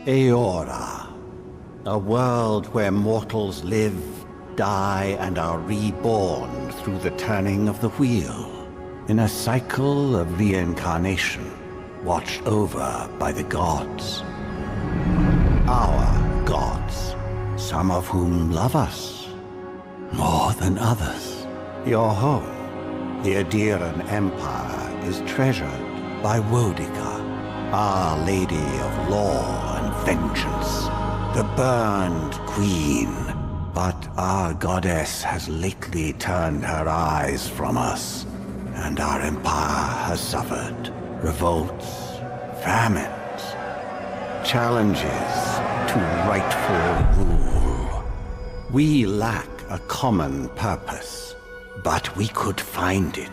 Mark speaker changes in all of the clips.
Speaker 1: Eora, a world where mortals live, die, and are reborn through the turning of the wheel, in a cycle of reincarnation, watched over by the gods. Our gods, some of whom love us more than others. Your home, the Obsidian Empire, is treasured by Wodica, Our Lady of Law and Vengeance, the Burned Queen. But our goddess has lately turned her eyes from us, and our empire has suffered revolts, famines, challenges to rightful rule. We lack a common purpose, but we could find it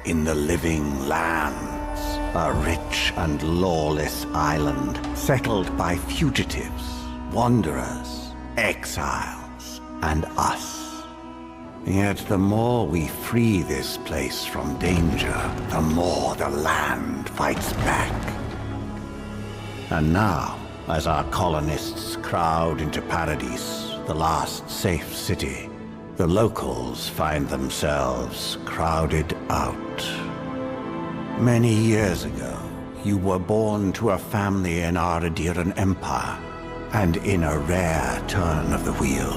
Speaker 1: in the living lands. A rich and lawless island settled by fugitives, wanderers, exiles, and us. Yet the more we free this place from danger, the more the land fights back. And now, as our colonists crowd into Paradise, the last safe city, the locals find themselves crowded out. Many years ago, you were born to a family in our Obsidian Empire, and in a rare turn of the wheel,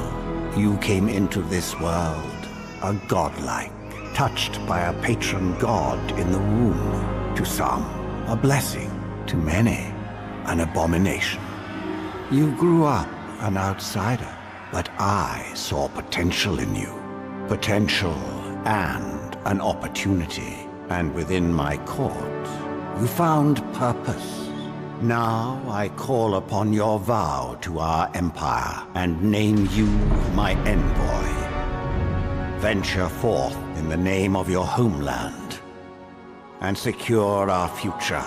Speaker 1: you came into this world, a godlike, touched by a patron god in the womb. To some, a blessing; to many, an abomination. You grew up an outsider, but I saw potential in you. Potential and an opportunity. And within my court, you found purpose. Now I call upon your vow to our empire and name you my envoy. Venture forth in the name of your homeland and secure our future.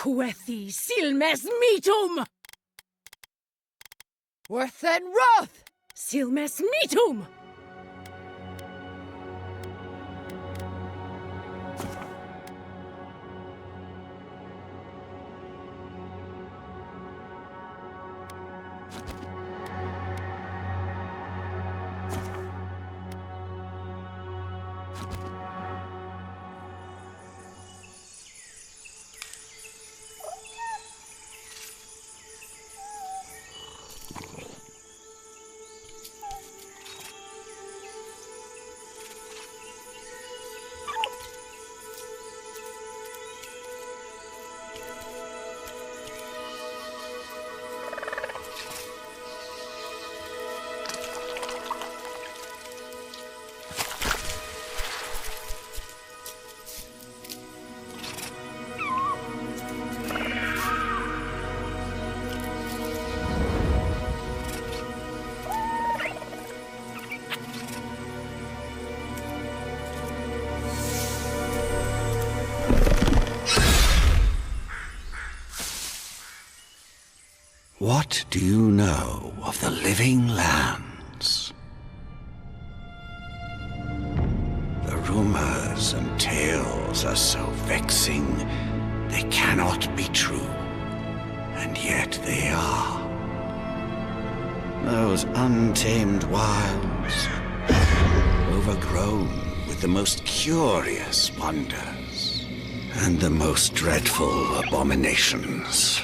Speaker 2: Quethi silmes metum!
Speaker 3: Worth and Roth!
Speaker 2: Silmes metum!
Speaker 1: What do you know of the living lands? The rumors and tales are so vexing, they cannot be true, and yet they are. Those untamed wilds, overgrown with the most curious wonders, and the most dreadful abominations.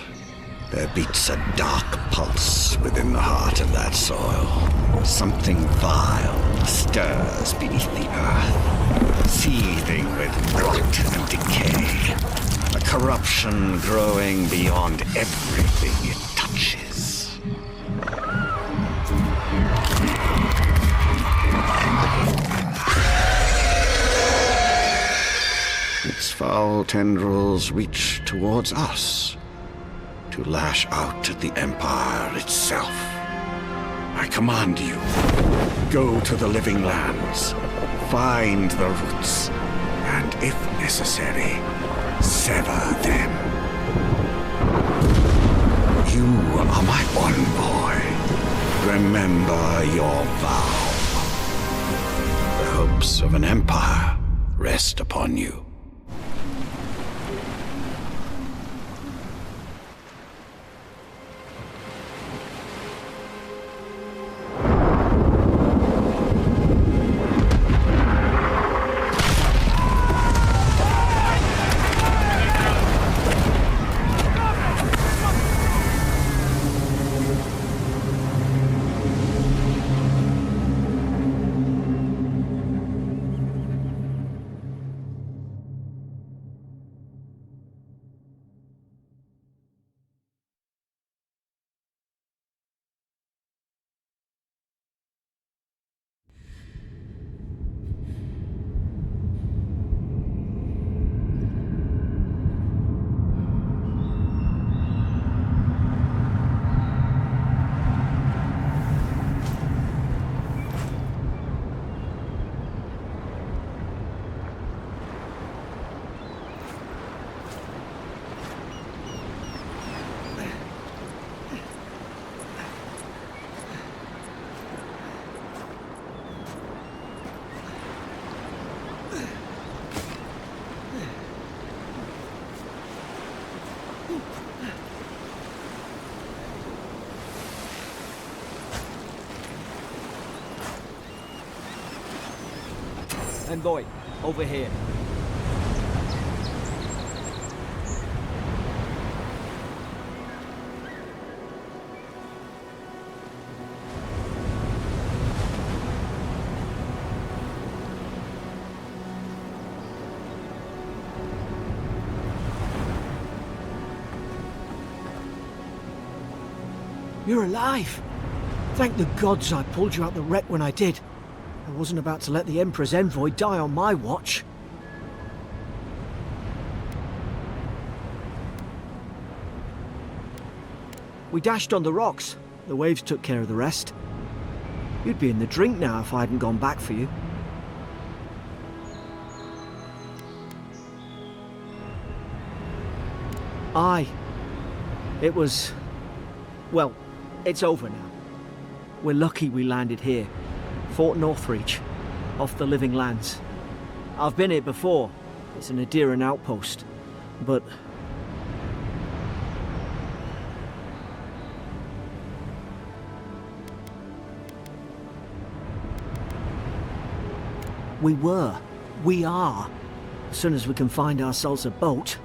Speaker 1: There beats a dark pulse within the heart of that soil. Something vile stirs beneath the earth, seething with rot and decay. A corruption growing beyond everything it touches. Its foul tendrils reach towards us, to lash out at the Empire itself. I command you, go to the living lands, find the roots, and if necessary, sever them. You are my envoy. Remember your vow. The hopes of an empire rest upon you.
Speaker 4: Envoy, over here.
Speaker 5: You're alive! Thank the gods I pulled you out the wreck when I did. I wasn't about to let the Emperor's envoy die on my watch. We dashed on the rocks. The waves took care of the rest. You'd be in the drink now if I hadn't gone back for you. Aye. It was... well, it's over now. We're lucky we landed here. Fort Northreach, off the Living Lands. I've been here before. It's an Aederan outpost. But... we are. As soon as we can find ourselves a boat.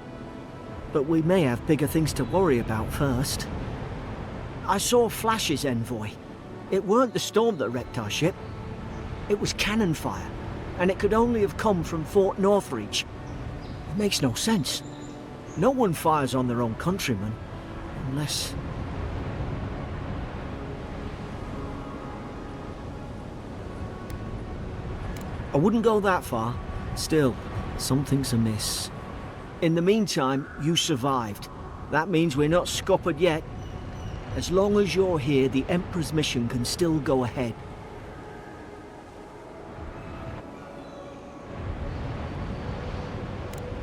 Speaker 5: But we may have bigger things to worry about first. I saw flashes, Envoy. It weren't the storm that wrecked our ship. It was cannon fire, and it could only have come from Fort Northreach. It makes no sense. No one fires on their own countrymen, unless... I wouldn't go that far. Still, something's amiss. In the meantime, you survived. That means we're not scuppered yet. As long as you're here, the Emperor's mission can still go ahead.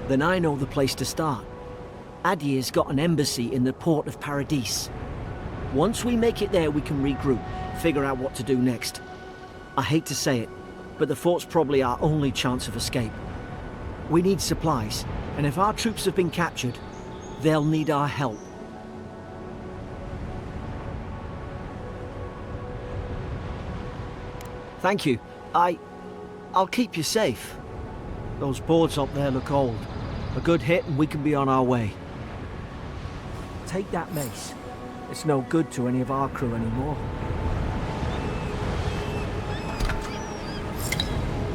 Speaker 5: Then I know the place to start. Adir's got an embassy in the port of Paradis. Once we make it there, we can regroup, figure out what to do next. I hate to say it, but the fort's probably our only chance of escape. We need supplies, and if our troops have been captured, they'll need our help. Thank you. I'll keep you safe. Those boards up there look old. A good hit and we can be on our way. Take that mace. It's no good to any of our crew anymore.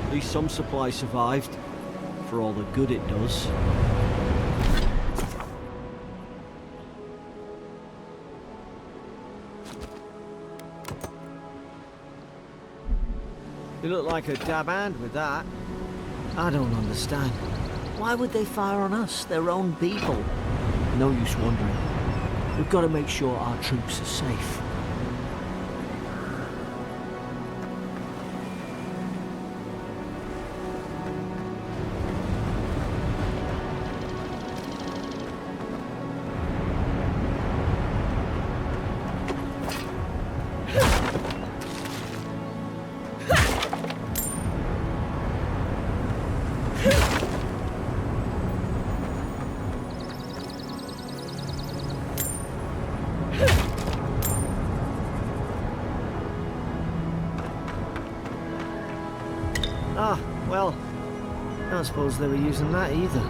Speaker 5: At least some supplies survived, for all the good it does. You look like a dab hand with that. I don't understand. Why would they fire on us, their own people? No use wondering. We've got to make sure our troops are safe. Ah, well, I don't suppose they were using that either.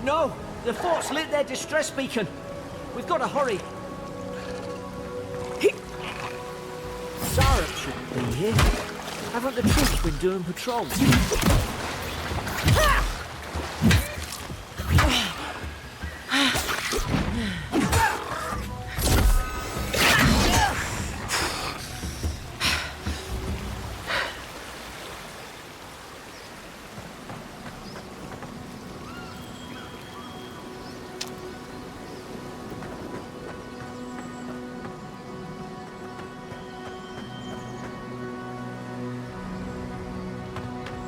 Speaker 5: No! The fort's lit their distress beacon! We've got to hurry! Sarah shouldn't be here. Haven't the troops been doing patrols?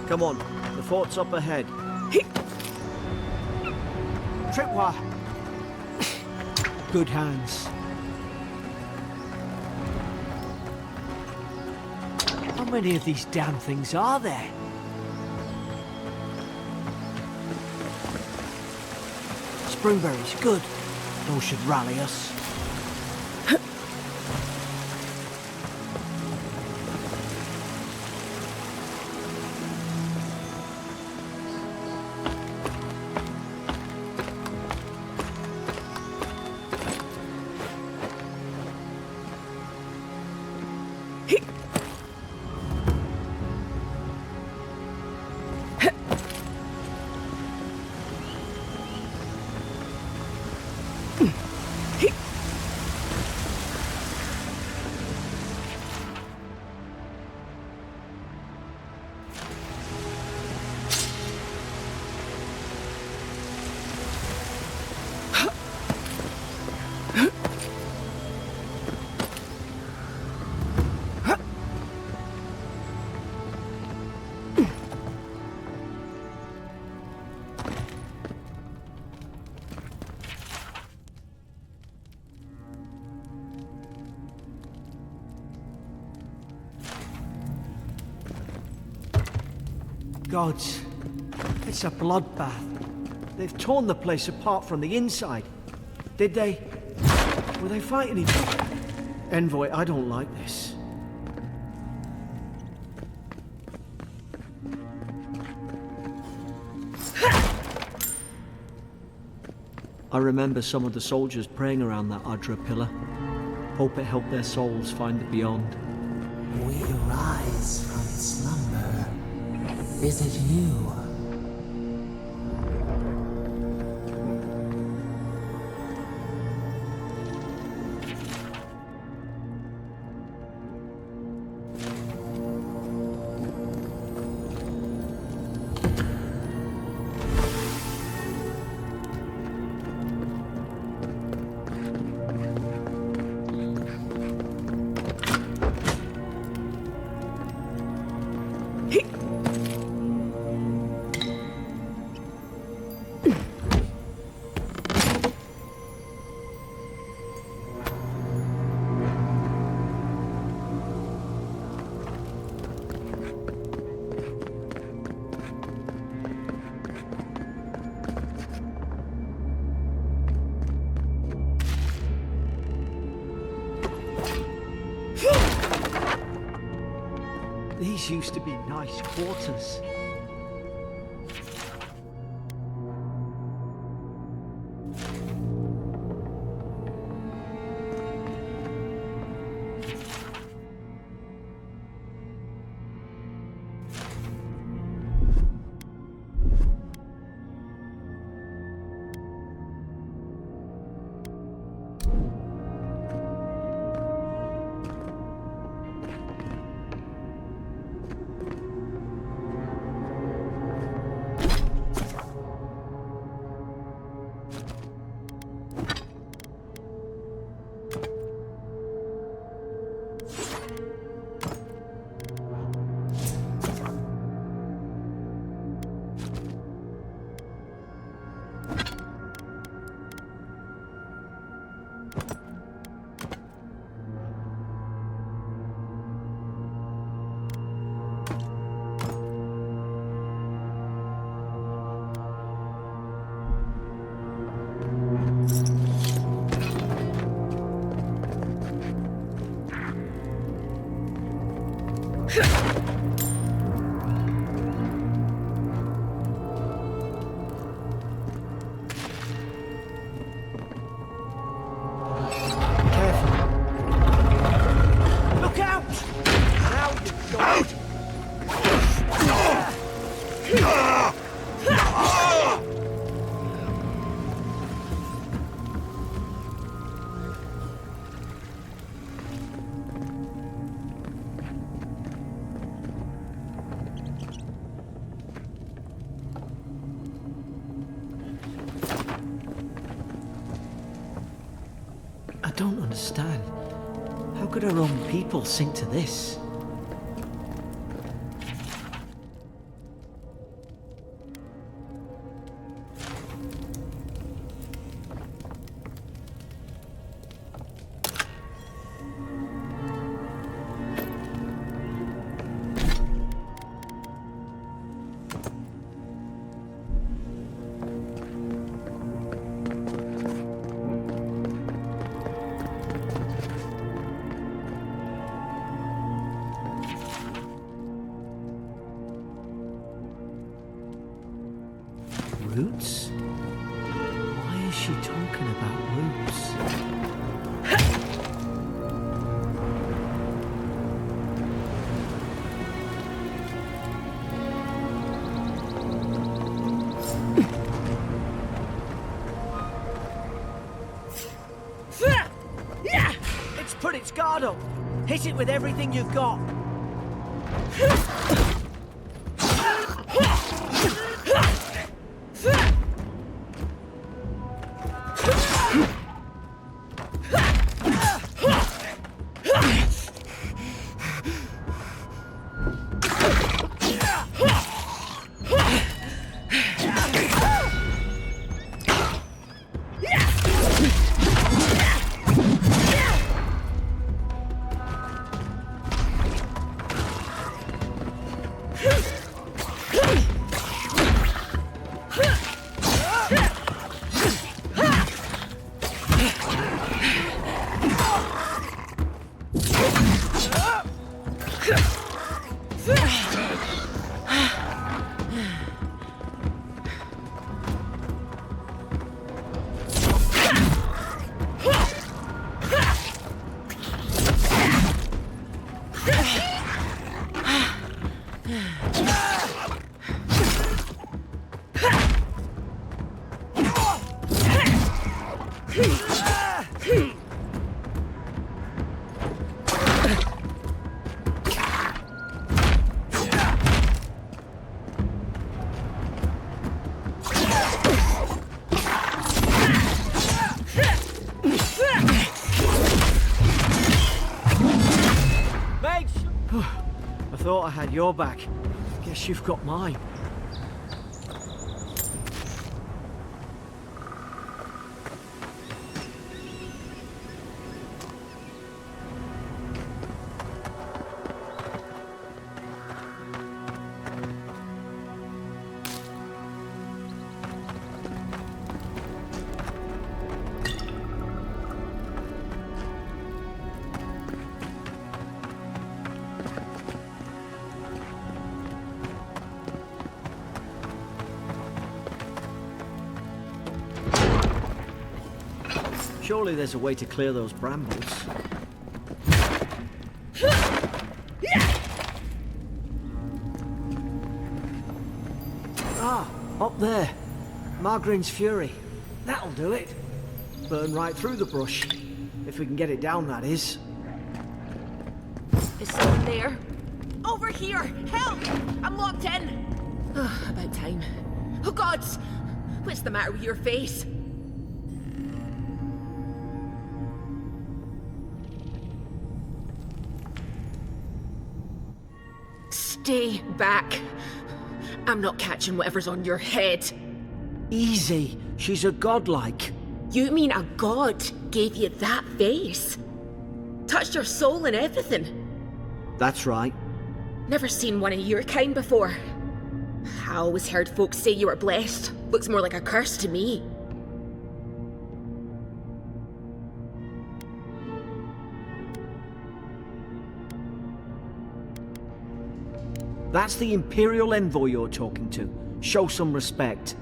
Speaker 5: Come on, the fort's up ahead. Tripwire! Good hands. How many of these damn things are there? Springberries, good. Those should rally us. Gods, it's a bloodbath. They've torn the place apart from the inside. Did they? Were they fighting each other? Envoy, I don't like this. I remember some of the soldiers praying around that Adra pillar. Hope it helped their souls find the beyond.
Speaker 3: We arise from slumber. Is it you?
Speaker 5: These used to be nice quarters. don't understand. How could our own people sink to this? Roots? Why is she talking about roots? It's put its guard up. Hit it with everything you've got. I thought I had your back. Guess you've got mine. Surely there's a way to clear those brambles. Ah, up there. Margarine's Fury. That'll do it. Burn right through the brush. If we can get it down, that is.
Speaker 2: Is someone there? Over here! Help! I'm locked in! About time. Oh gods! What's the matter with your face? Stay back. I'm not catching whatever's on your head.
Speaker 5: Easy. She's a godlike.
Speaker 2: You mean a god gave you that face? Touched your soul and everything?
Speaker 5: That's right.
Speaker 2: Never seen one of your kind before. I always heard folks say you were blessed. Looks more like a curse to me.
Speaker 5: That's the Imperial envoy you're talking to. Show some respect.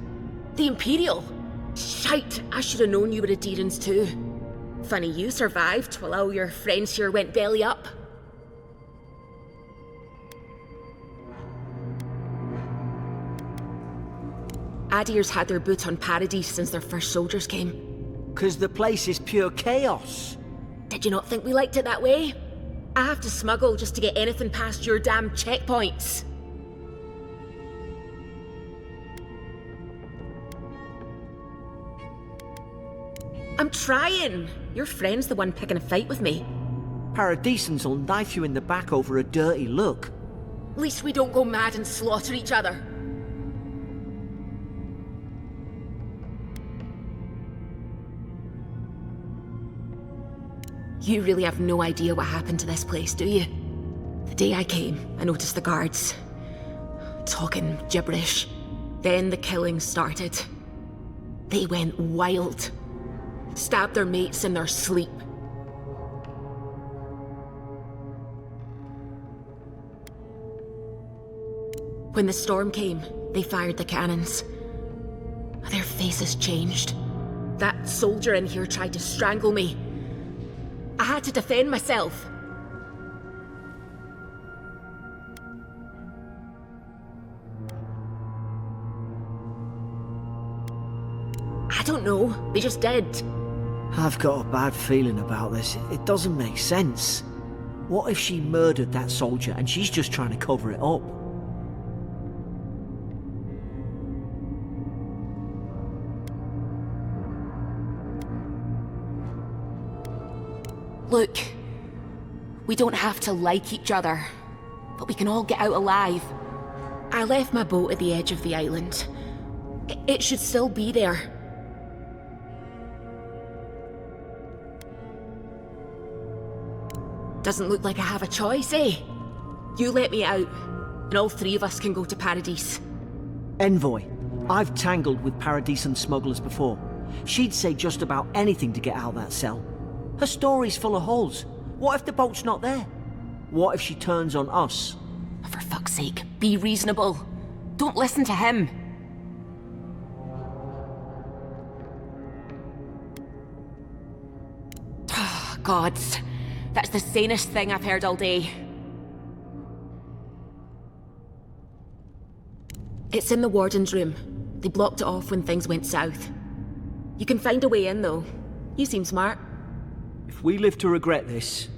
Speaker 2: The Imperial? Shite, I should have known you were a Deerans too. Funny you survived while all your friends here went belly up. Adir's had their boot on Paradise since their first soldiers came.
Speaker 5: 'Cause the place is pure chaos.
Speaker 2: Did you not think we liked it that way? I have to smuggle just to get anything past your damn checkpoints. I'm trying. Your friend's the one picking a fight with me.
Speaker 5: Paradisans will knife you in the back over a dirty look.
Speaker 2: At least we don't go mad and slaughter each other. You really have no idea what happened to this place, do you? The day I came, I noticed the guards talking gibberish. Then the killing started. They went wild. Stabbed their mates in their sleep. When the storm came, they fired the cannons. Their faces changed. That soldier in here tried to strangle me. I had to defend myself. I don't know. They just did.
Speaker 5: I've got a bad feeling about this. It doesn't make sense. What if she murdered that soldier and she's just trying to cover it up?
Speaker 2: Look, we don't have to like each other, but we can all get out alive. I left my boat at the edge of the island. It should still be there. Doesn't look like I have a choice, eh? You let me out, and all three of us can go to Paradise.
Speaker 5: Envoy, I've tangled with Paradisan smugglers before. She'd say just about anything to get out of that cell. Her story's full of holes. What if the boat's not there? What if she turns on us?
Speaker 2: For fuck's sake, be reasonable. Don't listen to him. Gods, that's the sanest thing I've heard all day. It's in the warden's room. They blocked it off when things went south. You can find a way in, though. You seem smart.
Speaker 5: If we live to regret this...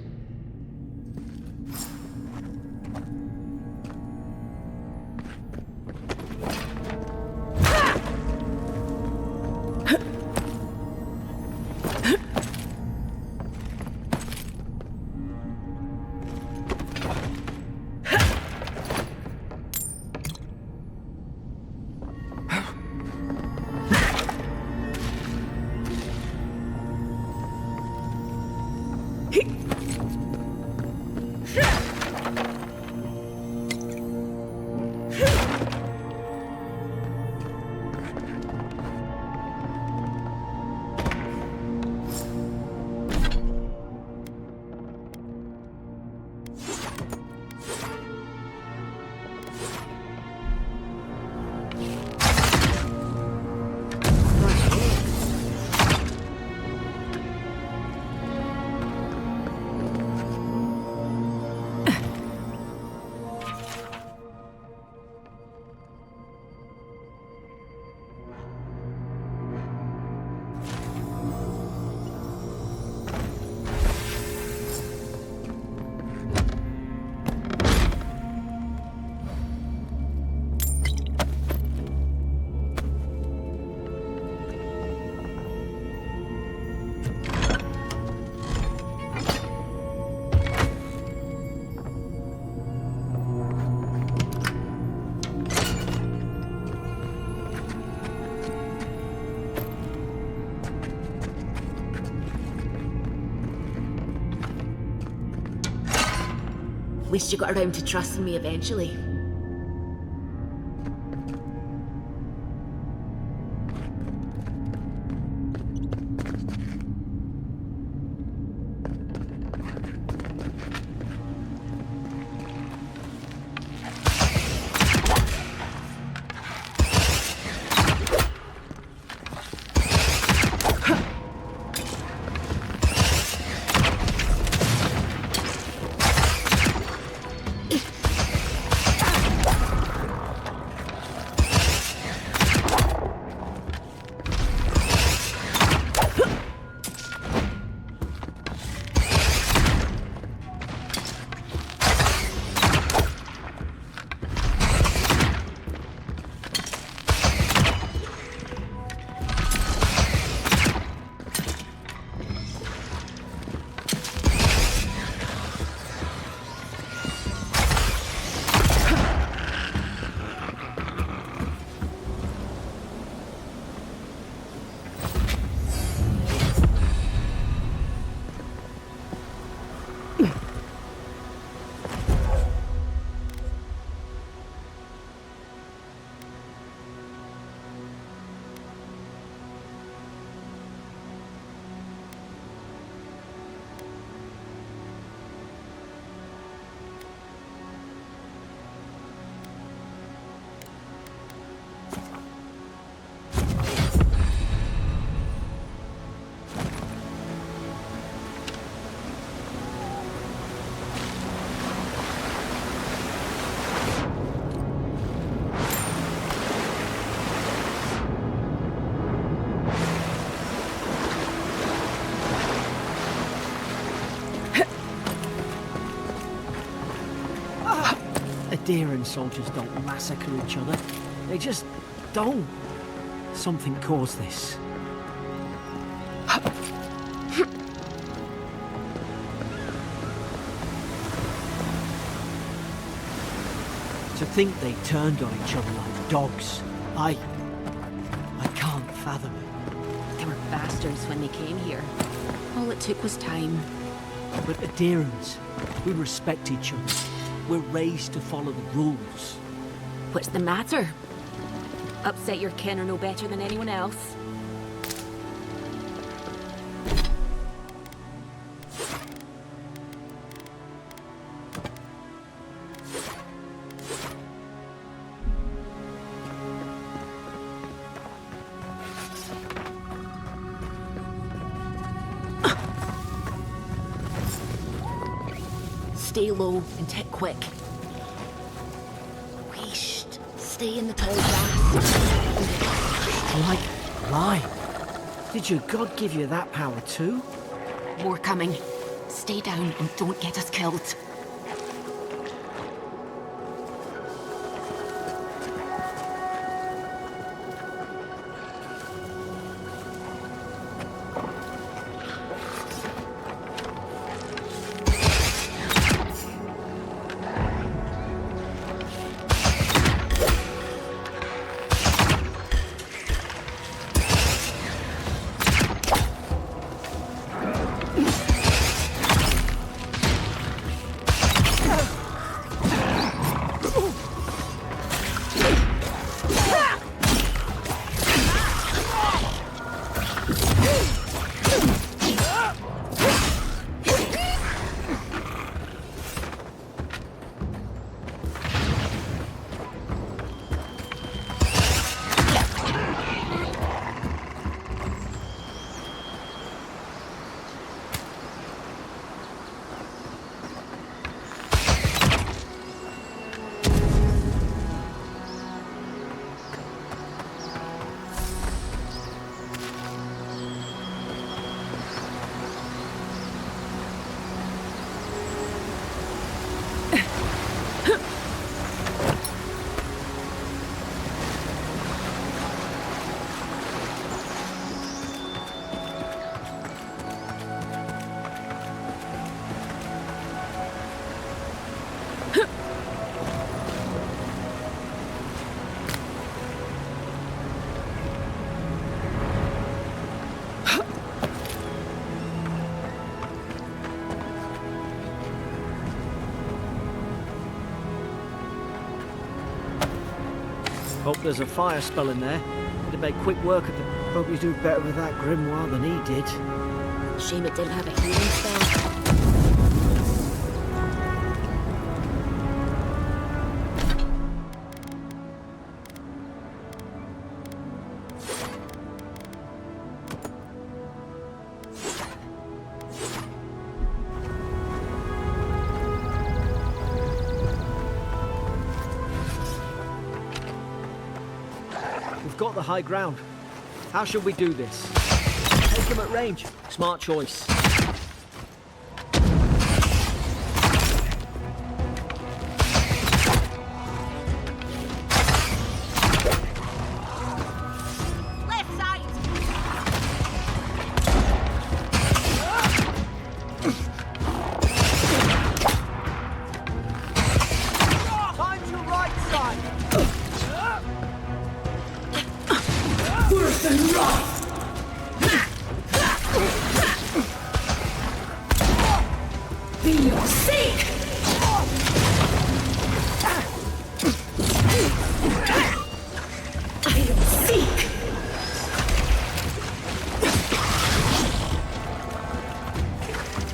Speaker 2: At least you got around to trusting me eventually.
Speaker 5: Aderan soldiers don't massacre each other. They just don't. Something caused this. To think they turned on each other like dogs. I can't fathom it.
Speaker 2: They were bastards when they came here. All it took was time.
Speaker 5: But Aderans, we respect each other. We're raised to follow the rules.
Speaker 2: What's the matter? Upset your kin are no better than anyone else? Stay low and tick quick. Whoosh. Stay in the tall grass.
Speaker 5: Like lie. Did your god give you that power too?
Speaker 2: More coming. Stay down and don't get us killed.
Speaker 5: Hope there's a fire spell in there. It'd make quick work of it. Hope you do better with that grimoire than he did.
Speaker 2: Shame it didn't have a healing spell.
Speaker 5: We've got the high ground. How should we do this? Take him at range. Smart choice.
Speaker 2: Left side!
Speaker 5: Time to right side!
Speaker 4: Worse than rough! Be your sake! I am seek!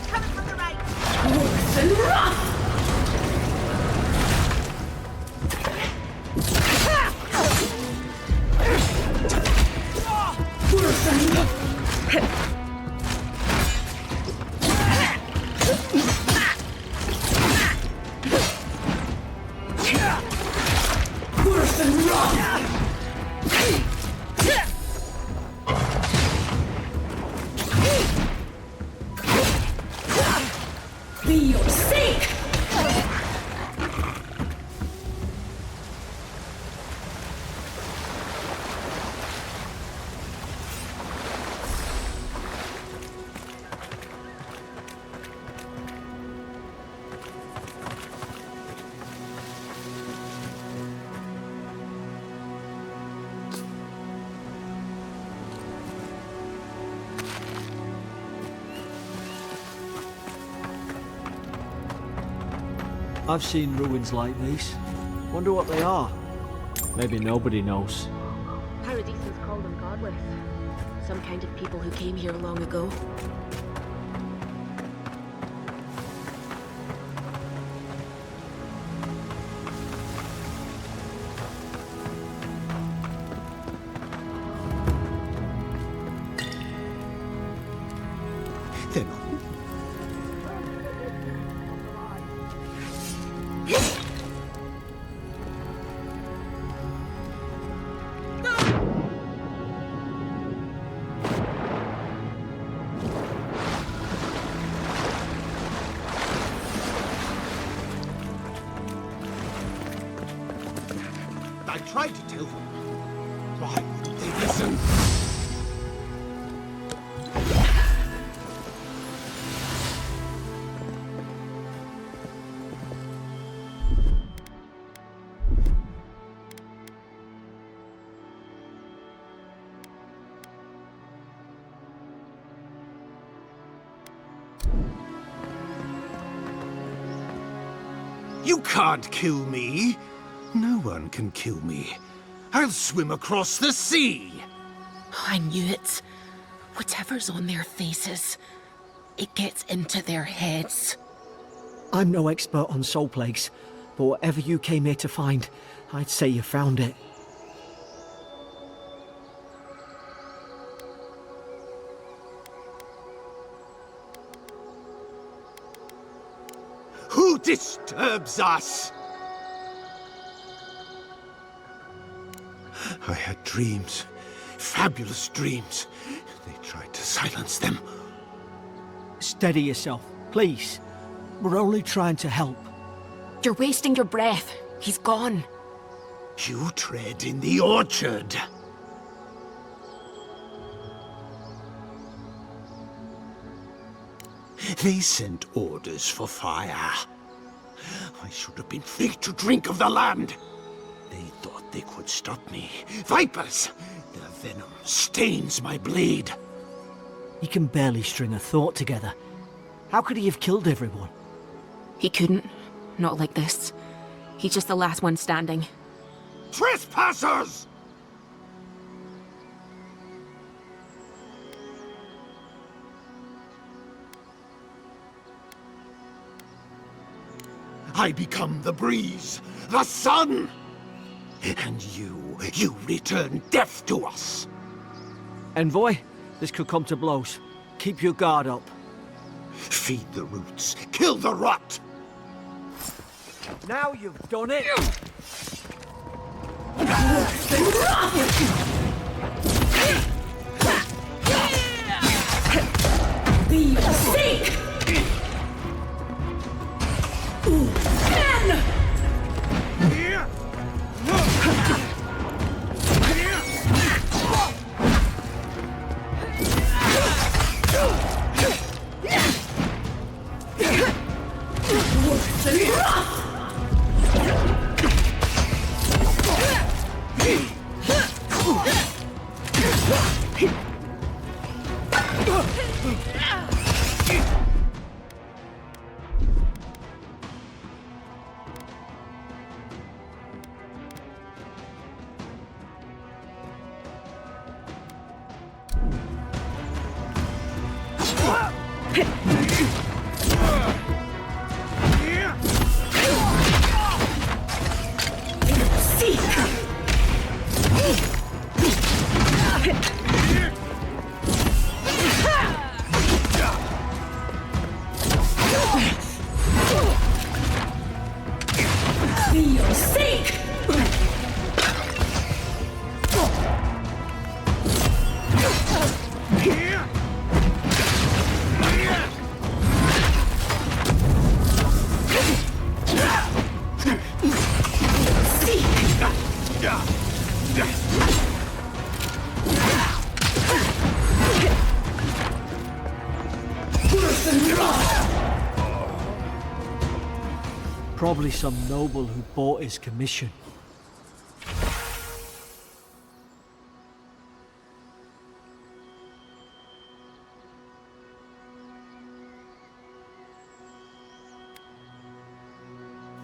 Speaker 2: Coming from the right!
Speaker 4: Worse than rough! Worse than rough! Worse than rough! Be your sake!
Speaker 5: I've seen ruins like these. Wonder what they are. Maybe nobody knows.
Speaker 2: Paradisans call them godless. Some kind of people who came here long ago.
Speaker 1: They're not. I tried to tell them. Why wouldn't they listen? You can't kill me. No one can kill me. I'll swim across the sea.
Speaker 2: I knew it. Whatever's on their faces, it gets into their heads.
Speaker 5: I'm no expert on soul plagues, but whatever you came here to find, I'd say you found it.
Speaker 1: Who disturbs us? I had dreams. Fabulous dreams. They tried to silence them.
Speaker 5: Steady yourself, please. We're only trying to help.
Speaker 2: You're wasting your breath. He's gone.
Speaker 1: You tread in the orchard. They sent orders for fire. I should have been free to drink of the land. They thought they could stop me. Vipers! Their venom stains my blade.
Speaker 5: He can barely string a thought together. How could he have killed everyone?
Speaker 2: He couldn't. Not like this. He's just the last one standing.
Speaker 1: Trespassers! I become the breeze, the sun! And you return death to us!
Speaker 5: Envoy, this could come to blows. Keep your guard up.
Speaker 1: Feed the roots, kill the rot!
Speaker 5: Now you've done it!
Speaker 4: Be sick!
Speaker 5: Probably some noble who bought his commission.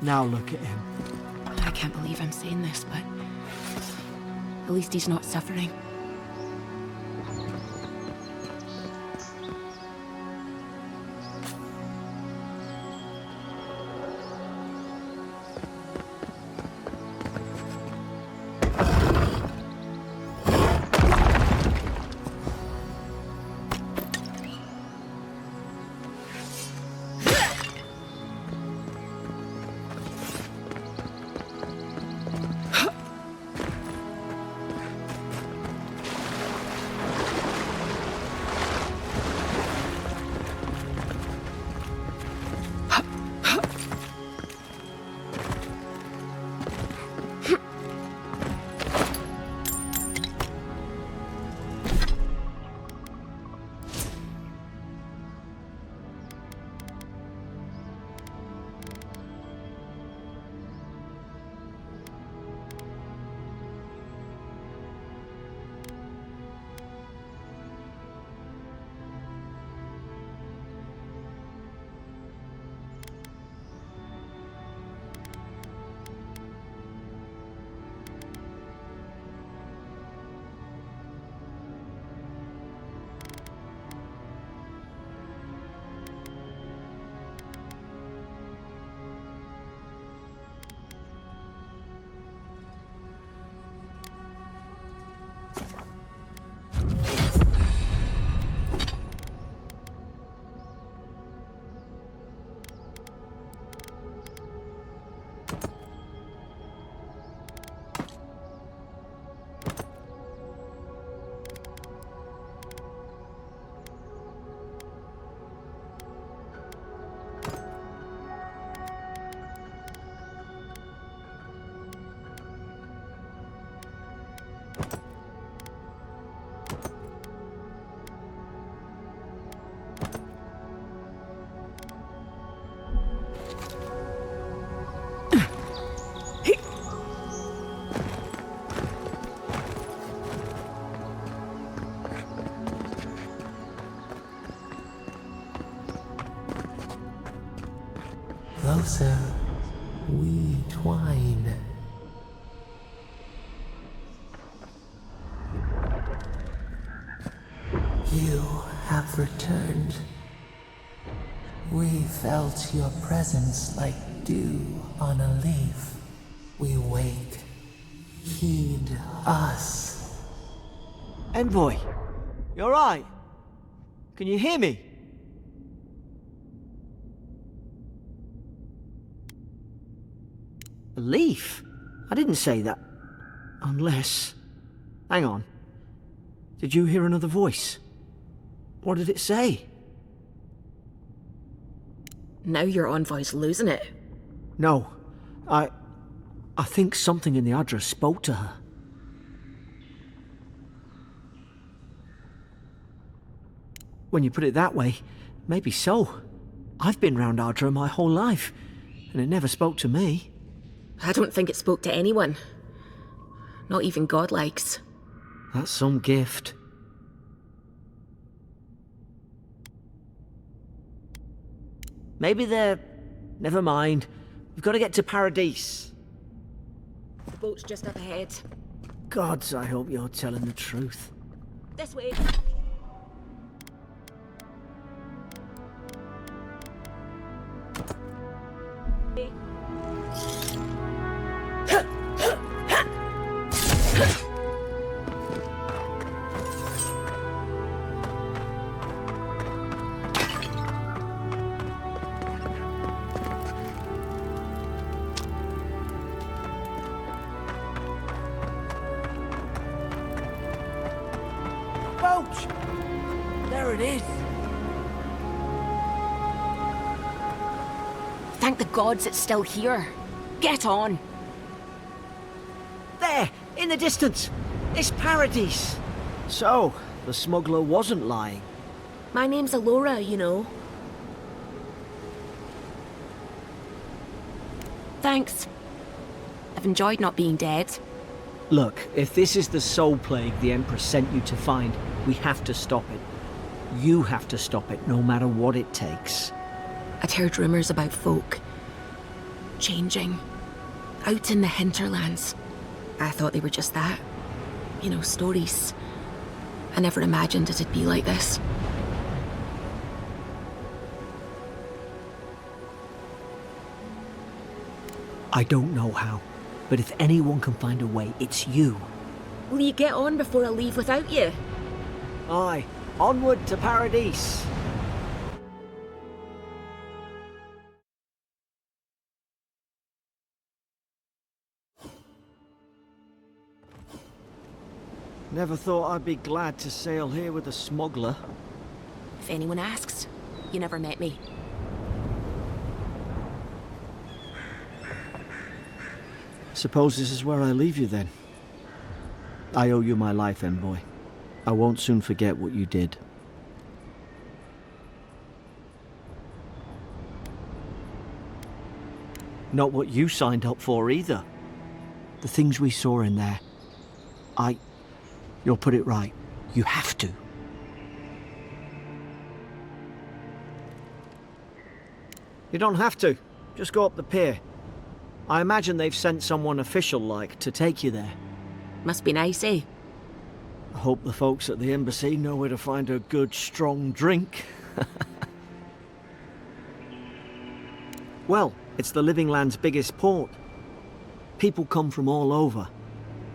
Speaker 5: Now look at him.
Speaker 2: I can't believe I'm saying this, but at least he's not suffering.
Speaker 3: Closer, we twine. You have returned. We felt your presence like dew on a leaf. We wake. Heed us.
Speaker 5: Envoy, you alright? Can you hear me? A leaf? I didn't say that. Unless... Hang on. Did you hear another voice? What did it say?
Speaker 2: Now your envoy's losing it.
Speaker 5: No. I think something in the Adra spoke to her. When you put it that way, maybe so. I've been round Adra my whole life, and it never spoke to me.
Speaker 2: I don't think it spoke to anyone. Not even godlikes.
Speaker 5: That's some gift. Maybe they're... Never mind. We've got to get to Paradise.
Speaker 2: The boat's just up ahead.
Speaker 5: Gods, I hope you're telling the truth.
Speaker 2: This way.
Speaker 5: There it is.
Speaker 2: Thank the gods it's still here. Get on.
Speaker 5: There, in the distance. It's Paradise. So, the smuggler wasn't lying.
Speaker 2: My name's Lamoura, you know. Thanks. I've enjoyed not being dead.
Speaker 5: Look, if this is the soul plague the Empress sent you to find, we have to stop it. You have to stop it, no matter what it takes.
Speaker 2: I'd heard rumours about folk. changing. Out in the hinterlands. I thought they were just that. You know, stories. I never imagined it'd be like this.
Speaker 5: I don't know how, but if anyone can find a way, it's you.
Speaker 2: Will you get on before I leave without you?
Speaker 5: Aye, onward to Paradise. Never thought I'd be glad to sail here with a smuggler.
Speaker 2: If anyone asks, you never met me.
Speaker 5: Suppose this is where I leave you then. I owe you my life, envoy. I won't soon forget what you did. Not what you signed up for either. The things we saw in there. You'll put it right. You have to. You don't have to. Just go up the pier. I imagine they've sent someone official-like to take you there.
Speaker 2: Must be nice, eh?
Speaker 5: I hope the folks at the embassy know where to find a good, strong drink. Well, it's the Living Land's biggest port. People come from all over.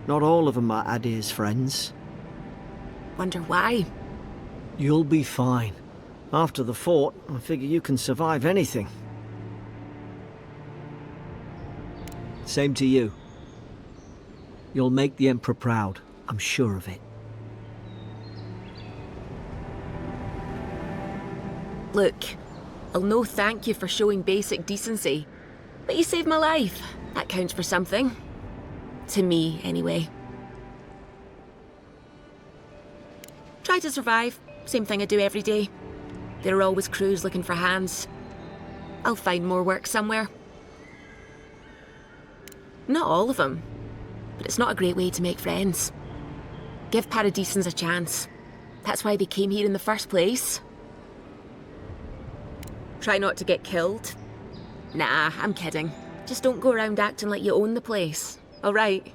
Speaker 5: Not all of them are Adir's friends.
Speaker 2: Wonder why?
Speaker 5: You'll be fine. After the fort, I figure you can survive anything. Same to you. You'll make the Emperor proud, I'm sure of it.
Speaker 2: Look, I'll no thank you for showing basic decency, but you saved my life. That counts for something. To me, anyway. Try to survive. Same thing I do every day. There are always crews looking for hands. I'll find more work somewhere. Not all of them, but it's not a great way to make friends. Give Paradisans a chance. That's why they came here in the first place. Try not to get killed. Nah, I'm kidding. Just don't go around acting like you own the place. All right?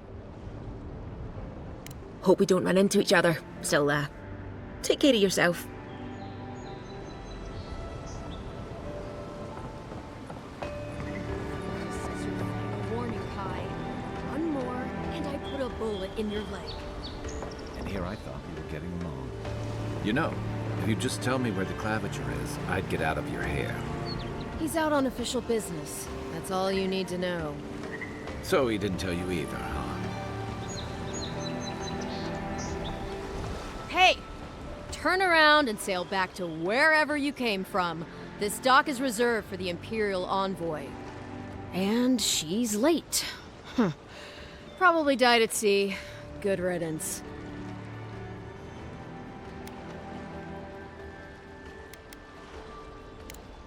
Speaker 2: Hope we don't run into each other. Still, take care of yourself.
Speaker 4: Warning, Kai. One more, and I put a bullet in your leg.
Speaker 6: And here I thought we were getting along. You know, if you'd just tell me where the claviger is, I'd get out of your hair.
Speaker 4: He's out on official business. That's all you need to know.
Speaker 6: So he didn't tell you either, huh?
Speaker 4: Hey! Turn around and sail back to wherever you came from. This dock is reserved for the Imperial Envoy. And she's late. Probably died at sea. Good riddance.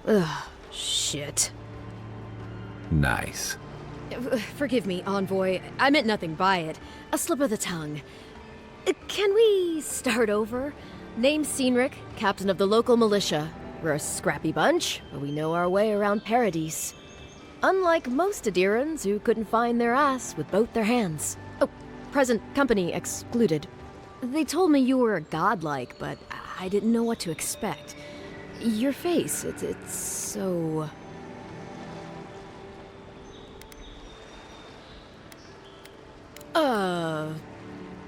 Speaker 4: Ugh, shit.
Speaker 6: Nice.
Speaker 4: Forgive me, Envoy. I meant nothing by it. A slip of the tongue. Can we start over? Name's Cynric, captain of the local militia. We're a scrappy bunch, but we know our way around Paradise. Unlike most Adirans who couldn't find their ass with both their hands. Oh, present company excluded. They told me you were godlike, but I didn't know what to expect. Your face, it's so...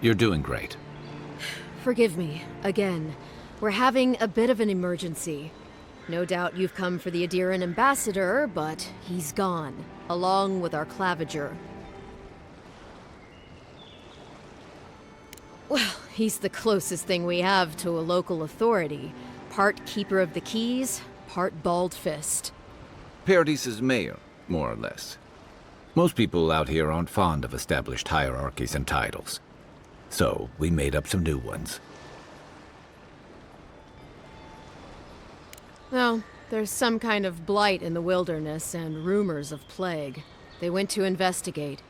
Speaker 6: You're doing great.
Speaker 4: Forgive me, again. We're having a bit of an emergency. No doubt you've come for the Adiran ambassador, but he's gone, along with our claviger. Well, he's the closest thing we have to a local authority. Part keeper of the keys, part bald fist.
Speaker 6: Paradise's mayor, more or less. Most people out here aren't fond of established hierarchies and titles. So, we made up some new ones.
Speaker 4: Well, there's some kind of blight in the wilderness and rumors of plague. They went to investigate.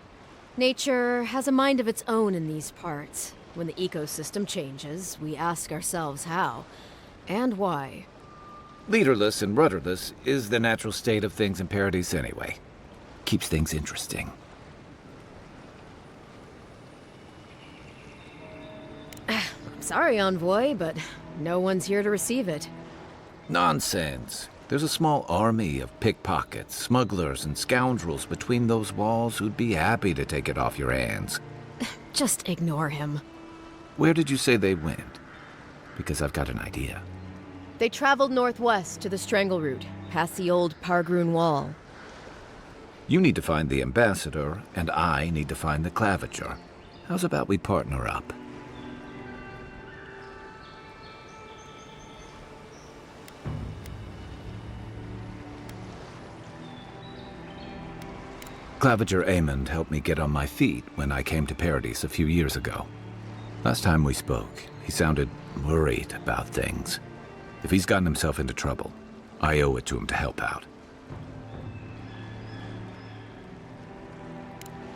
Speaker 4: Nature has a mind of its own in these parts. When the ecosystem changes, we ask ourselves how and why.
Speaker 6: Leaderless and rudderless is the natural state of things in Paradise anyway. Keeps things interesting.
Speaker 4: I'm sorry, Envoy, but no one's here to receive it.
Speaker 6: Nonsense. There's a small army of pickpockets, smugglers, and scoundrels between those walls who'd be happy to take it off your hands.
Speaker 4: Just ignore him.
Speaker 6: Where did you say they went? Because I've got an idea.
Speaker 4: They traveled northwest to the Strangle Route, past the old Pargroon Wall.
Speaker 6: You need to find the ambassador, and I need to find the claviger. How's about we partner up? Claviger Amond helped me get on my feet when I came to Paradise a few years ago. Last time we spoke, he sounded worried about things. If he's gotten himself into trouble, I owe it to him to help out.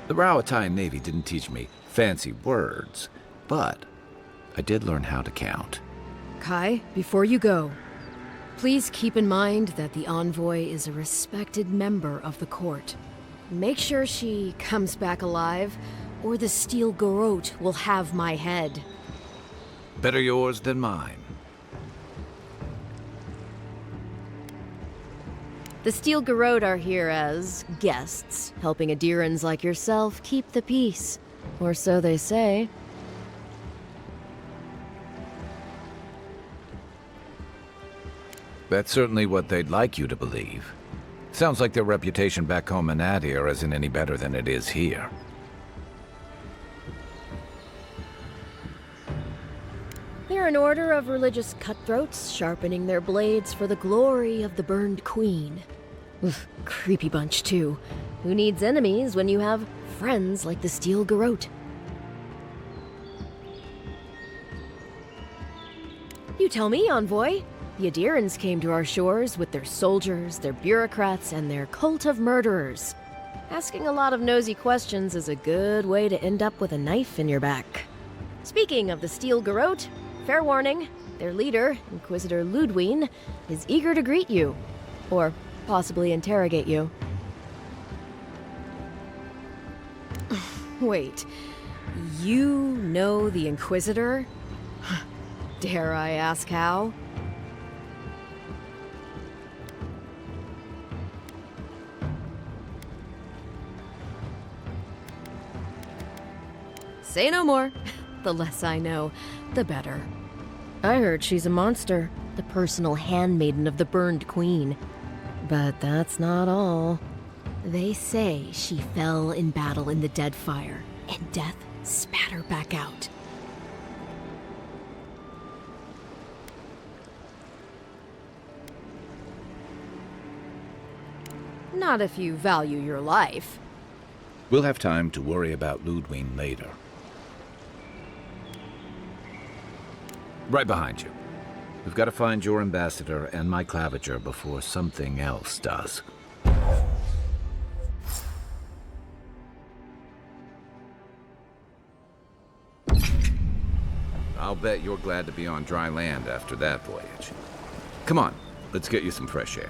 Speaker 6: The Rowatine Navy didn't teach me fancy words, but I did learn how to count.
Speaker 4: Kai, before you go, please keep in mind that the Envoy is a respected member of the court. Make sure she comes back alive, or the Steel Garrote will have my head.
Speaker 6: Better yours than mine.
Speaker 4: The Steel Garrote are here as guests, helping Adirans like yourself keep the peace. Or so they say.
Speaker 6: That's certainly what they'd like you to believe. Sounds like their reputation back home in Adir isn't any better than it is here.
Speaker 4: They're an order of religious cutthroats, sharpening their blades for the glory of the burned queen. Oof, creepy bunch, too. Who needs enemies when you have friends like the Steel Garrote? You tell me, Envoy. The Adirans came to our shores with their soldiers, their bureaucrats, and their cult of murderers. Asking a lot of nosy questions is a good way to end up with a knife in your back. Speaking of the Steel Garrote, fair warning, their leader, Inquisitor Ludwine, is eager to greet you. Or possibly interrogate you. Wait, you know the Inquisitor? Dare I ask how? Say no more. The less I know, the better. I heard she's a monster, the personal handmaiden of the burned queen. But that's not all. They say she fell in battle in the Deadfire, and death spat her back out. Not if you value your life.
Speaker 6: We'll have time to worry about Ludwine later. Right behind you. We've got to find your ambassador and my claviger before something else does. I'll bet you're glad to be on dry land after that voyage. Come on, let's get you some fresh air.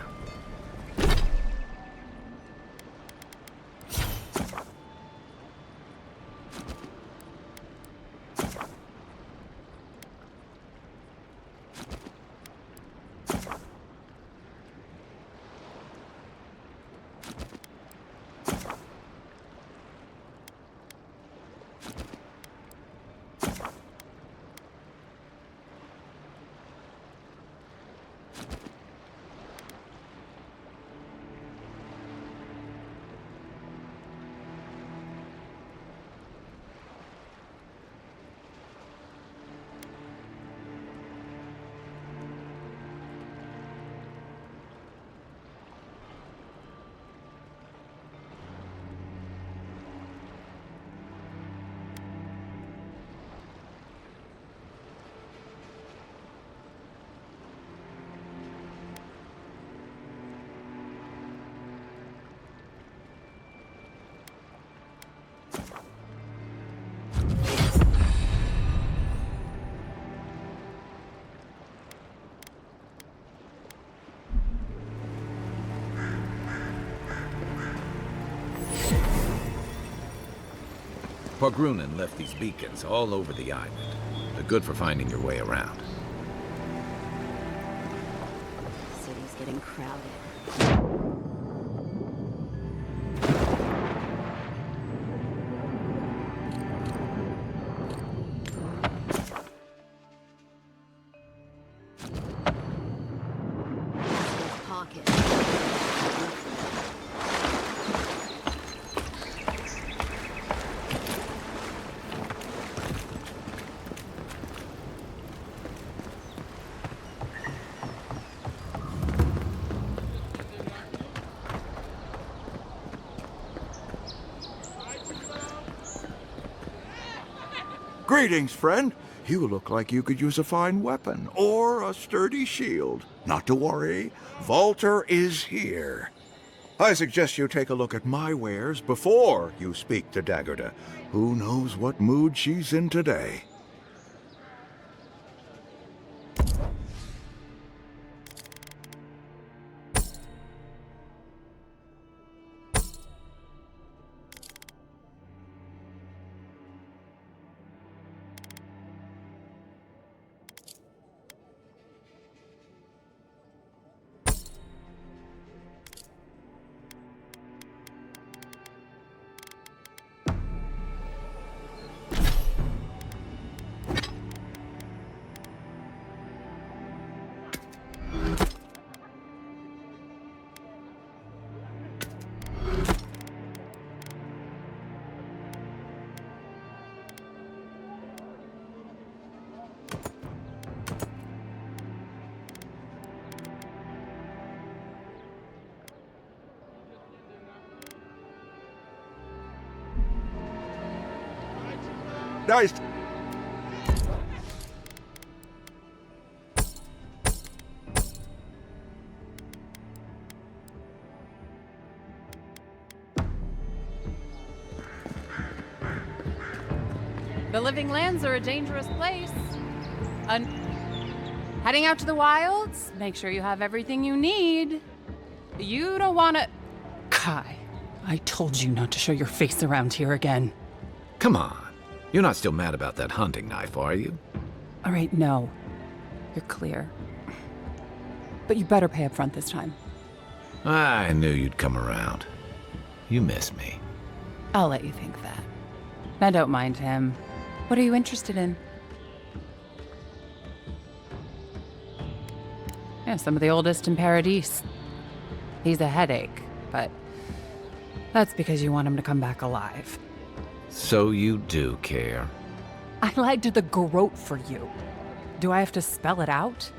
Speaker 6: Hogrunin left these beacons all over the island. They're good for finding your way around.
Speaker 4: City's getting crowded.
Speaker 7: Greetings, friend. You look like you could use a fine weapon or a sturdy shield. Not to worry, Volter is here. I suggest you take a look at my wares before you speak to Daggerda. Who knows what mood she's in today? Nice.
Speaker 8: The Living Lands are a dangerous place. Heading out to the wilds? Make sure you have everything you need. You don't want to...
Speaker 9: Kai, I told you not to show your face around here again.
Speaker 6: Come on. You're not still mad about that hunting knife, are you?
Speaker 9: All right, no. You're clear. But you better pay up front this time.
Speaker 6: I knew you'd come around. You miss me.
Speaker 9: I'll let you think that.
Speaker 8: I don't mind him. What are you interested in? Yeah, some of the oldest in Paradise. He's a headache, but that's because you want him to come back alive.
Speaker 6: So you do care.
Speaker 9: I lied to the Garrote for you. Do I have to spell it out?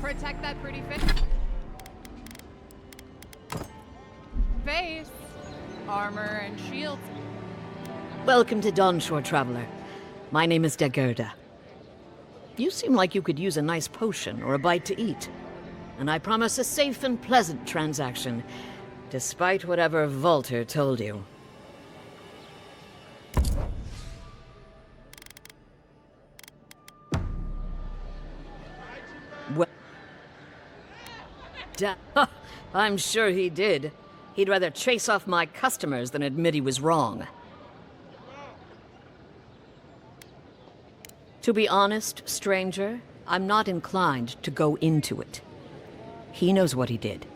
Speaker 8: Protect that pretty face. Armor and shields.
Speaker 10: Welcome to Dawnshore, traveler. My name is Daggerda. You seem like you could use a nice potion or a bite to eat. And I promise a safe and pleasant transaction, despite whatever Volter told you. Well, I'm sure he did. He'd rather chase off my customers than admit he was wrong. To be honest, stranger, I'm not inclined to go into it. He knows what he did,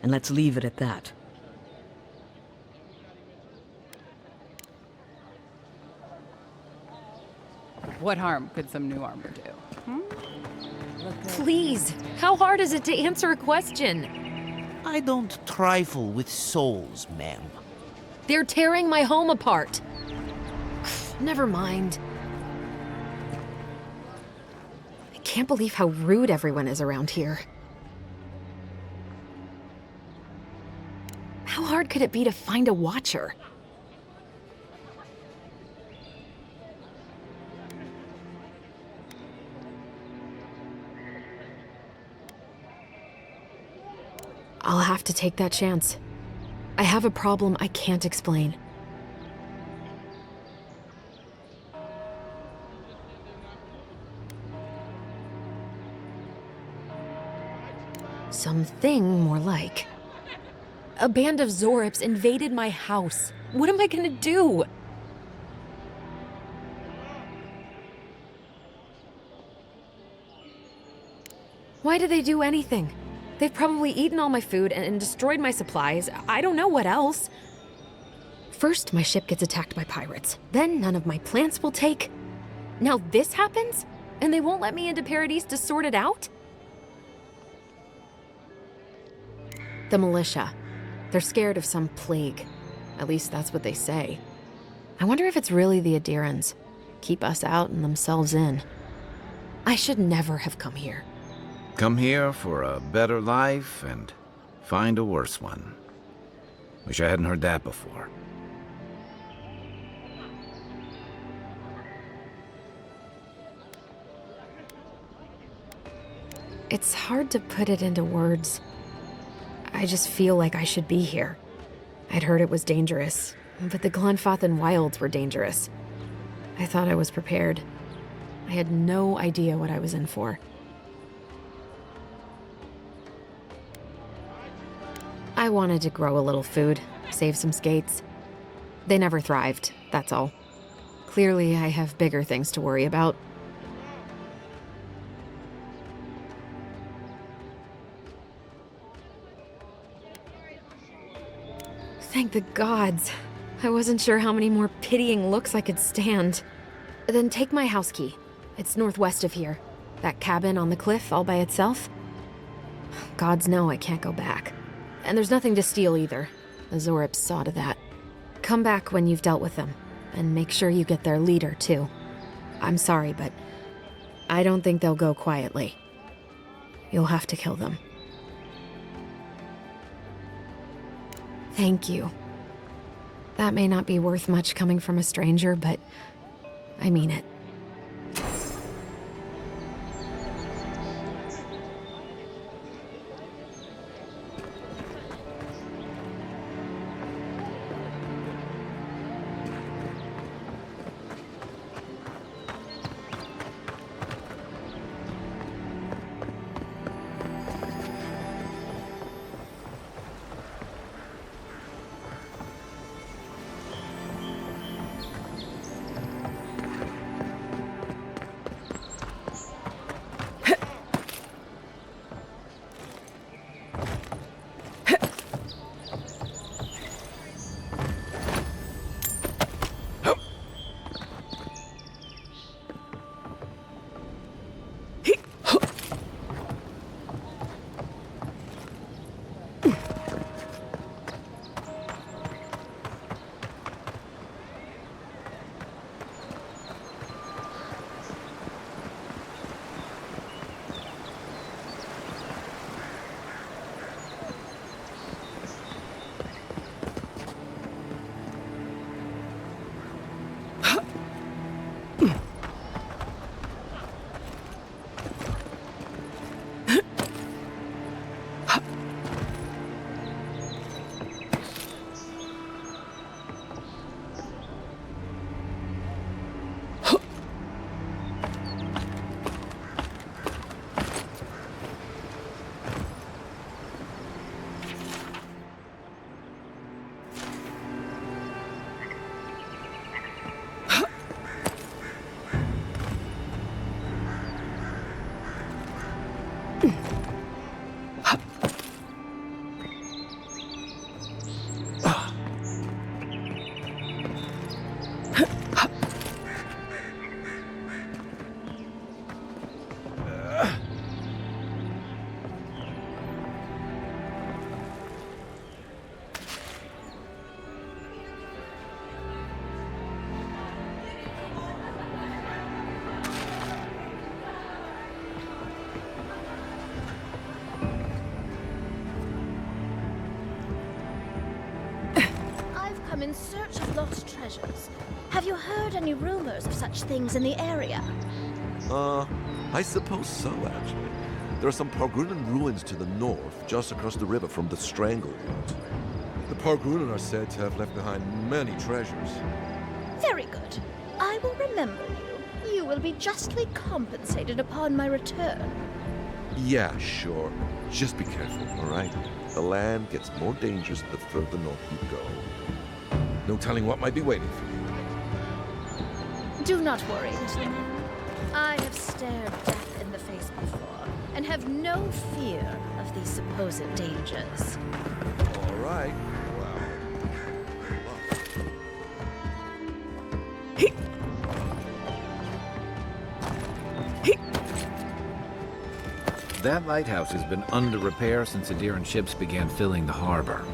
Speaker 10: and let's leave it at that.
Speaker 8: What harm could some new armor do?
Speaker 2: Please, how hard is it to answer a question?
Speaker 11: I don't trifle with souls, ma'am.
Speaker 4: They're tearing my home apart. Never mind.
Speaker 2: I can't believe how rude everyone is around here. How hard could it be to find a watcher? I'll have to take that chance. I have a problem I can't explain. Something more like. A band of Zorips invaded my house. What am I gonna do? Why did they do anything? They've probably eaten all my food and destroyed my supplies. I don't know what else. First, my ship gets attacked by pirates. Then none of my plants will take. Now this happens? And they won't let me into Paradise to sort it out? The militia. They're scared of some plague. At least that's what they say. I wonder if it's really the Adirans. Keep us out and themselves in. I should never have come here.
Speaker 6: Come here for a better life and find a worse one. Wish I hadn't heard that before.
Speaker 2: It's hard to put it into words. I just feel like I should be here. I'd heard it was dangerous, but the Glenfathan wilds were dangerous. I thought I was prepared. I had no idea what I was in for. I wanted to grow a little food, save some skates. They never thrived, that's all. Clearly, I have bigger things to worry about. Thank the gods. I wasn't sure how many more pitying looks I could stand. Then take my house key. It's northwest of here. That cabin on the cliff all by itself. Gods know I can't go back. And there's nothing to steal either. The Zorips saw to that. Come back when you've dealt with them, and make sure you get their leader, too. I'm sorry, but I don't think they'll go quietly. You'll have to kill them. Thank you. That may not be worth much coming from a stranger, but I mean it.
Speaker 12: am in search of lost treasures. Have you heard any rumors of such things in the area?
Speaker 13: I suppose so, actually. There are some Pargrunan ruins to the north, just across the river from the Stranglehold. The Pargrunan are said to have left behind many treasures.
Speaker 12: Very good. I will remember you. You will be justly compensated upon my return.
Speaker 13: Yeah, sure. Just be careful, alright? The land gets more dangerous the further north you go. No telling what might be waiting for you.
Speaker 12: Do not worry, little man. I have stared death in the face before, and have no fear of these supposed dangers.
Speaker 13: Alright.
Speaker 6: That lighthouse has been under repair since Adiran ships began filling the harbor.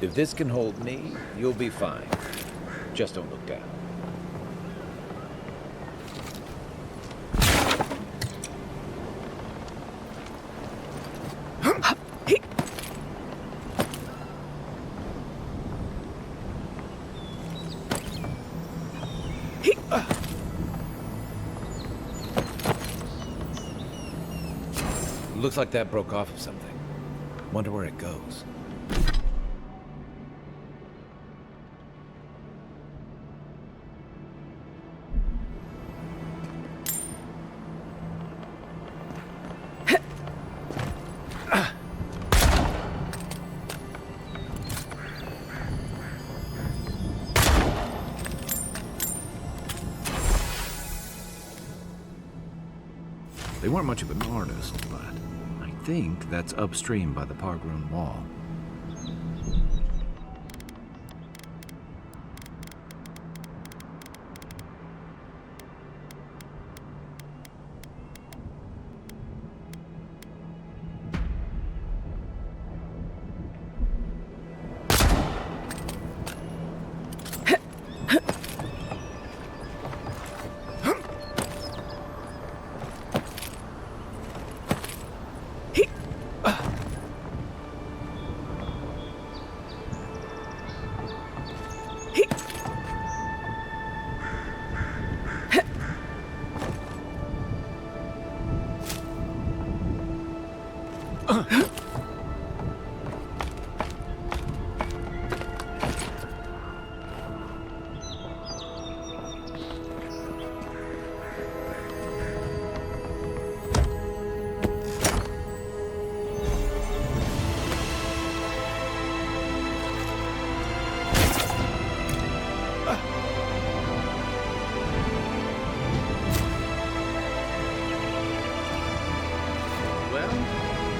Speaker 6: If this can hold me, you'll be fine. Just don't look down. Looks like that broke off of something. Wonder where it goes. They weren't much of an artist, but I think that's upstream by the Pargroon Wall.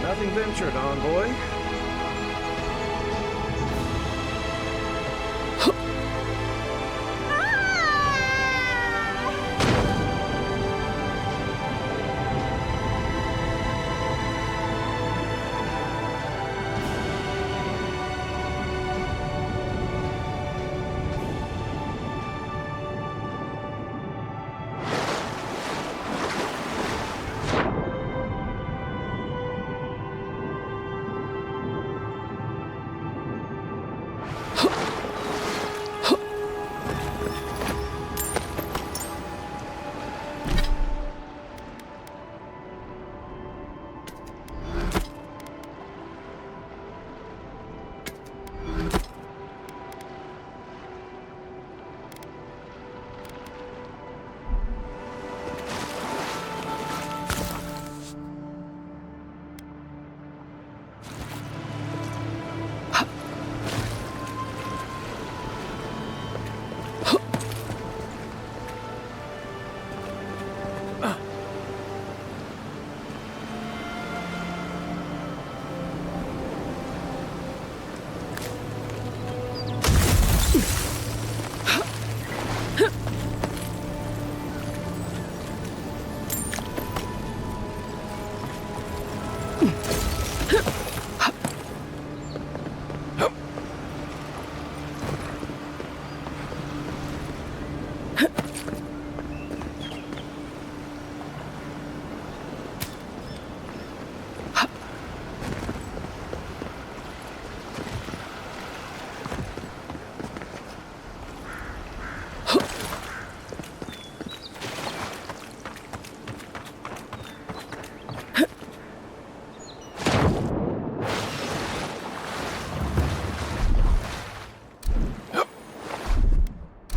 Speaker 6: Nothing ventured, envoy.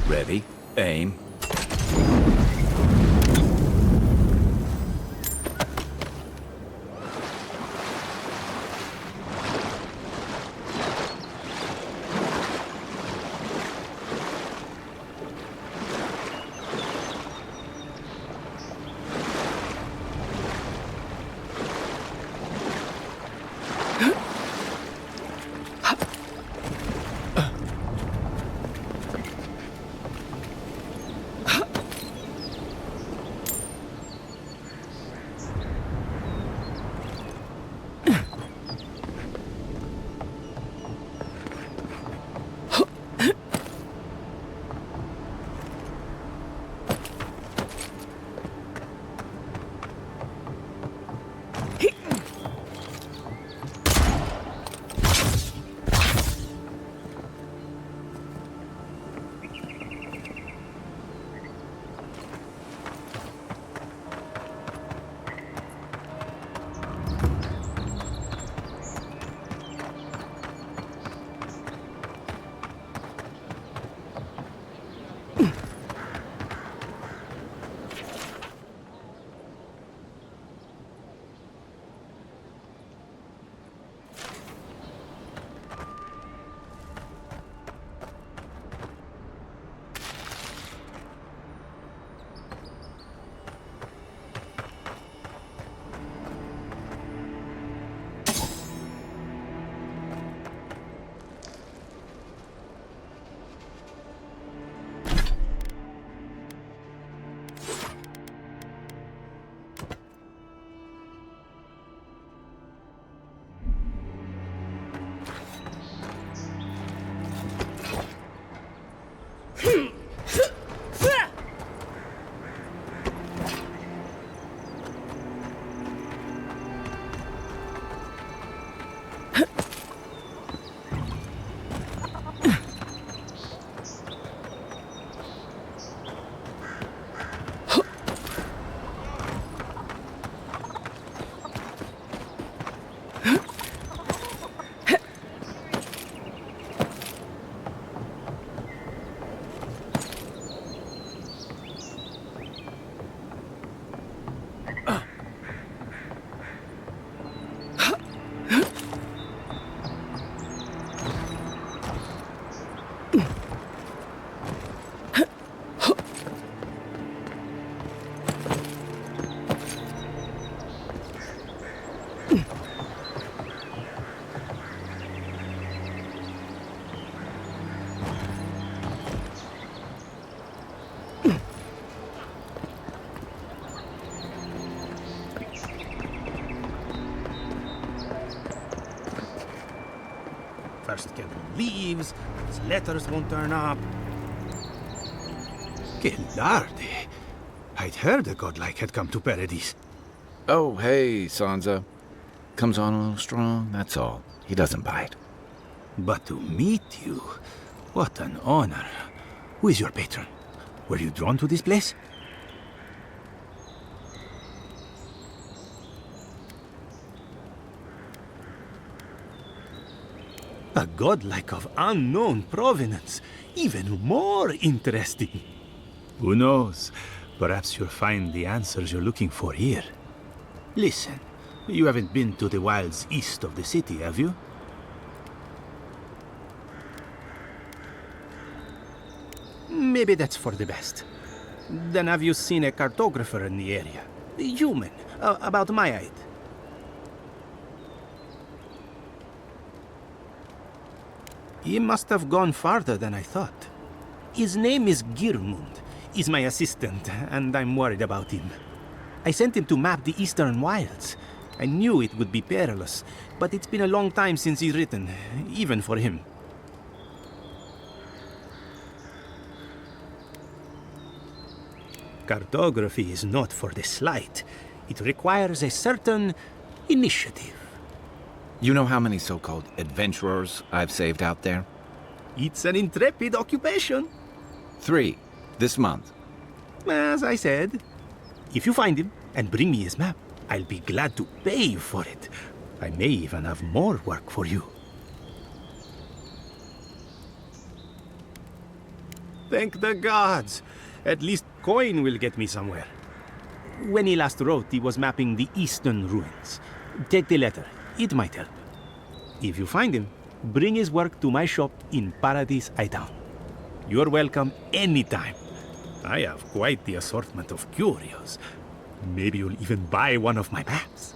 Speaker 6: Ready, aim.
Speaker 14: just get leaves, his letters won't turn up. Gelarde. I'd heard a godlike had come to Paradise.
Speaker 6: Oh, hey, Sansa. Comes on a little strong, that's all. He doesn't bite.
Speaker 14: But to meet you, what an honor. Who is your patron? Were you drawn to this place? A godlike of unknown provenance. Even more interesting. Who knows? Perhaps you'll find the answers you're looking for here. Listen, you haven't been to the wilds east of the city, have you? Maybe that's for the best. Then have you seen a cartographer in the area? A human, about my height. He must have gone farther than I thought. His name is Girmund. He's my assistant, and I'm worried about him. I sent him to map the eastern wilds. I knew it would be perilous, but it's been a long time since he's written, even for him. Cartography is not for the slight. It requires a certain initiative.
Speaker 6: You know how many so-called adventurers I've saved out there?
Speaker 14: It's an intrepid occupation.
Speaker 6: 3, this month.
Speaker 14: As I said, if you find him and bring me his map, I'll be glad to pay you for it. I may even have more work for you. Thank the gods! At least coin will get me somewhere. When he last wrote, he was mapping the eastern ruins. Take the letter. It might help. If you find him, bring his work to my shop in Paradise Hightown. You're welcome anytime. I have quite the assortment of curios. Maybe you'll even buy one of my maps.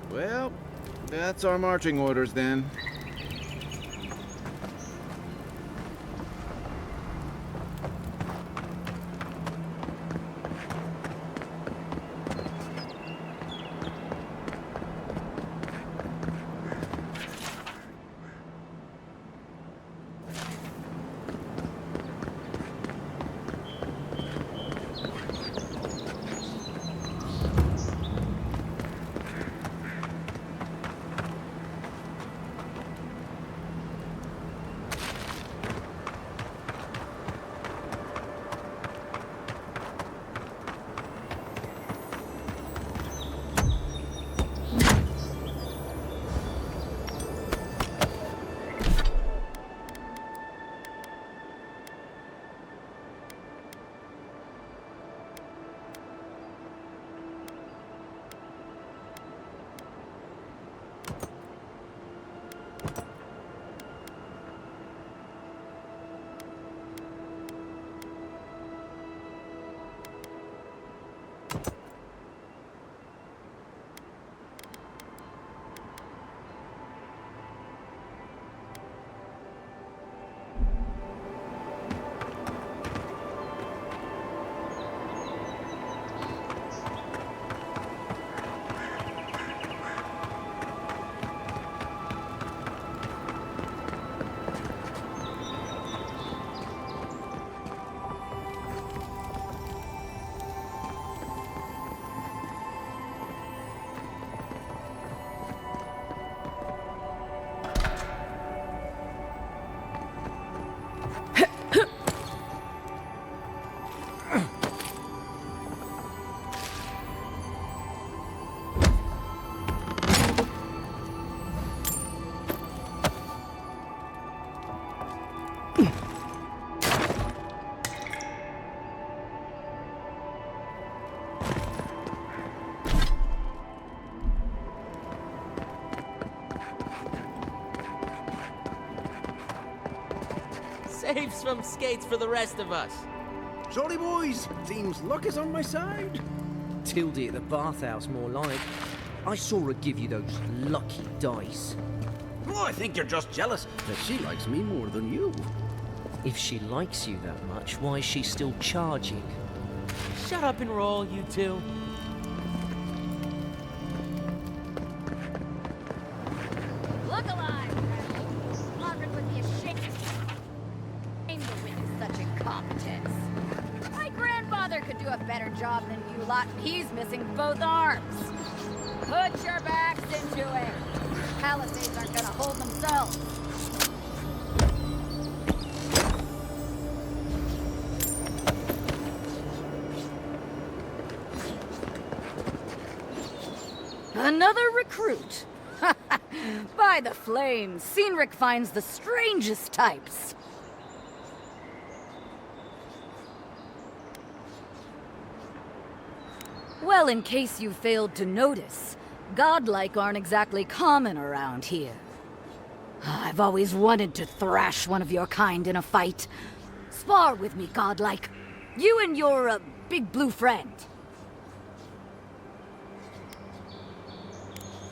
Speaker 6: Well, that's our marching orders then.
Speaker 15: Save some skates for the rest of us.
Speaker 16: Jolly boys, seems luck is on my side.
Speaker 15: Tildy at the bathhouse, more like. I saw her give you those lucky dice.
Speaker 16: Oh, I think you're just jealous that she likes me more than you.
Speaker 15: If she likes you that much, why is she still charging? Shut up and roll, you two.
Speaker 12: Look alive! Margaret would be ashamed to witness such incompetence. My grandfather could do a better job than you lot. He's missing both arms. Put your backs into it. Palisades aren't gonna hold themselves. Another recruit. By the flames, Cynric finds the strangest types. Well, in case you failed to notice, godlike aren't exactly common around here. I've always wanted to thrash one of your kind in a fight. Spar with me, godlike. You and your, big blue friend.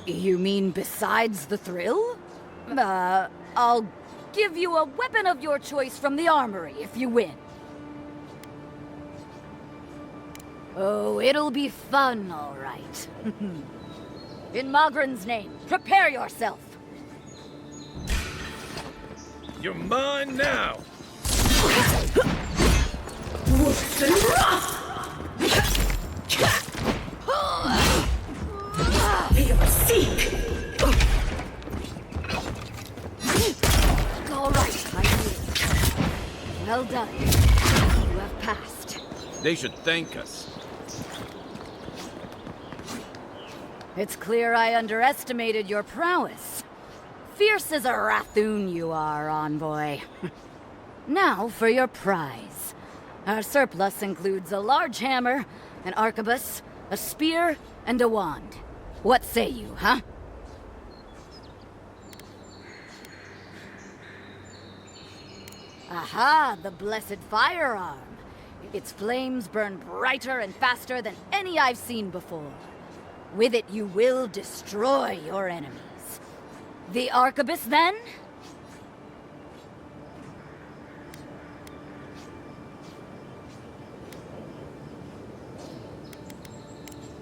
Speaker 12: You mean besides the thrill? I'll give you a weapon of your choice from the armory if you win. Oh, it'll be fun, all right. In Magran's name, prepare yourself.
Speaker 17: You're mine now!
Speaker 12: Seek! All right, I knew it. Well done. You have passed.
Speaker 17: They should thank us.
Speaker 12: It's clear I underestimated your prowess. Fierce as a Rathoon you are, envoy. Now for your prize. Our surplus includes a large hammer, an arquebus, a spear, and a wand. What say you, huh? Aha, the blessed firearm. Its flames burn brighter and faster than any I've seen before. With it, you will destroy your enemies. The arquebus, then?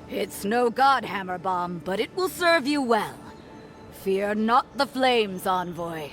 Speaker 12: It's no godhammer bomb, but it will serve you well. Fear not the flames, envoy.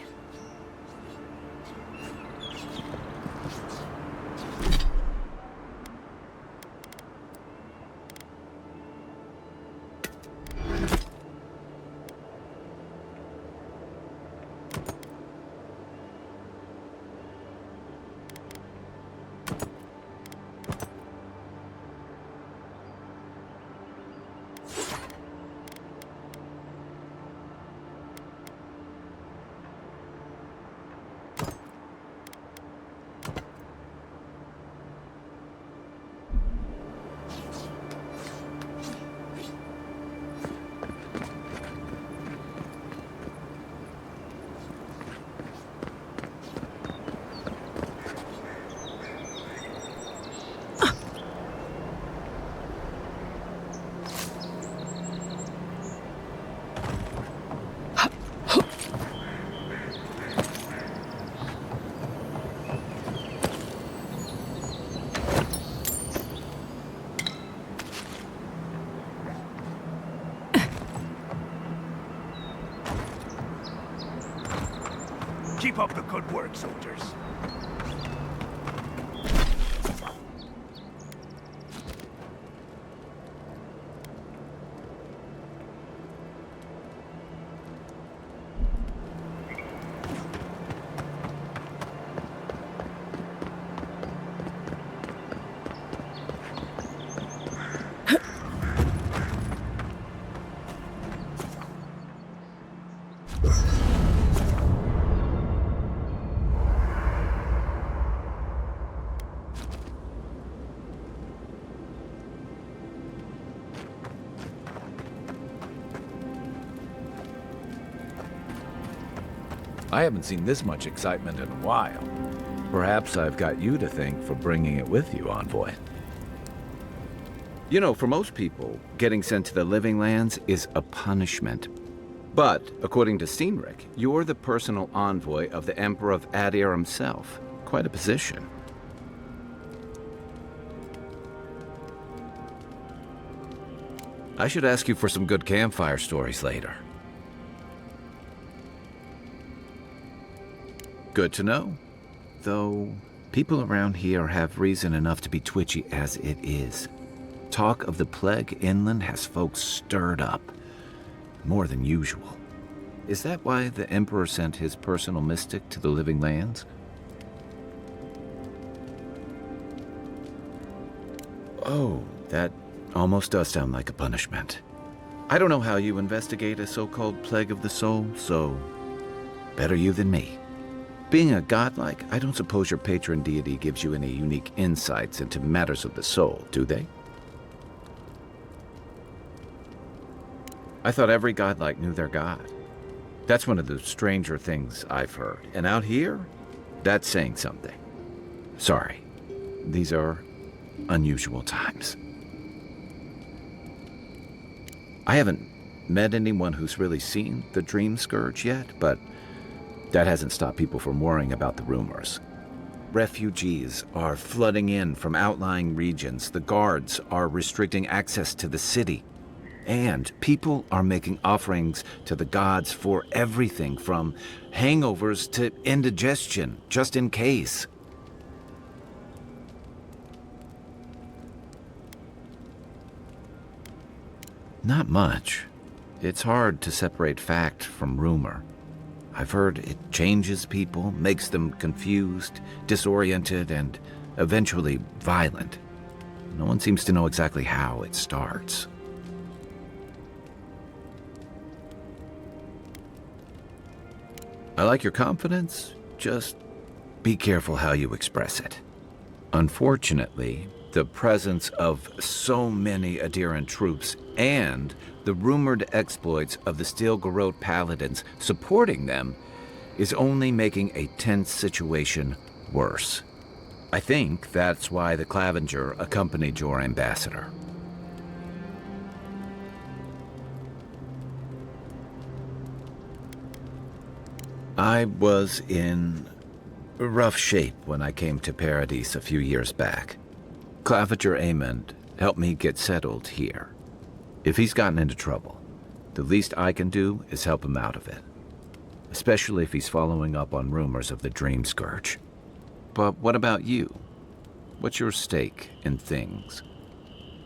Speaker 17: Keep up the good work, soldiers.
Speaker 6: I haven't seen this much excitement in a while. Perhaps I've got you to thank for bringing it with you, envoy. You know, for most people, getting sent to the Living Lands is a punishment. But, according to Cynric, you're the personal envoy of the Emperor of Adir himself. Quite a position. I should ask you for some good campfire stories later. Good to know. Though, people around here have reason enough to be twitchy as it is. Talk of the plague inland has folks stirred up. More than usual. Is that why the Emperor sent his personal mystic to the Living Lands? Oh, that almost does sound like a punishment. I don't know how you investigate a so-called plague of the soul, so better you than me. Being a godlike, I don't suppose your patron deity gives you any unique insights into matters of the soul, do they? I thought every godlike knew their god. That's one of the stranger things I've heard. And out here, that's saying something. Sorry, these are unusual times. I haven't met anyone who's really seen the Dream Scourge yet, but that hasn't stopped people from worrying about the rumors. Refugees are flooding in from outlying regions. The guards are restricting access to the city. And people are making offerings to the gods for everything from hangovers to indigestion, just in case. Not much. It's hard to separate fact from rumor. I've heard it changes people, makes them confused, disoriented, and eventually violent. No one seems to know exactly how it starts. I like your confidence, just be careful how you express it. Unfortunately, the presence of so many Adiran troops and the rumored exploits of the Stilgarrote paladins supporting them is only making a tense situation worse. I think that's why the Clavenger accompanied your ambassador. I was in rough shape when I came to Paradise a few years back. Clavenger Amond helped me get settled here. If he's gotten into trouble, the least I can do is help him out of it. Especially if he's following up on rumors of the Dream Scourge. But what about you? What's your stake in things?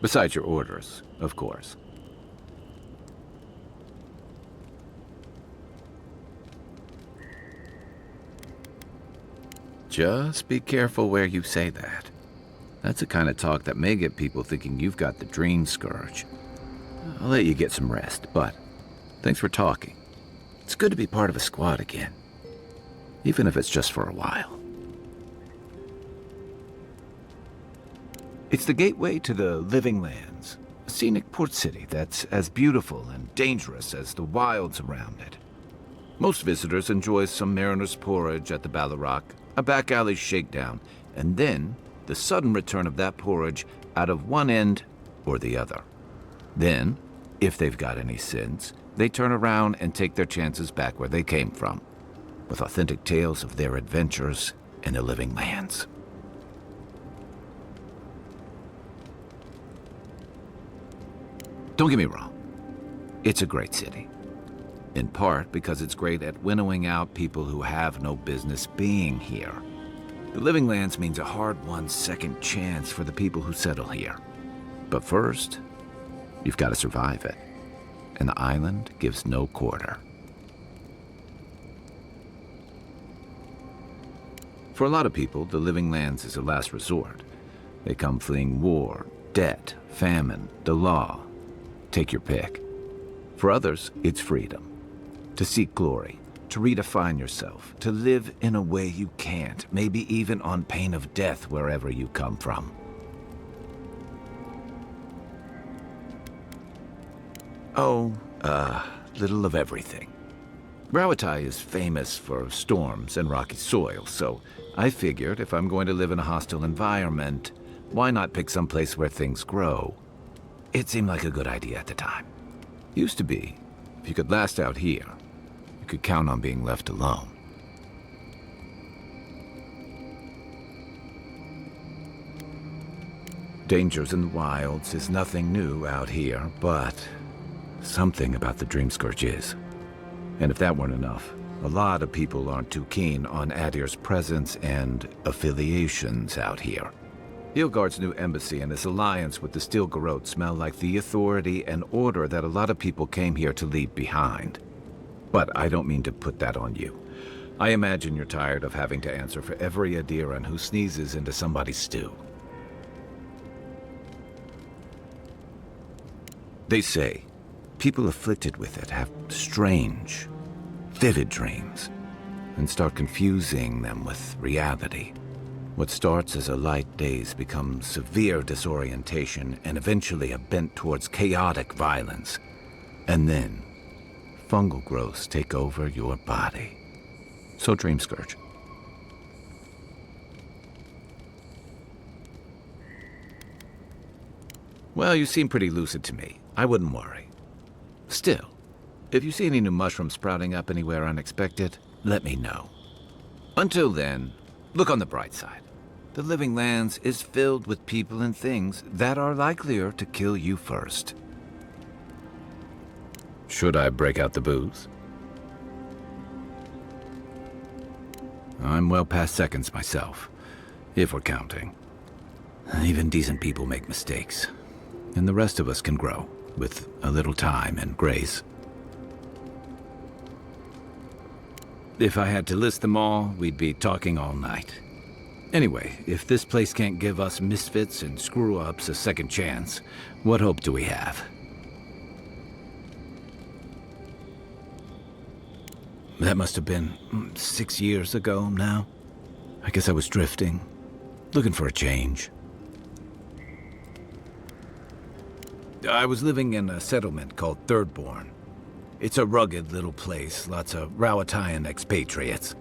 Speaker 6: Besides your orders, of course. Just be careful where you say that. That's the kind of talk that may get people thinking you've got the Dream Scourge. I'll let you get some rest, but thanks for talking. It's good to be part of a squad again, even if it's just for a while. It's the gateway to the Living Lands, a scenic port city that's as beautiful and dangerous as the wilds around it. Most visitors enjoy some mariner's porridge at the Ballarrock, a back alley shakedown, and then the sudden return of that porridge out of one end or the other. Then, if they've got any sins, they turn around and take their chances back where they came from, with authentic tales of their adventures in the Living Lands. Don't get me wrong, it's a great city. In part because it's great at winnowing out people who have no business being here. The Living Lands means a hard-won second chance for the people who settle here. But first, you've got to survive it. And the island gives no quarter. For a lot of people, the Living Lands is a last resort. They come fleeing war, debt, famine, the law. Take your pick. For others, it's freedom. To seek glory, to redefine yourself, to live in a way you can't, maybe even on pain of death wherever you come from. Oh, little of everything. Rawatai is famous for storms and rocky soil, so I figured if I'm going to live in a hostile environment, why not pick some place where things grow? It seemed like a good idea at the time. Used to be, If you could last out here, you could count on being left alone. Dangers in the wilds is nothing new out here, but something about the Dreamscourge is. And if that weren't enough, a lot of people aren't too keen on Adir's presence and affiliations out here. Ilgard's new embassy and his alliance with the Steel Garrote smell like the authority and order that a lot of people came here to leave behind. But I don't mean to put that on you. I imagine you're tired of having to answer for every Adiran who sneezes into somebody's stew. They say people afflicted with it have strange, vivid dreams and start confusing them with reality. What starts as a light daze becomes severe disorientation and eventually a bent towards chaotic violence. And then, fungal growths take over your body. So Dreamscourge. Well, you seem pretty lucid to me. I wouldn't worry. Still, if you see any new mushrooms sprouting up anywhere unexpected, let me know. Until then, look on the bright side. The Living Lands is filled with people and things that are likelier to kill you first. Should I break out the booze? I'm well past seconds myself, if we're counting. Even decent people make mistakes, and the rest of us can grow with a little time and grace. If I had to list them all, we'd be talking all night. Anyway, if this place can't give us misfits and screw-ups a second chance, what hope do we have? That must have been 6 years ago now. I guess I was drifting, looking for a change. I was living in a settlement called Thirdborn. It's a rugged little place, lots of Rowatayan expatriates.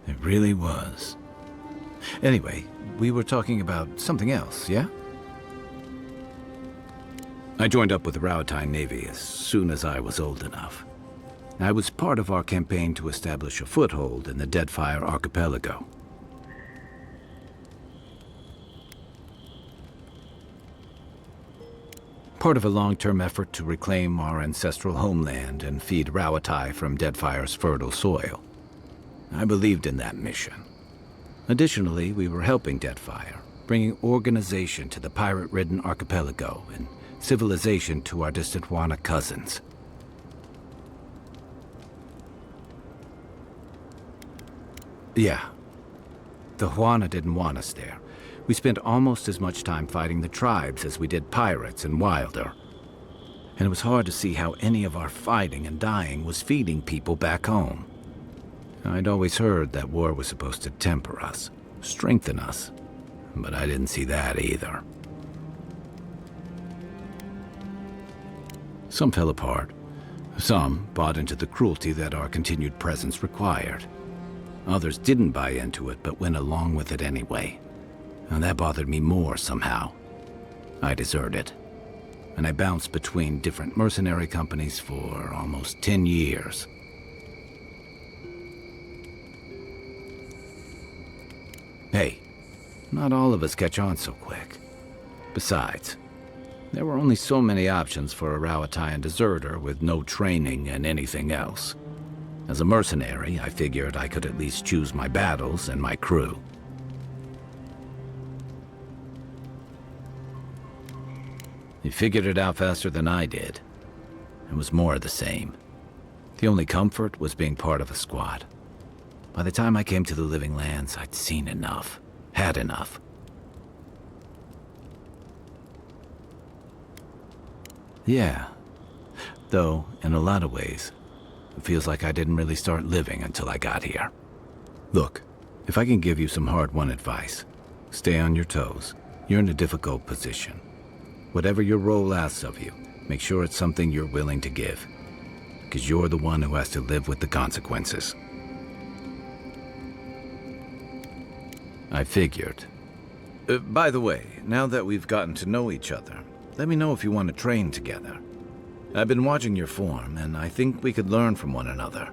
Speaker 6: It really was. Anyway, we were talking about something else, yeah? I joined up with the Rowatayan Navy as soon as I was old enough. I was part of our campaign to establish a foothold in the Deadfire Archipelago. Part of a long-term effort to reclaim our ancestral homeland and feed Rawatai from Deadfire's fertile soil. I believed in that mission. Additionally, we were helping Deadfire, bringing organization to the pirate-ridden archipelago and civilization to our distant Wana cousins. Yeah, the Huana didn't want us there. We spent almost as much time fighting the tribes as we did pirates and Wilder. And it was hard to see how any of our fighting and dying was feeding people back home. I'd always heard that war was supposed to temper us, strengthen us, but I didn't see that either. Some fell apart. Some bought into the cruelty that our continued presence required. Others didn't buy into it, but went along with it anyway. And that bothered me more somehow. I deserted. And I bounced between different mercenary companies for almost 10 years. Hey, not all of us catch on so quick. Besides, there were only so many options for a Rowatayan deserter with no training and anything else. As a mercenary, I figured I could at least choose my battles and my crew. He figured it out faster than I did. It was more of the same. The only comfort was being part of a squad. By the time I came to the Living Lands, I'd seen enough, had enough. Yeah, though, in a lot of ways, it feels like I didn't really start living until I got here. Look, if I can give you some hard-won advice, stay on your toes. You're in a difficult position. Whatever your role asks of you, make sure it's something you're willing to give. Because you're the one who has to live with the consequences. I figured. By the way, now that we've gotten to know each other, let me know if you want to train together. I've been watching your form, and I think we could learn from one another.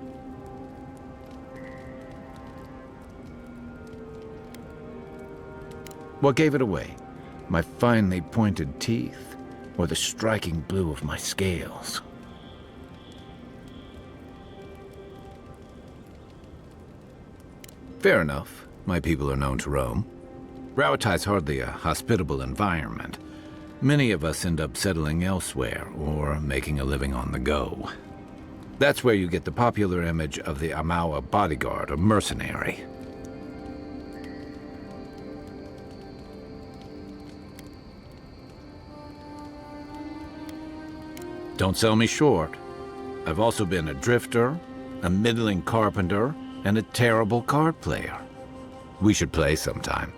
Speaker 6: What gave it away? My finely pointed teeth, or the striking blue of my scales? Fair enough. My people are known to roam. Rauatai's hardly a hospitable environment. Many of us end up settling elsewhere, or making a living on the go. That's where you get the popular image of the Amawa bodyguard or mercenary. Don't sell me short. I've also been a drifter, a middling carpenter, and a terrible card player. We should play sometime.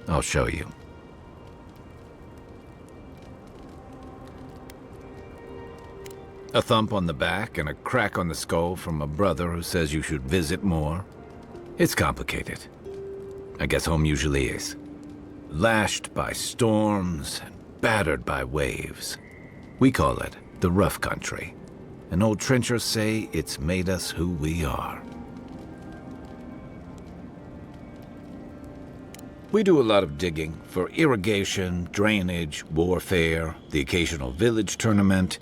Speaker 6: I'll show you. A thump on the back and a crack on the skull from a brother who says you should visit more. It's complicated. I guess home usually is. Lashed by storms and battered by waves. We call it the rough country. And old trenchers say it's made us who we are. We do a lot of digging for irrigation, drainage, warfare, the occasional village tournament.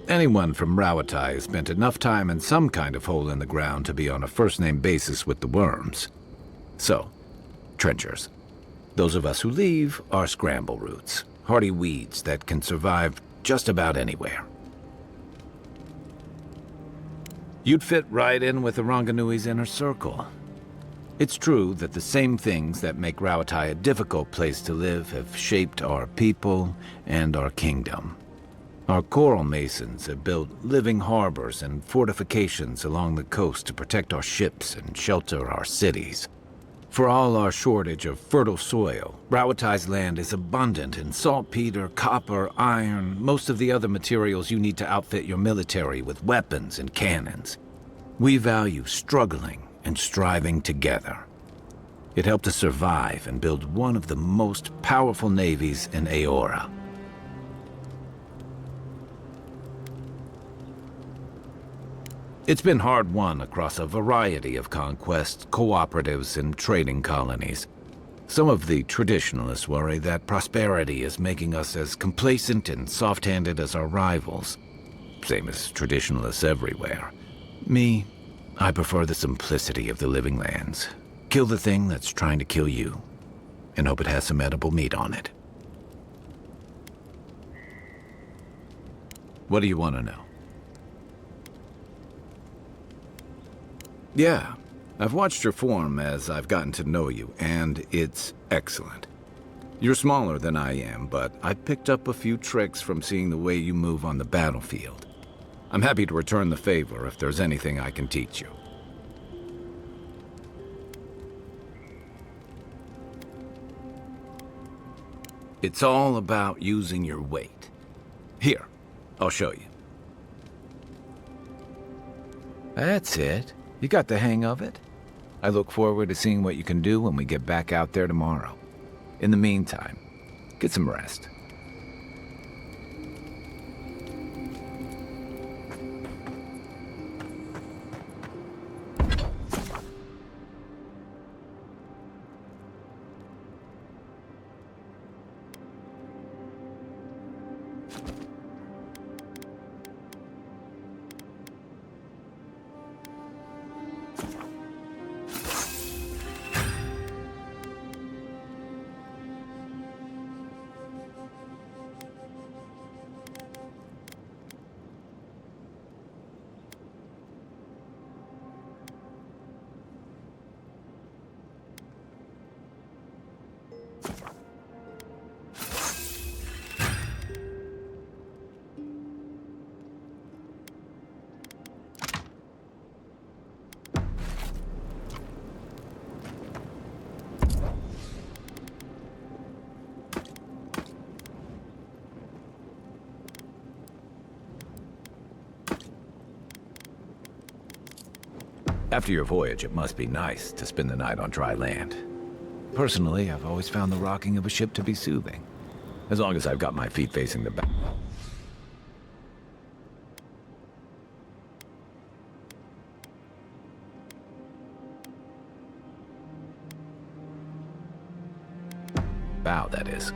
Speaker 6: Anyone from Rauatai has spent enough time in some kind of hole in the ground to be on a first-name basis with the worms. So, trenchers. Those of us who leave are scramble roots, hardy weeds that can survive just about anywhere. You'd fit right in with the Ranganui's inner circle. It's true that the same things that make Rauatai a difficult place to live have shaped our people and our kingdom. Our coral masons have built living harbors and fortifications along the coast to protect our ships and shelter our cities. For all our shortage of fertile soil, Rauatai's land is abundant in saltpeter, copper, iron, most of the other materials you need to outfit your military with weapons and cannons. We value struggling and striving together. It helped us survive and build one of the most powerful navies in Eora. It's been hard-won across a variety of conquests, cooperatives, and trading colonies. Some of the traditionalists worry that prosperity is making us as complacent and soft-handed as our rivals. Same as traditionalists everywhere. Me, I prefer the simplicity of the living lands. Kill the thing that's trying to kill you, and hope it has some edible meat on it. What do you want to know? Yeah, I've watched your form as I've gotten to know you, and it's excellent. You're smaller than I am, but I picked up a few tricks from seeing the way you move on the battlefield. I'm happy to return the favor if there's anything I can teach you. It's all about using your weight. Here, I'll show you. That's it. You got the hang of it. I look forward to seeing what you can do when we get back out there tomorrow. In the meantime, get some rest. After your voyage, it must be nice to spend the night on dry land. Personally, I've always found the rocking of a ship to be soothing. As long as I've got my feet facing the back. Bow, that is.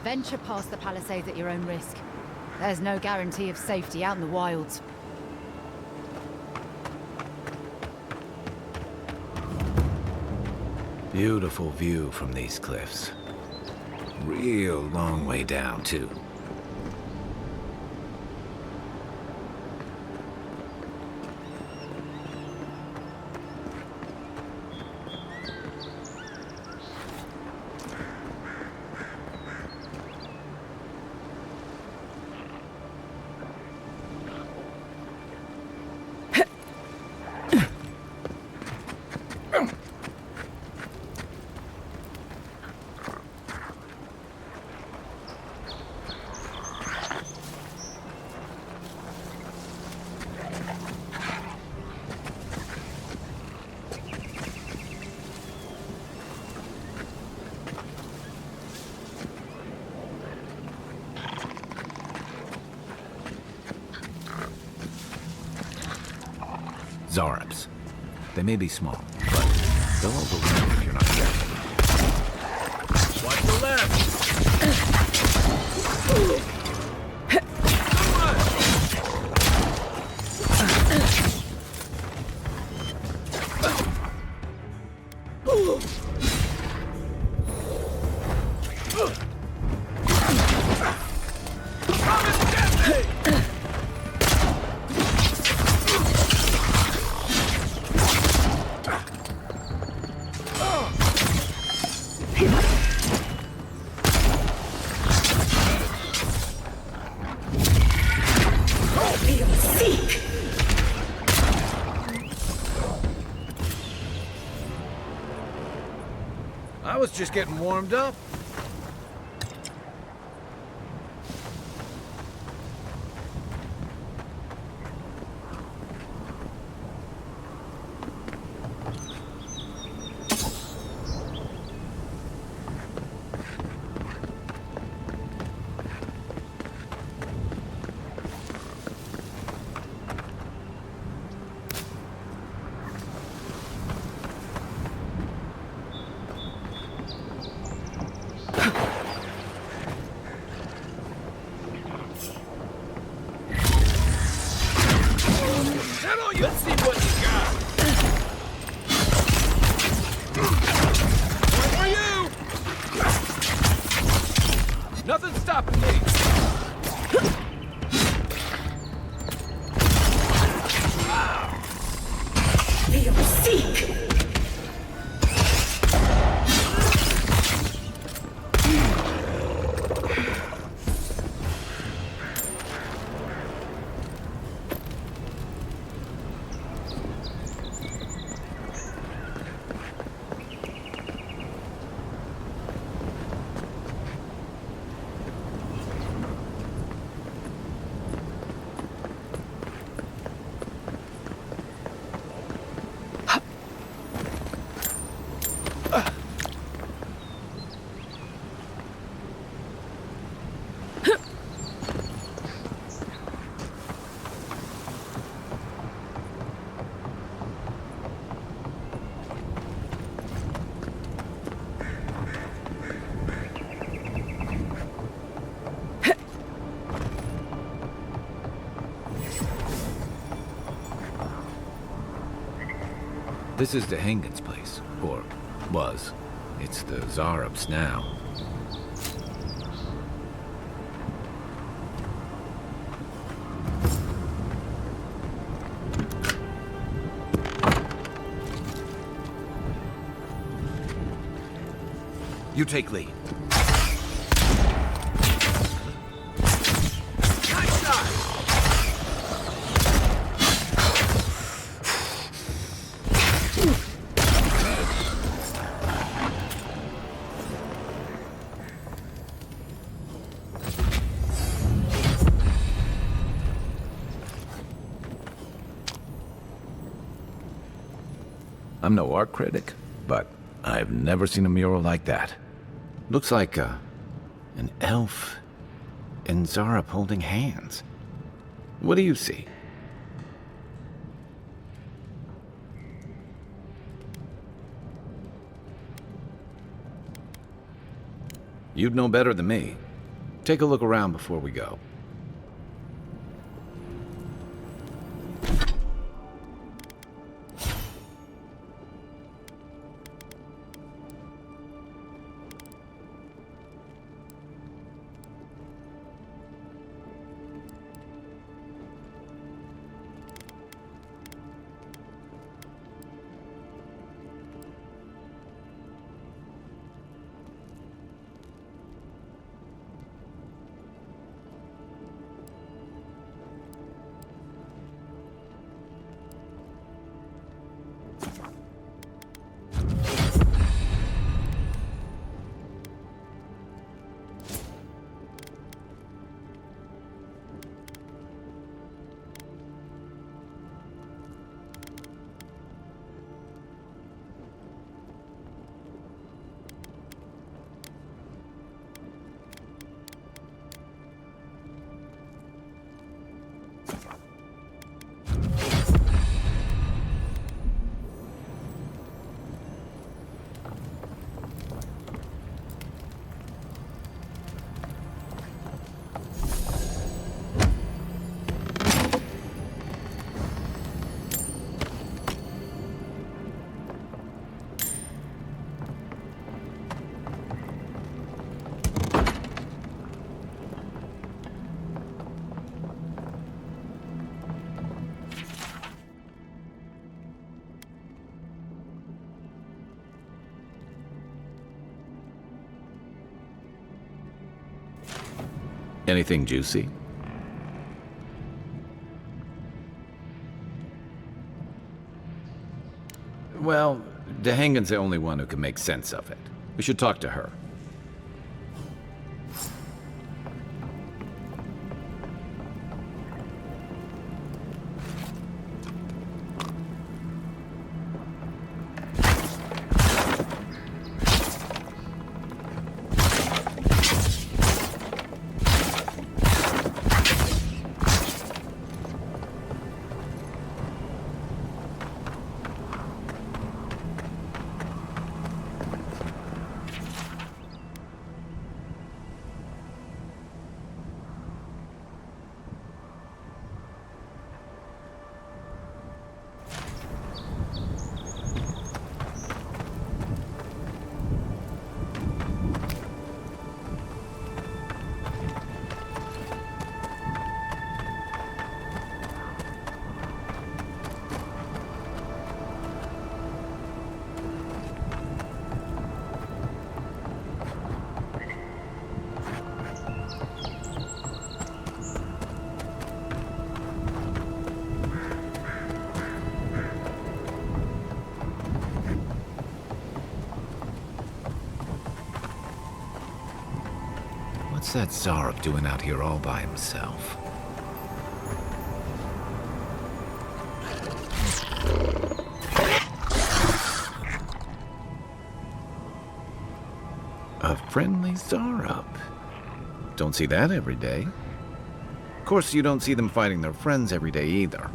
Speaker 12: Venture past the palisades at your own risk. There's no guarantee of safety out in the wilds.
Speaker 6: Beautiful view from these cliffs. Real long way down, too. Zarps. They may be small, but they'll overwhelm if you're not careful.
Speaker 17: Watch the left!
Speaker 16: I was just getting warmed up.
Speaker 17: Let's see what you got. One for you! Nothing's stopping me.
Speaker 2: Seek!
Speaker 6: This is Dehangan's place, or was. It's the Zarub's now. You take lead.
Speaker 16: Nice shot!
Speaker 6: I'm no art critic, but I've never seen a mural like that. Looks like an elf and Zarub holding hands. What do you see? You'd know better than me. Take a look around before we go. Anything juicy? Well, Dehangan's the only one who can make sense of it. We should talk to her. What's that Zarub doing out here all by himself? A friendly Zarub. Don't see that every day. Of course, you don't see them fighting their friends every day either.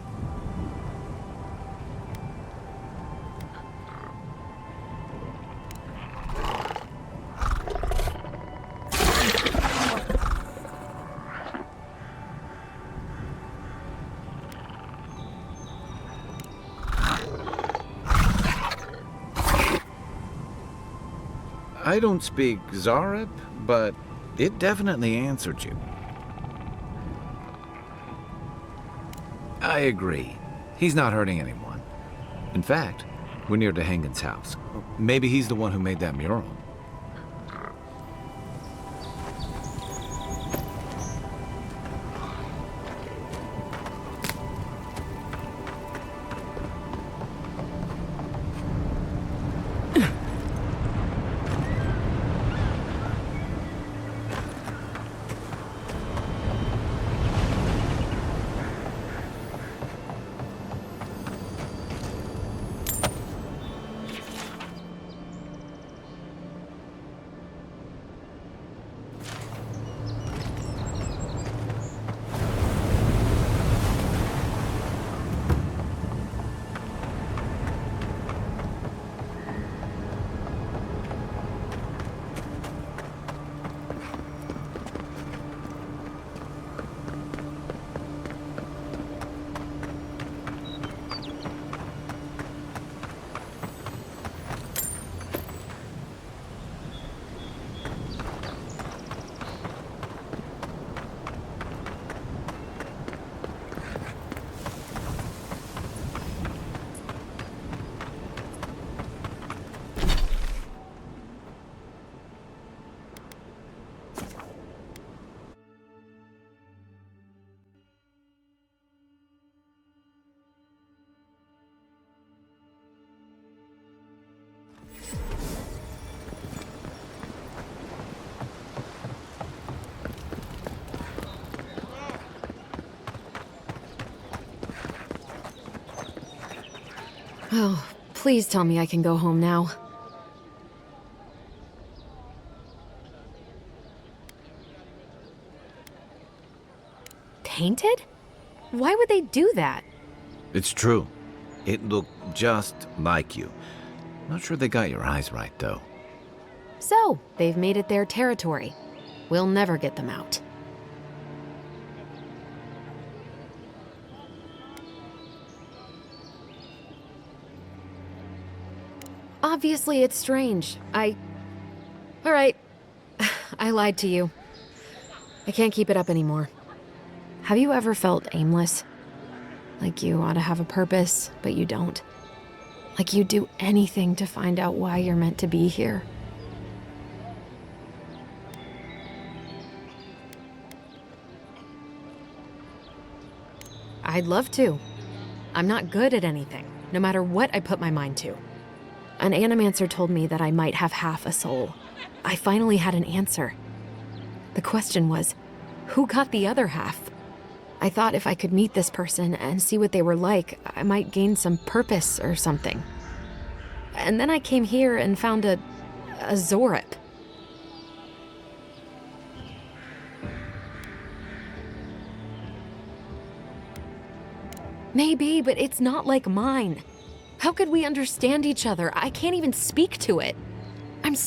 Speaker 6: I don't speak Zarep, but it definitely answered you. I agree. He's not hurting anyone. In fact, we're near DeHangen's house. Maybe he's the one who made that mural.
Speaker 4: Oh, please tell me I can go home now. Tainted? Why would they do that?
Speaker 6: It's true. It looked just like you. Not sure they got your eyes right, though.
Speaker 4: So, they've made it their territory. We'll never get them out. Obviously, it's strange. Alright. I lied to you. I can't keep it up anymore. Have you ever felt aimless? Like you ought to have a purpose, but you don't? Like you'd do anything to find out why you're meant to be here? I'd love to. I'm not good at anything, no matter what I put my mind to. An animancer told me that I might have half a soul. I finally had an answer. The question was, who got the other half? I thought if I could meet this person and see what they were like, I might gain some purpose or something. And then I came here and found a Zorip. Maybe, but it's not like mine. How could we understand each other? I can't even speak to it. I've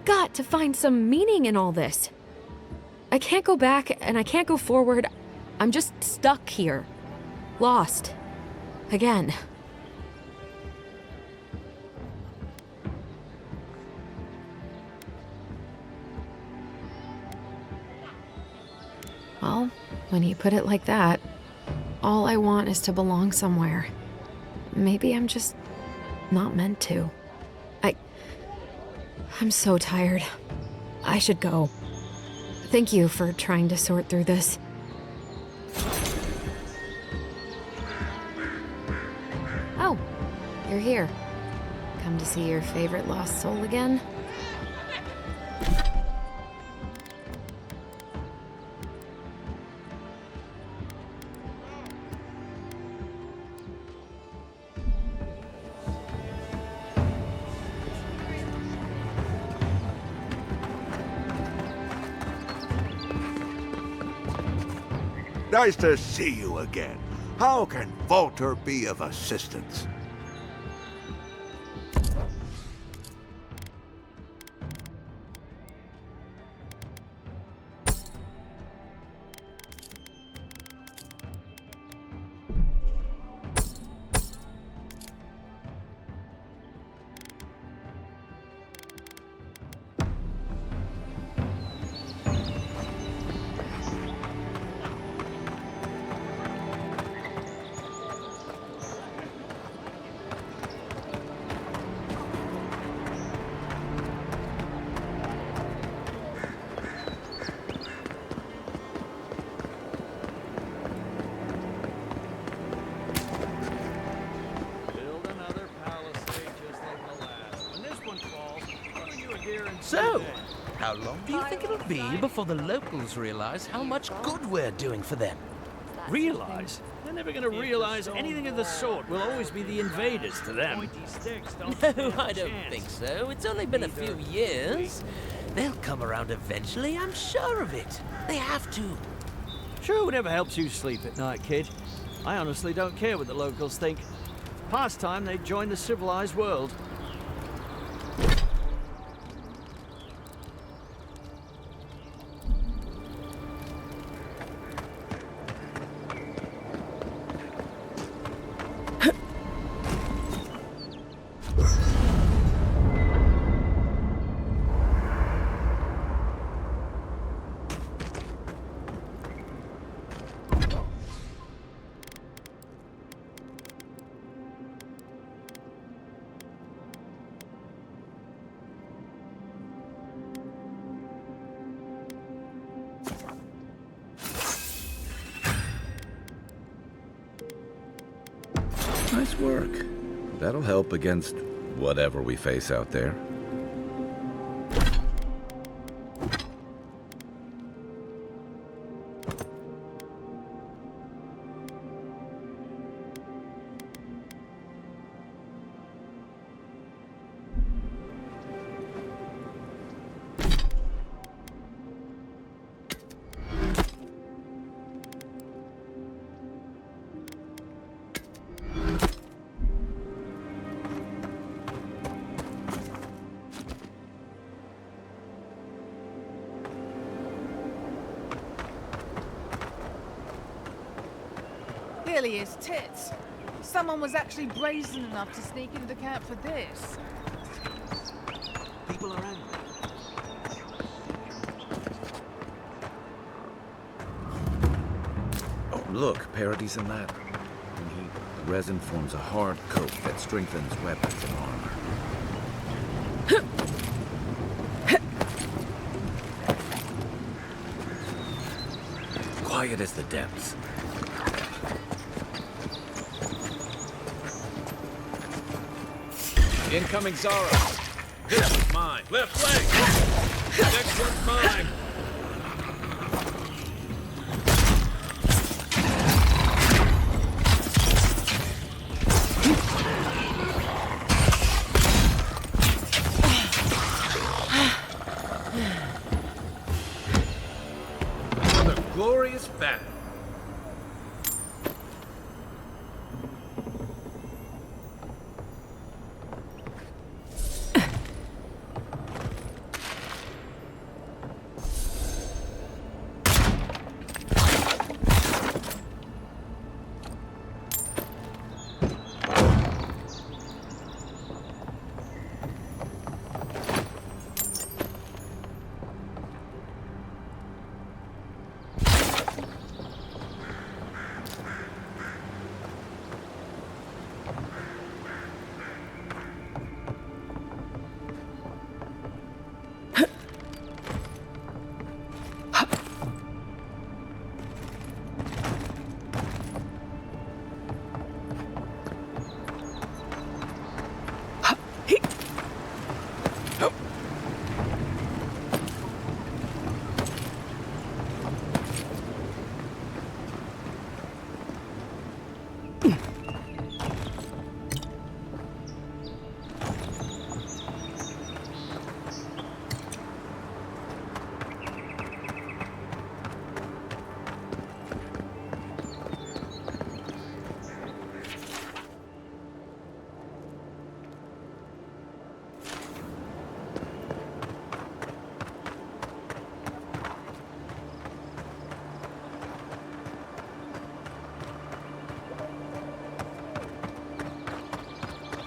Speaker 4: got to find some meaning in all this. I can't go back and I can't go forward. I'm just stuck here. Lost. Again. Well, when you put it like that, all I want is to belong somewhere. Maybe I'm just not meant to. I'm so tired. I should go. Thank you for trying to sort through this. Oh, you're here. Come to see your favorite lost soul again?
Speaker 7: Nice to see you again. How can Volter be of assistance?
Speaker 18: How long do you think it'll be before the locals realize how much good we're doing for them?
Speaker 19: Realize? They're never gonna realize anything of the sort. We'll always be the invaders to them.
Speaker 18: No, I don't think so. It's only been a few years. They'll come around eventually, I'm sure of it. They have to.
Speaker 19: Sure, whatever helps you sleep at night, kid. I honestly don't care what the locals think. Past time they joined the civilized world.
Speaker 6: Nice work. That'll help against whatever we face out there.
Speaker 20: Clearly his tits. Someone was actually brazen enough to sneak into the camp for this.
Speaker 19: People are angry.
Speaker 6: Oh, look, Parody's in that. The resin forms a hard coat that strengthens weapons and armor. Quiet as the depths.
Speaker 21: Incoming Zara. This is mine. Left leg. Next one's mine. Another glorious battle.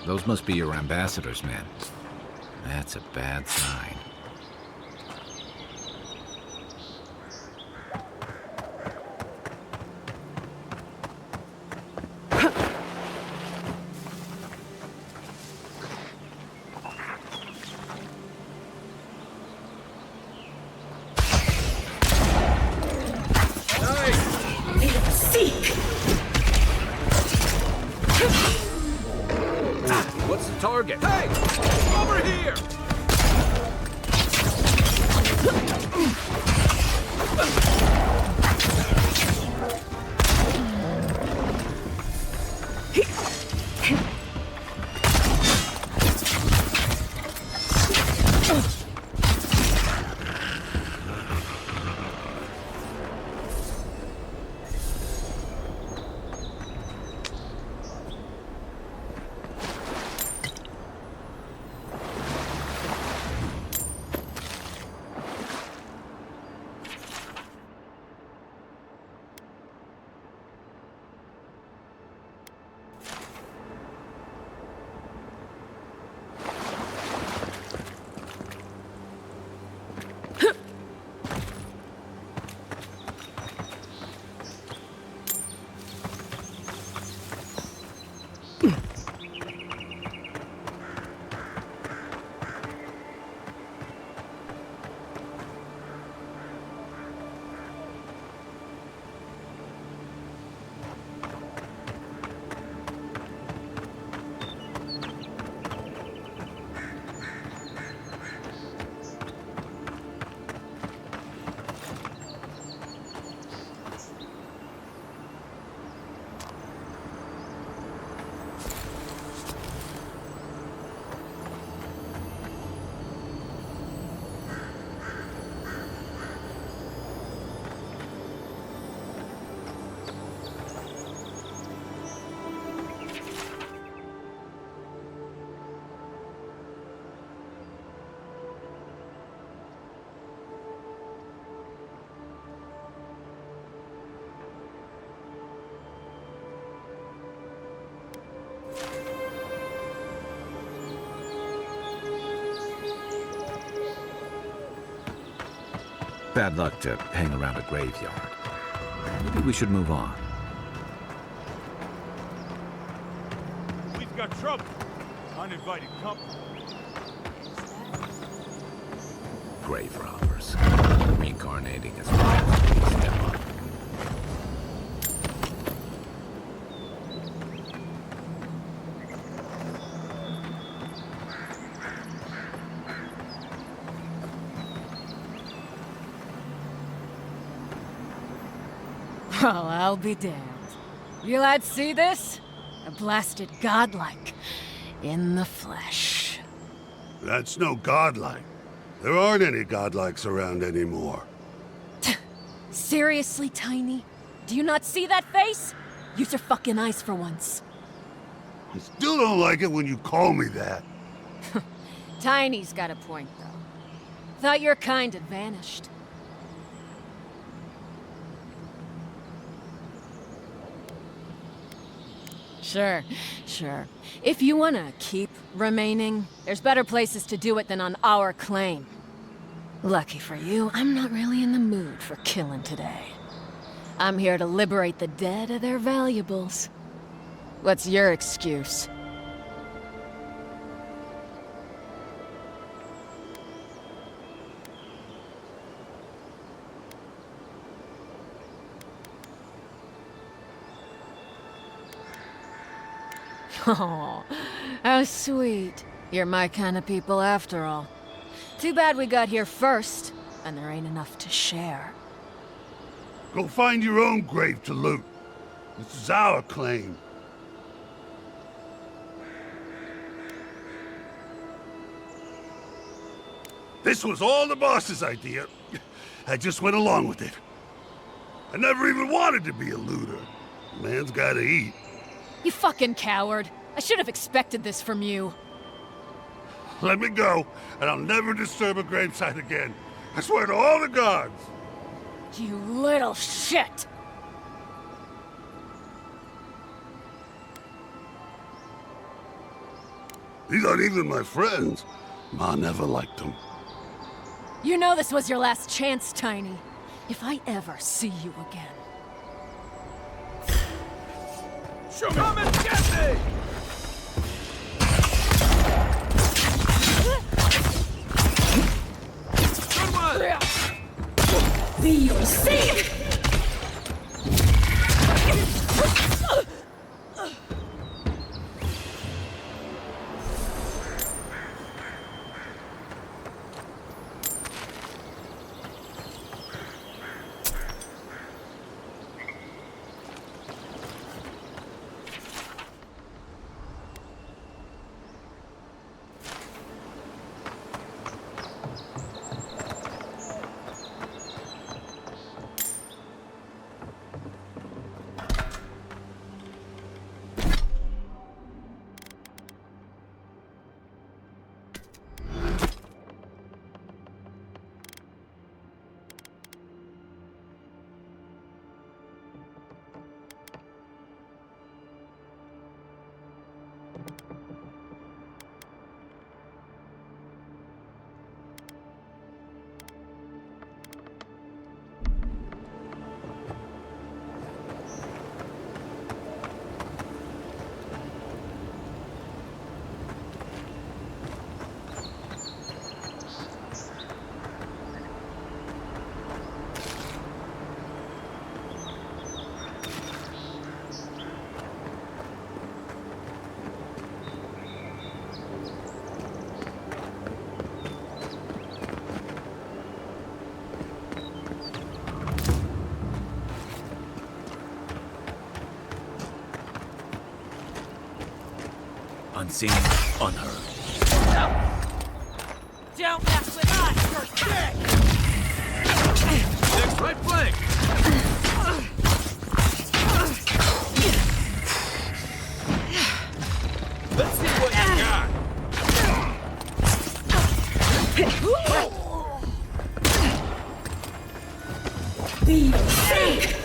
Speaker 6: Those must be your ambassador's men. That's a bad sign.
Speaker 21: What's the target? Hey! Over here!
Speaker 6: bad luck to hang around a graveyard. Maybe we should move on.
Speaker 17: We've got trouble. Uninvited company.
Speaker 6: Grave robbers. Reincarnating as well. Step up.
Speaker 1: Well, I'll be damned. You lads see this? A blasted godlike. In the flesh.
Speaker 22: That's no godlike. There aren't any godlikes around anymore.
Speaker 1: Seriously, Tiny? Do you not see that face? Use your fucking eyes for once.
Speaker 22: I still don't like it when you call me that.
Speaker 1: Tiny's got a point, though. Thought your kind had vanished. Sure. If you wanna keep remaining, there's better places to do it than on our claim. Lucky for you, I'm not really in the mood for killing today. I'm here to liberate the dead of their valuables. What's your excuse? Oh, how sweet. You're my kind of people after all. Too bad we got here first, and there ain't enough to share.
Speaker 22: Go find your own grave to loot. This is our claim. This was all the boss's idea. I just went along with it. I never even wanted to be a looter. Man's gotta eat.
Speaker 1: You fucking coward. I should have expected this from you.
Speaker 22: Let me go, and I'll never disturb a gravesite again. I swear to all the gods.
Speaker 1: You little shit!
Speaker 22: These aren't even my friends. Ma never liked them.
Speaker 1: You know this was your last chance, Tiny. If I ever see you again.
Speaker 21: Come and get me! Good one!
Speaker 2: Be yourself!
Speaker 6: Unseen, unheard.
Speaker 1: Don't mess with us, you're dead!
Speaker 21: Next right flank! Let's see what you got!
Speaker 2: Be yourself!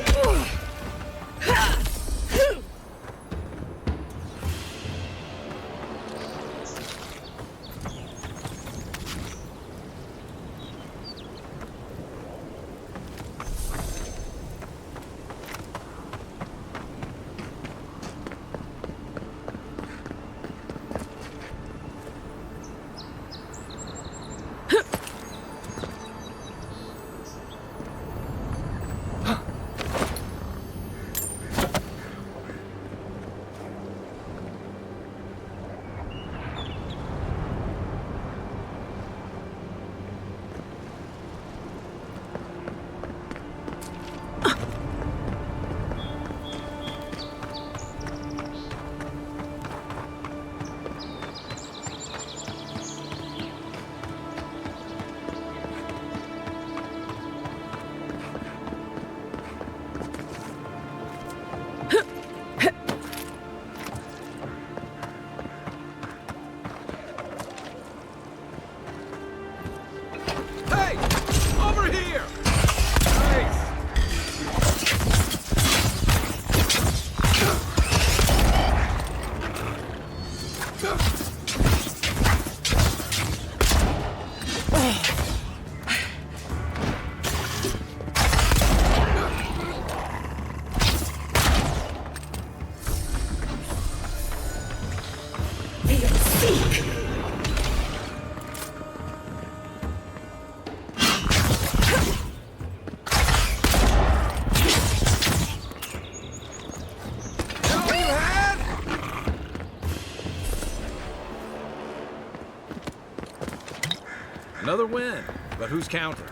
Speaker 21: Another win, but who's counting?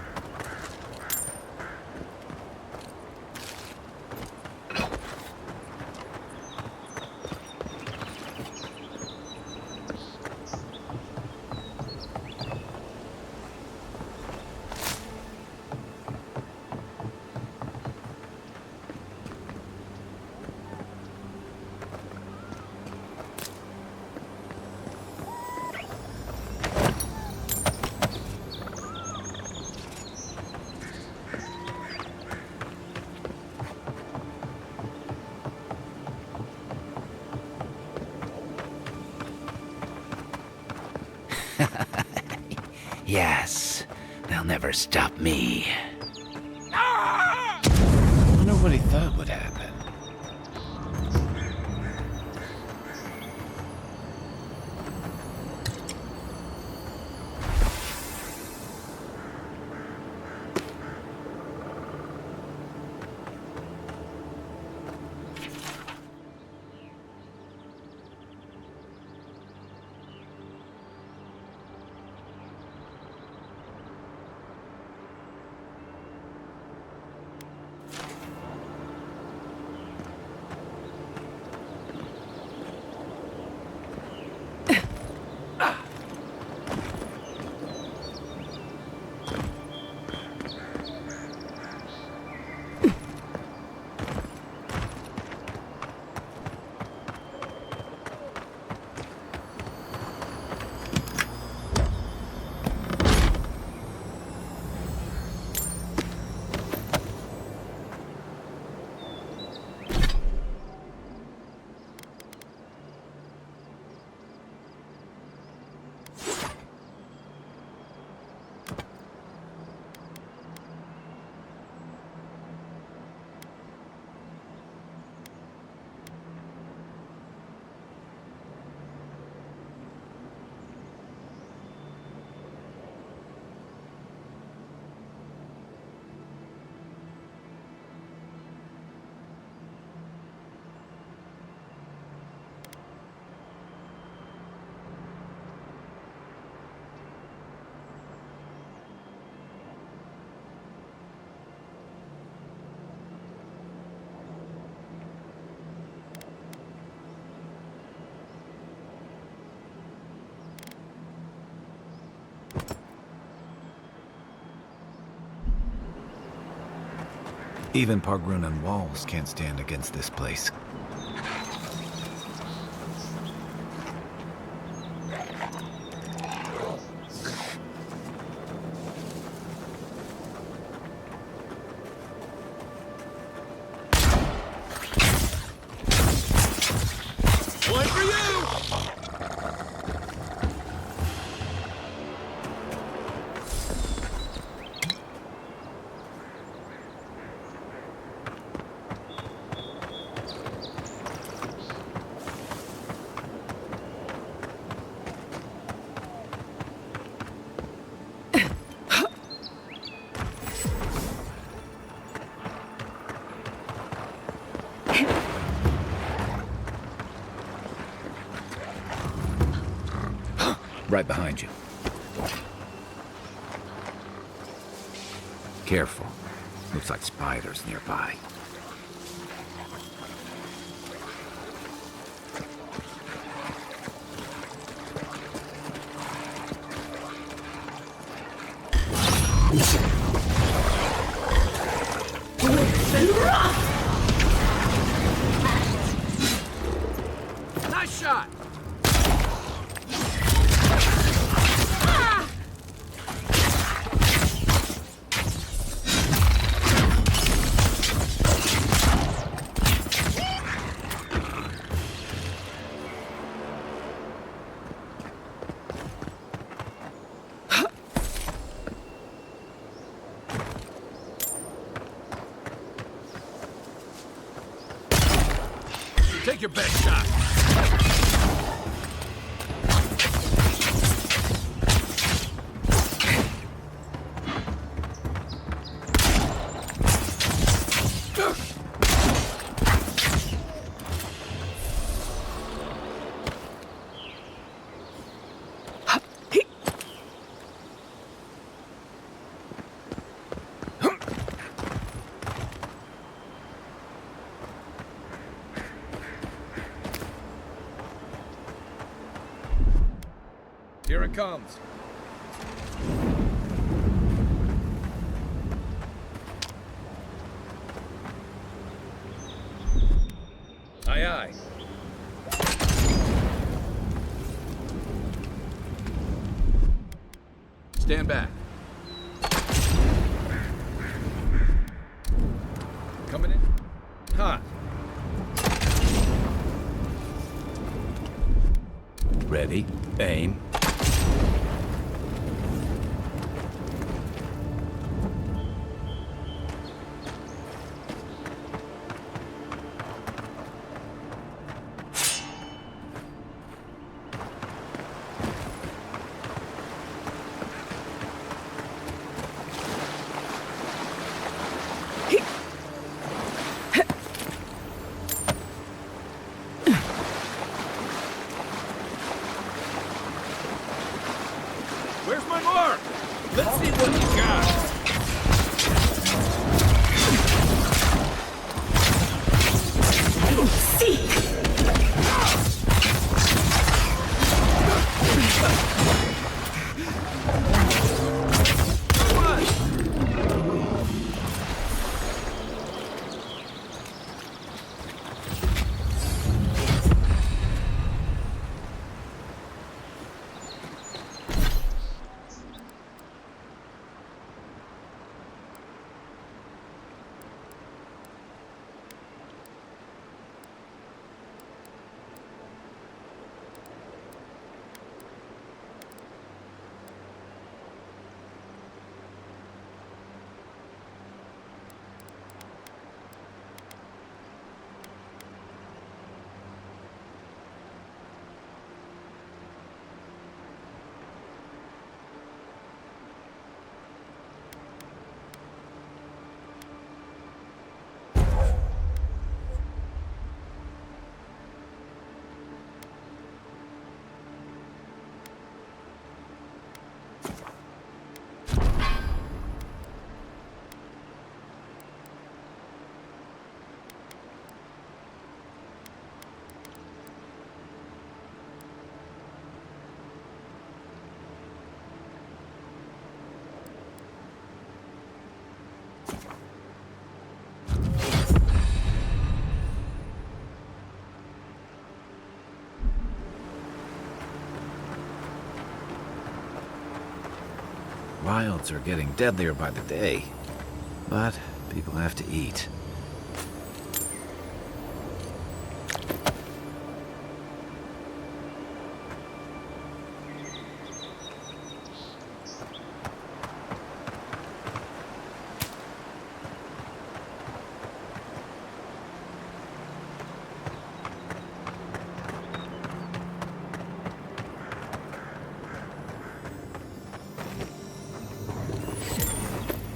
Speaker 6: Yes, they'll never stop me. I wonder what he thought would happen. Even Pargrunan walls can't stand against this place.
Speaker 21: One for you!
Speaker 6: Right behind you. Careful. Looks like spiders nearby.
Speaker 21: Nice shot! Take your best shot. Here it comes. Aye, aye. Stand back. Coming in. Hot.
Speaker 6: Ready, aim.
Speaker 21: Where's my mark? Let's see what you got.
Speaker 6: Wilds are getting deadlier by the day, but people have to eat.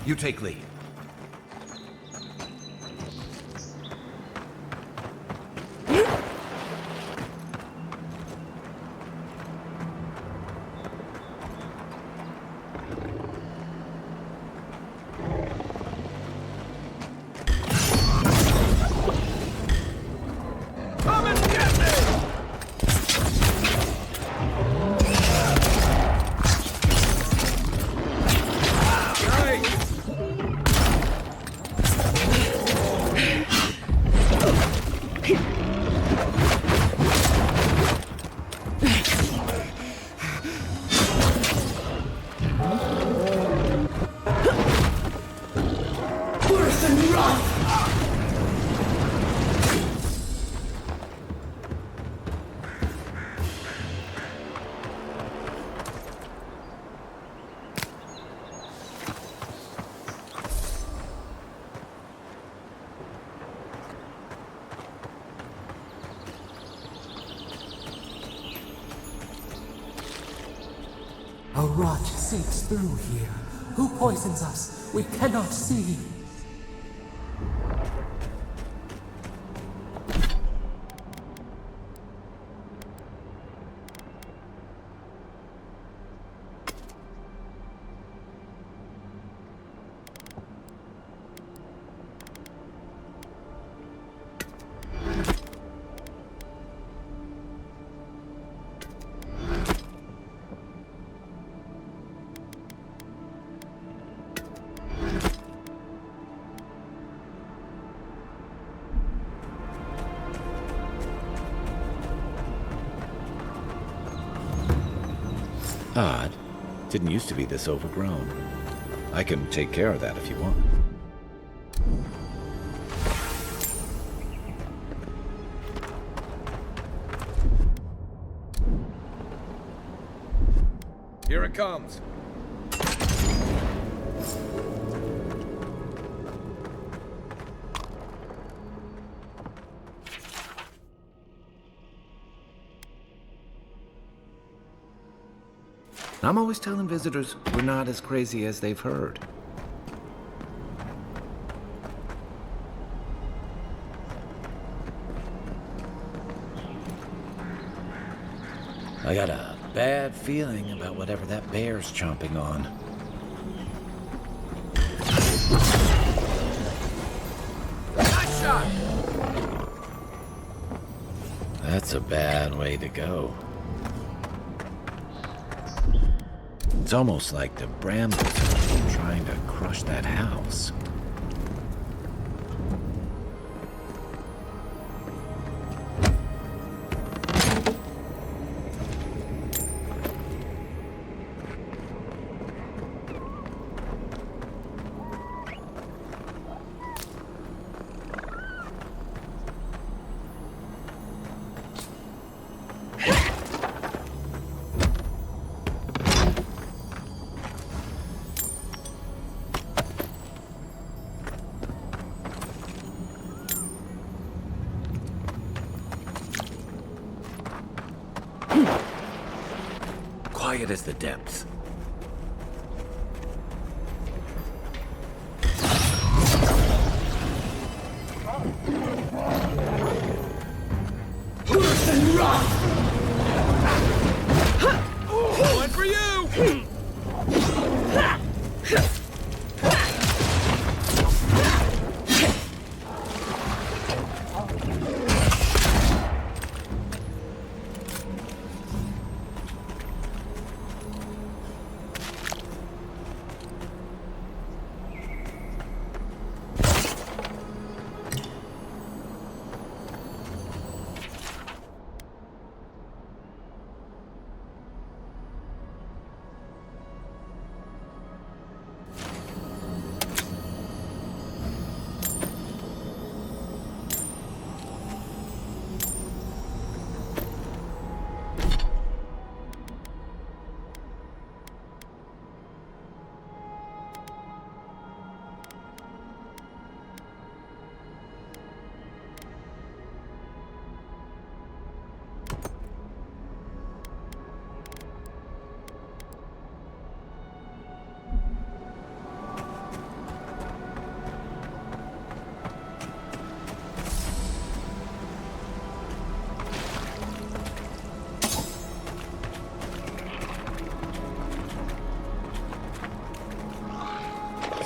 Speaker 6: You take lead.
Speaker 3: A rot seeps through here. Who poisons us? We cannot see.
Speaker 6: Odd. Didn't used to be this overgrown. I can take care of that if you want.
Speaker 21: Here it comes.
Speaker 6: I'm always telling visitors we're not as crazy as they've heard. I got a bad feeling about whatever that bear's chomping on.
Speaker 21: Nice shot!
Speaker 6: That's a bad way to go. It's almost like the brambles are trying to crush that house. Quiet as the depths.
Speaker 21: One for you!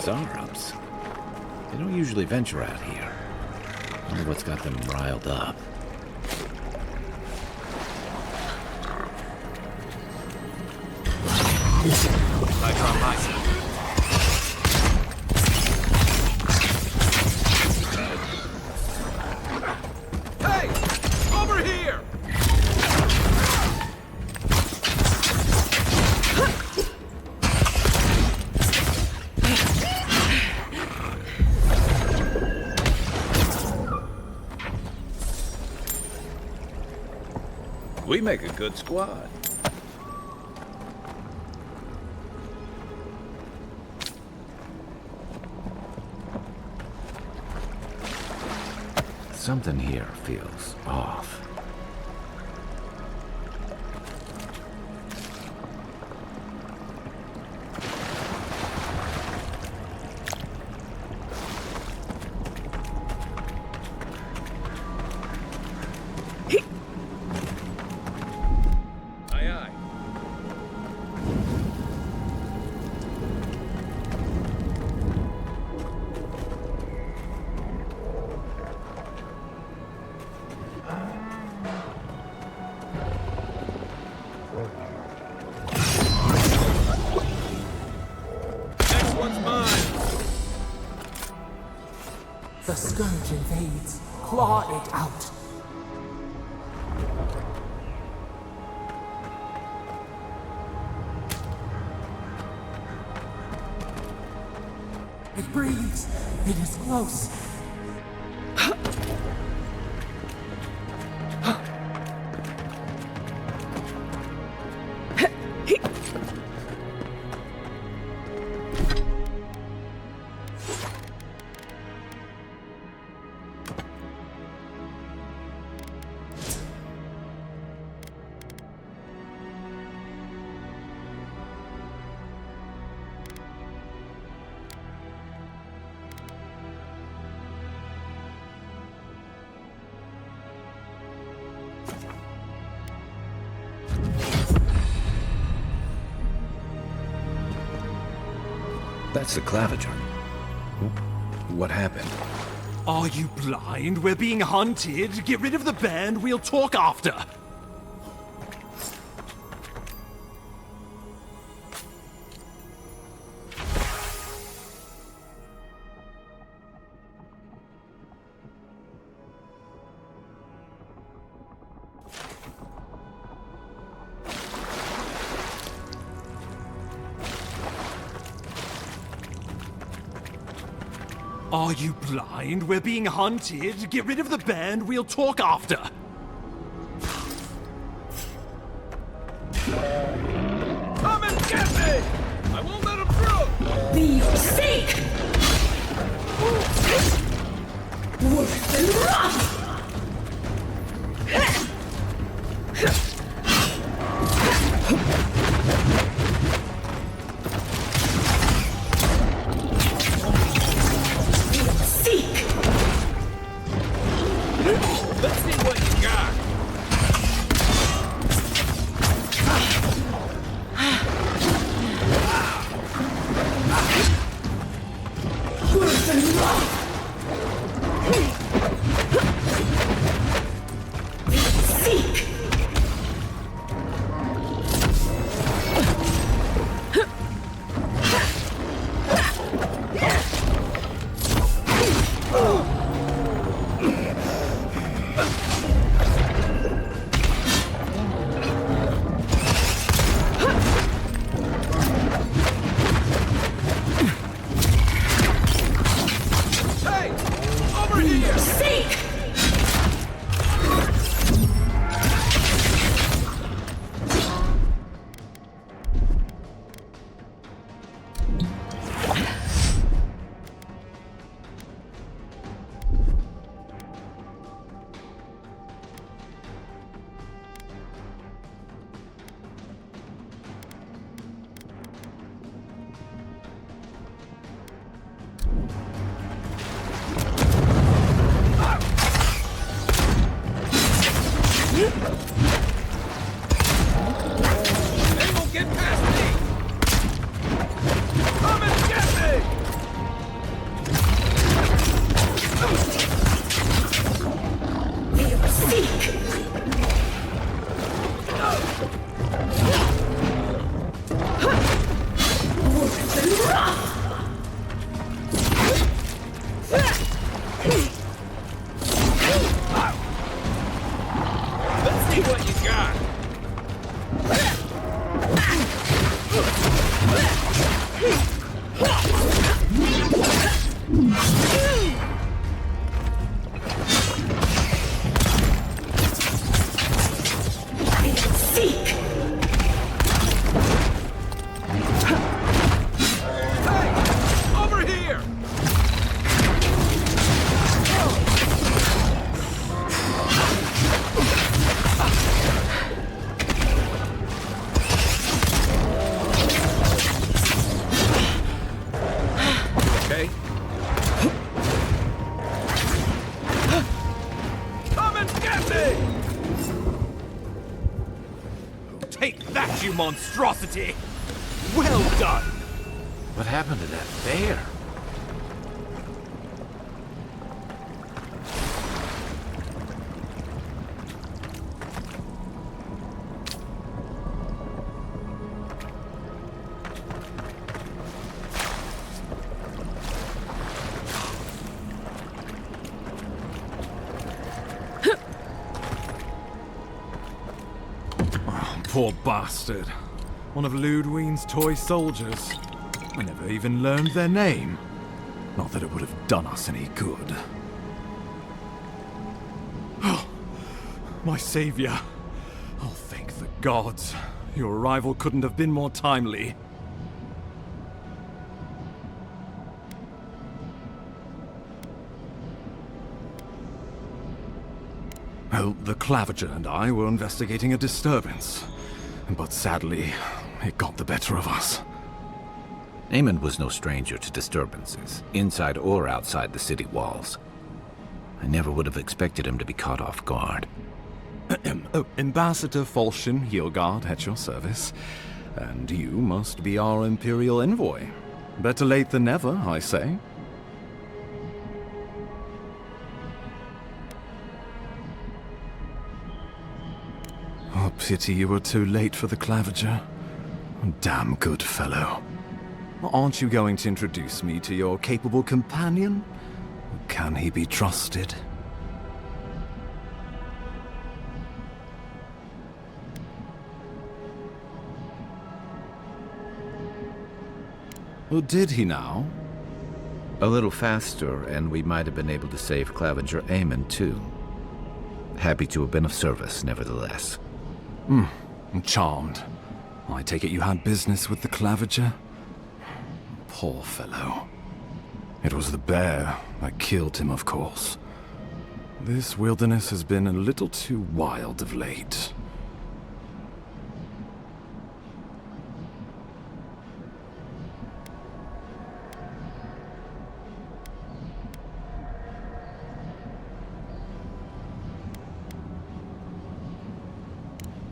Speaker 6: Zarups. They don't usually venture out here. Wonder what's got them riled up.
Speaker 21: Lights on my side. Hey! Over here!
Speaker 6: We make a good squad. Something here feels off.
Speaker 3: The scourge invades. Claw it out. It breathes. It is close.
Speaker 6: That's the claviger. What happened?
Speaker 5: Are you blind? We're being hunted. Get rid of the band. We'll talk after. Are you blind? We're being hunted. Get rid of the band. We'll talk after.
Speaker 21: Come and get me! I won't let him through!
Speaker 2: Be your sake! Worse than rot!
Speaker 21: Let's see what you got.
Speaker 2: Worse than rot! Seek!
Speaker 5: You monstrosity! Well done!
Speaker 6: What happened to that bear?
Speaker 5: Poor bastard. One of Ludwine's toy soldiers. I never even learned their name. Not that it would have done us any good. Oh, my savior. Oh, thank the gods. Your arrival couldn't have been more timely. Well, the Clavager and I were investigating a disturbance. But sadly, it got the better of us.
Speaker 6: Eamon was no stranger to disturbances, inside or outside the city walls. I never would have expected him to be caught off guard.
Speaker 5: Ambassador Falchion Heelguard at your service. And you must be our Imperial envoy. Better late than never, I say. Oh, pity you were too late for the Clavager. Damn good fellow. Aren't you going to introduce me to your capable companion? Can he be trusted? Or did he now?
Speaker 6: A little faster, and we might have been able to save Clavager Eamon, too. Happy to have been of service, nevertheless.
Speaker 5: I'm charmed. I take it you had business with the Clavager? Poor fellow. It was the bear that killed him, of course. This wilderness has been a little too wild of late.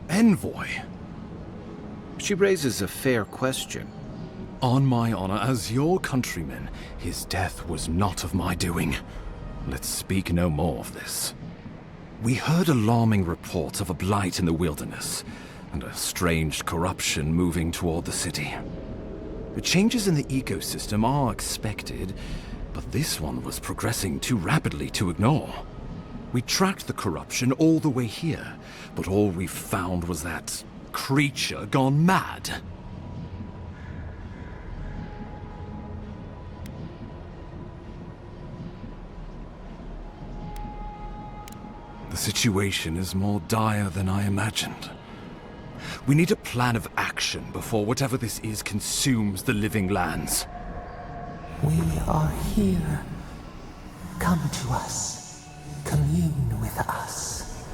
Speaker 5: Envoy?
Speaker 6: She raises a fair question.
Speaker 5: On my honor as your countryman, his death was not of my doing. Let's speak no more of this. We heard alarming reports of a blight in the wilderness, and a strange corruption moving toward the city. The changes in the ecosystem are expected, but this one was progressing too rapidly to ignore. We tracked the corruption all the way here, but all we found was that creature gone mad. The situation is more dire than I imagined. We need a plan of action before whatever this is consumes the living lands.
Speaker 3: We are here. Come to us. Commune with us.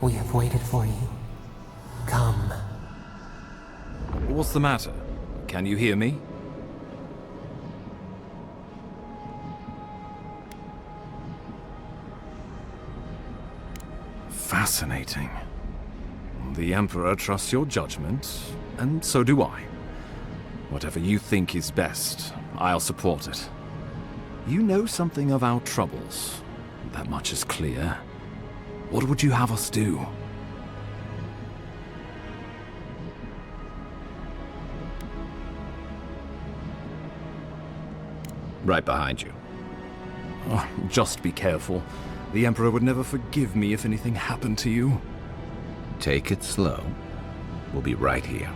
Speaker 3: We have waited for you. Come.
Speaker 5: What's the matter? Can you hear me? Fascinating. The Emperor trusts your judgment, and so do I. Whatever you think is best, I'll support it. You know something of our troubles. That much is clear. What would you have us do?
Speaker 6: Right behind you.
Speaker 5: Oh, just be careful. The Emperor would never forgive me if anything happened to you.
Speaker 6: Take it slow. We'll be right here.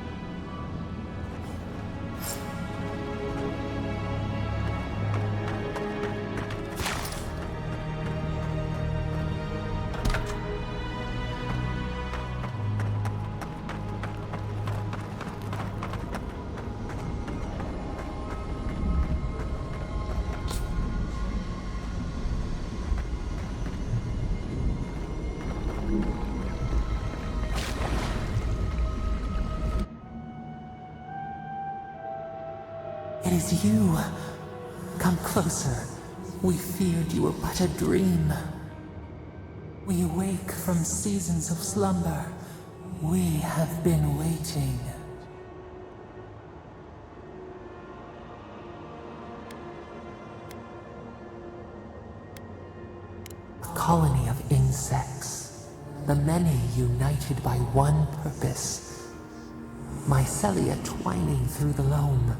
Speaker 3: It is you. Come closer. We feared you were but a dream. We awake from seasons of slumber. We have been waiting. A colony of insects. The many united by one purpose. Mycelia twining through the loam,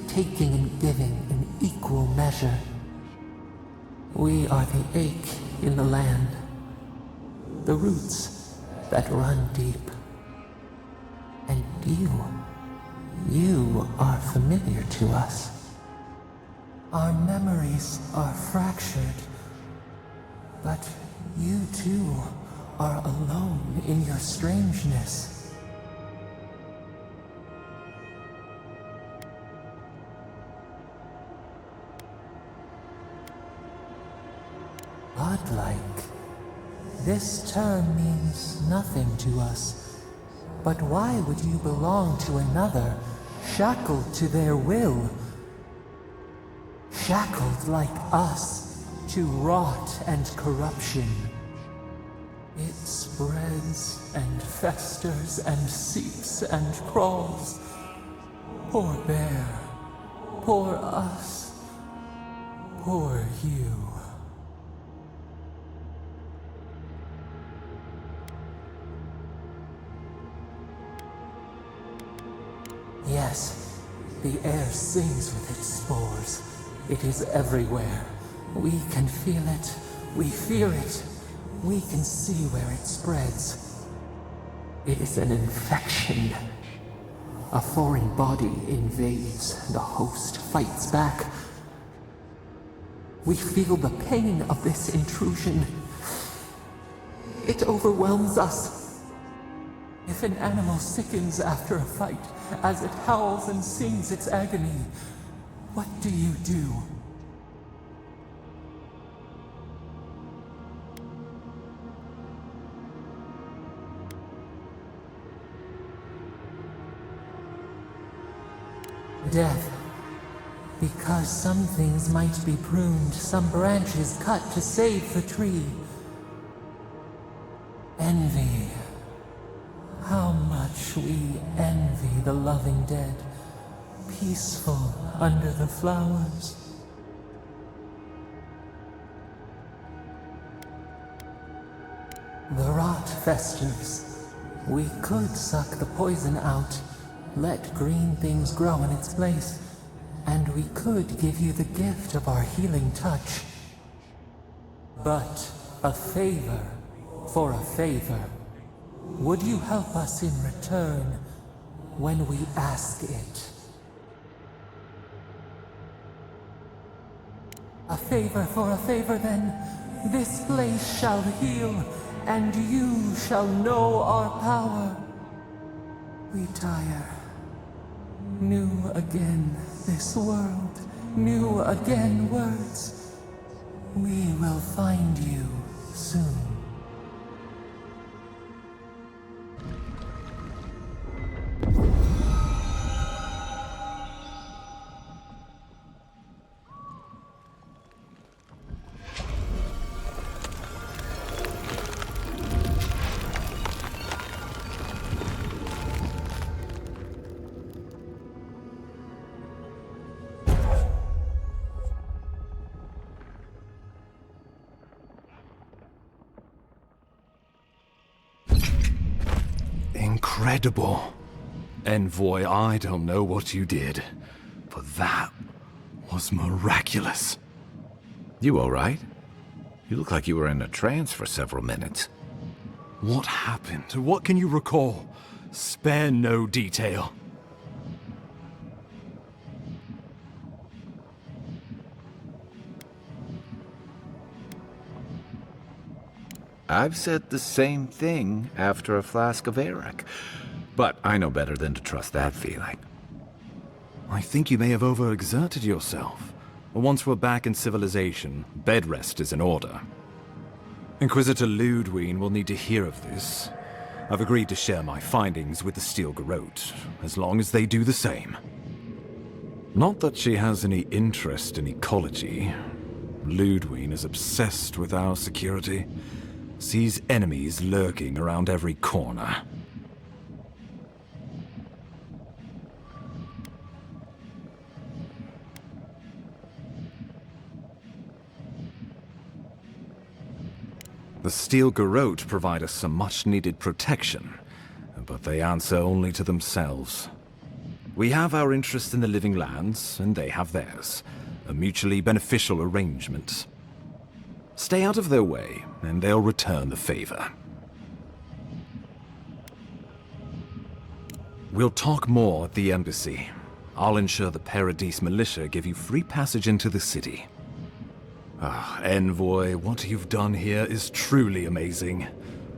Speaker 3: taking and giving in equal measure. We are the ache in the land, the roots that run deep. And You are familiar to us. Our memories are fractured, but you too are alone in your strangeness. Godlike. This term means nothing to us. But why would you belong to another, shackled to their will? Shackled like us to rot and corruption. It spreads and festers and seeps and crawls. Poor bear. Poor us. Poor you. Yes, the air sings with its spores. It is everywhere. We can feel it. We fear it. We can see where it spreads. It is an infection. A foreign body invades. The host fights back. We feel the pain of this intrusion. It overwhelms us. If an animal sickens after a fight, as it howls and sings its agony, what do you do? Death. Because some things might be pruned, some branches cut to save the tree. Envy. How much we envy the loving dead, peaceful under the flowers. The rot festers. We could suck the poison out, let green things grow in its place, and we could give you the gift of our healing touch. But a favor for a favor. Would you help us in return when we ask it? A favor for a favor, then. This place shall heal, and you shall know our power. We tire. New again this world, new again words. We will find you soon.
Speaker 5: Incredible. Envoy, I don't know what you did, but that was miraculous.
Speaker 6: You all right? You look like you were in a trance for several minutes.
Speaker 5: What happened? What can you recall? Spare no detail.
Speaker 6: I've said the same thing after a flask of Eric, but I know better than to trust that feeling.
Speaker 5: I think you may have overexerted yourself. Once we're back in civilization, bed rest is in order. Inquisitor Ludwig will need to hear of this. I've agreed to share my findings with the Steel Garrote, as long as they do the same. Not that she has any interest in ecology. Ludwig is obsessed with our security. Sees enemies lurking around every corner. The Steel Garrote provide us some much-needed protection, but they answer only to themselves. We have our interest in the living lands, and they have theirs. A mutually beneficial arrangement. Stay out of their way, and they'll return the favor. We'll talk more at the embassy. I'll ensure the Paradise militia give you free passage into the city. Ah, Envoy, what you've done here is truly amazing.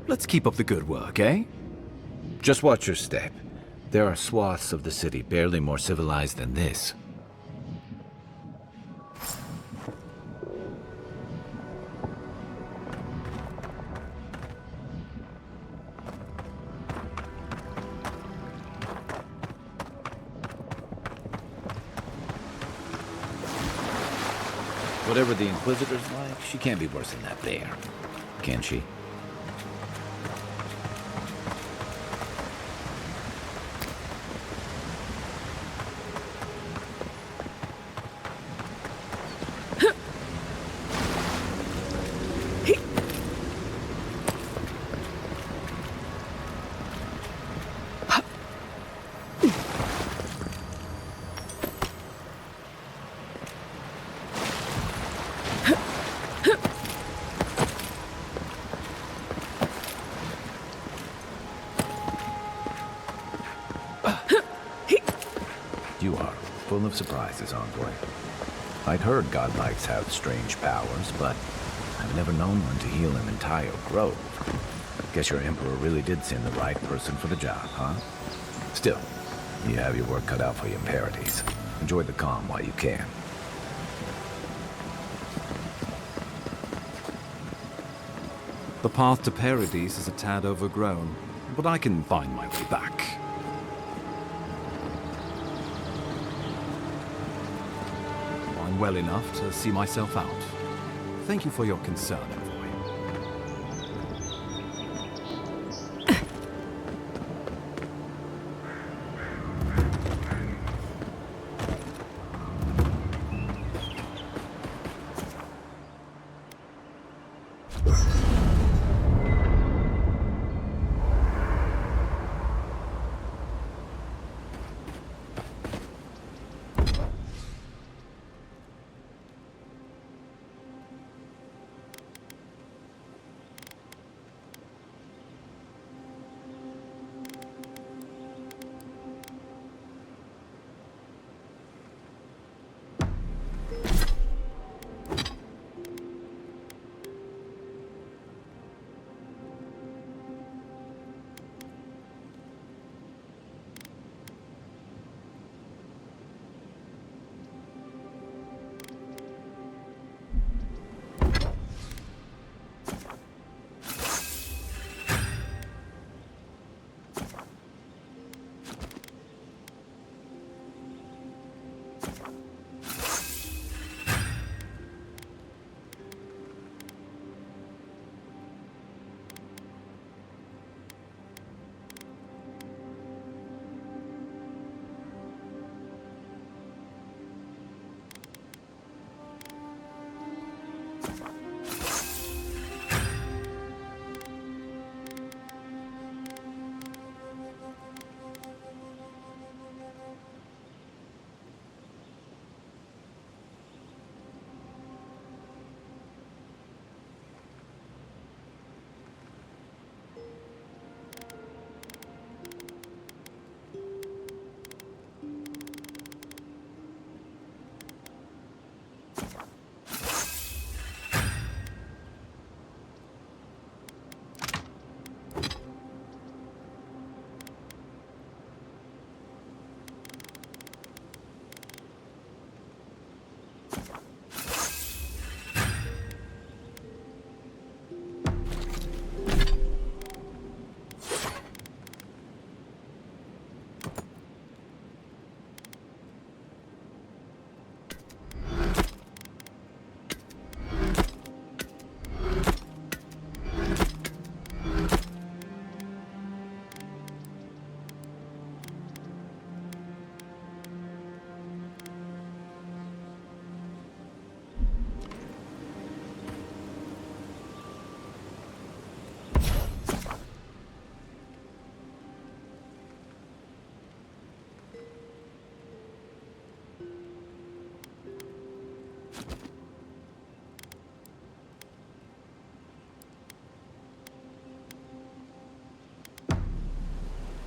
Speaker 5: Let's keep up the good work, eh?
Speaker 6: Just watch your step. There are swaths of the city barely more civilized than this. Whatever the Inquisitor's like, she can't be worse than that bear. Can she? You are full of surprises, Envoy. I'd heard godlikes have strange powers, but I've never known one to heal an entire grove. Guess your Emperor really did send the right person for the job, huh? Still, you have your work cut out for you in Paradise. Enjoy the calm while you can.
Speaker 5: The path to Paradise is a tad overgrown, but I can find my way back. I'm well enough to see myself out. Thank you for your concern, Envoy.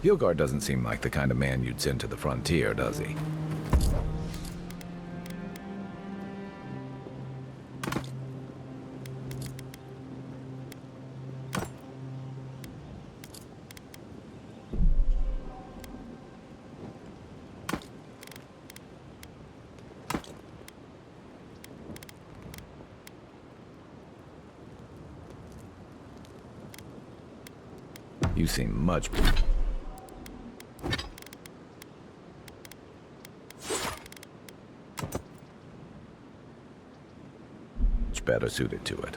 Speaker 6: Hilgard doesn't seem like the kind of man you'd send to the frontier, does he? You seem much better suited to it.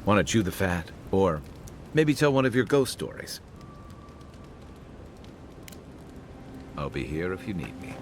Speaker 6: Want to chew the fat? Or maybe tell one of your ghost stories? I'll be here if you need me.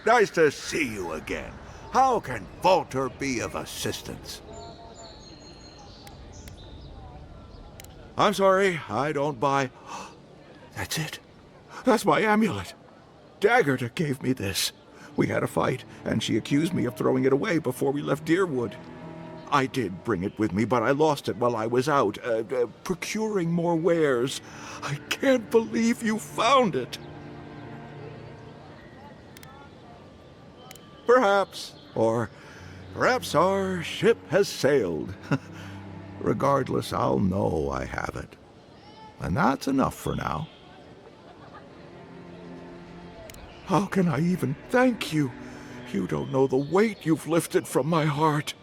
Speaker 7: Nice to see you again. How can Walter be of assistance? I'm sorry, I don't buy... That's it. That's my amulet. Daggerta gave me this. We had a fight, and she accused me of throwing it away before we left Deerwood. I did bring it with me, but I lost it while I was out, procuring more wares. I can't believe you found it. Perhaps, or perhaps our ship has sailed. Regardless, I'll know I have it. And that's enough for now. How can I even thank you? You don't know the weight you've lifted from my heart.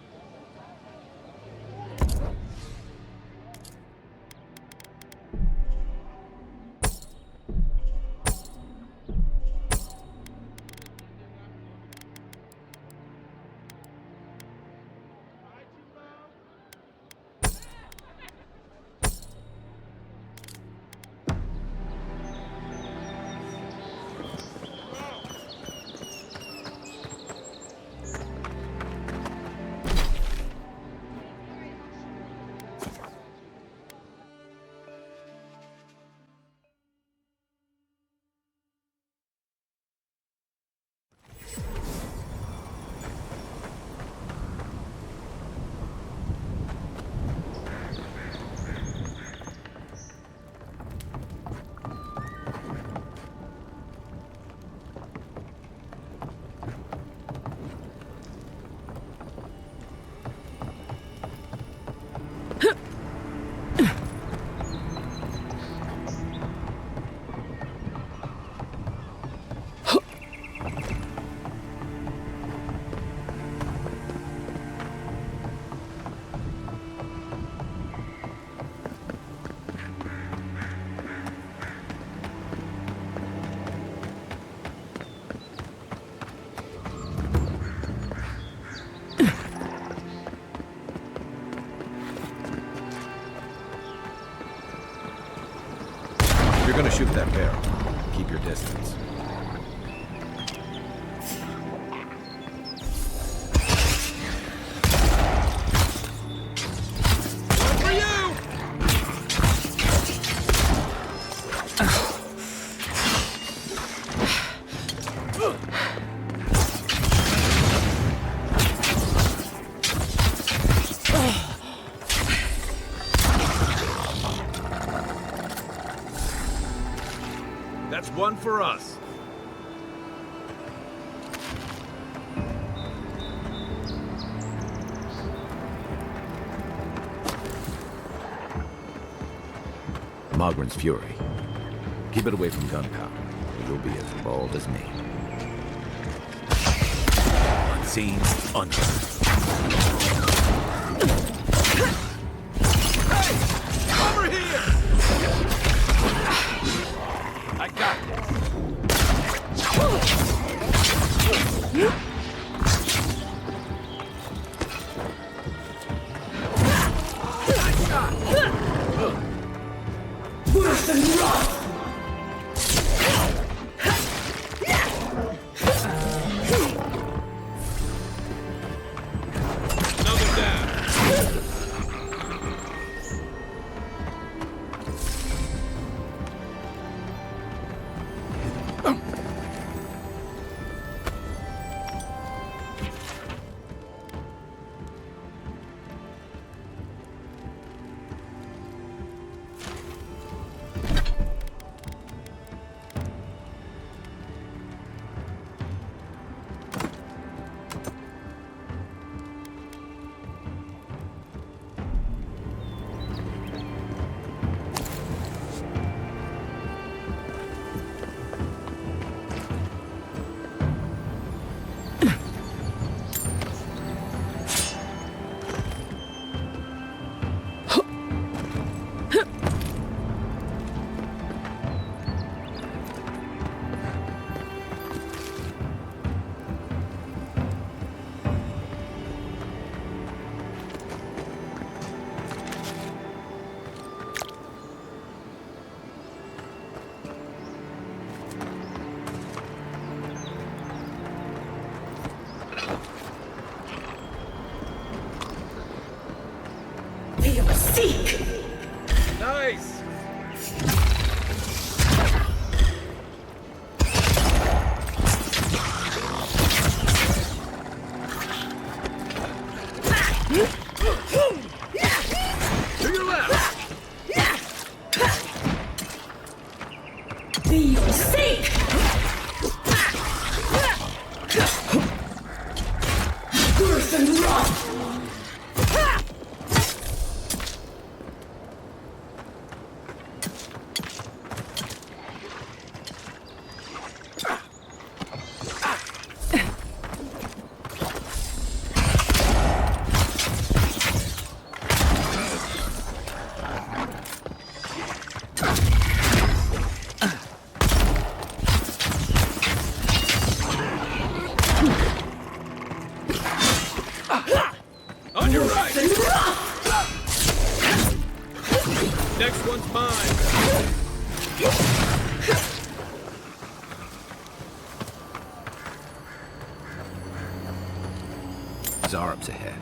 Speaker 6: If you're gonna shoot that barrel, keep your distance.
Speaker 21: That's one for us.
Speaker 6: Mogren's Fury. Keep it away from gunpowder, or you'll be as bold as me. Unseen, unheard.
Speaker 21: Over here! I got this.
Speaker 9: Worse than rough!
Speaker 21: Another down.
Speaker 9: Seek!
Speaker 21: Nice! To your left!
Speaker 9: Be your seek! Girth and rough!
Speaker 21: On your right! Next one's mine!
Speaker 6: Zarab's ahead.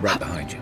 Speaker 6: Right behind you.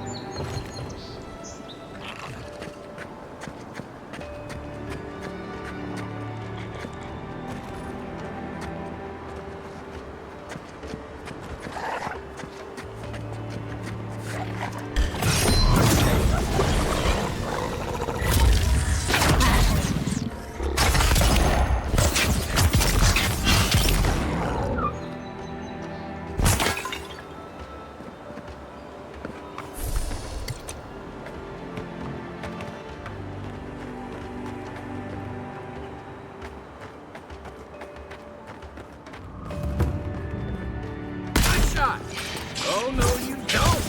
Speaker 21: Oh, no, you don't!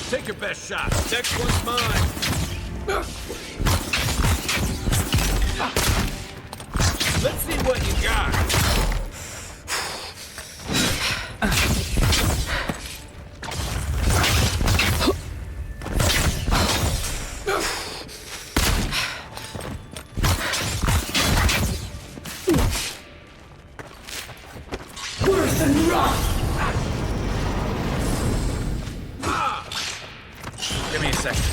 Speaker 21: Take your best shot. Next one's mine. Let's see what you got.
Speaker 9: Worse than rough!
Speaker 21: Give me a second.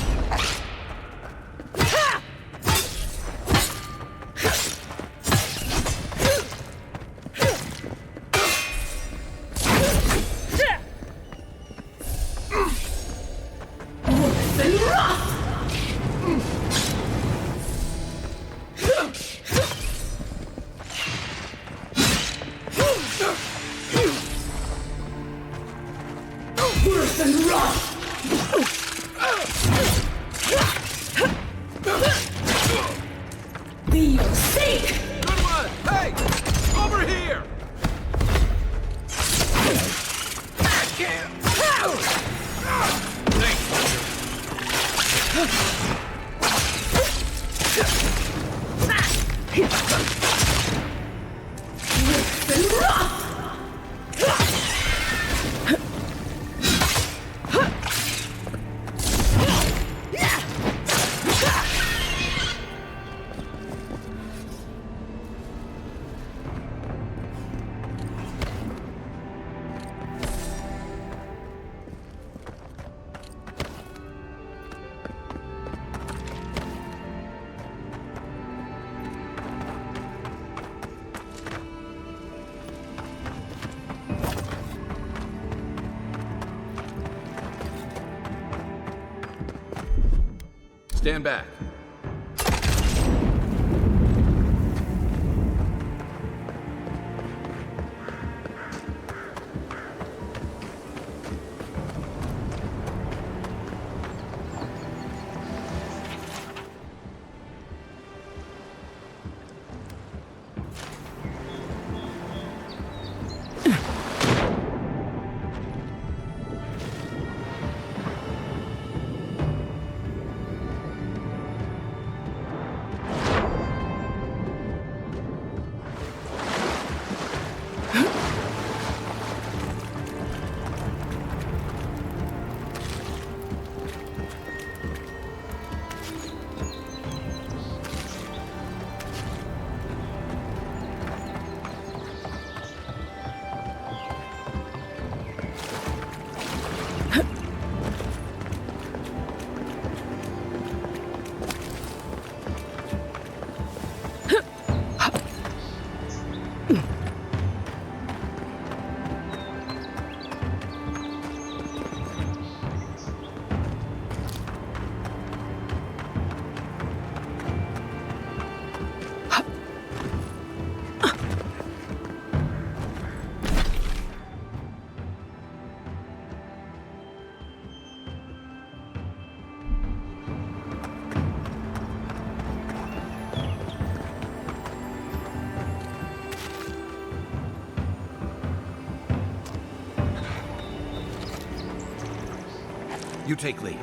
Speaker 9: Worse than rough! Worse than rough! Be your sake!
Speaker 21: Good one! Hey! Over here!
Speaker 9: Worse than rough!
Speaker 21: Stand back.
Speaker 6: You take lead.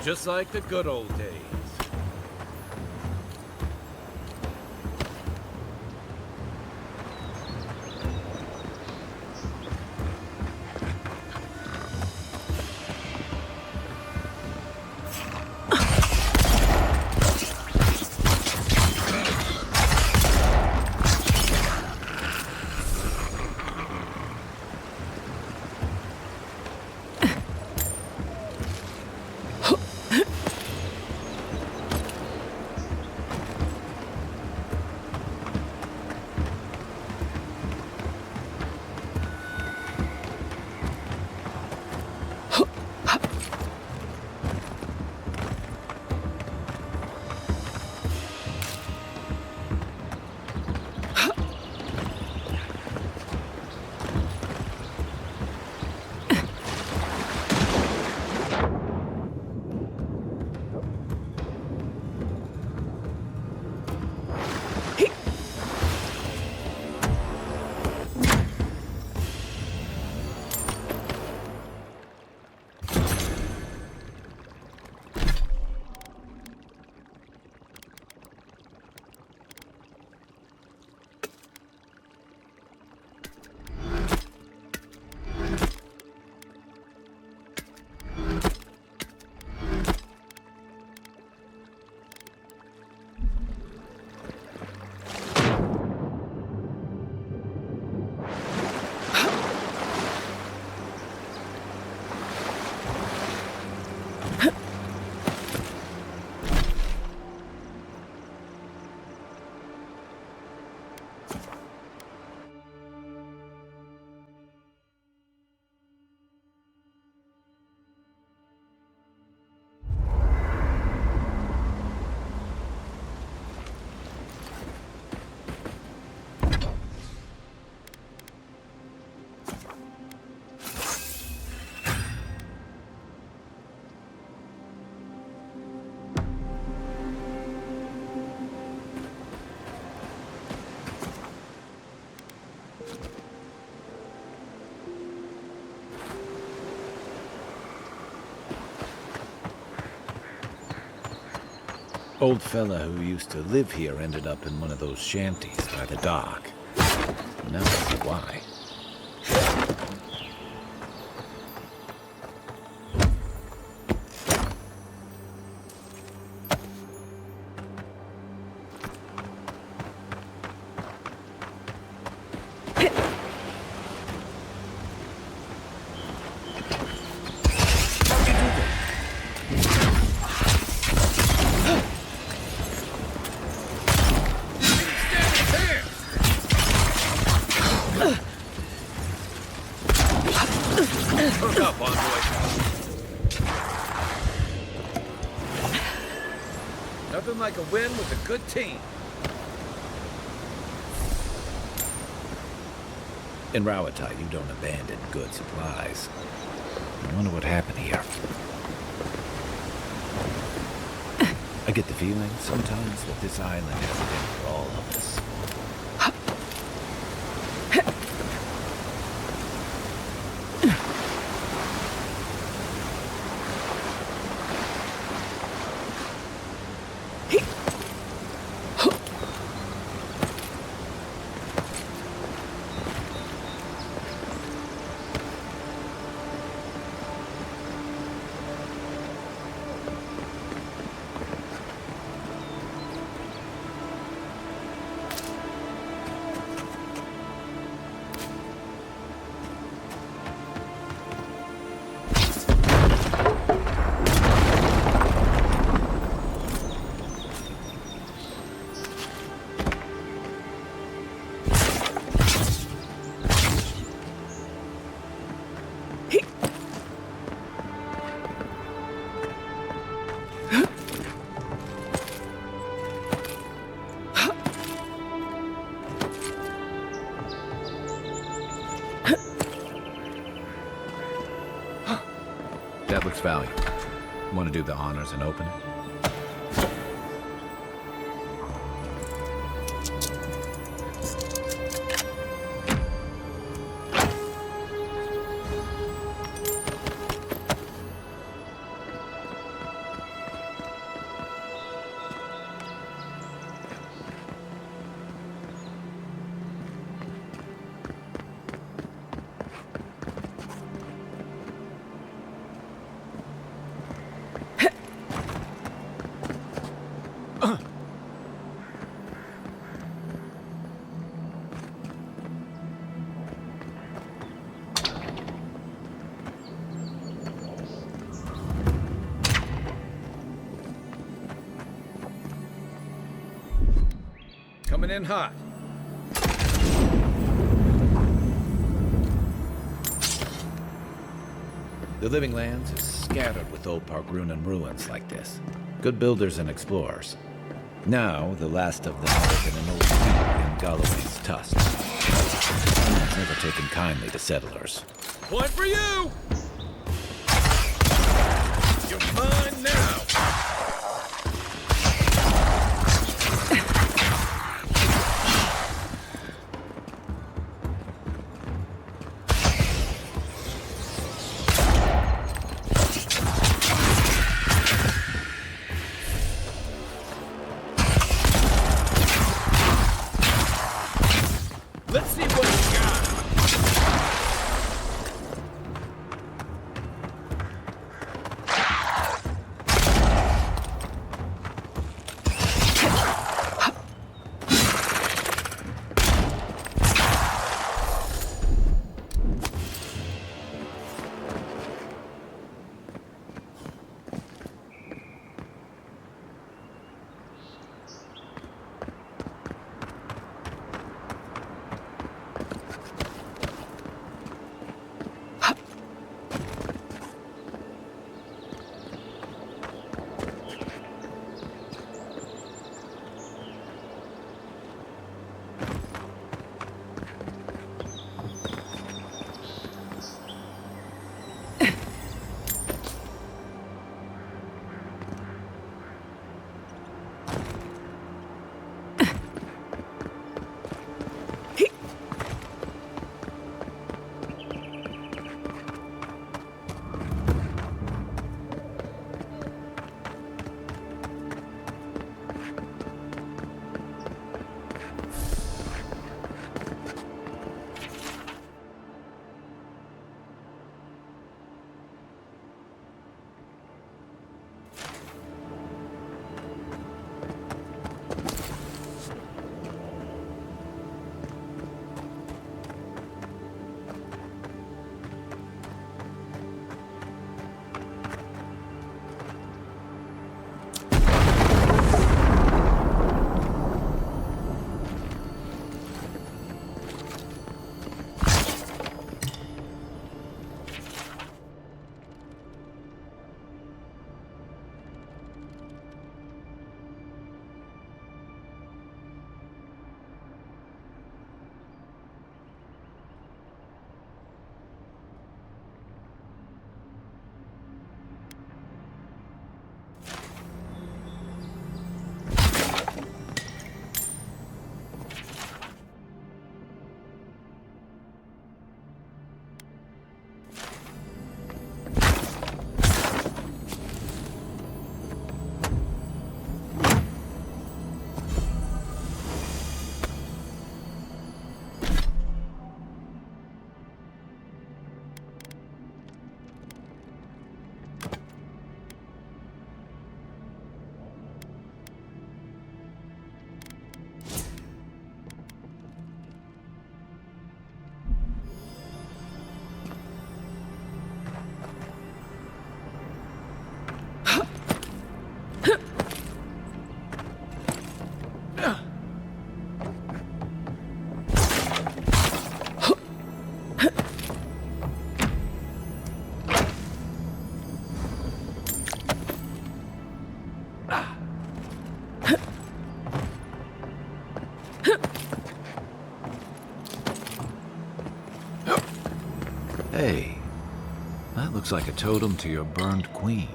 Speaker 21: Just like the good old days.
Speaker 6: Old fella who used to live here ended up in one of those shanties by the dock. Now I see why.
Speaker 21: Like a win with a good team.
Speaker 6: In Rowata, you don't abandon good supplies. I wonder what happened here. I get the feeling sometimes that this island has it in for all of us. That looks valuable. Want to do the honors and open it? Coming in hot. The Living Lands is scattered with old Pargrunan ruins like this. Good builders and explorers. Now, the last of them have been an old fleet in Galloway's tusk. It's never taken kindly to settlers.
Speaker 21: Point for you! You're mine now! Let's see what you got!
Speaker 6: Hey, That looks like a totem to your burned queen.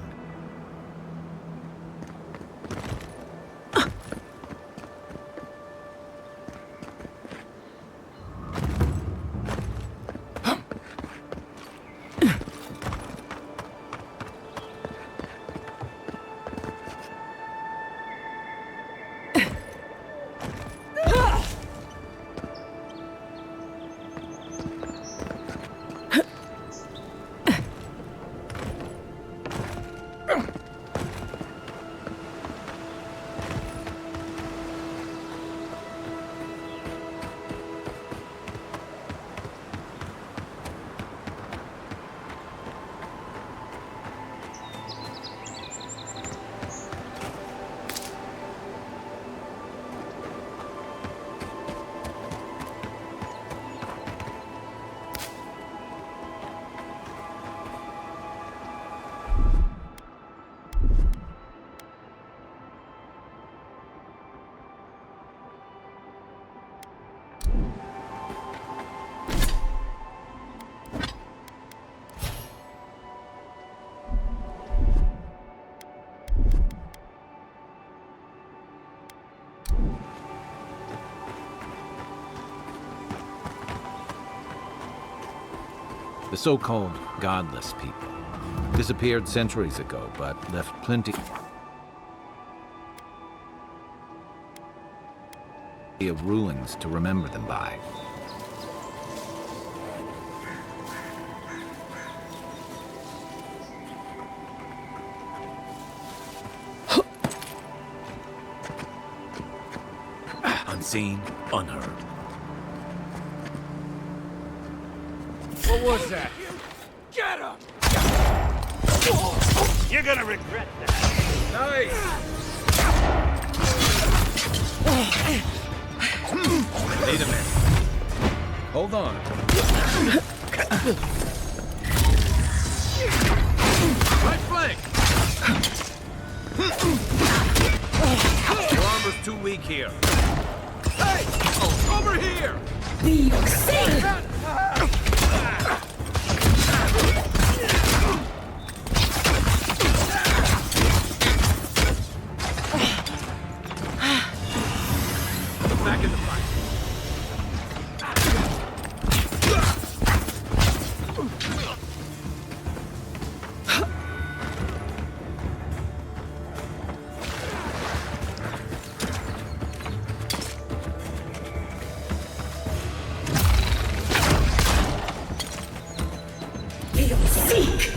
Speaker 6: The so-called godless people disappeared centuries ago, but left plenty of ruins to remember them by.
Speaker 5: Unseen, unheard.
Speaker 21: What was that? Get him!
Speaker 17: You're gonna regret that.
Speaker 21: Nice!
Speaker 5: Wait a minute. Hold on. Right flank! Your armor's too weak here. Hey! Oh, over here!
Speaker 9: Be safe!
Speaker 5: Back in the fight.
Speaker 9: Seek!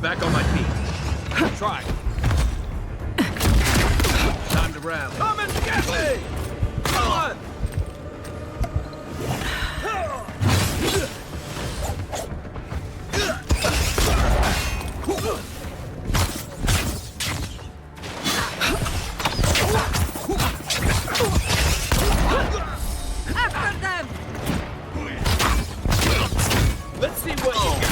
Speaker 5: Back on my feet. Try. Time to rally. Come and get me! Come on!
Speaker 9: After them!
Speaker 5: Let's see what you got.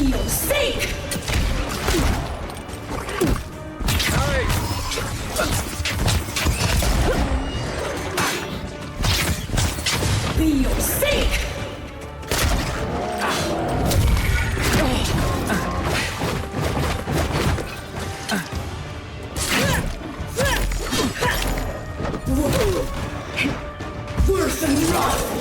Speaker 9: your sake! Be your sake! Worse than rough!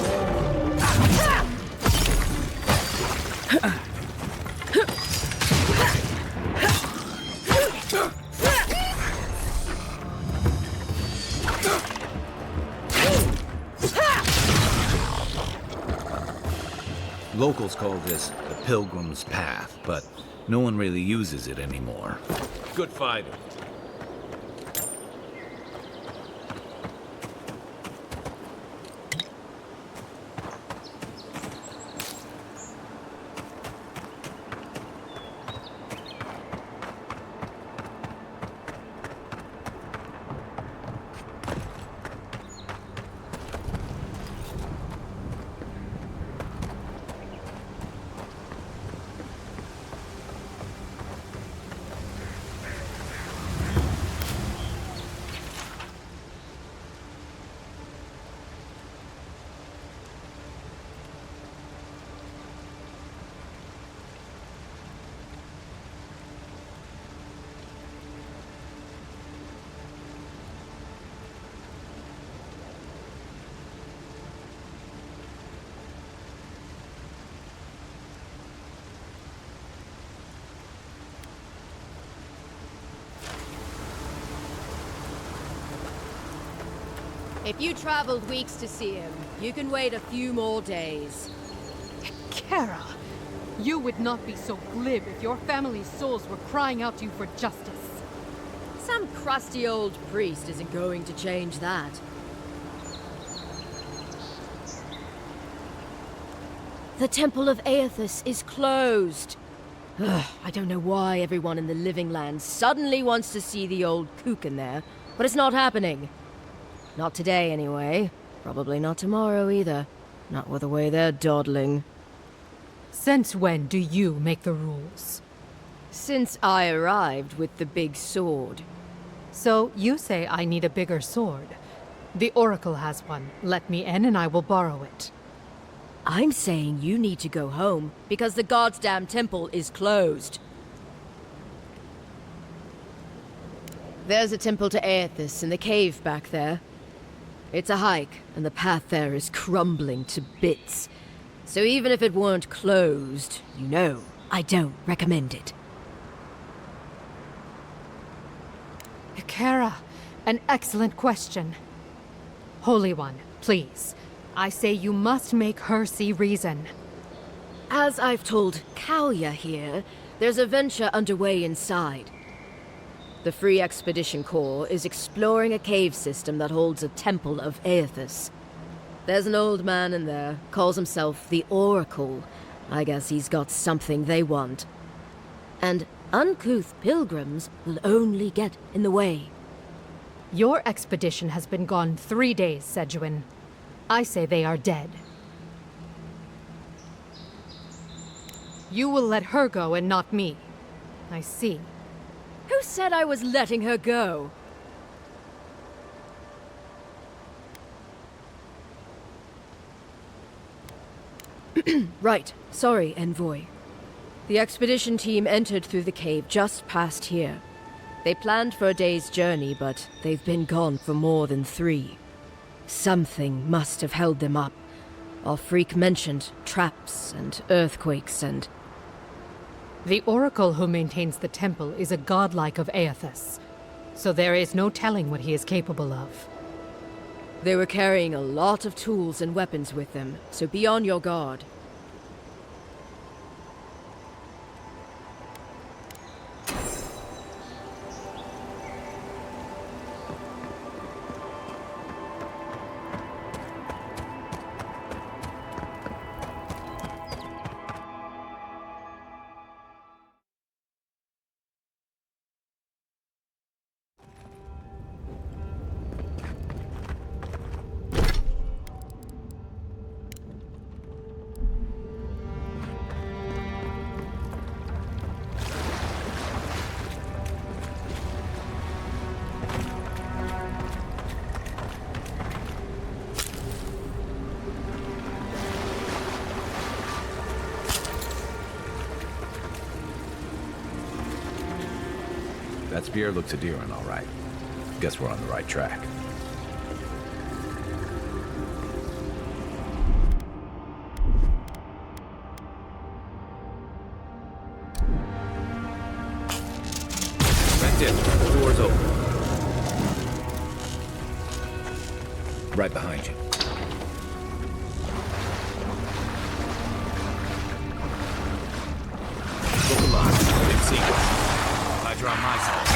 Speaker 6: Locals call this the Pilgrim's Path, but no one really uses it anymore.
Speaker 21: Good fighting.
Speaker 4: If you traveled weeks to see him, you can wait a few more days.
Speaker 8: Kara, you would not be so glib if your family's souls were crying out to you for justice.
Speaker 4: Some crusty old priest isn't going to change that. The Temple of Aethys is closed. Ugh, I don't know why everyone in the Living Land suddenly wants to see the old kook in there, but it's not happening. Not today, anyway. Probably not tomorrow, either. Not with the way they're dawdling.
Speaker 8: Since when do you make the rules?
Speaker 4: Since I arrived with the big sword.
Speaker 8: So you say I need a bigger sword. The Oracle has one. Let me in and I will borrow it.
Speaker 4: I'm saying you need to go home, because the goddamn temple is closed. There's a temple to Aethys in the cave back there. It's a hike, and the path there is crumbling to bits. So even if it weren't closed, you know, I don't recommend it.
Speaker 8: Kara, an excellent question. Holy One, please. I say you must make her see reason.
Speaker 4: As I've told Kalya here, there's a venture underway inside. The Free Expedition Corps is exploring a cave system that holds a temple of Aethys. There's an old man in there, calls himself the Oracle. I guess he's got something they want. And uncouth pilgrims will only get in the way.
Speaker 8: Your expedition has been gone 3 days, Sejuin. I say they are dead. You will let her go and not me. I see.
Speaker 4: Who said I was letting her go? Right. Sorry, Envoy. The expedition team entered through the cave just past here. They planned for a day's journey, but they've been gone for more than 3. Something must have held them up. Our freak mentioned traps and earthquakes and...
Speaker 8: The Oracle who maintains the temple is a godlike of Aethys, so there is no telling what he is capable of.
Speaker 4: They were carrying a lot of tools and weapons with them, so be on your guard.
Speaker 6: That spear looks Eora, all right. Guess we're on the right track. Vent in. The door's open. Right behind you. Look alive. Big secret. Glad you're on my side.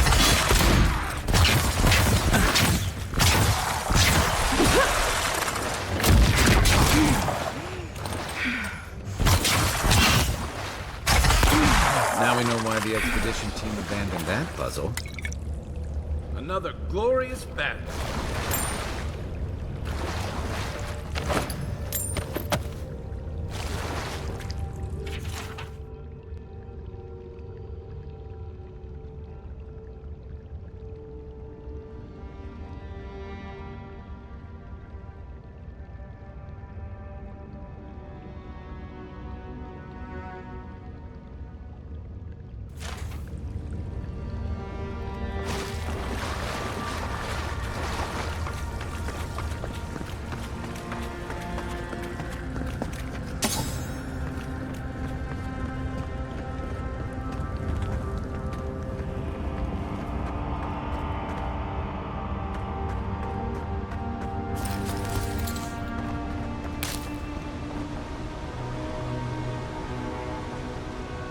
Speaker 6: Now we know why the expedition team abandoned that puzzle.
Speaker 21: Another glorious battle.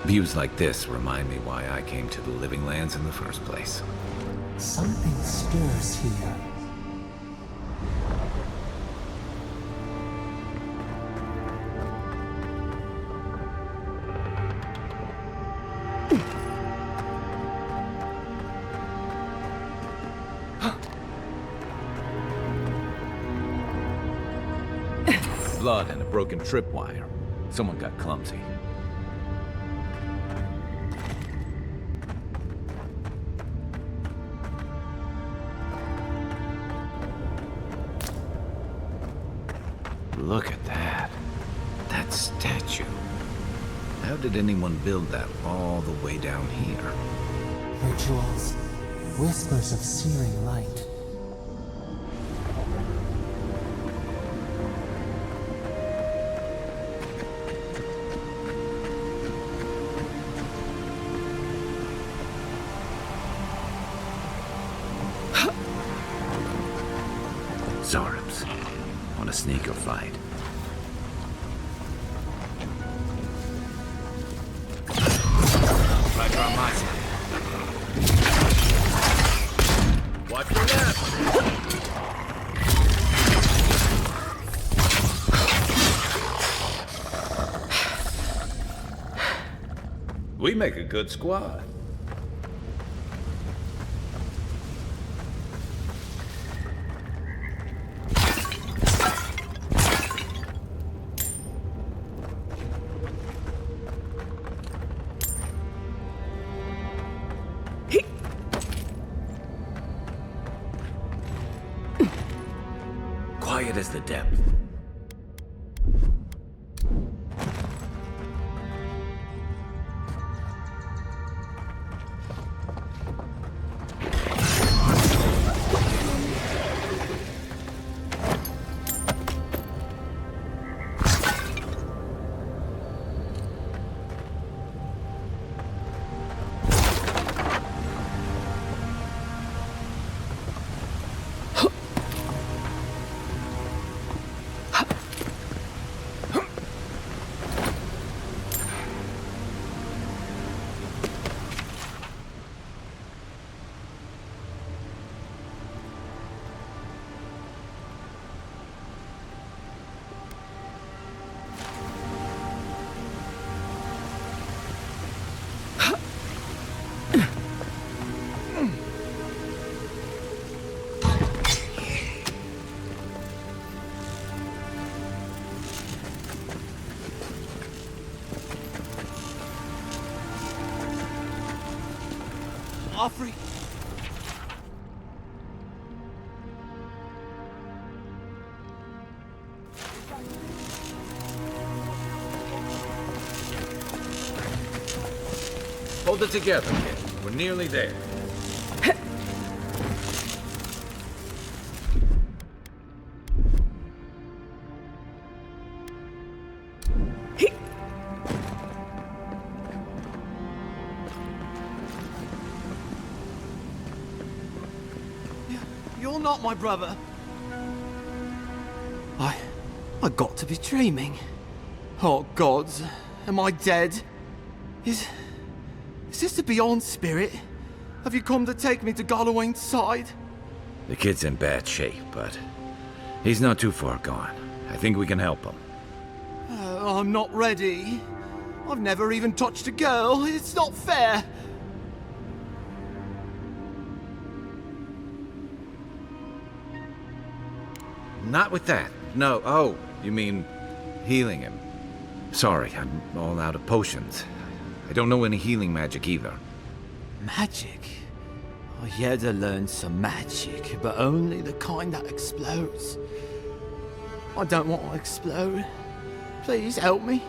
Speaker 6: Views like this remind me why I came to the Living Lands in the first place.
Speaker 3: Something stirs here.
Speaker 6: Blood and a broken tripwire. Someone got clumsy. Look at that. That statue. How did anyone build that all the way down here?
Speaker 3: Rituals. Whispers of searing light.
Speaker 6: Zarabs. Want to sneak or fight?
Speaker 21: Right on my side. Watch your left.
Speaker 6: We make a good squad. Quiet as the depth.
Speaker 21: Offrey.
Speaker 6: Hold it together, kid. We're nearly there.
Speaker 10: You're not my brother. I got to be dreaming. Oh gods, am I dead? Is this the Beyond Spirit? Have you come to take me to Gallowayne's side?
Speaker 6: The kid's in bad shape, but he's not too far gone. I think we can help him.
Speaker 10: I'm not ready. I've never even touched a girl. It's not fair.
Speaker 6: Not with that. No. Oh, you mean healing him. Sorry, I'm all out of potions. I don't know any healing magic either.
Speaker 10: Magic? I had to learn some magic, but only the kind that explodes. I don't want to explode. Please help me.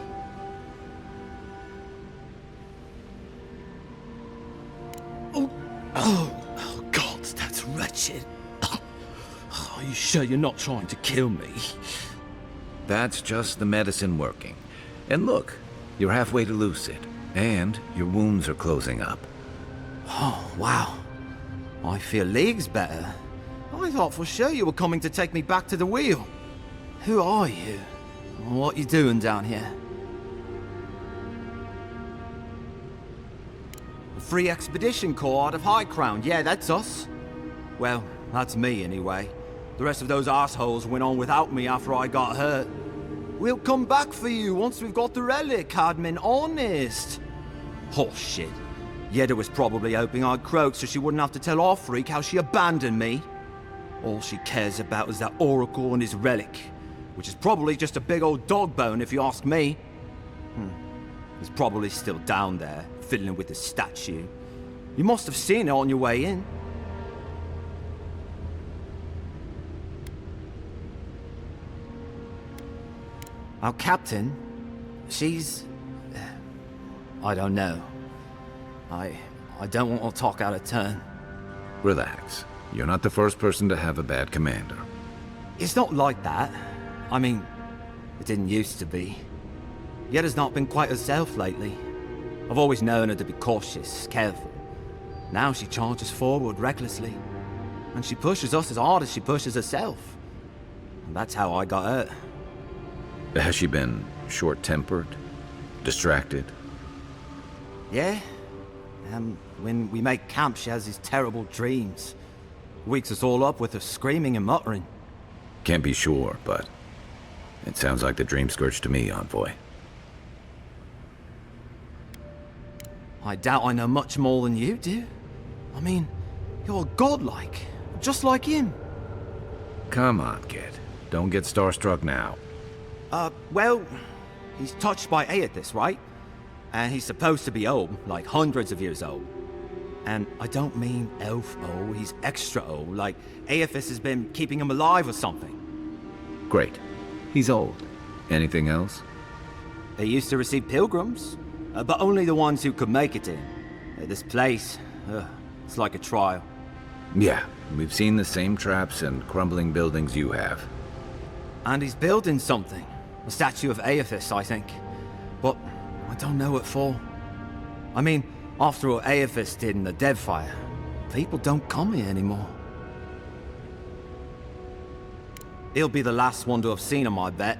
Speaker 10: Oh God, that's wretched. Are you sure you're not trying to kill me?
Speaker 6: That's just the medicine working. And look, you're halfway to lucid, and your wounds are closing up.
Speaker 10: Oh, wow. I feel leagues better. I thought for sure you were coming to take me back to the wheel. Who are you? What you doing down here? A free expedition corps out of High Crown. Yeah, that's us. Well, that's me anyway. The rest of those assholes went on without me after I got hurt. We'll come back for you once we've got the relic, Cadman, honest. Oh, shit. Yeda was probably hoping I'd croak so she wouldn't have to tell our freak how she abandoned me. All she cares about is that Oracle and his relic, which is probably just a big old dog bone if you ask me. He's probably still down there, fiddling with the statue. You must have seen it on your way in. Our captain, she's... I don't know. I don't want to talk out of turn.
Speaker 6: Relax. You're not the first person to have a bad commander.
Speaker 10: It's not like that. I mean, it didn't used to be. Yeda's not been quite herself lately. I've always known her to be cautious, careful. Now she charges forward recklessly. And she pushes us as hard as she pushes herself. And that's how I got hurt.
Speaker 6: Has she been short-tempered? Distracted?
Speaker 10: Yeah. When we make camp, she has these terrible dreams. Wakes us all up with her screaming and muttering.
Speaker 6: Can't be sure, but it sounds like the dream scourge to me, Envoy.
Speaker 10: I doubt I know much more than you do. I mean, you're godlike, just like him.
Speaker 6: Come on, kid. Don't get starstruck now.
Speaker 10: Well, he's touched by Aethys, right? And he's supposed to be old, like hundreds of years old. And I don't mean elf old, he's extra old, like Aethys has been keeping him alive or something.
Speaker 6: Great. He's old. Anything else?
Speaker 10: They used to receive pilgrims, but only the ones who could make it in. This place, it's like a trial.
Speaker 6: Yeah, we've seen the same traps and crumbling buildings you have.
Speaker 10: And he's building something. A statue of Aethys, I think. But I don't know what for. I mean, after what Aethys did in the Deadfire, people don't come here anymore. He'll be the last one to have seen him, I bet.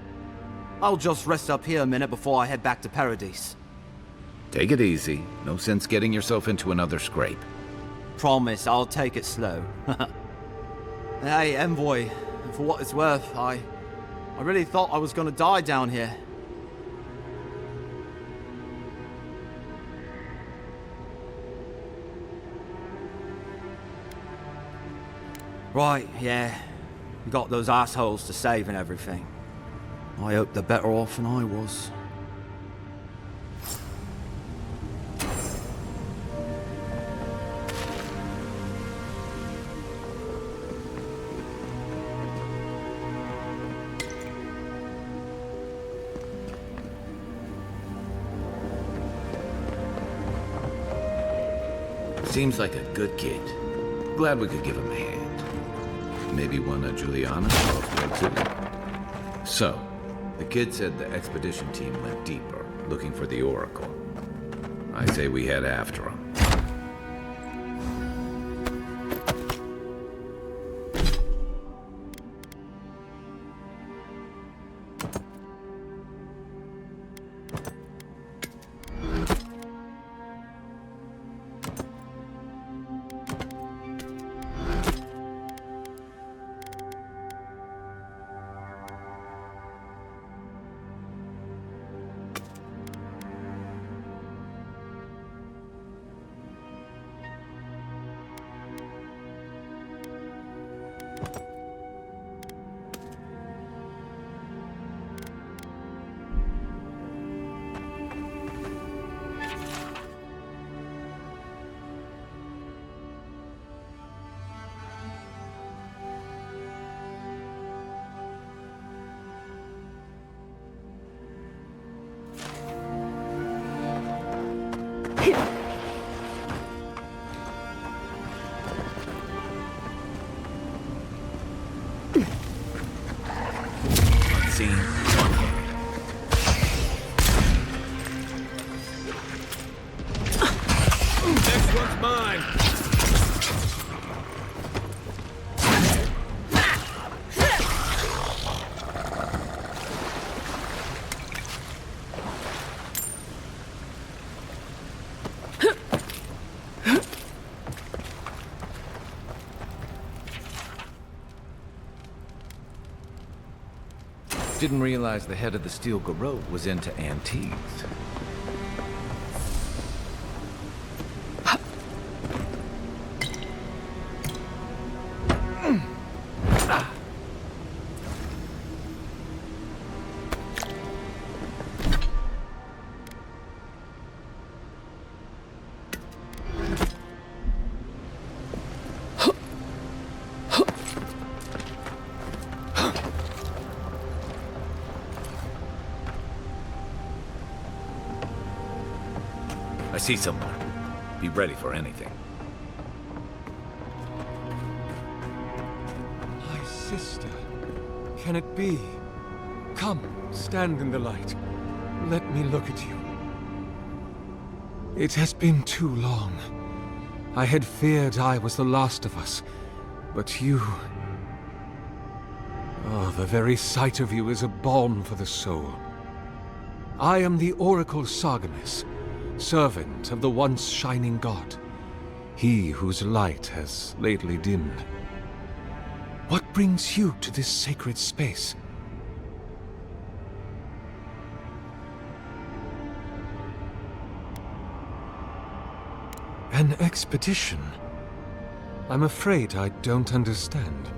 Speaker 10: I'll just rest up here a minute before I head back to Paradise.
Speaker 6: Take it easy. No sense getting yourself into another scrape.
Speaker 10: Promise, I'll take it slow. Hey, Envoy, for what it's worth, I really thought I was gonna die down here. Right, yeah. You got those assholes to save and everything. I hope they're better off than I was.
Speaker 6: Seems like a good kid. Glad we could give him a hand. Maybe one of Juliana's will too. So, the kid said the expedition team went deeper, looking for the Oracle. I say we head after him.
Speaker 21: Next one's mine.
Speaker 6: Didn't realize the head of the Steel Garrote was into antiques. I see someone. Be ready for anything.
Speaker 11: My sister. Can it be? Come, stand in the light. Let me look at you. It has been too long. I had feared I was the last of us, but you... Oh, the very sight of you is a balm for the soul. I am the Oracle Sargenis, servant of the once shining god, he whose light has lately dimmed. What brings you to this sacred space? An expedition? I'm afraid I don't understand.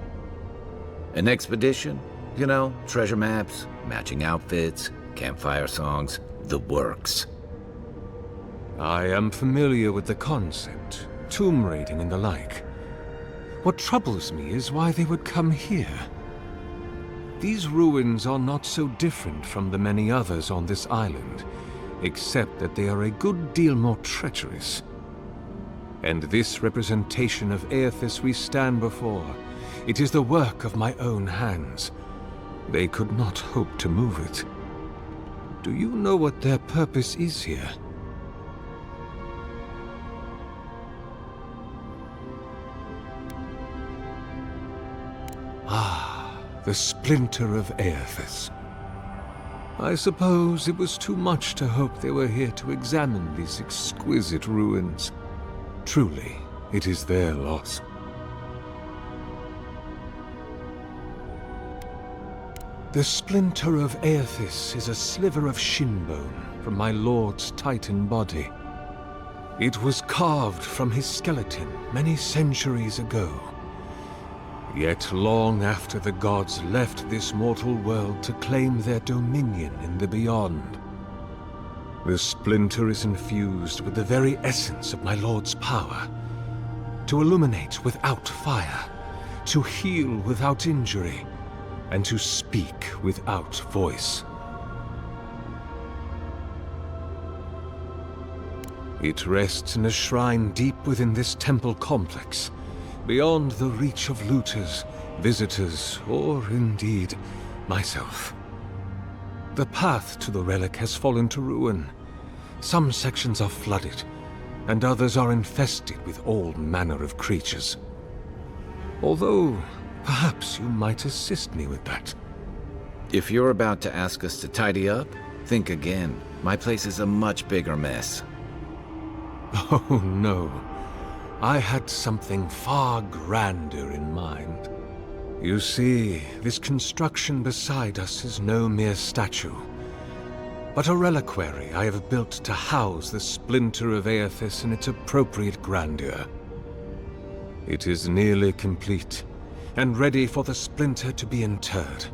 Speaker 6: An expedition? You know, treasure maps, matching outfits, campfire songs, the works.
Speaker 11: I am familiar with the concept, tomb raiding and the like. What troubles me is why they would come here. These ruins are not so different from the many others on this island, except that they are a good deal more treacherous. And this representation of Eothas we stand before, it is the work of my own hands. They could not hope to move it. Do you know what their purpose is here? Ah, the splinter of Eothas. I suppose it was too much to hope they were here to examine these exquisite ruins. Truly, it is their loss. The splinter of Eothas is a sliver of shinbone from my lord's titan body. It was carved from his skeleton many centuries ago. Yet long after the gods left this mortal world to claim their dominion in the beyond, the splinter is infused with the very essence of my lord's power. To illuminate without fire, to heal without injury, and to speak without voice. It rests in a shrine deep within this temple complex, beyond the reach of looters, visitors, or indeed myself. The path to the relic has fallen to ruin. Some sections are flooded, and others are infested with all manner of creatures. Although, perhaps you might assist me with that.
Speaker 6: If you're about to ask us to tidy up, think again. My place is a much bigger mess.
Speaker 11: Oh no. I had something far grander in mind. You see, this construction beside us is no mere statue, but a reliquary I have built to house the splinter of Aethys in its appropriate grandeur. It is nearly complete, and ready for the splinter to be interred.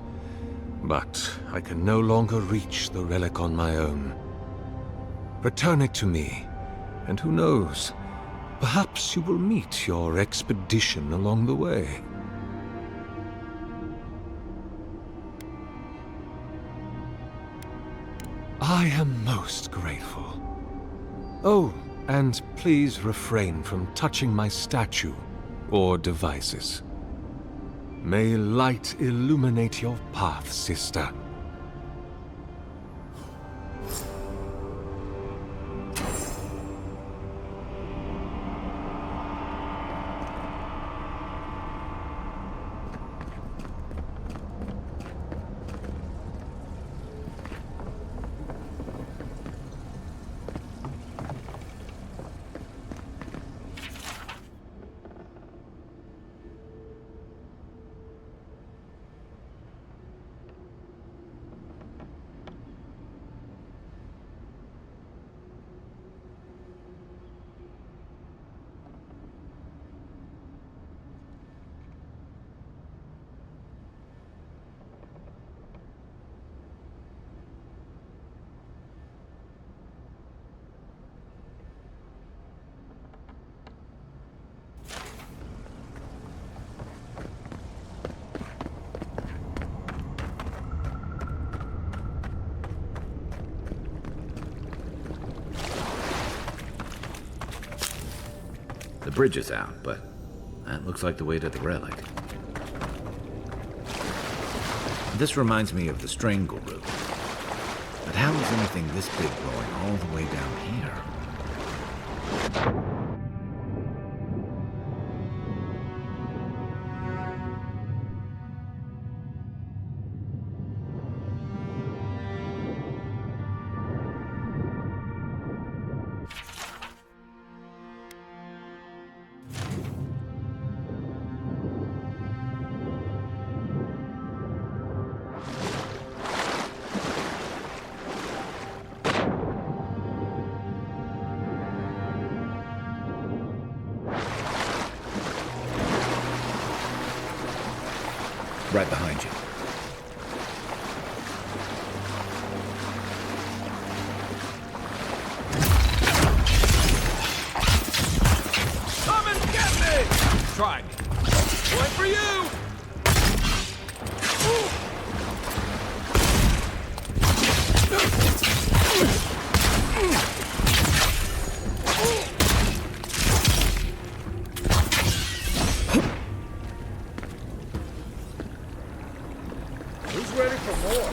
Speaker 11: But I can no longer reach the relic on my own. Return it to me, and who knows, perhaps you will meet your expedition along the way. I am most grateful. Oh, and please refrain from touching my statue or devices. May light illuminate your path, sister.
Speaker 6: The bridge is out, but that looks like the way to the relic. This reminds me of the Strangle route. But how is anything this big going all the way down here? Right behind you.
Speaker 21: Come and get me! Try me. Point for you!
Speaker 17: Who's ready for more?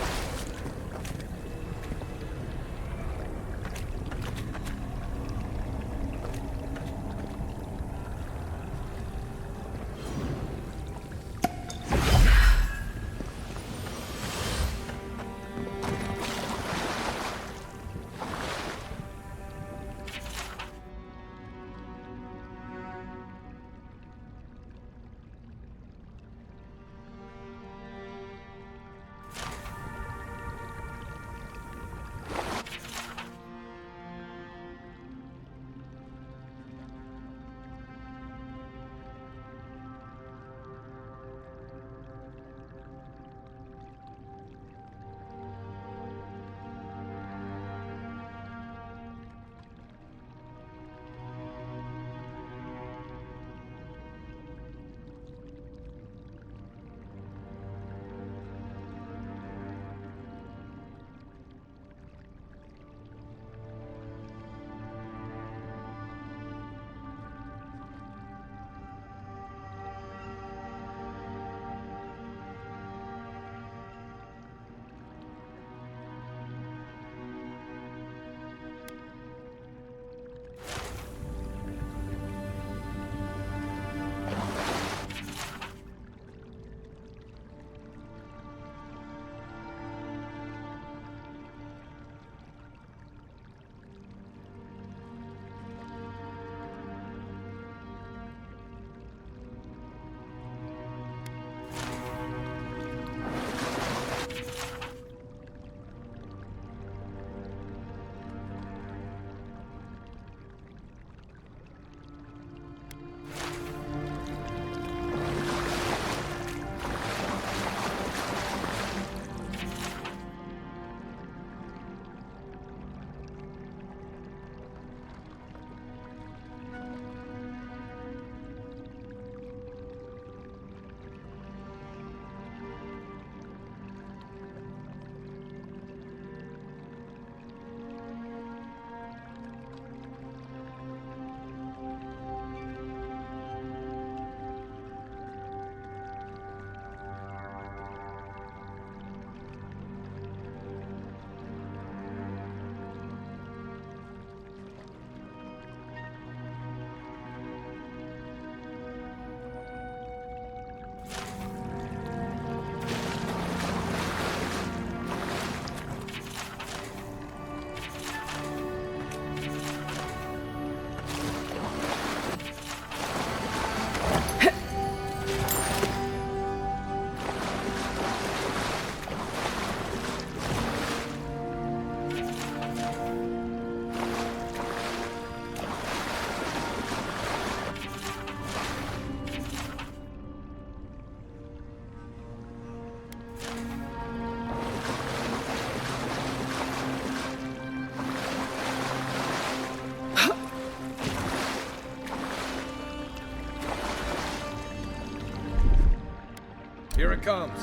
Speaker 21: Here it comes.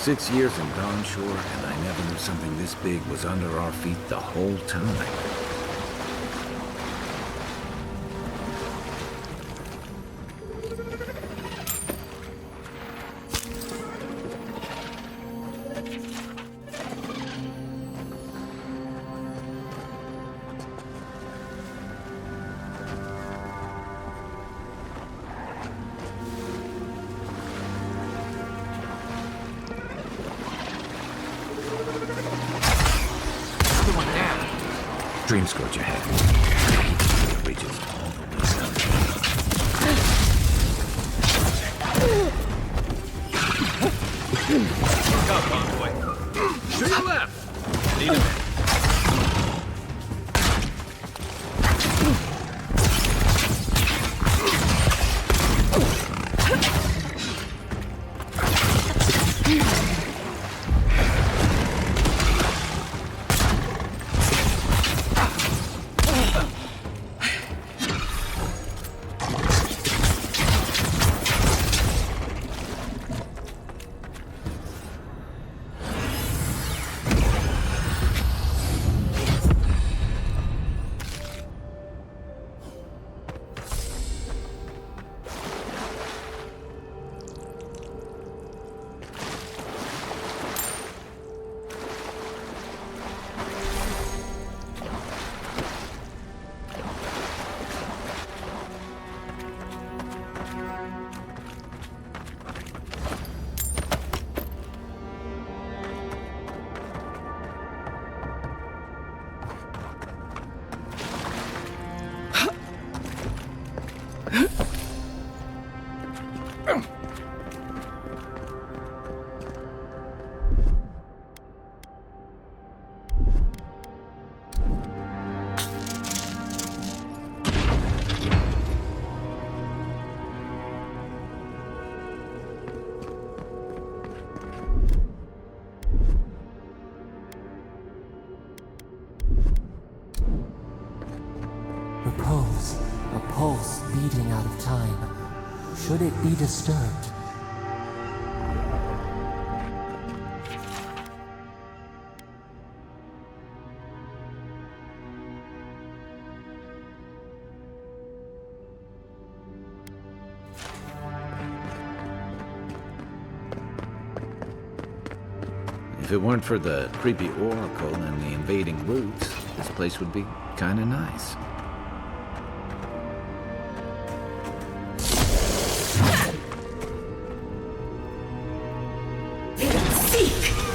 Speaker 6: Six years in Dawnshore, and I never knew something this big was under our feet the whole time. Dream scourge ahead. It reaches all the way down.
Speaker 21: Look up, Envoy. To your left. Lead him in.
Speaker 3: Repose, a pulse beating out of time. Should it be disturbed?
Speaker 6: If it weren't for the creepy oracle and the invading roots, this place would be kinda nice.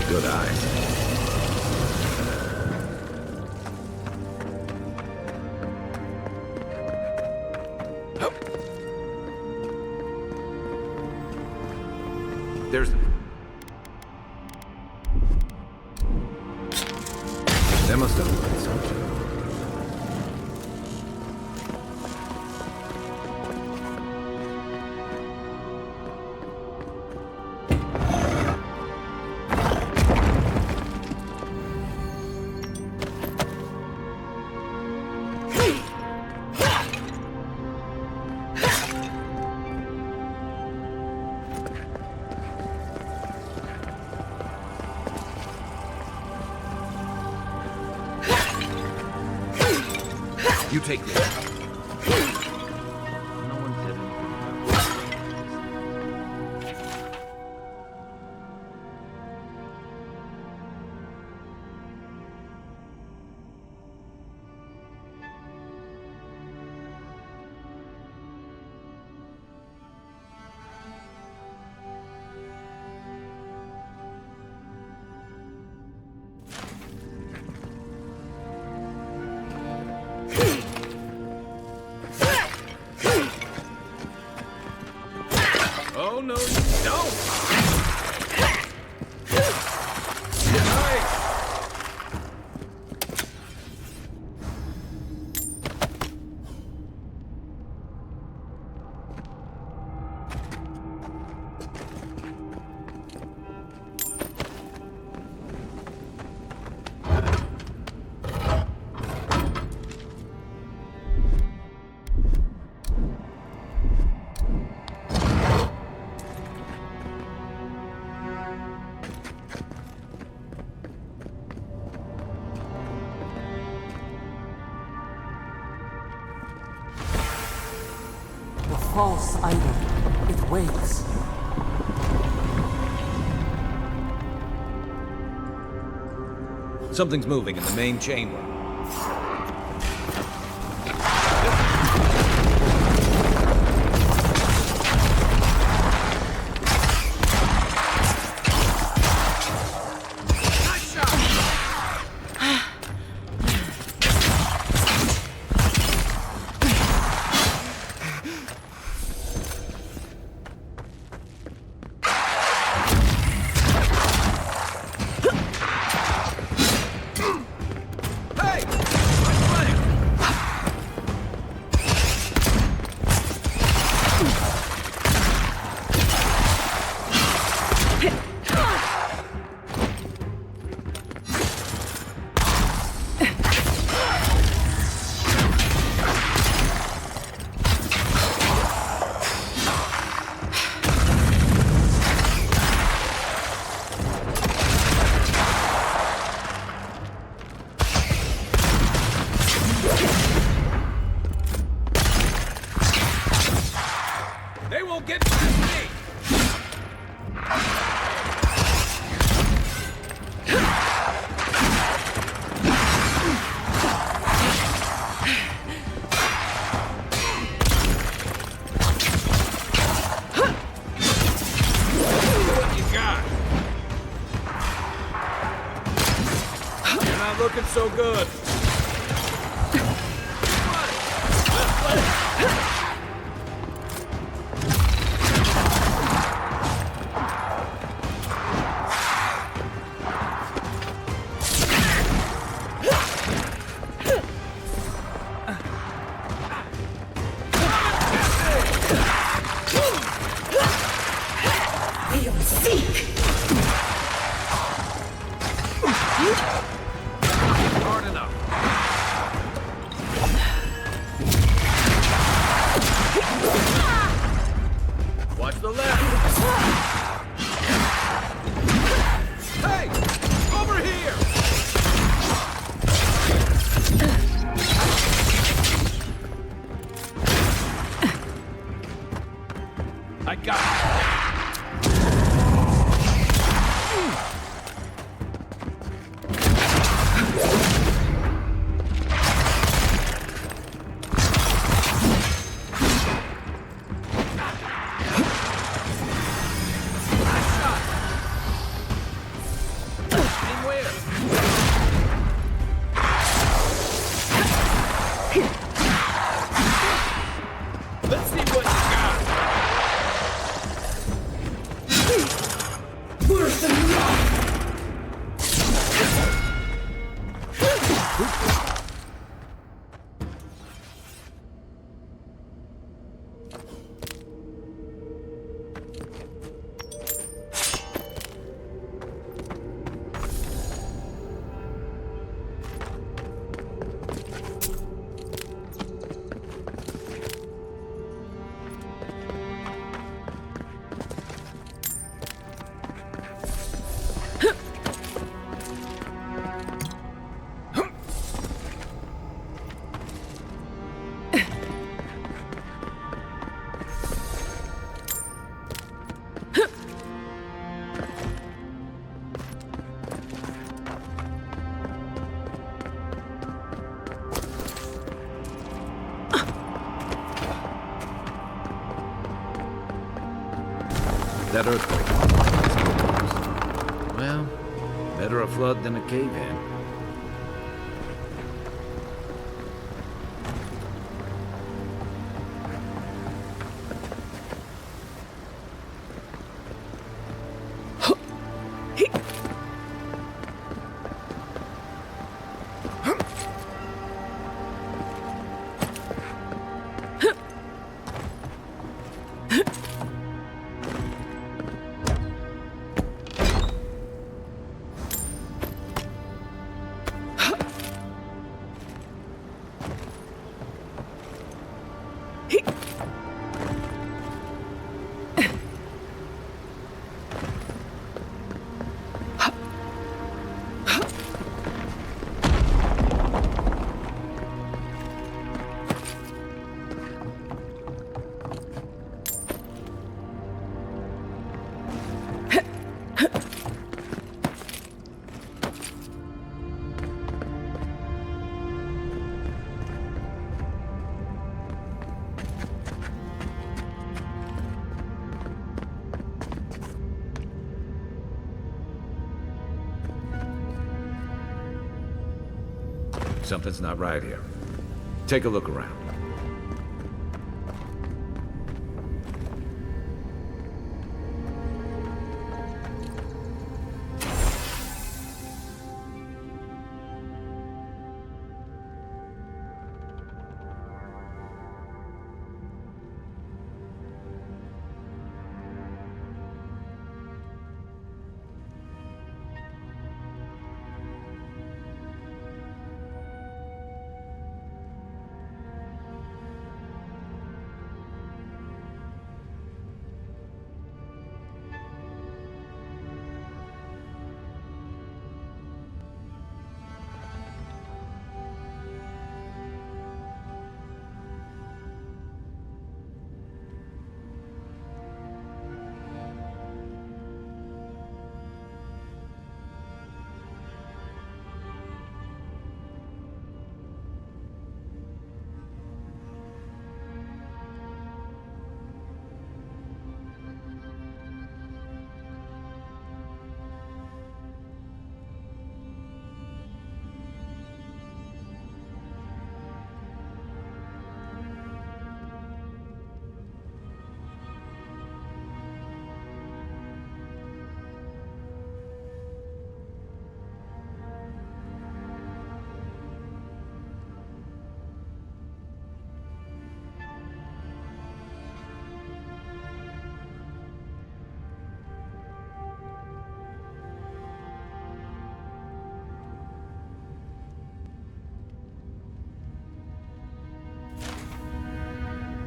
Speaker 6: Good eye. There's... That must have been something. You take this. No one said
Speaker 21: Oh, no, you don't! Nice!
Speaker 3: The false idol. It wakes.
Speaker 6: Something's moving in the main chamber.
Speaker 21: Looking so good. Watch the left. Hey! Over here! I got it. Let's see what you got.
Speaker 9: Worse than rock.
Speaker 6: That earthquake. Well, better a flood than a cave-in. Something's not right here. Take a look around.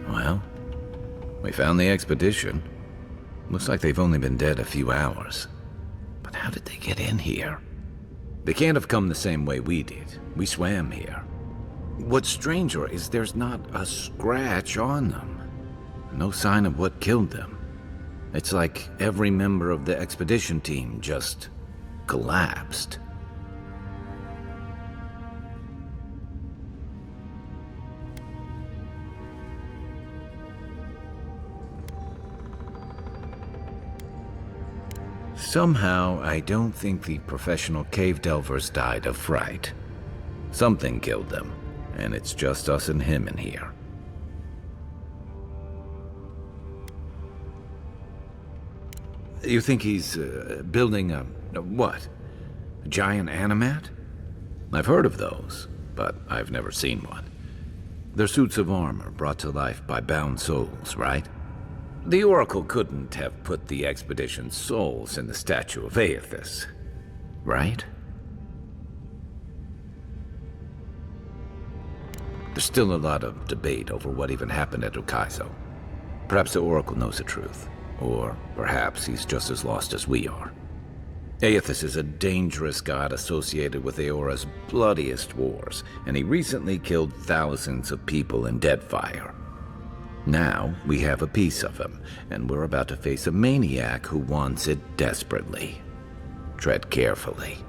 Speaker 6: Well, we found the expedition. Looks like they've only been dead a few hours. But how did they get in here? They can't have come the same way we did. We swam here. What's stranger is there's not a scratch on them. No sign of what killed them. It's like every member of the expedition team just collapsed. Somehow, I don't think the professional cave delvers died of fright. Something killed them, and it's just us and him in here. You think he's building a what? A giant animat? I've heard of those, but I've never seen one. They're suits of armor brought to life by bound souls, right? The Oracle couldn't have put the expedition's souls in the statue of Aethys, right? There's still a lot of debate over what even happened at Ukaizo. Perhaps the Oracle knows the truth, or perhaps he's just as lost as we are. Aethys is a dangerous god associated with Eora's bloodiest wars, and he recently killed thousands of people in Deadfire. Now, we have a piece of him, and we're about to face a maniac who wants it desperately. Tread carefully.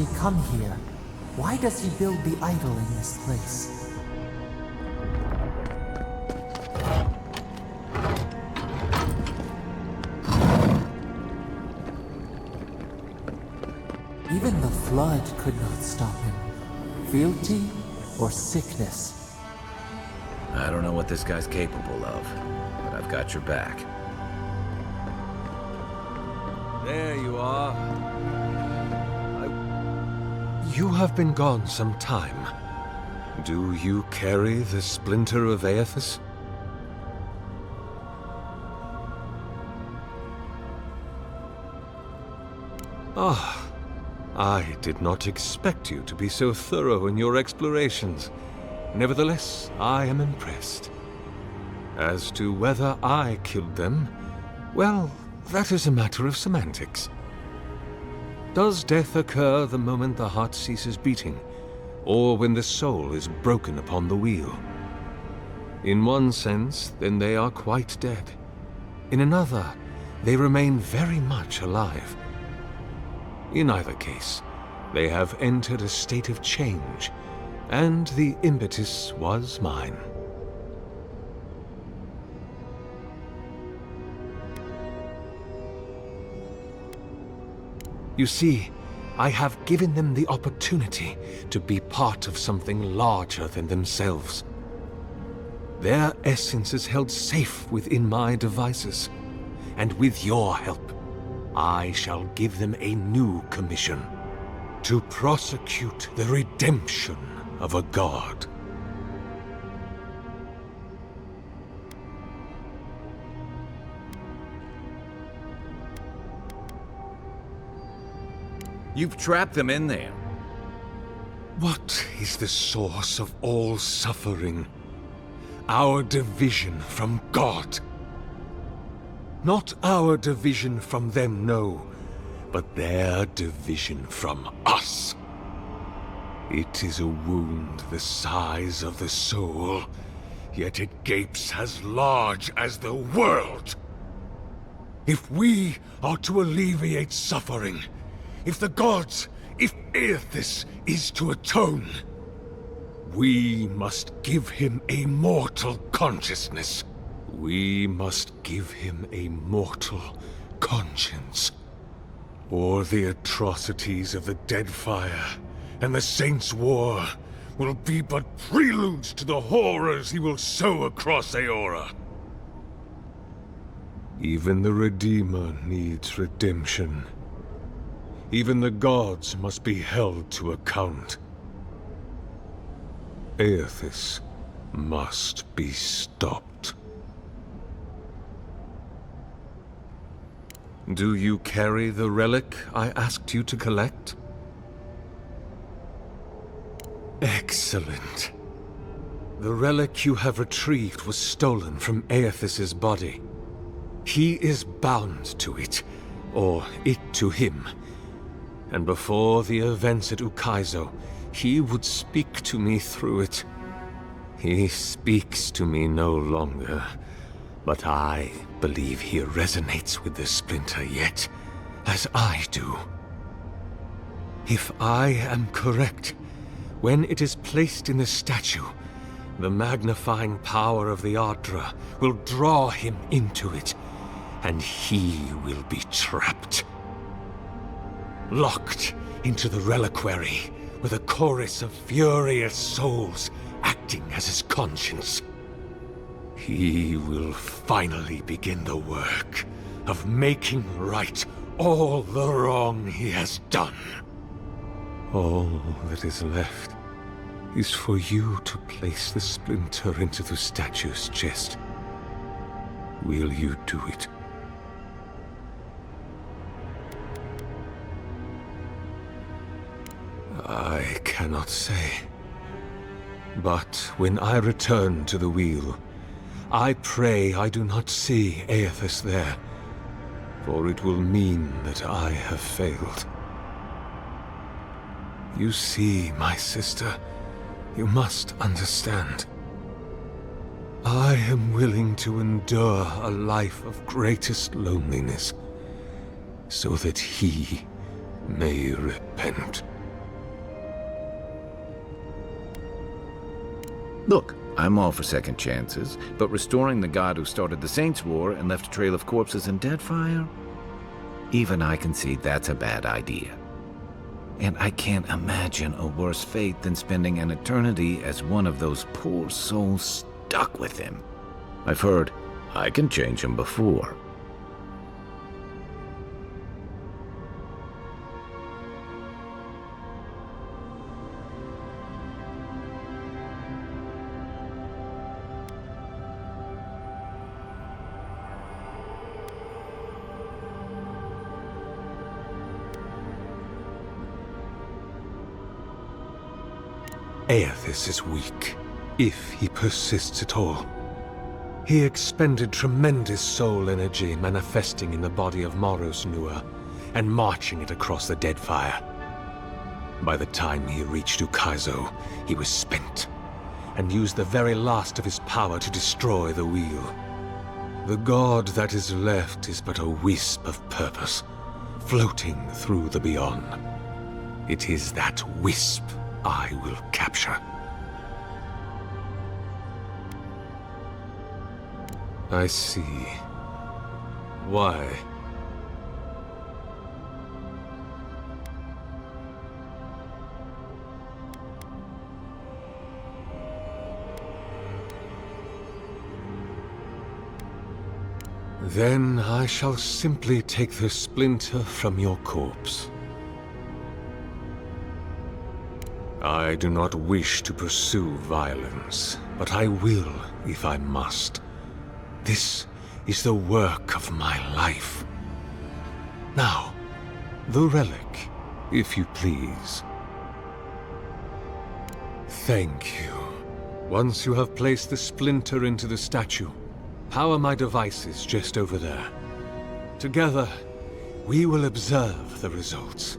Speaker 3: he come here? Why does he build the idol in this place? Even the flood could not stop him. Fealty or sickness?
Speaker 6: I don't know what this guy's capable of, but I've got your back.
Speaker 11: There you are. You have been gone some time. Do you carry the splinter of Aethys? Ah, I did not expect you to be so thorough in your explorations. Nevertheless, I am impressed. As to whether I killed them, well, that is a matter of semantics. Does death occur the moment the heart ceases beating, or when the soul is broken upon the wheel? In one sense, then they are quite dead. In another, they remain very much alive. In either case, they have entered a state of change, and the impetus was mine. You see, I have given them the opportunity to be part of something larger than themselves. Their essence is held safe within my devices, and with your help, I shall give them a new commission: to prosecute the redemption of a god.
Speaker 6: You've trapped them in there.
Speaker 11: What is the source of all suffering? Our division from God. Not our division from them, no, but their division from us. It is a wound the size of the soul, yet it gapes as large as the world. If we are to alleviate suffering, if the gods, if Aethys is to atone, we must give him a mortal consciousness. We must give him a mortal conscience. Or the atrocities of the Deadfire and the Saints' War will be but preludes to the horrors he will sow across Eora. Even the Redeemer needs redemption. Even the gods must be held to account. Aethys must be stopped. Do you carry the relic I asked you to collect? Excellent. The relic you have retrieved was stolen from Aethys' body. He is bound to it, or it to him. And before the events at Ukaizo, he would speak to me through it. He speaks to me no longer, but I believe he resonates with the splinter yet, as I do. If I am correct, when it is placed in the statue, the magnifying power of the Ardra will draw him into it, and he will be trapped. Locked into the reliquary with a chorus of furious souls acting as his conscience. He will finally begin the work of making right all the wrong he has done. All that is left is for you to place the splinter into the statue's chest. Will you do it? I cannot say. But when I return to the wheel, I pray I do not see Aethys there, for it will mean that I have failed. You see, my sister, you must understand. I am willing to endure a life of greatest loneliness, so that he may repent.
Speaker 6: Look, I'm all for second chances, but restoring the god who started the Saints' War and left a trail of corpses and deadfire? Even I can see that's a bad idea. And I can't imagine a worse fate than spending an eternity as one of those poor souls stuck with him. I've heard I can change him before.
Speaker 11: Aethys is weak, if he persists at all. He expended tremendous soul energy manifesting in the body of Moros Nua and marching it across the Deadfire. By the time he reached Ukaizo, he was spent, and used the very last of his power to destroy the wheel. The god that is left is but a wisp of purpose, floating through the beyond. It is that wisp I will capture. I see. Why? Then I shall simply take the splinter from your corpse. I do not wish to pursue violence, but I will if I must. This is the work of my life. Now, the relic, if you please. Thank you. Once you have placed the splinter into the statue, power my devices just over there. Together, we will observe the results.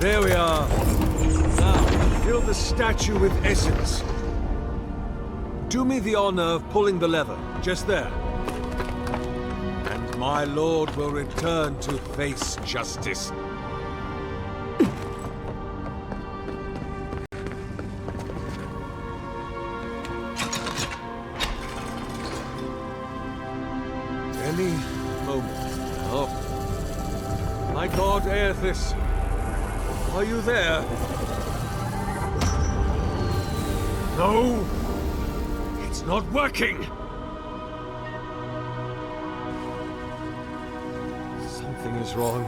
Speaker 11: There we are. Now, fill the statue with essence. Do me the honor of pulling the lever, just there. And my lord will return to face justice. Any moment now. My god Aethys. Are you there? No! It's not working! Something is wrong.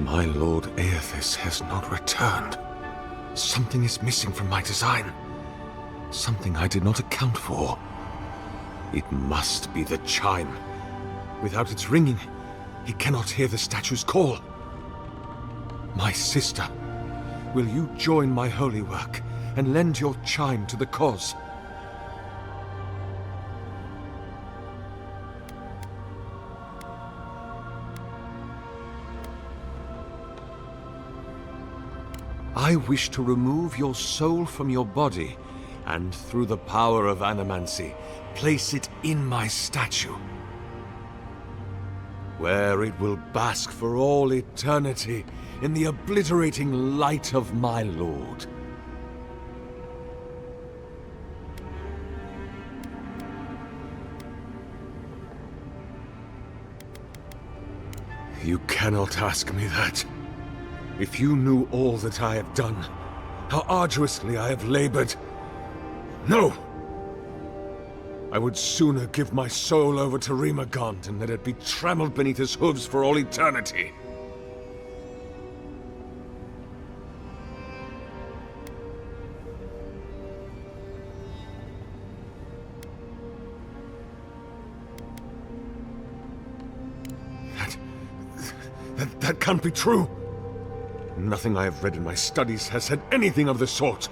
Speaker 11: My lord Aethys has not returned. Something is missing from my design. Something I did not account for. It must be the chime. Without its ringing, he cannot hear the statue's call. My sister, will you join my holy work and lend your chime to the cause? I wish to remove your soul from your body, and through the power of animancy, place it in my statue, where it will bask for all eternity in the obliterating light of my lord. You cannot ask me that. If you knew all that I have done, how arduously I have labored. No! I would sooner give my soul over to Rimagond and let it be trammeled beneath his hooves for all eternity. That can't be true. Nothing I have read in my studies has said anything of the sort.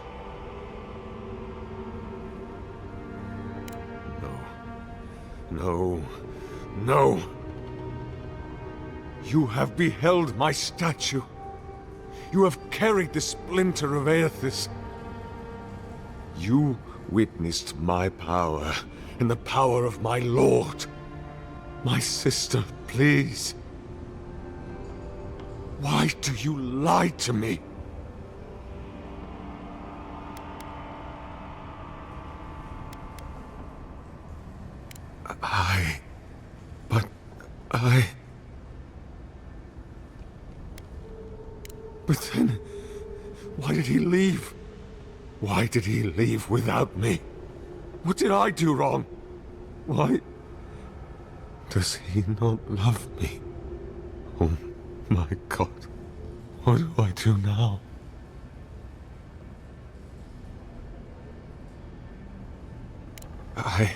Speaker 11: No. You have beheld my statue. You have carried the splinter of Aethys. You witnessed my power and the power of my lord. My sister, please. Why do you lie to me? But then, why did he leave? Why did he leave without me? What did I do wrong? Why does he not love me? Oh my God, what do I do now? I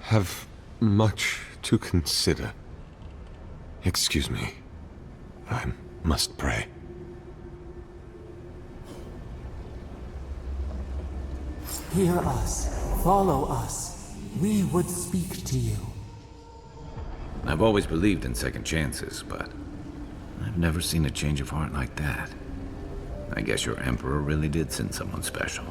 Speaker 11: have much to consider. Excuse me. I must pray.
Speaker 3: Hear us. Follow us. We would speak to you.
Speaker 6: I've always believed in second chances, but I've never seen a change of heart like that. I guess your Emperor really did send someone special.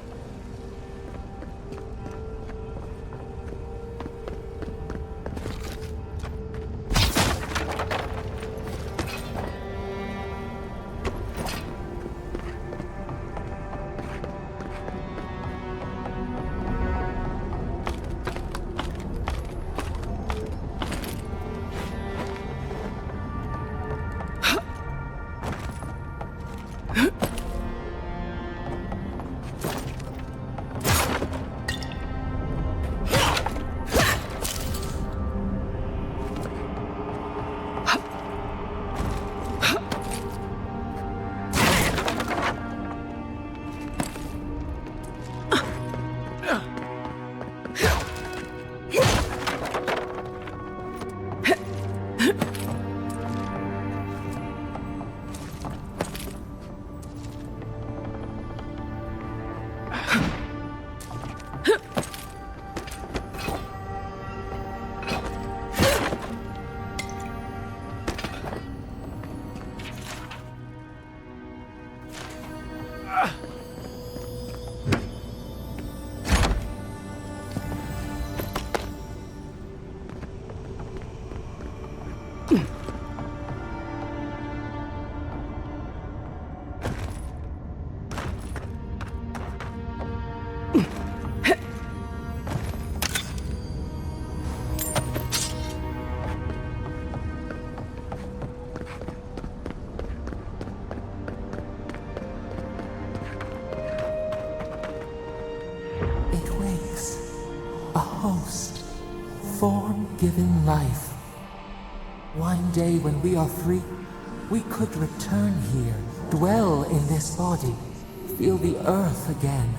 Speaker 3: Form-giving life. One day when we are free, we could return here, dwell in this body, feel the earth again.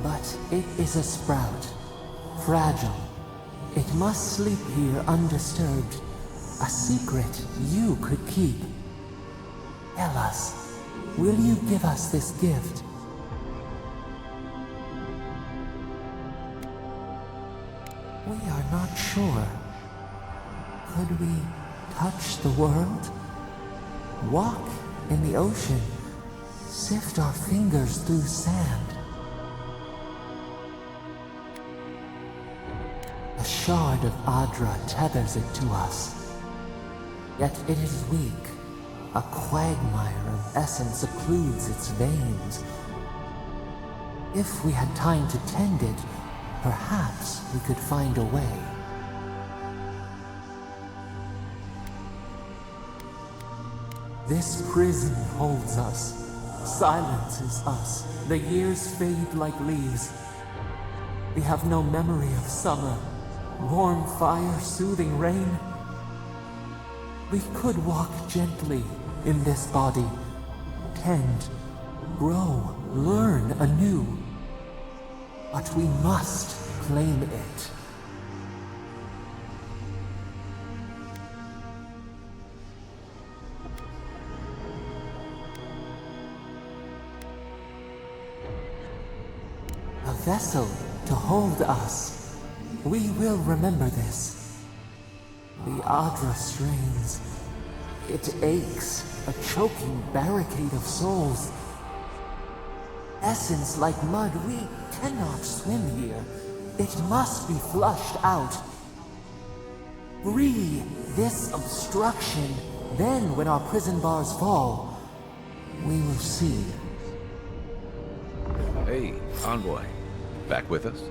Speaker 3: But it is a sprout, fragile. It must sleep here undisturbed. A secret you could keep. Tell us, will you give us this gift? We are not sure. Could we touch the world? Walk in the ocean? Sift our fingers through sand? A shard of Adra tethers it to us. Yet it is weak. A quagmire of essence occludes its veins. If we had time to tend it, perhaps we could find a way. This prison holds us, silences us. The years fade like leaves. We have no memory of summer, warm fire, soothing rain. We could walk gently in this body, tend, grow, learn anew. But we must claim it. A vessel to hold us. We will remember this. The Adra strains. It aches, a choking barricade of souls. Essence like mud, we cannot swim here. It must be flushed out. Free this obstruction. Then, when our prison bars fall, we will see.
Speaker 6: Hey, Envoy. Back with us?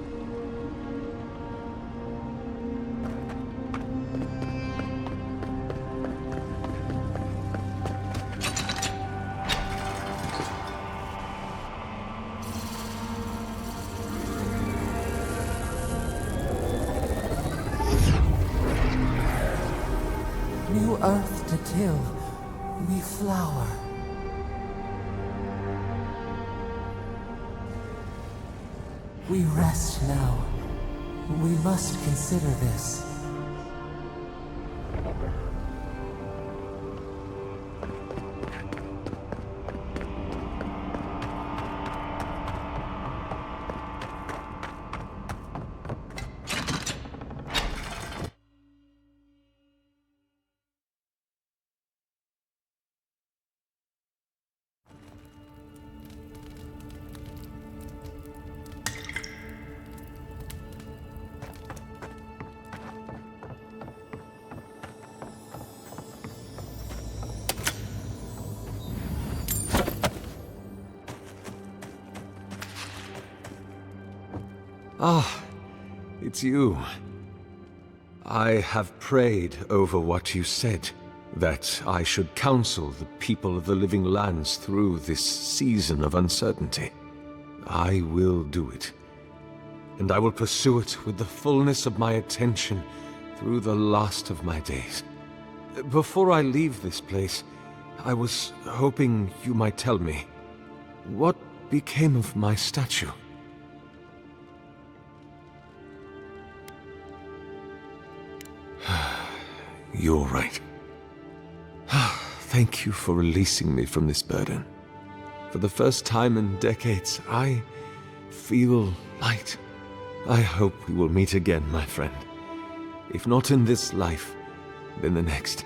Speaker 3: New earth to till, we flower. We rest now. We must consider this.
Speaker 11: Ah, it's you. I have prayed over what you said, that I should counsel the people of the living lands through this season of uncertainty. I will do it, and I will pursue it with the fullness of my attention through the last of my days. Before I leave this place, I was hoping you might tell me, what became of my statue? You're right. Thank you for releasing me from this burden. For the first time in decades, I feel light. I hope we will meet again, my friend. If not in this life, then the next.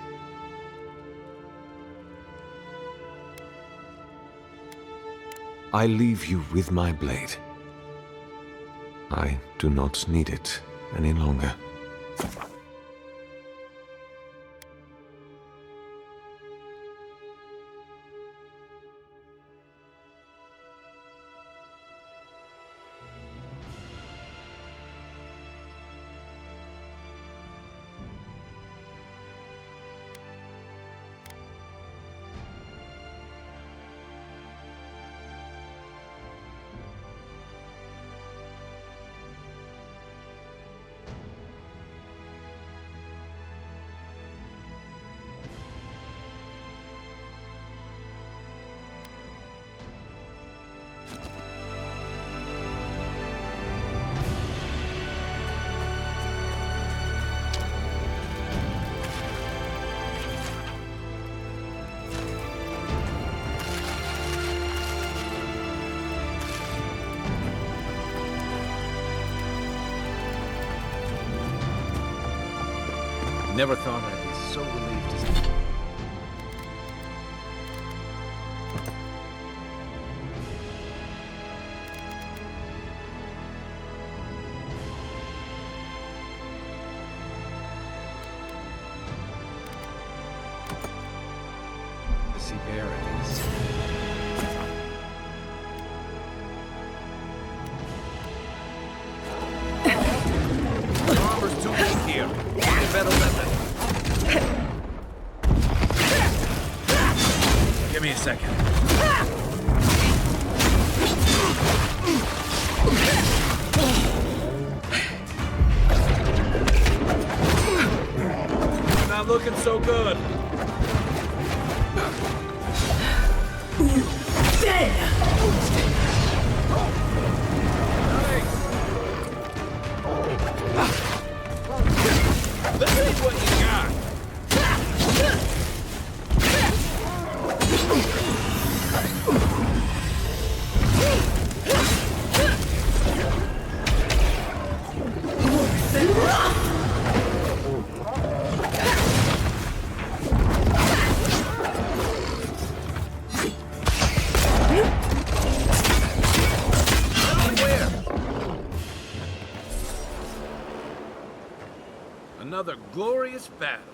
Speaker 11: I leave you with my blade. I do not need it any longer.
Speaker 6: Never thought I'd be so relieved as see there it is. The armor's too weak here. Better than that.
Speaker 21: another glorious battle.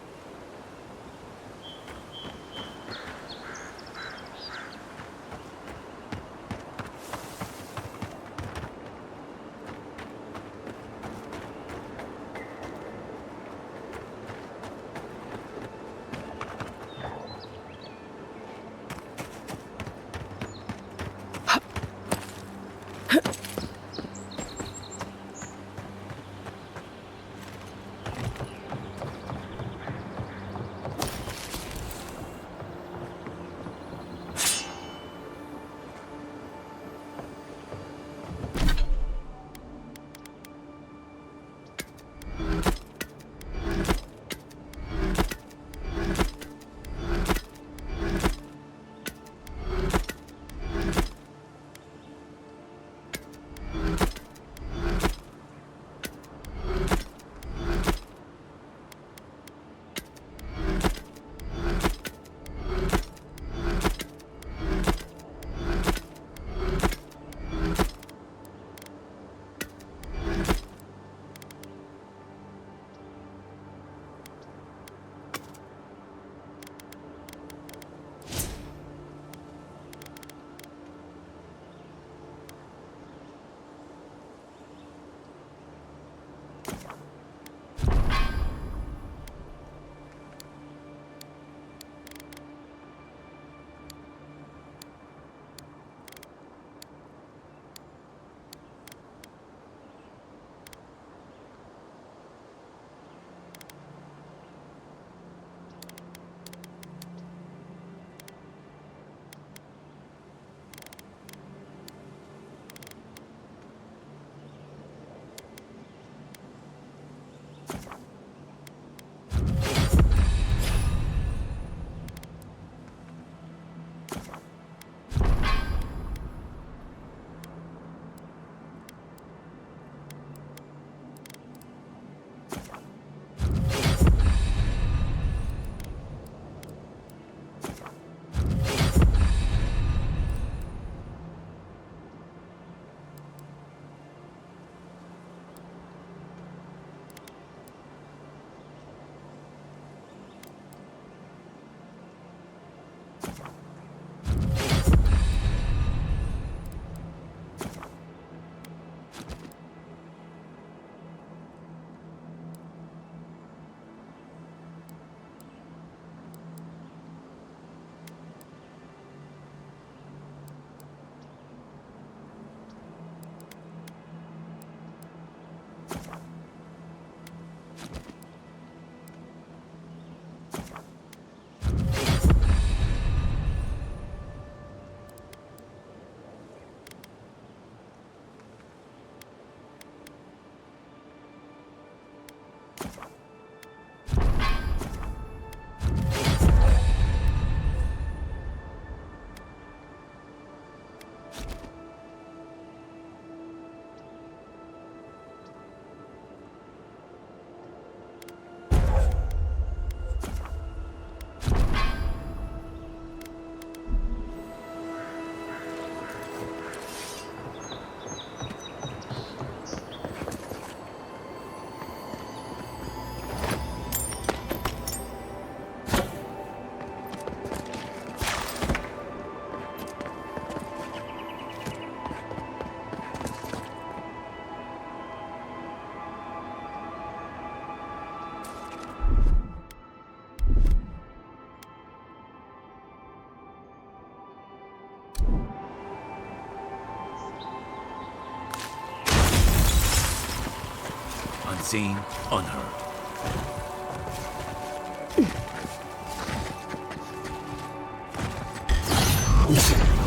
Speaker 5: Unseen, unheard.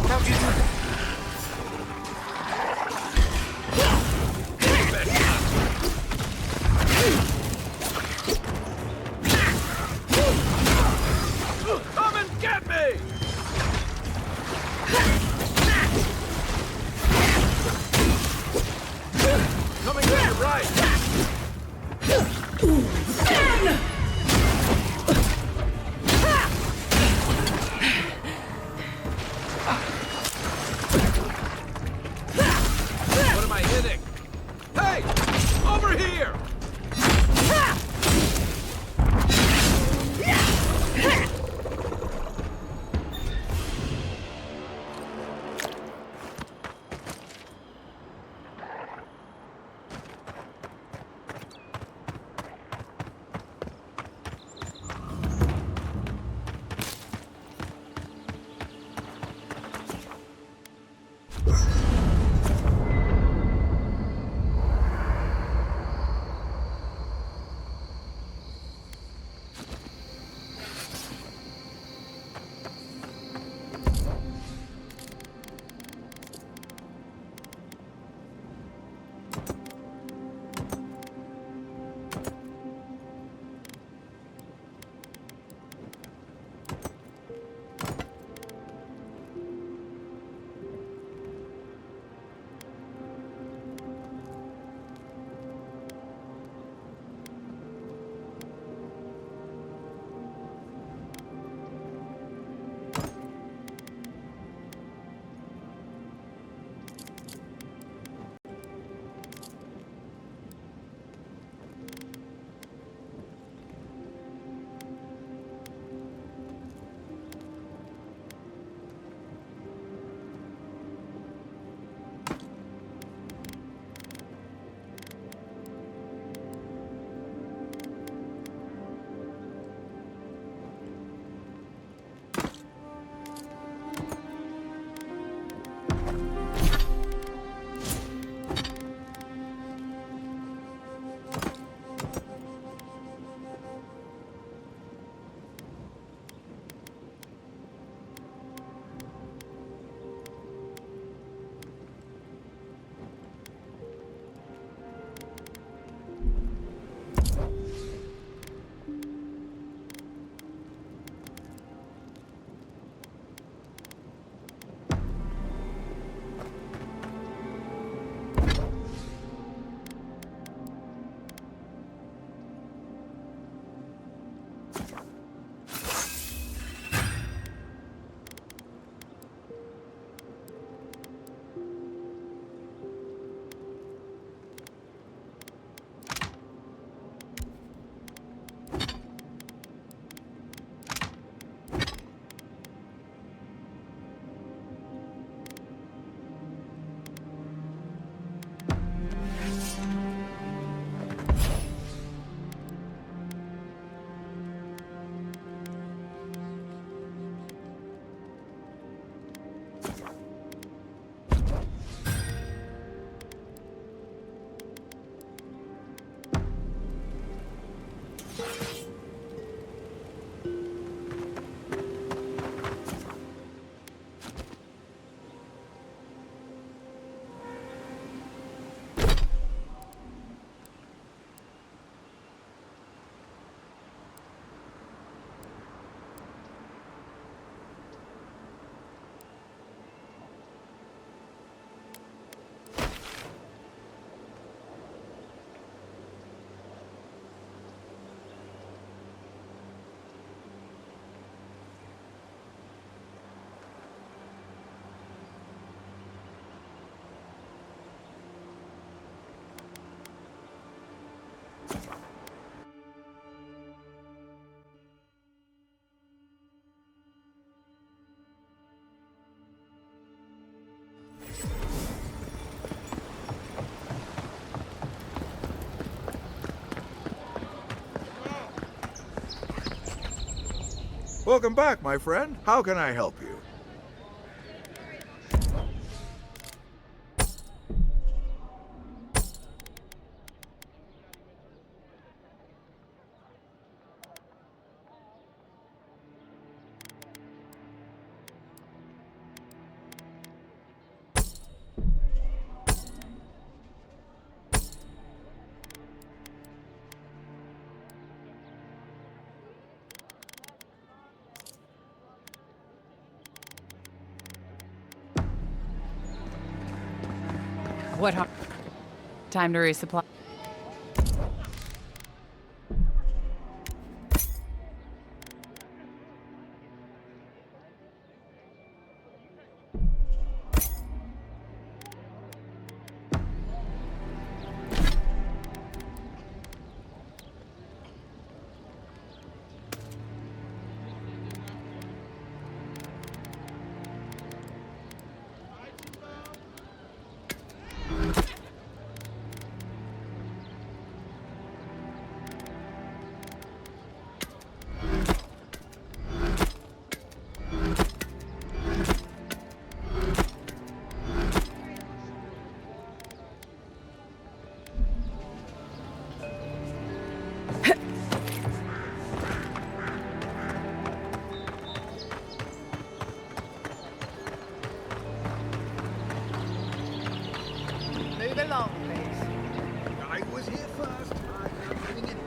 Speaker 21: How'd you do that? Come and get me! Coming to your right! What am I hitting? Hey! Over here!
Speaker 7: Welcome back, my friend. How can I help you?
Speaker 13: What? Time to resupply.
Speaker 20: Move along, please.
Speaker 16: I was here first. I'm coming in.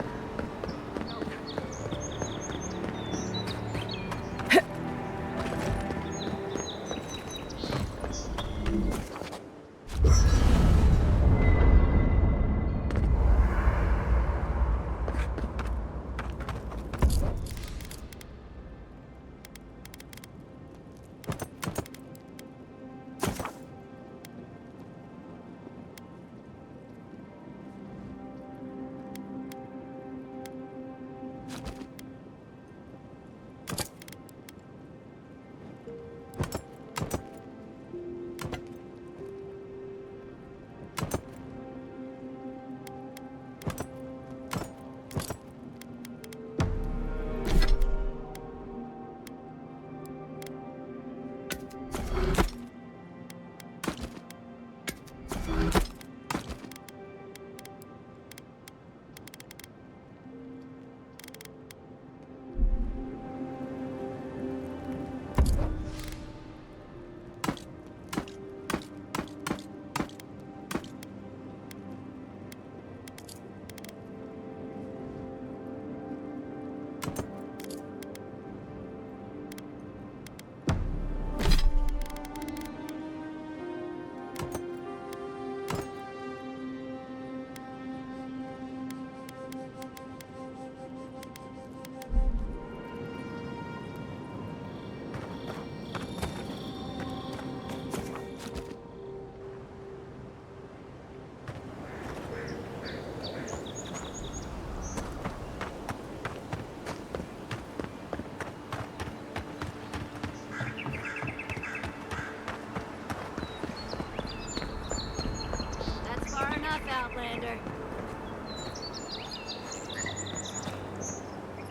Speaker 12: That's far enough, Outlander.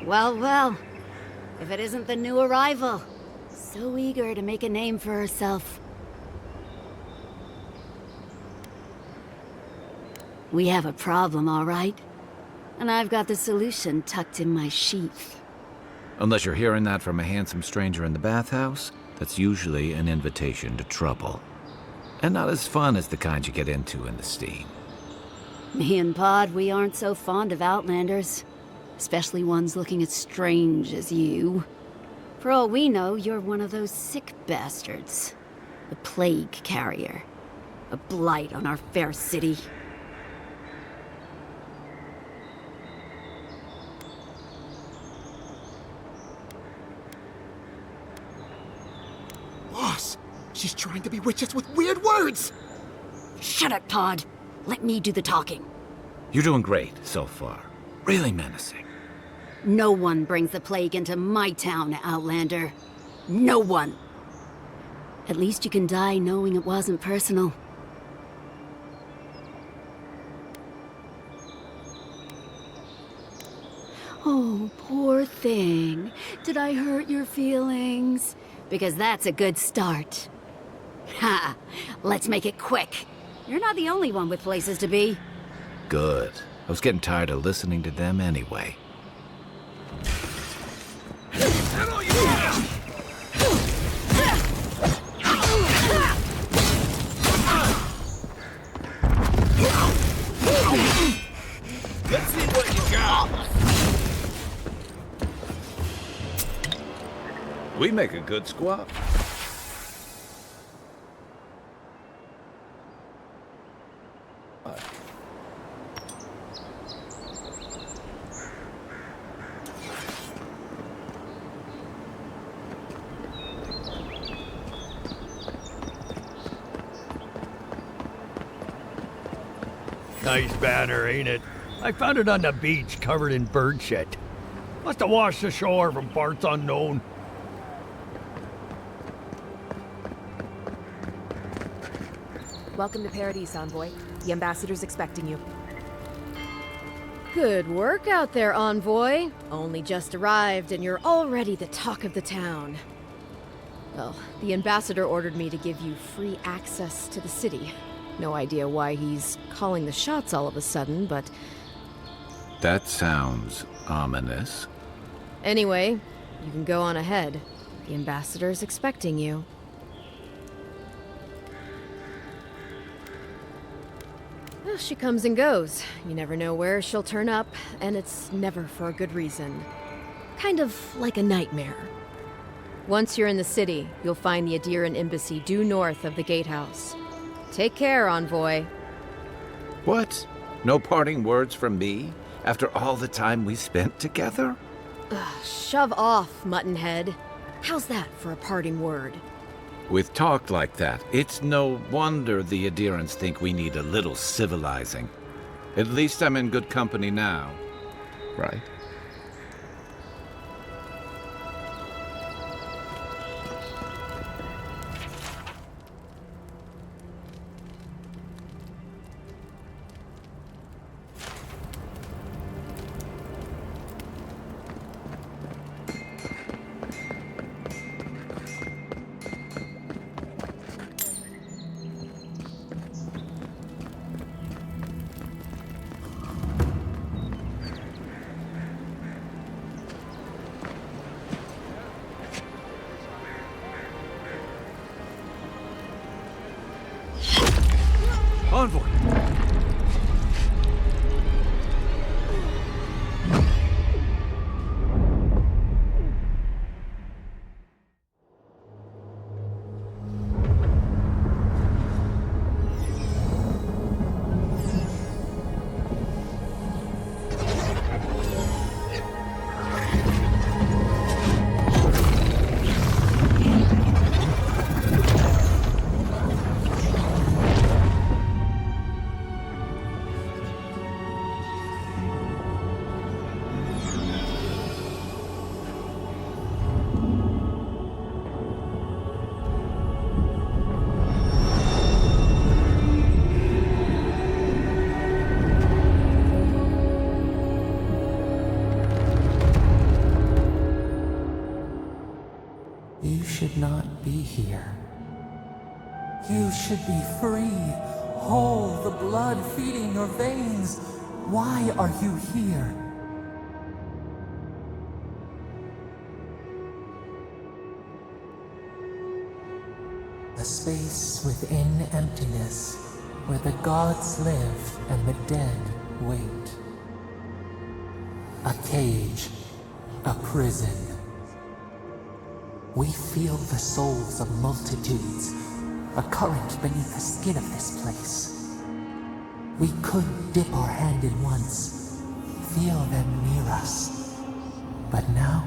Speaker 12: Well, well. If it isn't the new arrival. So eager to make a name for herself. We have a problem, all right? And I've got the solution tucked in my sheath.
Speaker 6: Unless you're hearing that from a handsome stranger in the bathhouse, that's usually an invitation to trouble. And not as fun as the kind you get into in the steam.
Speaker 12: Me and Pod, we aren't so fond of Outlanders. Especially ones looking as strange as you. For all we know, you're one of those sick bastards. A plague carrier. A blight on our fair city.
Speaker 16: Boss, she's trying to bewitch us with weird words!
Speaker 12: Shut it, Pod. Let me do the talking.
Speaker 6: You're doing great so far. Really menacing.
Speaker 12: No one brings the plague into my town, Outlander. No one. At least you can die knowing it wasn't personal. Oh, Oh, poor thing. Did I hurt your feelings? Because that's a good start. Ha! Let's make it quick. You're not the only one with places to be.
Speaker 6: Good. I was getting tired of listening to them anyway.
Speaker 21: Let's see what you got.
Speaker 6: We make a good squad.
Speaker 19: Nice banner, ain't it? I found it on the beach, covered in bird shit. Must have washed ashore from parts unknown.
Speaker 14: Welcome to Paradise, Envoy. The ambassador's expecting you.
Speaker 4: Good work out there, Envoy. Only just arrived and you're already the talk of the town. Well, the ambassador ordered me to give you free access to the city. No idea why he's calling the shots all of a sudden, but...
Speaker 6: That sounds ominous.
Speaker 4: Anyway, you can go on ahead. The ambassador's expecting you. Well, she comes and goes. You never know where she'll turn up, and it's never for a good reason. Kind of like a nightmare. Once you're in the city, you'll find the Adiran embassy due north of the gatehouse. Take care, Envoy.
Speaker 6: What? No parting words from me? After all the time we spent together?
Speaker 4: Shove off, Muttonhead. How's that for a parting word?
Speaker 6: With talk like that, it's no wonder the Adirans think we need a little civilizing. At least I'm in good company now, right?
Speaker 19: Envoy!
Speaker 3: You should not be here. You should be free, whole, the blood feeding your veins. Why are you here? A space within emptiness, where the gods live and the dead wait. A cage, a prison. We feel the souls of multitudes, a current beneath the skin of this place. We could dip our hand in once, feel them near us. But now,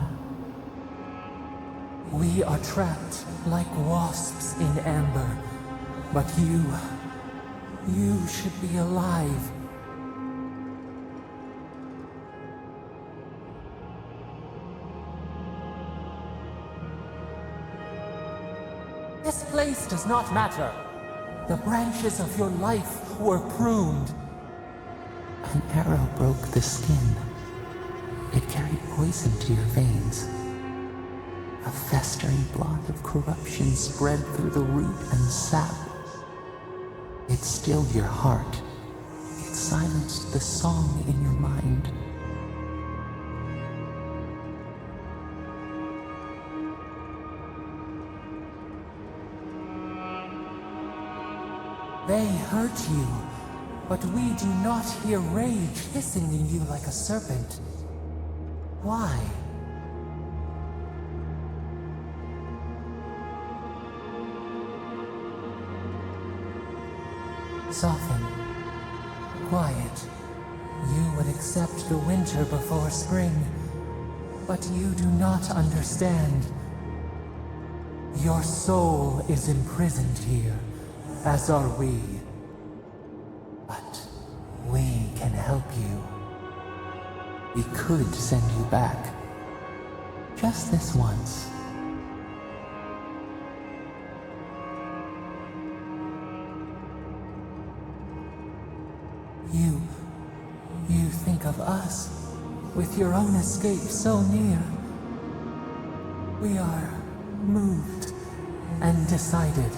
Speaker 3: we are trapped like wasps in amber. But you should be alive. This place does not matter. The branches of your life were pruned. An arrow broke the skin. It carried poison to your veins. A festering blot of corruption spread through the root and sap. It stilled your heart. It silenced the song in your mind. They hurt you, but we do not hear rage hissing in you like a serpent. Why? Soften. Quiet. You would accept the winter before spring, but you do not understand. Your soul is imprisoned here, as are we. But we can help you. We could send you back. Just this once. You think of us, with your own escape so near. We are moved and decided.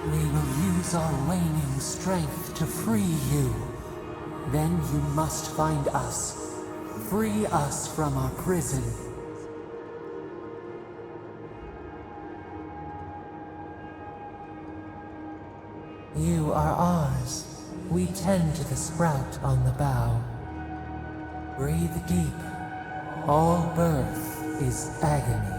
Speaker 3: We will use our waning strength to free you. Then you must find us. Free us from our prison. You are ours. We tend to the sprout on the bough. Breathe deep. All birth is agony.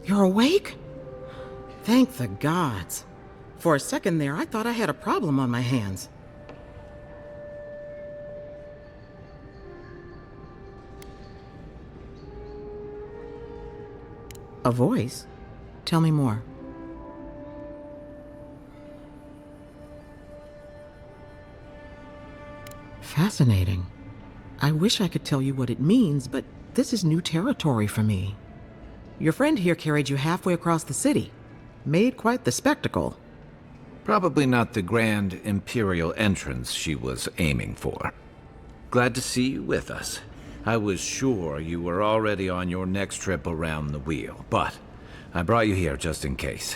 Speaker 15: You're awake? Thank the gods. For a second there, I thought I had a problem on my hands. A voice? Tell me more. Fascinating. I wish I could tell you what it means, but this is new territory for me. Your friend here carried you halfway across the city. Made quite the spectacle.
Speaker 6: Probably not the grand imperial entrance she was aiming for. Glad to see you with us. I was sure you were already on your next trip around the wheel, but I brought you here just in case.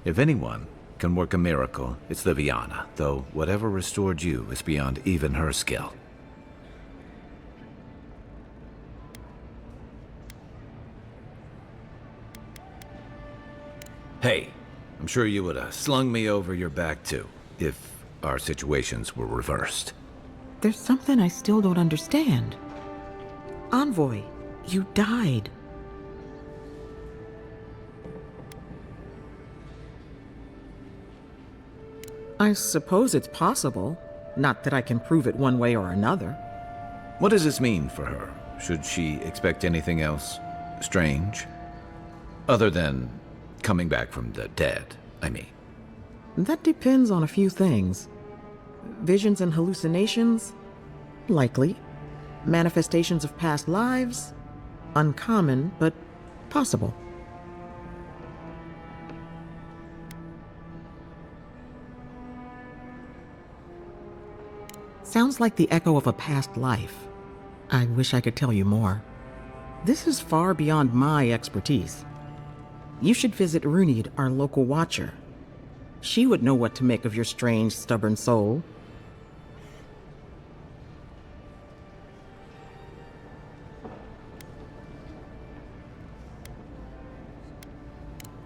Speaker 6: If anyone can work a miracle, it's Liviana, though whatever restored you is beyond even her skill. Hey, I'm sure you would have slung me over your back too, if our situations were reversed.
Speaker 15: There's something I still don't understand. Envoy, you died. I suppose it's possible. Not that I can prove it one way or another.
Speaker 6: What does this mean for her? Should she expect anything else strange? Other than coming back from the dead, I mean.
Speaker 15: That depends on a few things. Visions and hallucinations? Likely. Manifestations of past lives? Uncommon, but possible. Sounds like the echo of a past life. I wish I could tell you more. This is far beyond my expertise. You should visit Runid, our local watcher. She would know what to make of your strange, stubborn soul.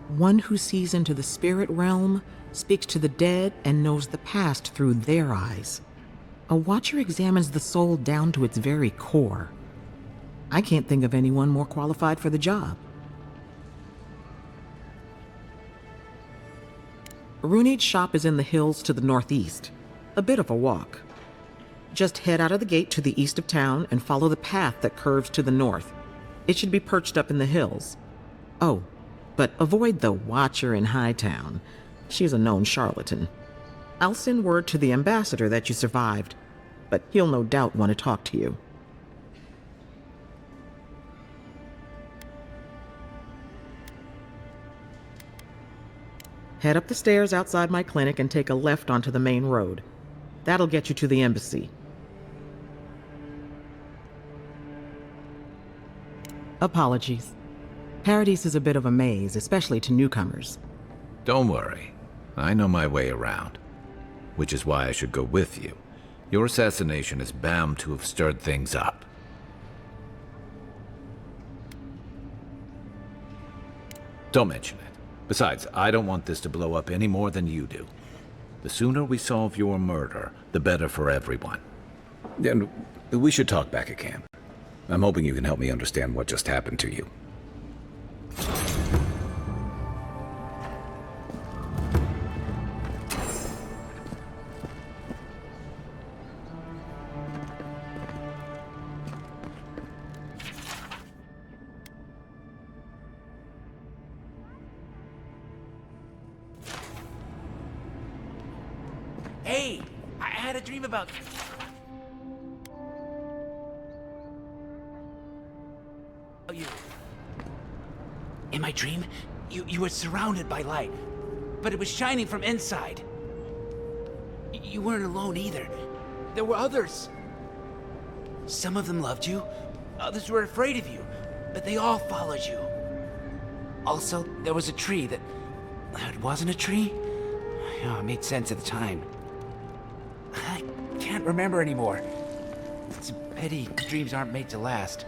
Speaker 15: One who sees into the spirit realm, speaks to the dead, and knows the past through their eyes. A watcher examines the soul down to its very core. I can't think of anyone more qualified for the job. Runid's shop is in the hills to the northeast. A bit of a walk. Just head out of the gate to the east of town and follow the path that curves to the north. It should be perched up in the hills. Oh, but avoid the Watcher in Hightown. She's a known charlatan. I'll send word to the ambassador that you survived, but he'll no doubt want to talk to you. Head up the stairs outside my clinic and take a left onto the main road. That'll get you to the embassy. Apologies. Paradise is a bit of a maze, especially to newcomers.
Speaker 6: Don't worry. I know my way around. Which is why I should go with you. Your assassination is bound to have stirred things up. Don't mention it. Besides, I don't want this to blow up any more than you do. The sooner we solve your murder, the better for everyone. And we should talk back at camp. I'm hoping you can help me understand what just happened to you.
Speaker 18: Hey, I had a dream about... you. In my dream, you were surrounded by light, but it was shining from inside. You weren't alone either. There were others. Some of them loved you, others were afraid of you, but they all followed you. Also, there was a tree that... it wasn't a tree? Oh, it made sense at the time. I can't remember anymore. It's a pity dreams aren't made to last.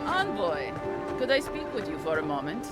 Speaker 22: Envoy, could I speak with you for a moment?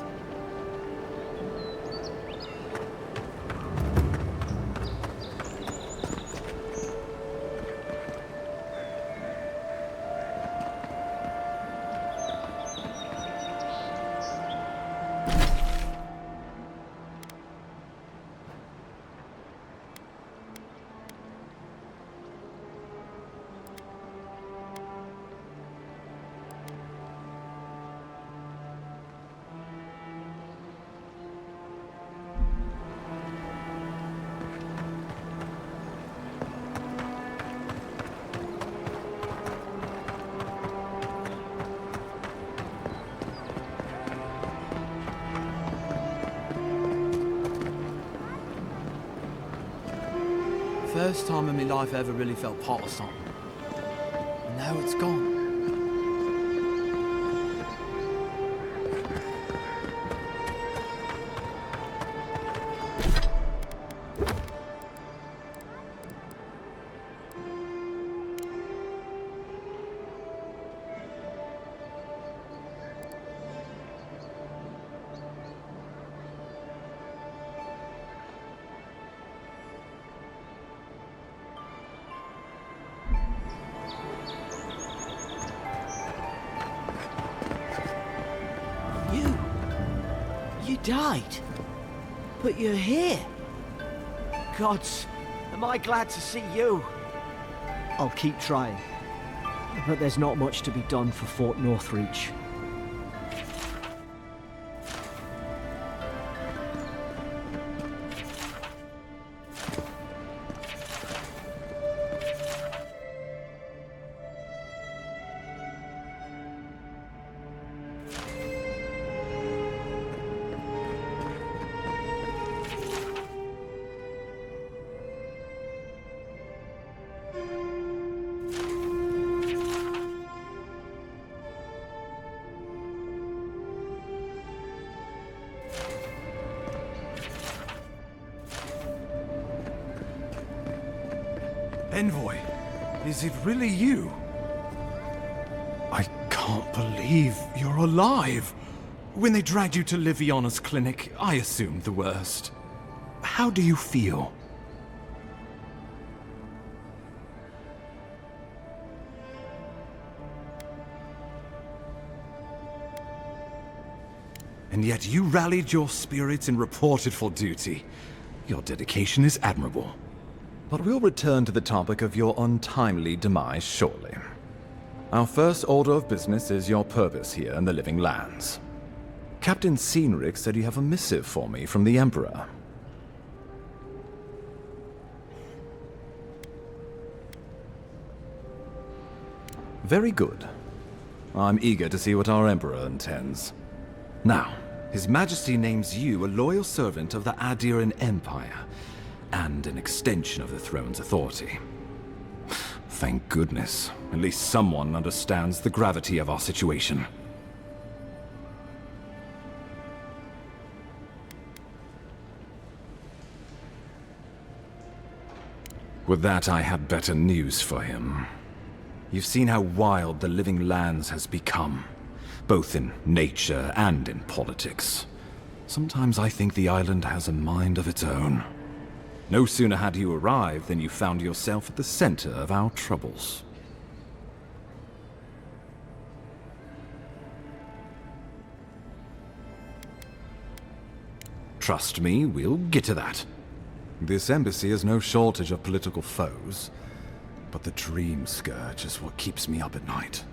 Speaker 10: First time in my life I ever really felt part of something. And now it's gone.
Speaker 18: You died, but you're here. Gods, am I glad to see you.
Speaker 23: I'll keep trying, but there's not much to be done for Fort Northreach.
Speaker 5: Envoy, is it really you? I can't believe you're alive. When they dragged you to Liviona's clinic, I assumed the worst. How do you feel? And yet you rallied your spirits and reported for duty. Your dedication is admirable. But we'll return to the topic of your untimely demise shortly. Our first order of business is your purpose here in the Living Lands. Captain Cynric said you have a missive for me from the Emperor. Very good. I'm eager to see what our Emperor intends. Now, His Majesty names you a loyal servant of the Adiran Empire, and an extension of the throne's authority. Thank goodness. At least someone understands the gravity of our situation. With that, I had better news for him. You've seen how wild the Living Lands has become, both in nature and in politics. Sometimes I think the island has a mind of its own. No sooner had you arrived than you found yourself at the center of our troubles. Trust me, we'll get to that. This embassy has no shortage of political foes, but the Dream Scourge is what keeps me up at night.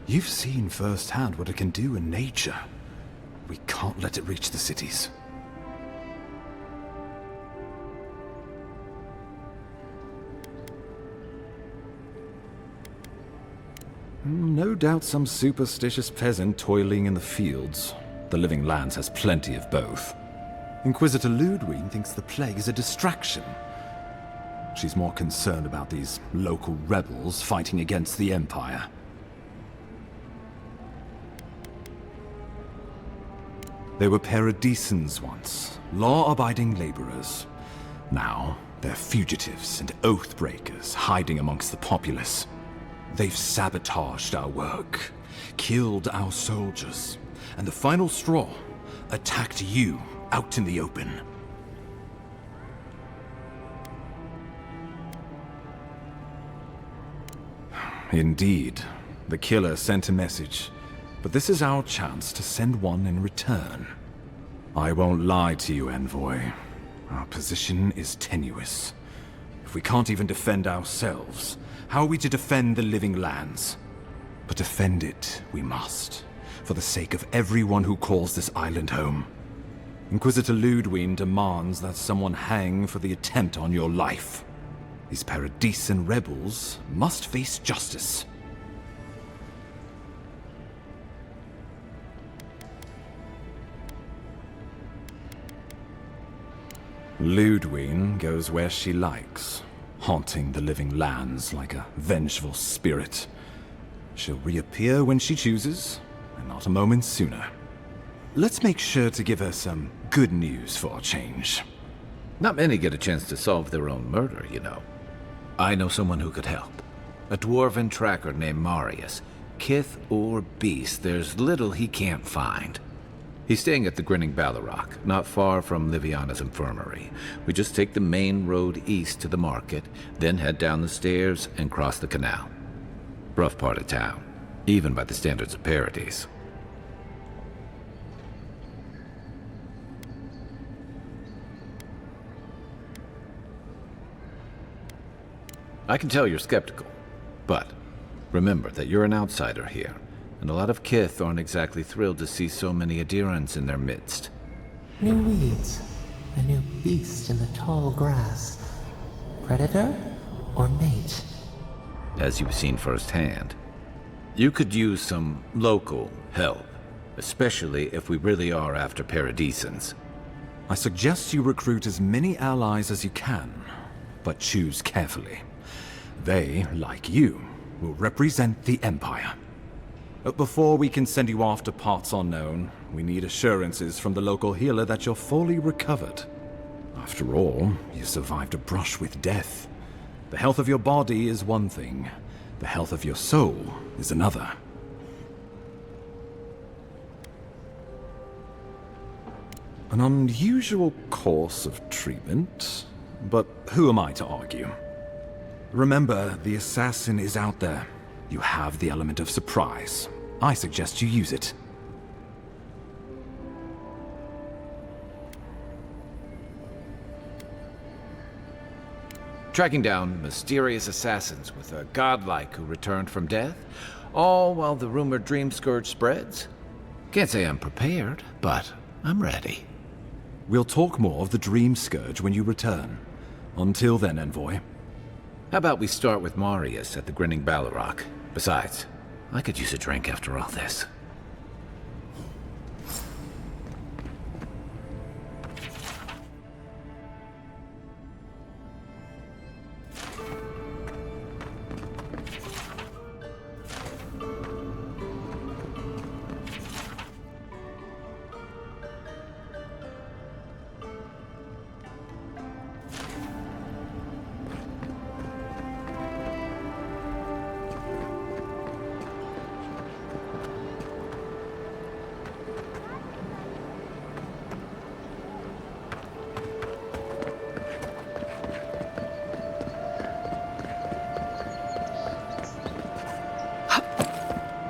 Speaker 5: You've seen firsthand what it can do in nature. We can't let it reach the cities. No doubt some superstitious peasant toiling in the fields. The Living Lands has plenty of both. Inquisitor Ludwig thinks the plague is a distraction. She's more concerned about these local rebels fighting against the Empire. They were paradisans once, law-abiding laborers. Now, they're fugitives and oath-breakers hiding amongst the populace. They've sabotaged our work, killed our soldiers, and the final straw, attacked you out in the open. Indeed, the killer sent a message, but this is our chance to send one in return. I won't lie to you, Envoy. Our position is tenuous. If we can't even defend ourselves, how are we to defend the Living Lands? But defend it we must, for the sake of everyone who calls this island home. Inquisitor Ludwig demands that someone hang for the attempt on your life. These Paradisan rebels must face justice. Ludwig goes where she likes, haunting the Living Lands like a vengeful spirit. She'll reappear when she chooses, and not a moment sooner. Let's make sure to give her some good news for a change.
Speaker 6: Not many get a chance to solve their own murder, you know. I know someone who could help. A dwarven tracker named Marius. Kith or beast, there's little he can't find. He's staying at the Grinning Ballarrock, not far from Liviona's infirmary. We just take the main road east to the market, then head down the stairs and cross the canal. Rough part of town, even by the standards of Paradise. I can tell you're skeptical, but remember that you're an outsider here, and a lot of Kith aren't exactly thrilled to see so many Adirans in their midst.
Speaker 3: New weeds, a new beast in the tall grass. Predator or mate?
Speaker 6: As you've seen firsthand. You could use some local help, especially if we really are after Paradisans.
Speaker 5: I suggest you recruit as many allies as you can, but choose carefully. They, like you, will represent the Empire. But before we can send you off to parts unknown, we need assurances from the local healer that you're fully recovered. After all, you survived a brush with death. The health of your body is one thing. The health of your soul is another. An unusual course of treatment, but who am I to argue? Remember, the assassin is out there. You have the element of surprise. I suggest you use it.
Speaker 6: Tracking down mysterious assassins with a godlike who returned from death, all while the rumored dream scourge spreads. Can't say I'm prepared, but I'm ready.
Speaker 5: We'll talk more of the Dream Scourge when you return. Until then, Envoy.
Speaker 6: How about we start with Marius at the Grinning Balrog? Besides, I could use a drink after all this.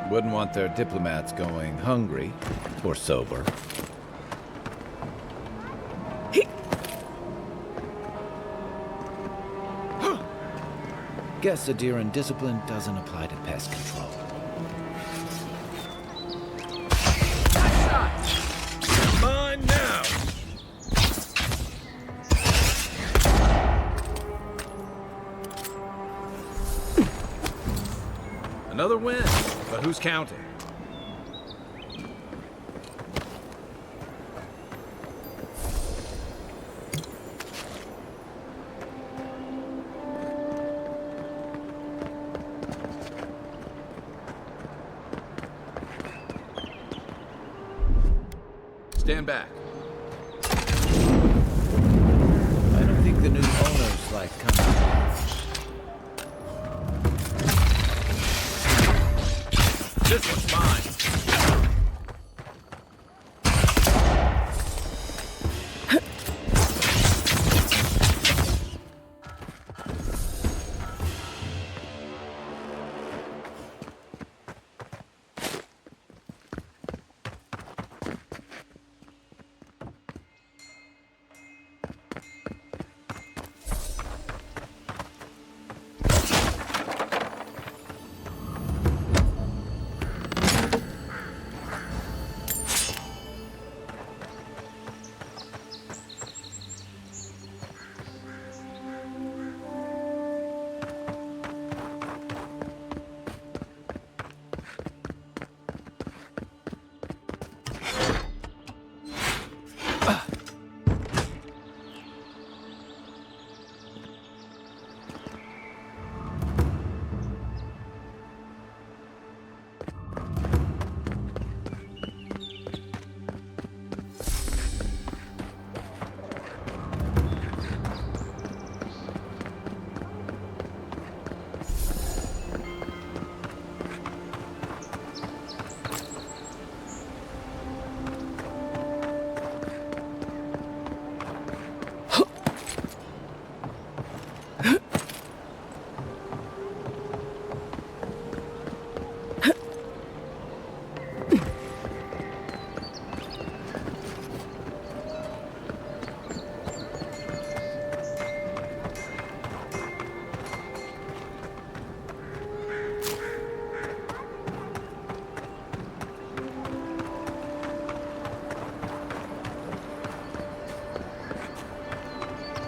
Speaker 6: Wouldn't want their diplomats going hungry or sober. Guess Adiran discipline doesn't apply to pest control.
Speaker 21: Mine now!
Speaker 5: Another win, but who's counting? Stand back.
Speaker 6: I don't think the new owners like coming.
Speaker 21: This one's mine.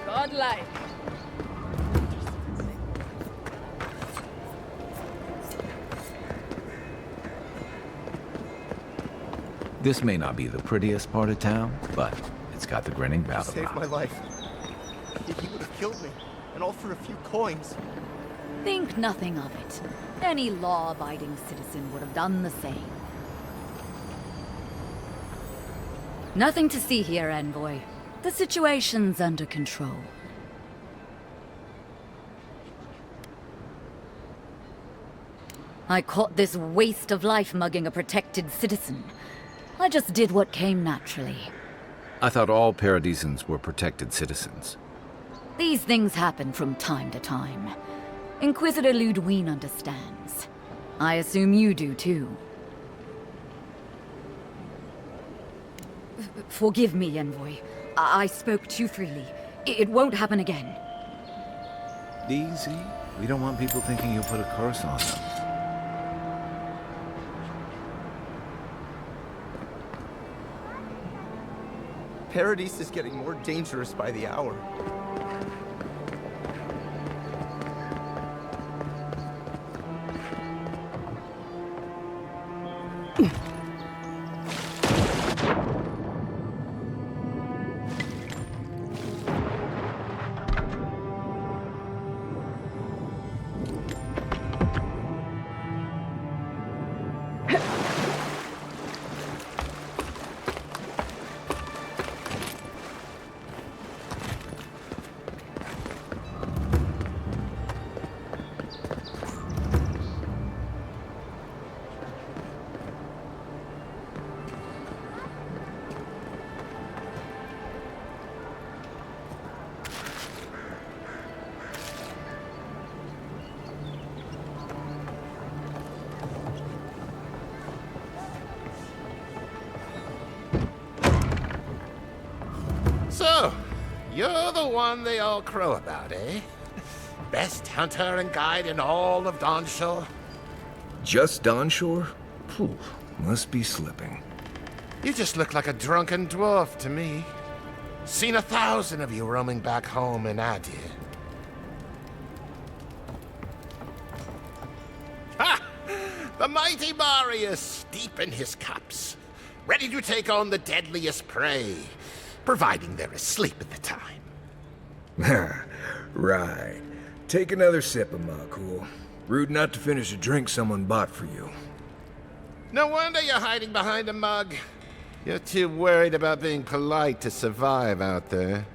Speaker 22: Godlike.
Speaker 6: This may not be the prettiest part of town, but it's got the Grinning Balrog.
Speaker 1: Saved my life. He would have killed me, and all for a few coins.
Speaker 12: Think nothing of it. Any law-abiding citizen would have done the same. Nothing to see here, Envoy. The situation's under control.
Speaker 2: I caught this waste of life mugging a protected citizen. I just did what came naturally.
Speaker 6: I thought all Paradisans were protected citizens.
Speaker 2: These things happen from time to time. Inquisitor Ludwine understands. I assume you do too. Forgive me, Envoy. I spoke too freely. It won't happen again.
Speaker 6: Easy. We don't want people thinking you'll put a curse on them.
Speaker 1: Paradise is getting more dangerous by the hour.
Speaker 8: So, you're the one they all crow about, eh? Best hunter and guide in all of Dawnshore?
Speaker 17: Just Dawnshore? Phew, must be slipping.
Speaker 8: You just look like a drunken dwarf to me. Seen 1,000 of you roaming back home in Adir. Ha! The mighty Marius, deep in his cups, ready to take on the deadliest prey, providing they're asleep at the time.
Speaker 17: Right. Take another sip of Makul. Rude not to finish a drink someone bought for you.
Speaker 8: No wonder you're hiding behind a mug. You're too worried about being polite to survive out there.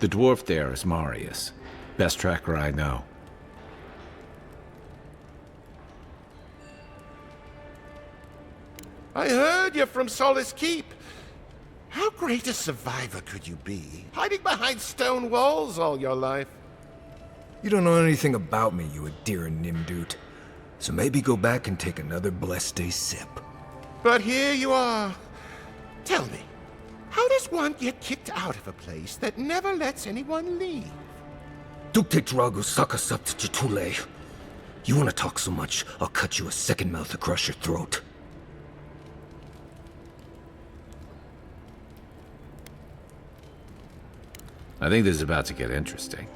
Speaker 6: The dwarf there is Marius. Best tracker I know.
Speaker 8: I heard you're from Solace Keep. How great a survivor could you be, hiding behind stone walls all your life?
Speaker 17: You don't know anything about me, you Adiran Nimdut. So maybe go back and take another blessed day sip.
Speaker 8: But here you are. Tell me, how does one get kicked out of a place that never lets anyone leave?
Speaker 17: Dukte Dragu Sakasat Jitule. You wanna talk so much, I'll cut you a second mouth across your throat.
Speaker 6: I think this is about to get interesting.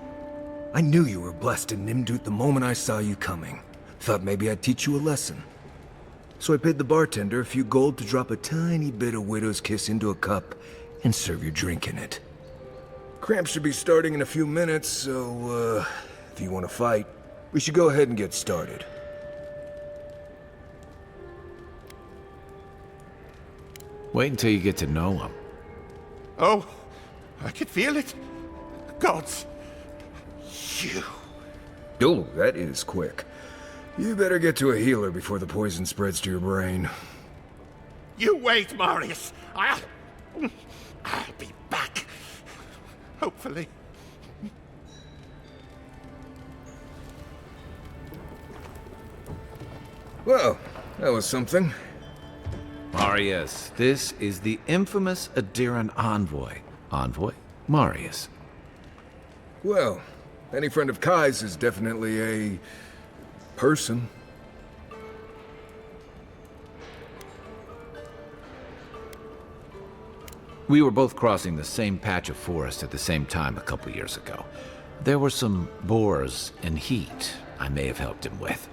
Speaker 17: I knew you were blessed in Nimdut the moment I saw you coming. Thought maybe I'd teach you a lesson. So I paid the bartender a few gold to drop a tiny bit of Widow's Kiss into a cup and serve your drink in it. Cramp should be starting in a few minutes, so, if you want to fight, we should go ahead and get started.
Speaker 6: Wait until you get to know him.
Speaker 8: Oh, I can feel it. Gods, you.
Speaker 17: Oh, that is quick. You better get to a healer before the poison spreads to your brain.
Speaker 8: You wait, Marius. I'll be back. Hopefully.
Speaker 17: Well, that was something.
Speaker 6: Marius, this is the infamous Adiran envoy. Envoy? Marius.
Speaker 17: Well, any friend of Kai's is definitely a person.
Speaker 6: We were both crossing the same patch of forest at the same time a couple years ago. There were some boars and heat I may have helped him with.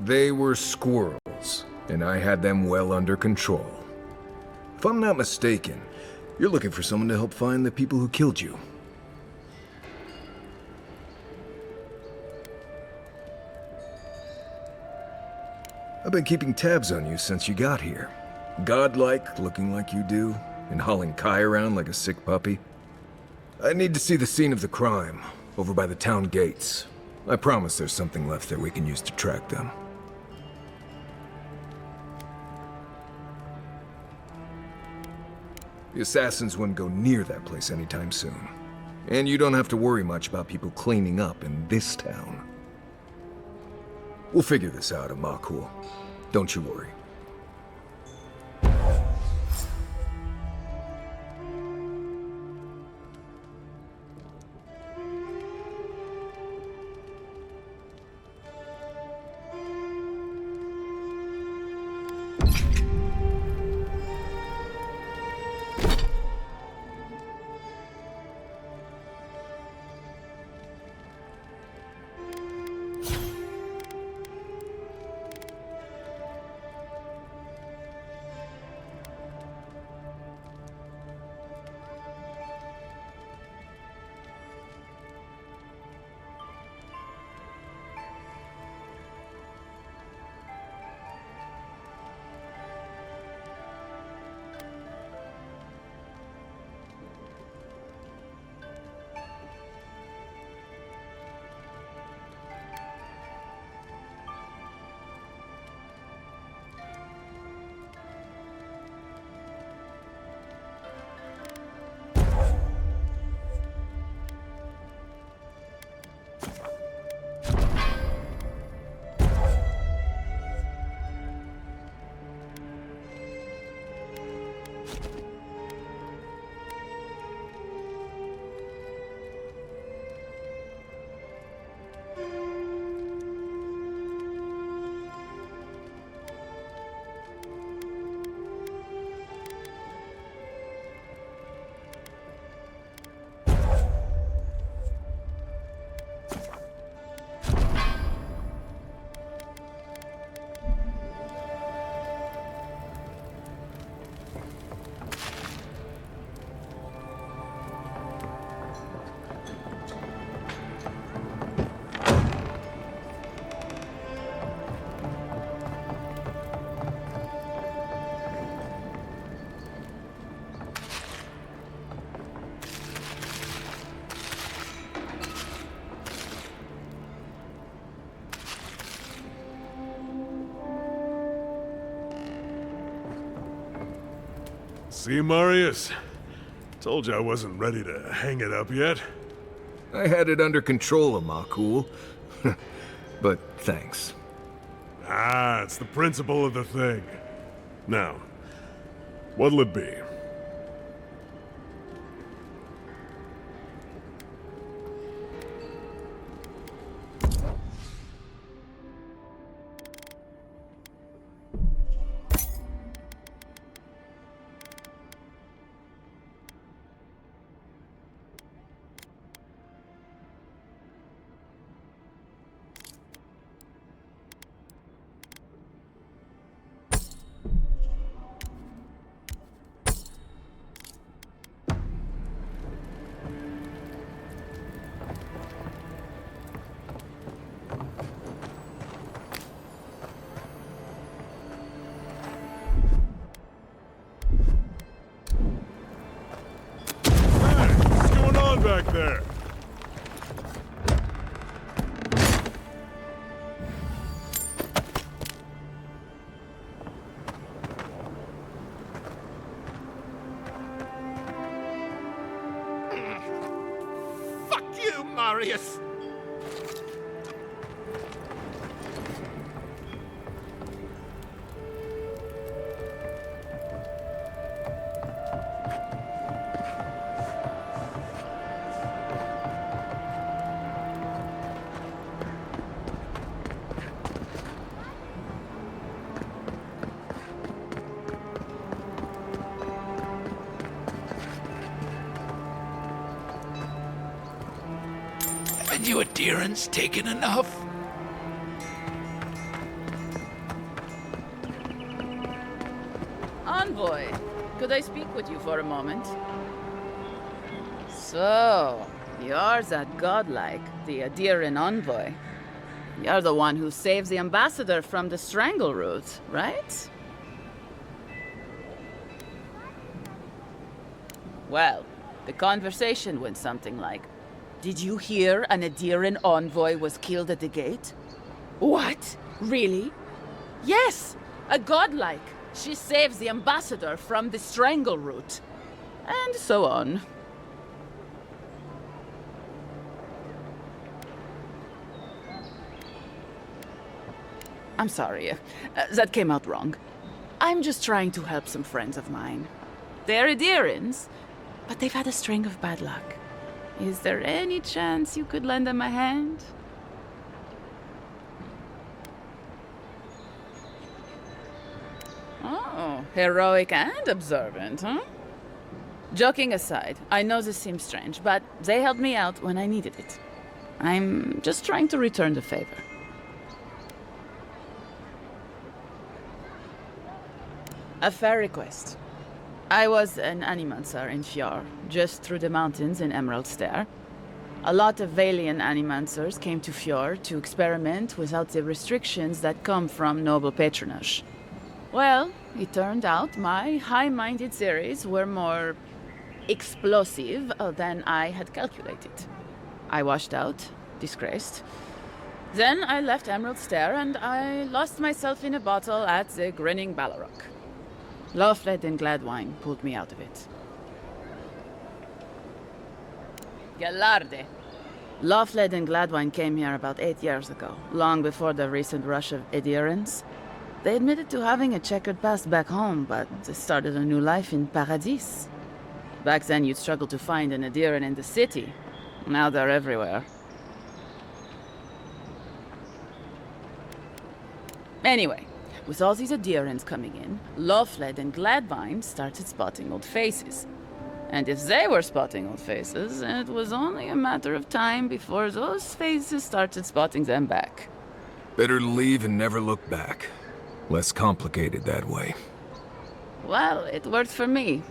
Speaker 17: They were squirrels, and I had them well under control. If I'm not mistaken, you're looking for someone to help find the people who killed you. I've been keeping tabs on you since you got here. Godlike, looking like you do, and hauling Kai around like a sick puppy. I need to see the scene of the crime, over by the town gates. I promise there's something left there we can use to track them. The assassins wouldn't go near that place anytime soon. And you don't have to worry much about people cleaning up in this town. We'll figure this out, Amakul. Don't you worry.
Speaker 21: See, Marius? Told you I wasn't ready to hang it up yet.
Speaker 17: I had it under control, Amakul. But thanks.
Speaker 21: Ah, it's the principle of the thing. Now, what'll it be? Back there.
Speaker 8: Fuck you, Marius!
Speaker 18: Haven't you adherents taken enough?
Speaker 22: Envoy, could I speak with you for a moment? So, you're that godlike, the adherent envoy. You're the one who saves the ambassador from the strangle root, right? Well, the conversation went something like, Did you hear an Adiran envoy was killed at the gate? What? Really? Yes! A godlike. She saves the ambassador from the strangle root. And so on. I'm sorry. That came out wrong. I'm just trying to help some friends of mine. They're Adirans, but they've had a string of bad luck. Is there any chance you could lend them a hand? Oh, heroic and observant, huh? Joking aside, I know this seems strange, but they helped me out when I needed it. I'm just trying to return the favor. A fair request. I was an animancer in Fjord, just through the mountains in Emerald Stair. A lot of Valian animancers came to Fjord to experiment without the restrictions that come from noble patronage. Well, it turned out my high-minded theories were more explosive than I had calculated. I washed out, disgraced. Then I left Emerald Stair and I lost myself in a bottle at the Grinning Ballarok. Lamoura and Gladwine pulled me out of it. Galarde. Lamoura and Gladwine came here about 8 years ago, long before the recent rush of Adirans. They admitted to having a checkered past back home, but they started a new life in Paradis. Back then you'd struggle to find an Adiran in the city. Now they're everywhere. Anyway, with all these Adirans coming in, Lamoura and Gladwine started spotting old faces. And if they were spotting old faces, it was only a matter of time before those faces started spotting them back.
Speaker 17: Better to leave and never look back. Less complicated that way.
Speaker 22: Well, it worked for me.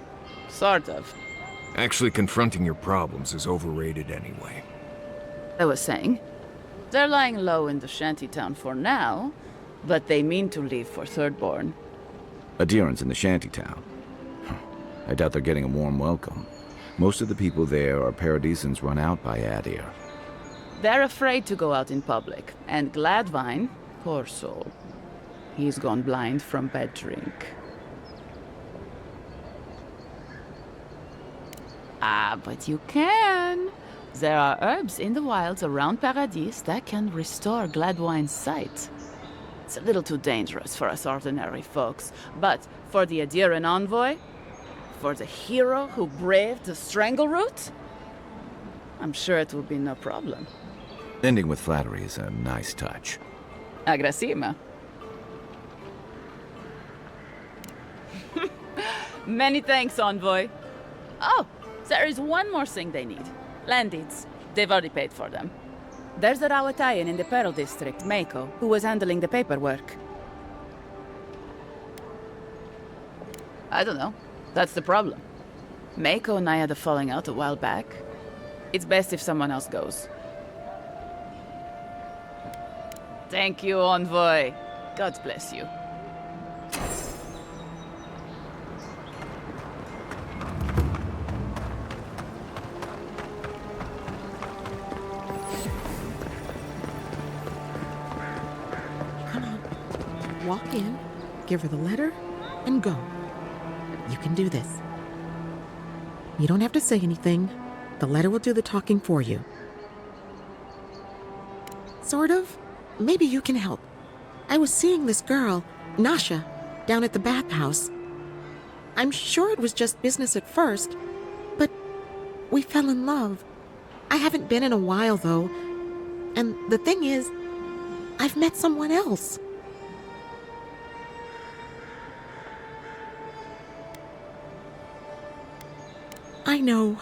Speaker 22: Sort of.
Speaker 17: Actually confronting your problems is overrated anyway.
Speaker 22: I was saying, they're lying low in the shantytown for now, but they mean to leave for Thirdborn.
Speaker 6: Adirans in the shantytown. I doubt they're getting a warm welcome. Most of the people there are Paradisans run out by Adir.
Speaker 22: They're afraid to go out in public, and Gladwine, poor soul, he's gone blind from bad drink. Ah, but you can. There are herbs in the wilds around Paradis that can restore Gladwine's sight. It's a little too dangerous for us ordinary folks, but for the Adiran envoy, for the hero who braved the strangle root, I'm sure it will be no problem.
Speaker 6: Ending with flattery is a nice touch.
Speaker 22: Agrasima. Many thanks, envoy. Oh, there is one more thing they need. Land deeds. They've already paid for them. There's a Rawatayan in the Pearl District, Mako, who was handling the paperwork. I don't know. That's the problem. Mako and I had a falling out a while back. It's best if someone else goes. Thank you, envoy. God bless you.
Speaker 15: Walk in, give her the letter, and go. You can do this. You don't have to say anything. The letter will do the talking for you. Sort of. Maybe you can help. I was seeing this girl, Nasha, down at the bathhouse. I'm sure it was just business at first, but we fell in love. I haven't been in a while, though. And the thing is, I've met someone else. I know.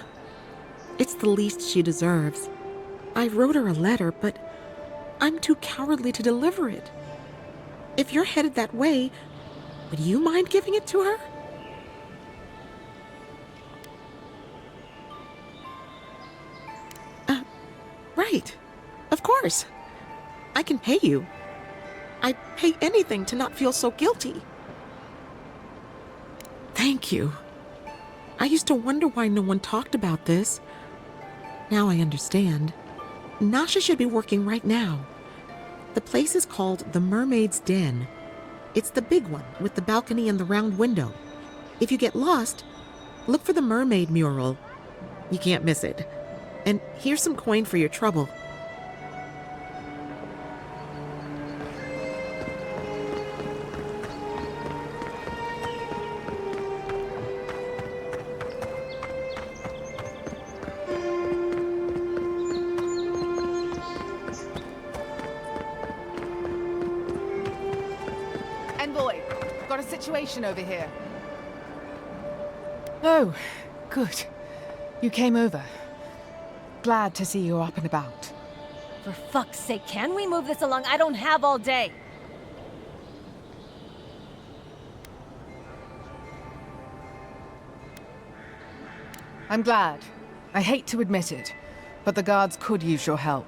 Speaker 15: It's the least she deserves. I wrote her a letter, but I'm too cowardly to deliver it. If you're headed that way, would you mind giving it to her? Right. Of course. I can pay you. I'd pay anything to not feel so guilty. Thank you. I used to wonder why no one talked about this. Now I understand. Nasha should be working right now. The place is called the Mermaid's Den. It's the big one with the balcony and the round window. If you get lost, look for the mermaid mural. You can't miss it. And here's some coin for your trouble.
Speaker 20: Envoy, got a situation over here. Oh, good. You came over. Glad to see you up and about.
Speaker 7: For fuck's sake, can we move this along? I don't have all day.
Speaker 20: I'm glad. I hate to admit it, but the guards could use your help.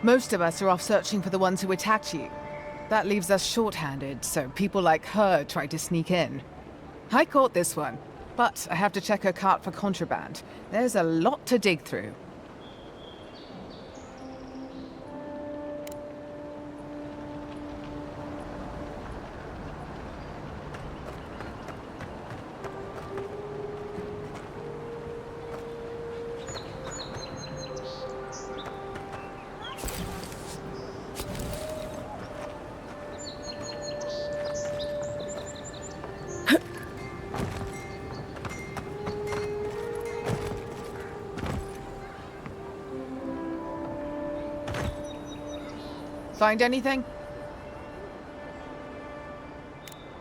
Speaker 20: Most of us are off searching for the ones who attacked you. That leaves us short-handed, so people like her try to sneak in. I caught this one, but I have to check her cart for contraband. There's a lot to dig through. Find anything?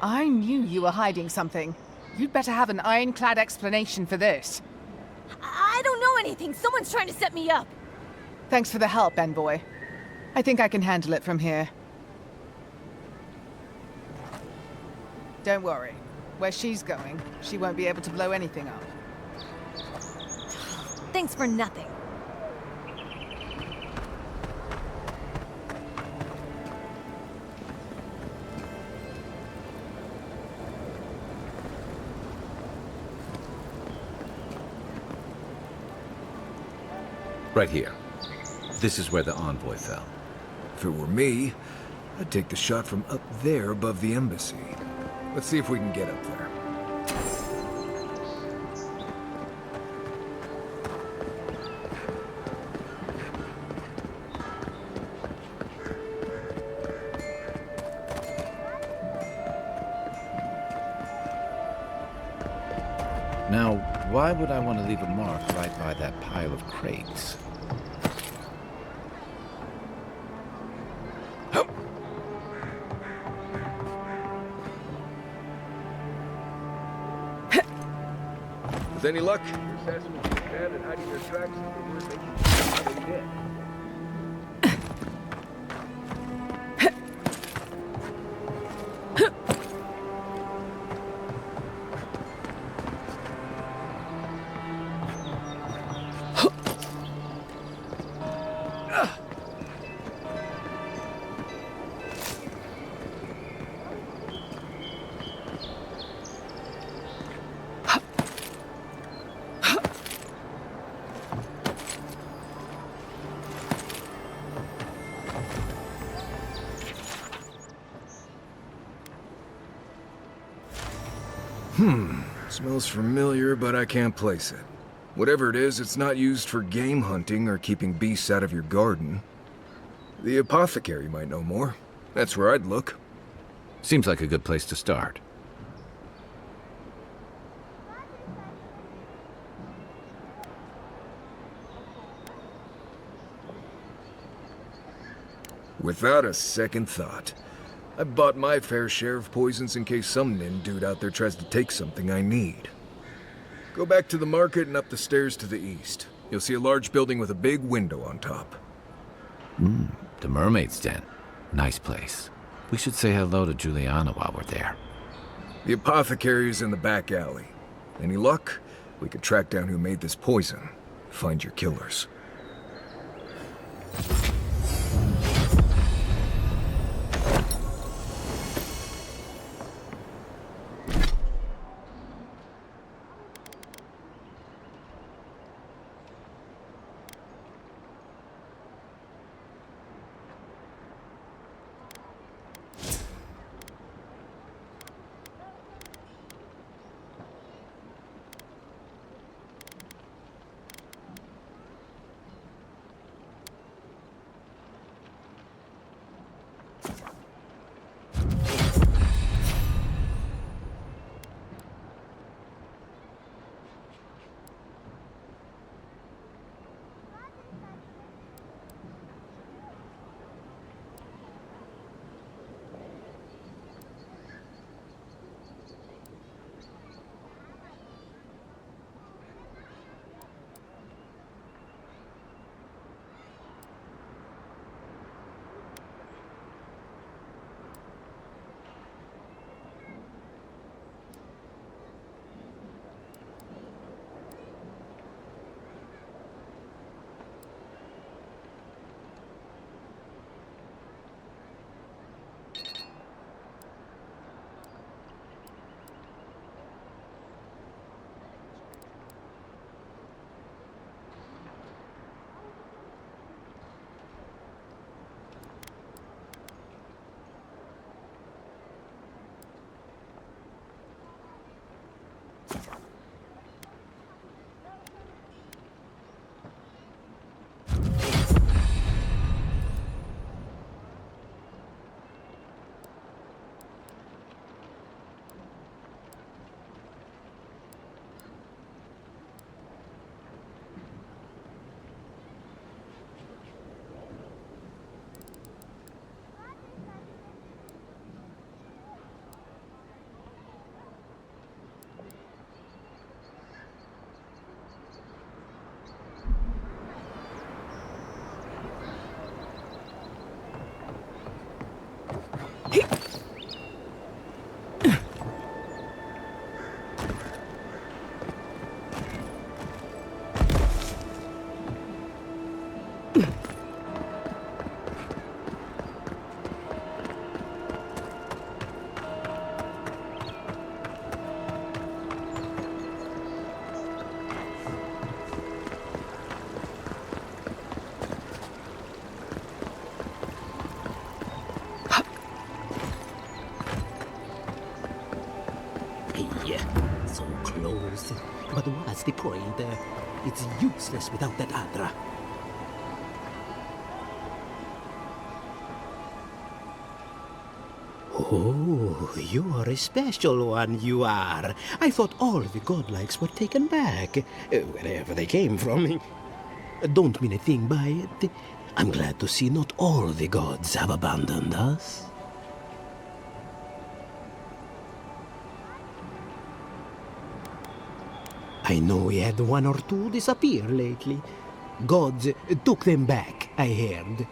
Speaker 20: I knew you were hiding something. You'd better have an ironclad explanation for this.
Speaker 7: I don't know anything. Someone's trying to set me up.
Speaker 20: Thanks for the help, Envoy. I think I can handle it from here. Don't worry. Where she's going, she won't be able to blow anything up.
Speaker 7: Thanks for nothing.
Speaker 6: Right here. This is where the envoy fell.
Speaker 17: If it were me, I'd take the shot from up there above the embassy. Let's see if we can get up there.
Speaker 6: Now, why would I want to leave a mark right by that pile of crates?
Speaker 17: With any luck, your assassin will be bad at hiding their tracks if they were making they did. Smells familiar, but I can't place it. Whatever it is, it's not used for game hunting or keeping beasts out of your garden. The apothecary might know more. That's where I'd look.
Speaker 6: Seems like a good place to start.
Speaker 17: Without a second thought. I've bought my fair share of poisons in case some nin dude out there tries to take something I need. Go back to the market and up the stairs to the east. You'll see a large building with a big window on top.
Speaker 6: The Mermaid's Den. Nice place. We should say hello to Juliana while we're there.
Speaker 17: The apothecary is in the back alley. Any luck? We could track down who made this poison. Find your killers.
Speaker 9: So close. But what's the point? It's useless without that Adra. Oh, you are a special one, you are. I thought all the godlikes were taken back, wherever they came from. Don't mean a thing by it. I'm glad to see not all the gods have abandoned us. I know we had one or two disappear lately. Gods took them back, I heard.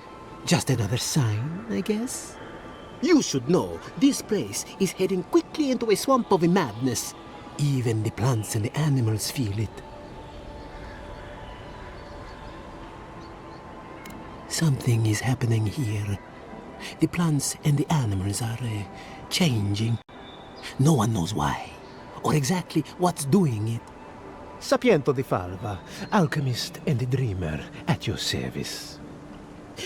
Speaker 9: Just another sign, I guess? You should know, this place is heading quickly into a swamp of madness. Even the plants and the animals feel it. Something is happening here. The plants and the animals are changing. No one knows why, or exactly what's doing it. Sapiento di Falva, alchemist and dreamer, at your service.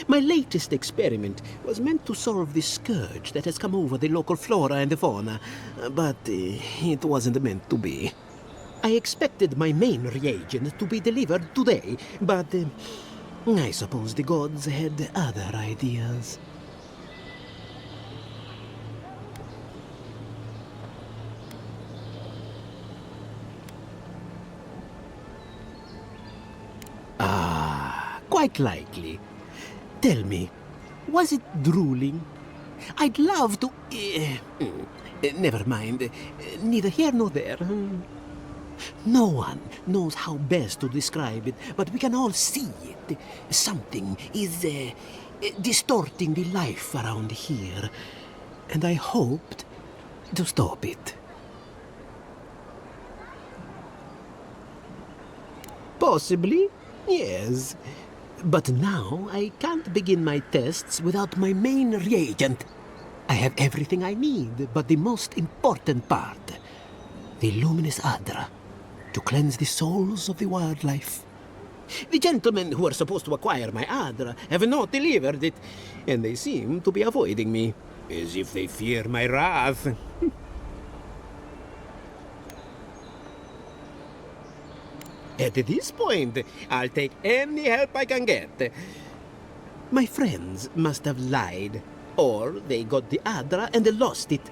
Speaker 9: My latest experiment was meant to solve the scourge that has come over the local flora and fauna, but it wasn't meant to be. I expected my main reagent to be delivered today, but I suppose the gods had other ideas. Ah, quite likely. Tell me, was it drooling? I'd love to... never mind. Neither here nor there. No one knows how best to describe it, but we can all see it. Something is distorting the life around here, and I hoped to stop it. Possibly, yes. But now I can't begin my tests without my main reagent. I have everything I need, but the most important part, the luminous Adra, to cleanse the souls of the wildlife. The gentlemen who are supposed to acquire my Adra have not delivered it, and they seem to be avoiding me, as if they fear my wrath. At this point, I'll take any help I can get. My friends must have lied, or they got the Adra and lost it.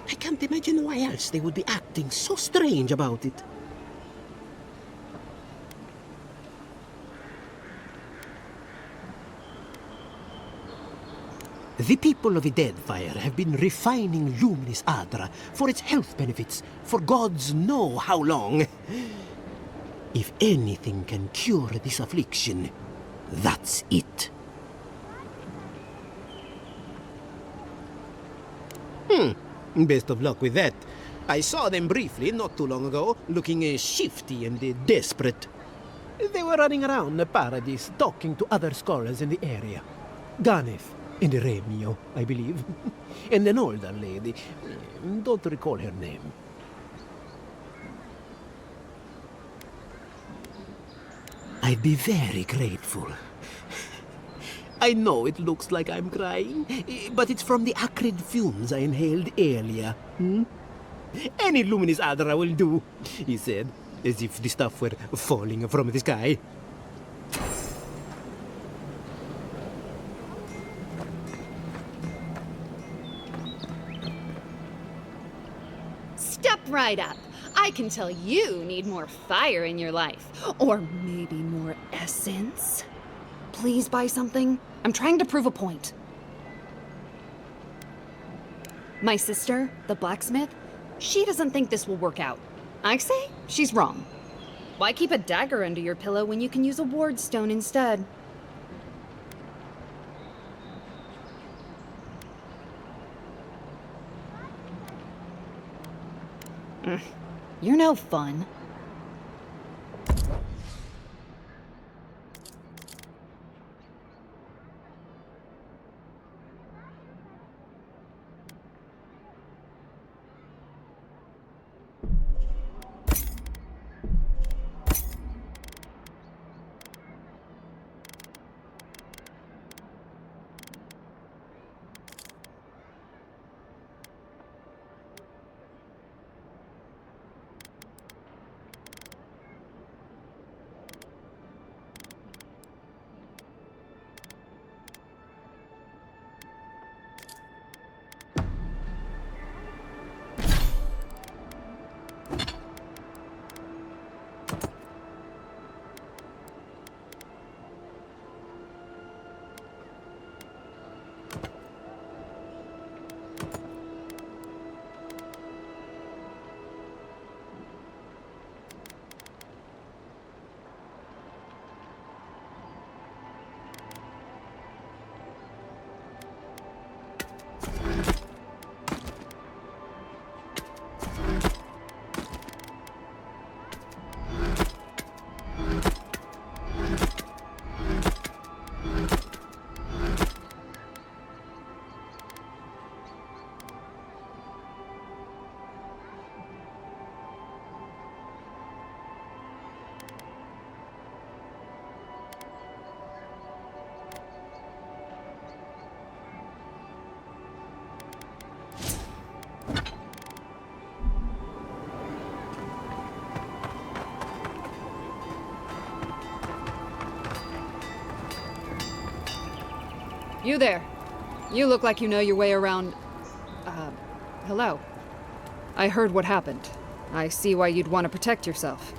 Speaker 9: I can't imagine why else they would be acting so strange about it. The people of the Deadfire have been refining luminous Adra for its health benefits for gods know how long. If anything can cure this affliction, that's it. Best of luck with that. I saw them briefly not too long ago, looking shifty and desperate. They were running around the paradise, talking to other scholars in the area. Ganef and Remio, I believe. And an older lady. Don't recall her name. I'd be very grateful. I know it looks like I'm crying, but it's from the acrid fumes I inhaled earlier. Any luminous Adra will do, he said, as if the stuff were falling from the sky.
Speaker 11: Step right up. I can tell you need more fire in your life. Or maybe more essence.
Speaker 2: Please buy something. I'm trying to prove a point. My sister, the blacksmith, she doesn't think this will work out. I say she's wrong. Why keep a dagger under your pillow when you can use a ward stone instead? You're no fun. You there. You look like you know your way around... hello. I heard what happened. I see why you'd want to protect yourself.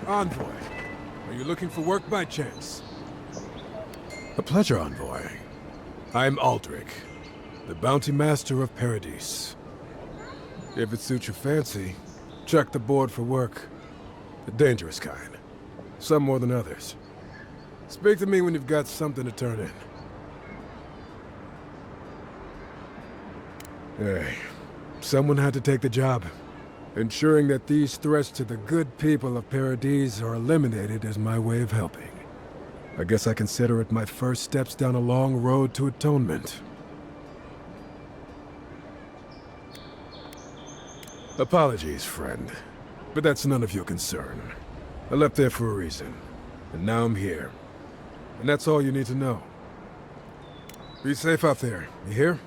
Speaker 21: Envoy. Are you looking for work by chance? A pleasure, Envoy. I'm Aldrich, the Bounty Master of Paradise. If it suits your fancy, check the board for work. The dangerous kind. Some more than others. Speak to me when you've got something to turn in. Hey, someone had to take the job. Ensuring that these threats to the good people of Paradise are eliminated is my way of helping. I guess I consider it my first steps down a long road to atonement. Apologies, friend, but that's none of your concern. I left there for a reason, and now I'm here. And that's all you need to know. Be safe out there, you hear?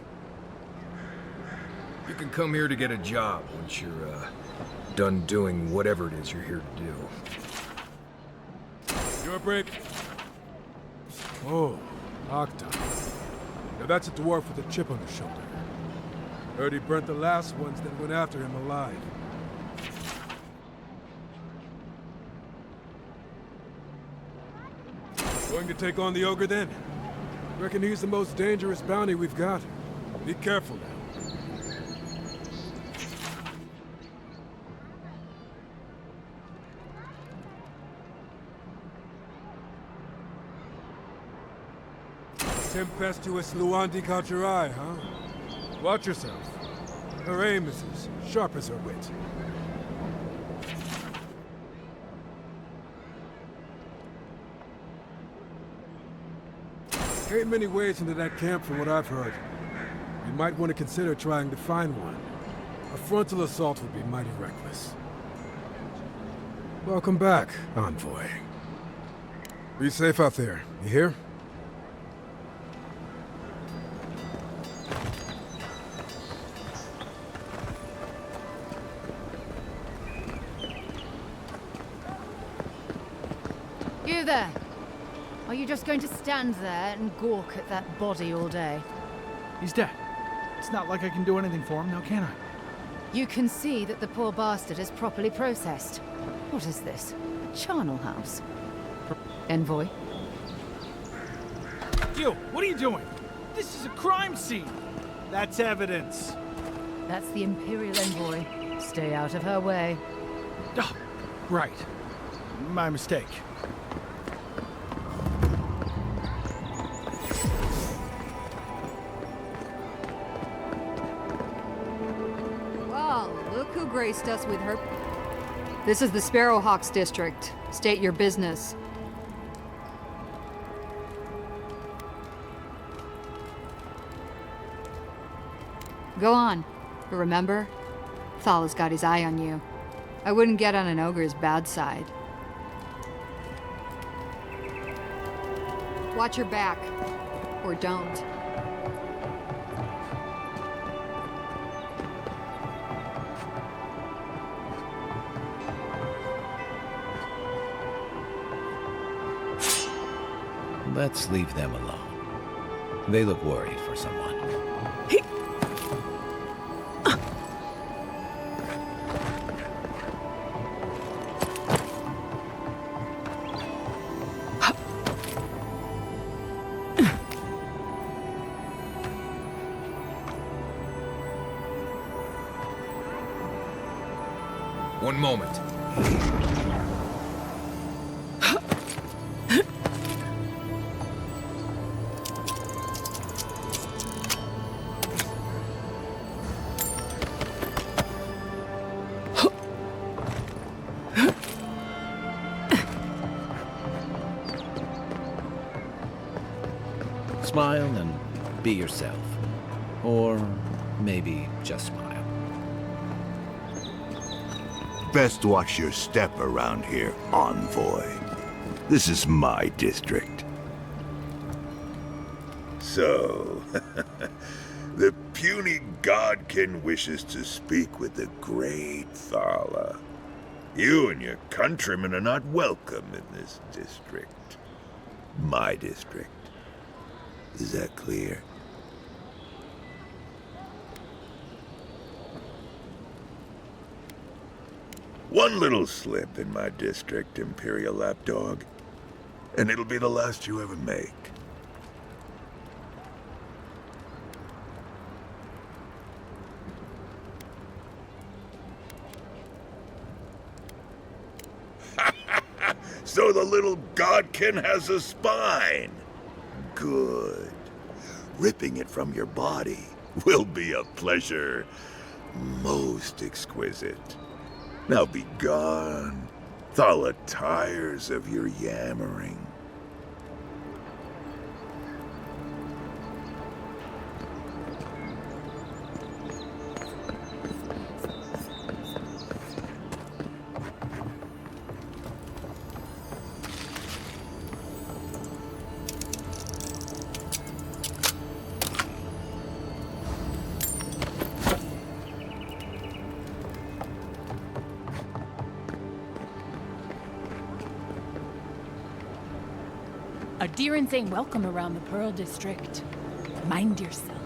Speaker 17: You can come here to get a job once you're, done doing whatever it is you're here to do.
Speaker 21: Your break. Oh, Octa. Now that's a dwarf with a chip on his shoulder. Heard he burnt the last ones that went after him alive. Going to take on the ogre then? Reckon he's the most dangerous bounty we've got. Be careful now. Tempestuous Luandi Kachirai, huh? Watch yourself. Her aim is as sharp as her wit. There ain't many ways into that camp from what I've heard. You might want to consider trying to find one. A frontal assault would be mighty reckless. Welcome back, Envoy. Be safe out there, you hear?
Speaker 7: You there! Are you just going to stand there and gawk at that body all day?
Speaker 13: He's dead. It's not like I can do anything for him now, can I?
Speaker 7: You can see that the poor bastard is properly processed. What is this? A charnel house? Envoy?
Speaker 13: You, what are you doing? This is a crime scene. That's evidence.
Speaker 7: That's the Imperial Envoy. Stay out of her way.
Speaker 13: Oh, right. My mistake.
Speaker 2: Well, look who graced us with her. This is the Sparrowhawks district. State your business. Go on. But remember, Thala's got his eye on you. I wouldn't get on an ogre's bad side. Watch your back. Or don't.
Speaker 6: Let's leave them alone. They look worried for someone.
Speaker 17: One moment.
Speaker 6: Smile and be yourself. Or maybe just smile.
Speaker 14: Best watch your step around here, Envoy. This is my district. So, the puny godkin wishes to speak with the great Thala. You and your countrymen are not welcome in this district. My district. Is that clear? One little slip in my district, Imperial Lapdog, and it'll be the last you ever make. So the little godkin has a spine. Good. Ripping it from your body will be a pleasure most exquisite. Now be gone. Thala tires of your yammering.
Speaker 16: Adirans ain't welcome around the Pearl District. Mind yourself.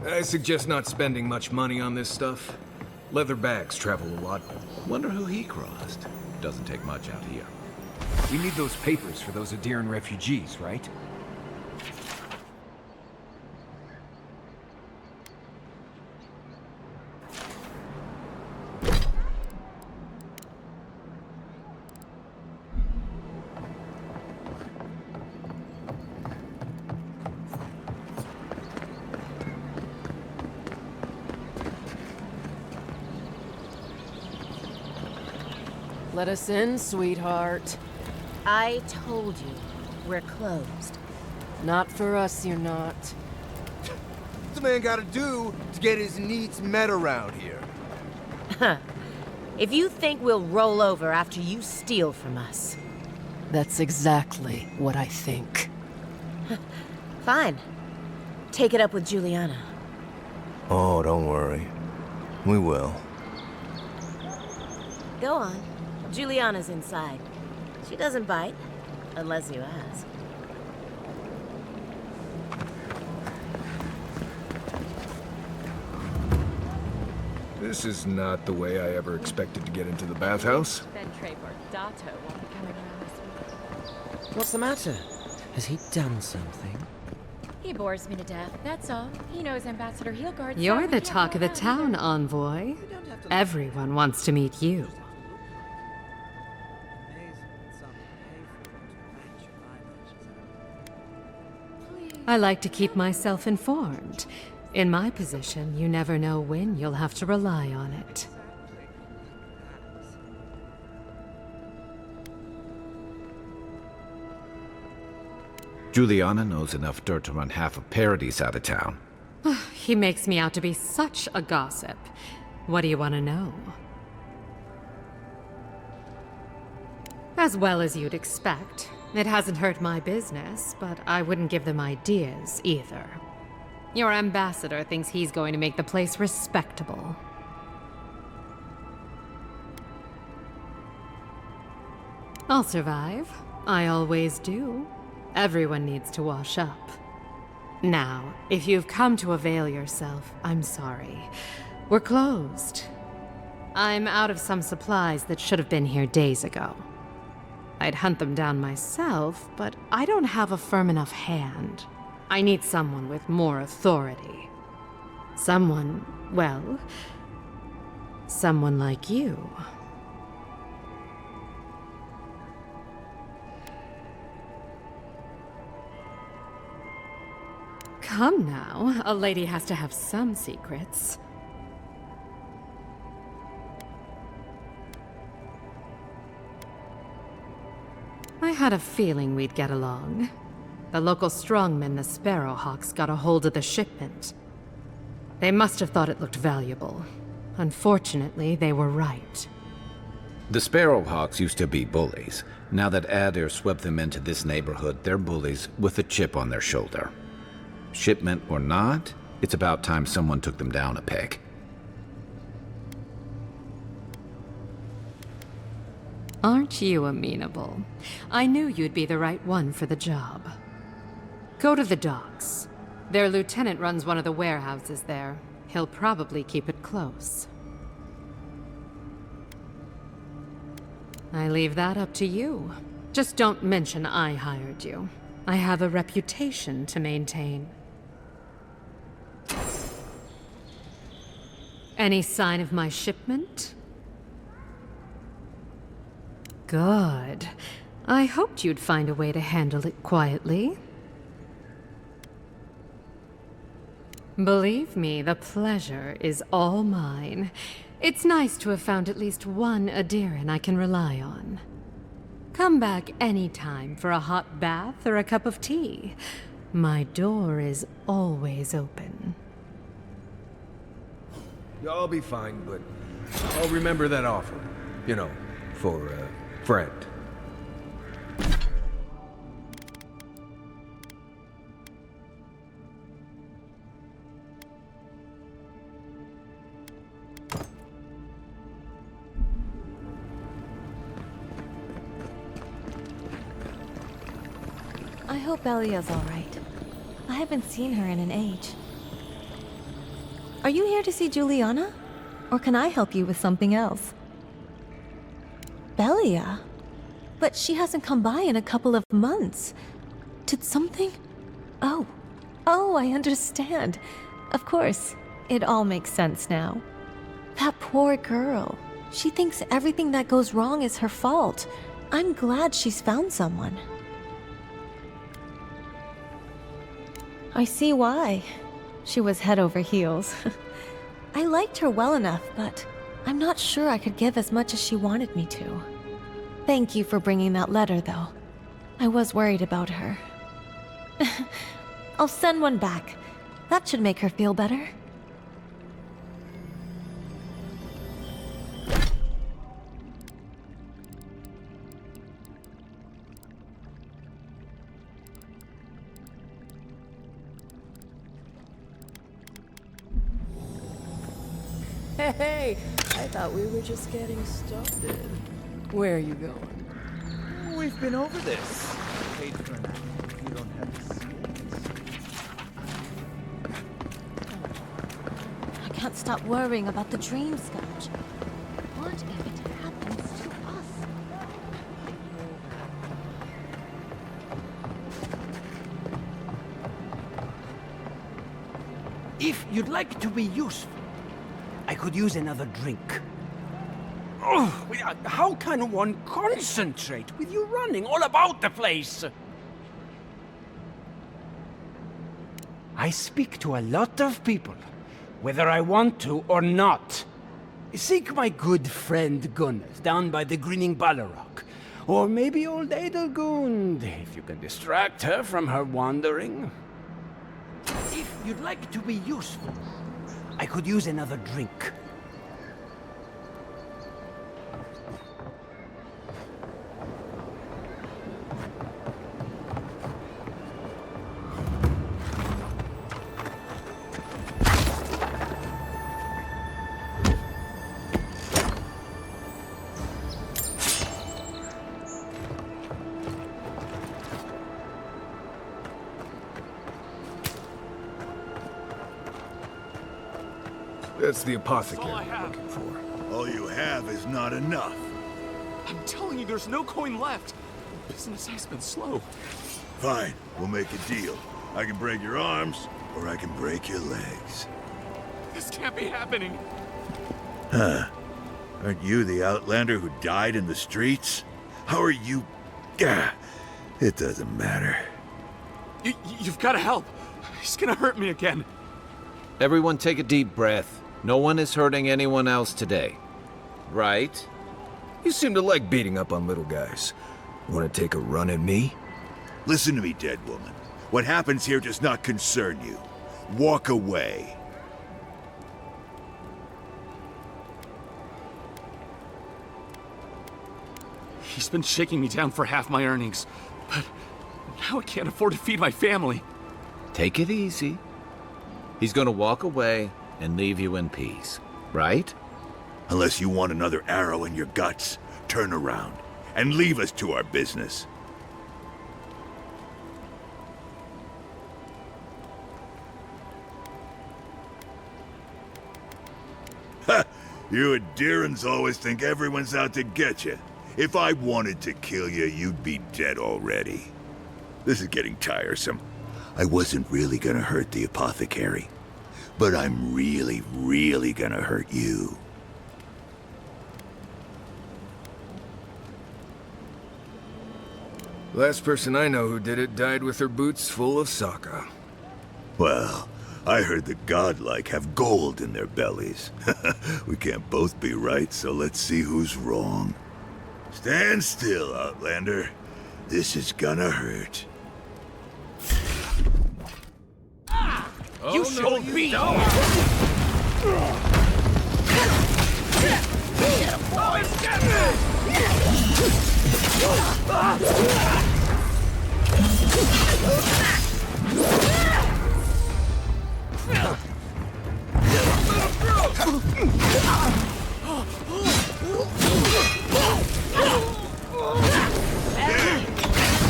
Speaker 17: I suggest not spending much money on this stuff. Leather bags travel a lot.
Speaker 6: Wonder who he crossed. Doesn't take much out here.
Speaker 24: We need those papers for those Adiran refugees, right?
Speaker 20: Let us in, sweetheart.
Speaker 4: I told you, we're closed.
Speaker 20: Not for us, you're not.
Speaker 10: What's the man gotta do to get his needs met around here?
Speaker 4: Huh. If you think we'll roll over after you steal from us.
Speaker 20: That's exactly what I think.
Speaker 4: Fine. Take it up with Juliana.
Speaker 10: Oh, don't worry. We will.
Speaker 4: Go on. Juliana's inside. She doesn't bite, unless you ask.
Speaker 17: This is not the way I ever expected to get into the bathhouse.
Speaker 9: What's the matter? Has he done something?
Speaker 19: He bores me to death, that's all. He knows Ambassador Heelguard.
Speaker 2: You're the talk of the town, Envoy. Everyone wants to meet you. I like to keep myself informed. In my position, you never know when you'll have to rely on it.
Speaker 6: Juliana knows enough dirt to run half of Paradise out of town.
Speaker 2: He makes me out to be such a gossip. What do you want to know? As well as you'd expect. It hasn't hurt my business, but I wouldn't give them ideas either. Your ambassador thinks he's going to make the place respectable. I'll survive. I always do. Everyone needs to wash up. Now, if you've come to avail yourself, I'm sorry. We're closed. I'm out of some supplies that should have been here days ago. I'd hunt them down myself, but I don't have a firm enough hand. I need someone with more authority. Someone, well, someone like you. Come now, a lady has to have some secrets. I had a feeling we'd get along. The local strongmen, the Sparrowhawks, got a hold of the shipment. They must have thought it looked valuable. Unfortunately, they were right.
Speaker 6: The Sparrowhawks used to be bullies. Now that Adair swept them into this neighborhood, they're bullies with a chip on their shoulder. Shipment or not, it's about time someone took them down a peg.
Speaker 2: Aren't you amenable? I knew you'd be the right one for the job. Go to the docks. Their lieutenant runs one of the warehouses there. He'll probably keep it close. I leave that up to you. Just don't mention I hired you. I have a reputation to maintain. Any sign of my shipment? Good. I hoped you'd find a way to handle it quietly. Believe me, the pleasure is all mine. It's nice to have found at least one Adiran I can rely on. Come back anytime for a hot bath or a cup of tea. My door is always open.
Speaker 17: I'll be fine, but I'll remember that offer. You know, for a friend.
Speaker 23: I hope Elia's all right. I haven't seen her in an age. Are you here to see Juliana? Or can I help you with something else? Belia? But she hasn't come by in a couple of months. Did something? Oh, I understand. Of course, it all makes sense now. That poor girl. She thinks everything that goes wrong is her fault. I'm glad she's found someone. I see why. She was head over heels. I liked her well enough, but I'm not sure I could give as much as she wanted me to. Thank you for bringing that letter, though. I was worried about her. I'll send one back. That should make her feel better.
Speaker 1: Hey, I thought we were just getting started. Where are you going?
Speaker 3: We've been over this. Paid for now. You don't have to see it.
Speaker 23: I can't stop worrying about the dream scourge. What if it happens to us?
Speaker 5: If you'd like to be useful, I could use another drink. Oh, how can one concentrate with you running all about the place? I speak to a lot of people, whether I want to or not. Seek my good friend Gunnar down by the grinning Balrog. Or maybe old Edelgund, if you can distract her from her wandering. If you'd like to be useful, I could use another drink.
Speaker 17: That's the apothecary I'm looking for.
Speaker 14: All you have is not enough.
Speaker 12: I'm telling you, there's no coin left. Business has been slow.
Speaker 14: Fine, we'll make a deal. I can break your arms, or I can break your legs.
Speaker 12: This can't be happening.
Speaker 14: Huh. Aren't you the Outlander who died in the streets? How are you... Gah, it doesn't matter.
Speaker 12: You've got to help. He's gonna hurt me again.
Speaker 6: Everyone take a deep breath. No one is hurting anyone else today. Right?
Speaker 17: You seem to like beating up on little guys. Want to take a run at me?
Speaker 14: Listen to me, dead woman. What happens here does not concern you. Walk away.
Speaker 12: He's been shaking me down for half my earnings, but now I can't afford to feed my family.
Speaker 6: Take it easy. He's gonna walk away and leave you in peace, right?
Speaker 14: Unless you want another arrow in your guts, turn around and leave us to our business. Ha! You Adirans always think everyone's out to get you. If I wanted to kill you, you'd be dead already. This is getting tiresome. I wasn't really gonna hurt the apothecary, but I'm really, really gonna hurt you.
Speaker 17: Last person I know who did it died with her boots full of Sokka.
Speaker 14: Well, I heard the godlike have gold in their bellies. We can't both be right, so let's see who's wrong. Stand still, Outlander. This is gonna hurt.
Speaker 5: You shall be!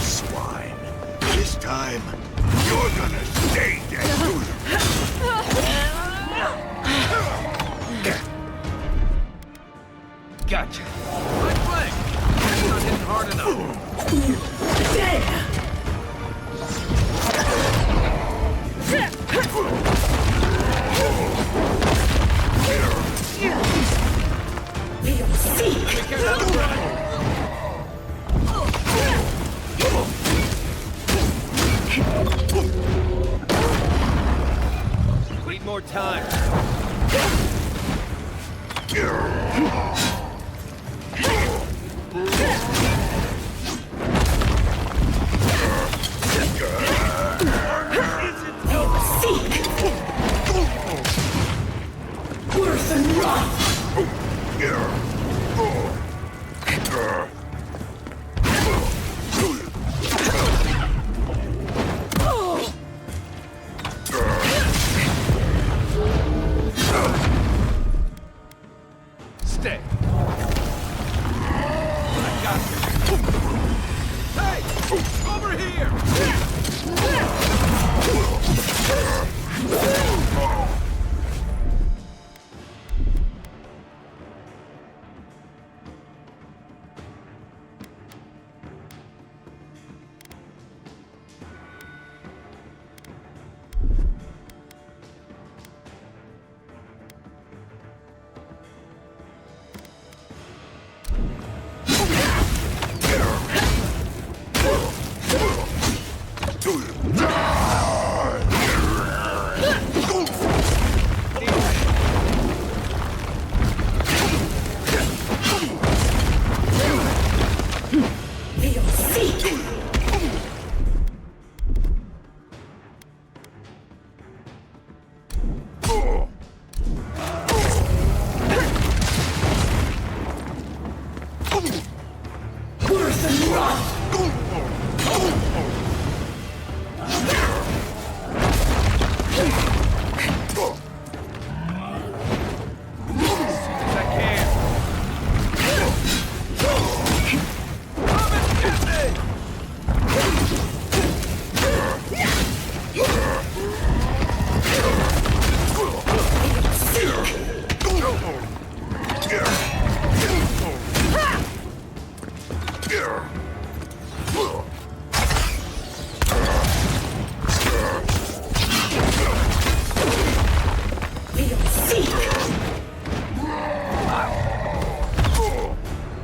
Speaker 14: Swine. This time, you're gonna stay dead.
Speaker 5: Gotcha. Good play. That's not hitting hard enough.
Speaker 6: Need more time.
Speaker 13: Hey! Over here!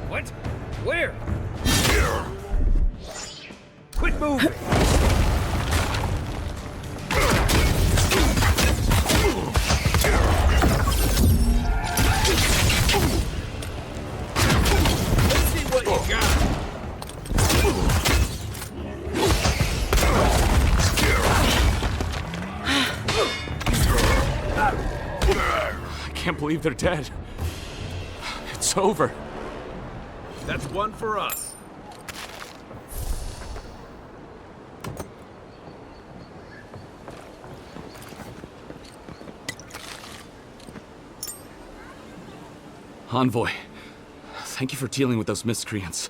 Speaker 12: What? Where? Quit moving! Let's see what you got! I can't believe they're dead. It's over.
Speaker 13: That's one for us.
Speaker 12: Envoy, thank you for dealing with those miscreants.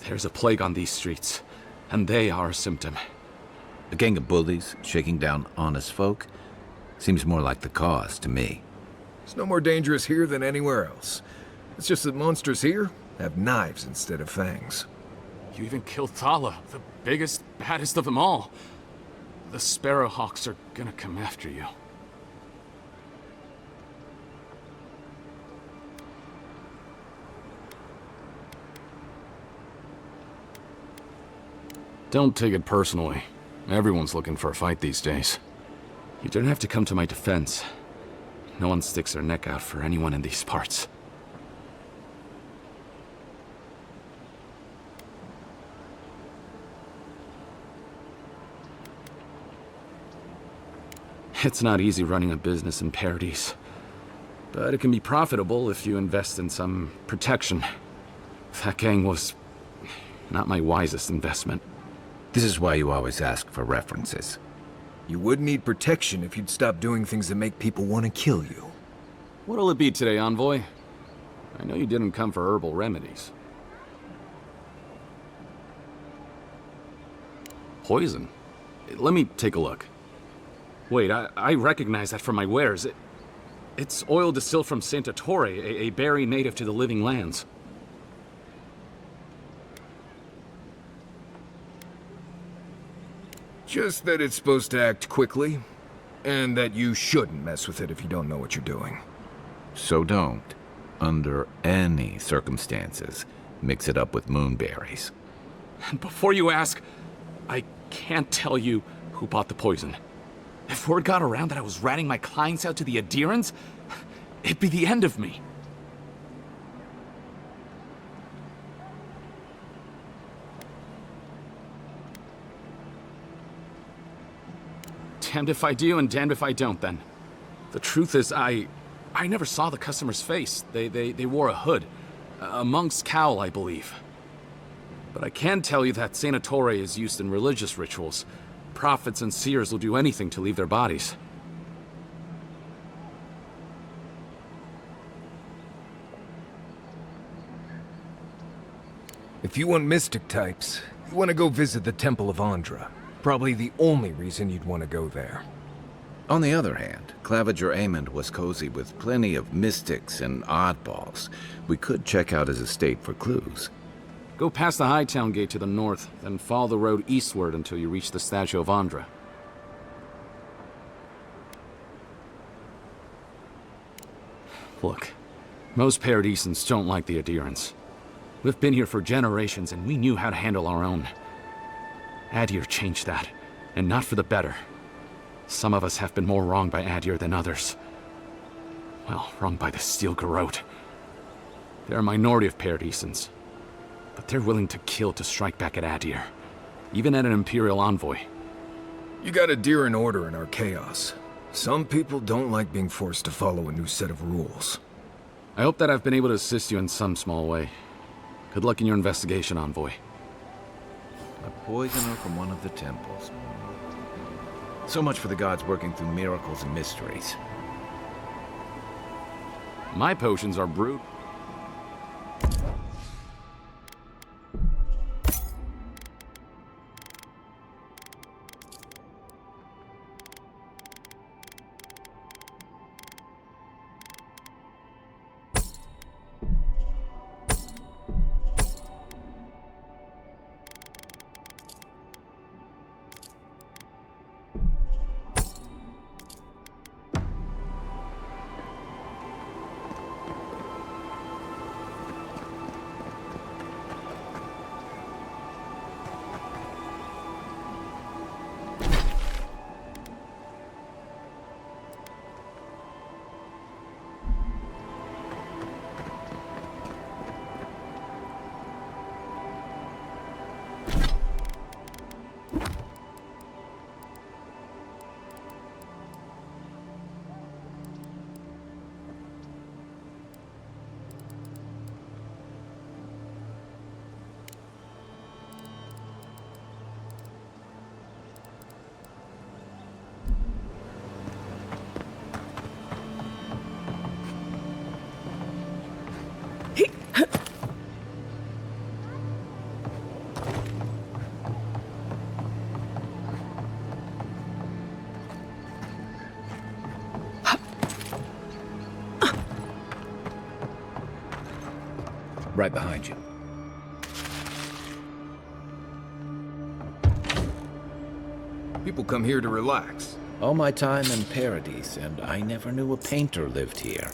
Speaker 12: There's a plague on these streets, and they are a symptom.
Speaker 6: A gang of bullies shaking down honest folk? Seems more like the cause to me.
Speaker 17: It's no more dangerous here than anywhere else. It's just that monsters here have knives instead of fangs.
Speaker 12: You even killed Thala, the biggest, baddest of them all. The Sparrowhawks are gonna come after you. Don't take it personally. Everyone's looking for a fight these days. You don't have to come to my defense. No one sticks their neck out for anyone in these parts. It's not easy running a business in Paradise, but it can be profitable if you invest in some protection. That gang was not my wisest investment.
Speaker 6: This is why you always ask for references.
Speaker 17: You would need protection if you'd stop doing things that make people want to kill you.
Speaker 12: What'll it be today, Envoy? I know you didn't come for herbal remedies. Poison? Let me take a look. Wait, I recognize that from my wares. It's oil distilled from Santa Torre, a berry native to the Living Lands.
Speaker 17: Just that it's supposed to act quickly, and that you shouldn't mess with it if you don't know what you're doing.
Speaker 6: So don't, under any circumstances, mix it up with moonberries.
Speaker 12: And before you ask, I can't tell you who bought the poison. If word got around that I was ratting my clients out to the adherents, it'd be the end of me. Damned if I do and damned if I don't, then. The truth is, I never saw the customer's face. They wore a hood. A monk's cowl, I believe. But I can tell you that Santa Torre is used in religious rituals. Prophets and seers will do anything to leave their bodies.
Speaker 17: If you want mystic types, you want to go visit the Temple of Andra. Probably the only reason you'd want to go there.
Speaker 6: On the other hand, Claviger Amond was cozy with plenty of mystics and oddballs. We could check out his estate for clues.
Speaker 12: Go past the Hightown Gate to the north, then follow the road eastward until you reach the statue of Andra. Look, most Paradisans don't like the adherents. We've been here for generations, and we knew how to handle our own. Adir changed that, and not for the better. Some of us have been more wronged by Adir than others. Well, wronged by the Steel Garrote. They're a minority of Paradisans, but they're willing to kill to strike back at Adir, even at an Imperial envoy.
Speaker 17: You got Adir in order in our chaos. Some people don't like being forced to follow a new set of rules.
Speaker 12: I hope that I've been able to assist you in some small way. Good luck in your investigation, Envoy.
Speaker 6: A poisoner from one of the temples. So much for the gods working through miracles and mysteries.
Speaker 12: My potions are brewed.
Speaker 6: Right behind you.
Speaker 17: People come here to relax.
Speaker 6: All my time in Paradis, and I never knew a painter lived here.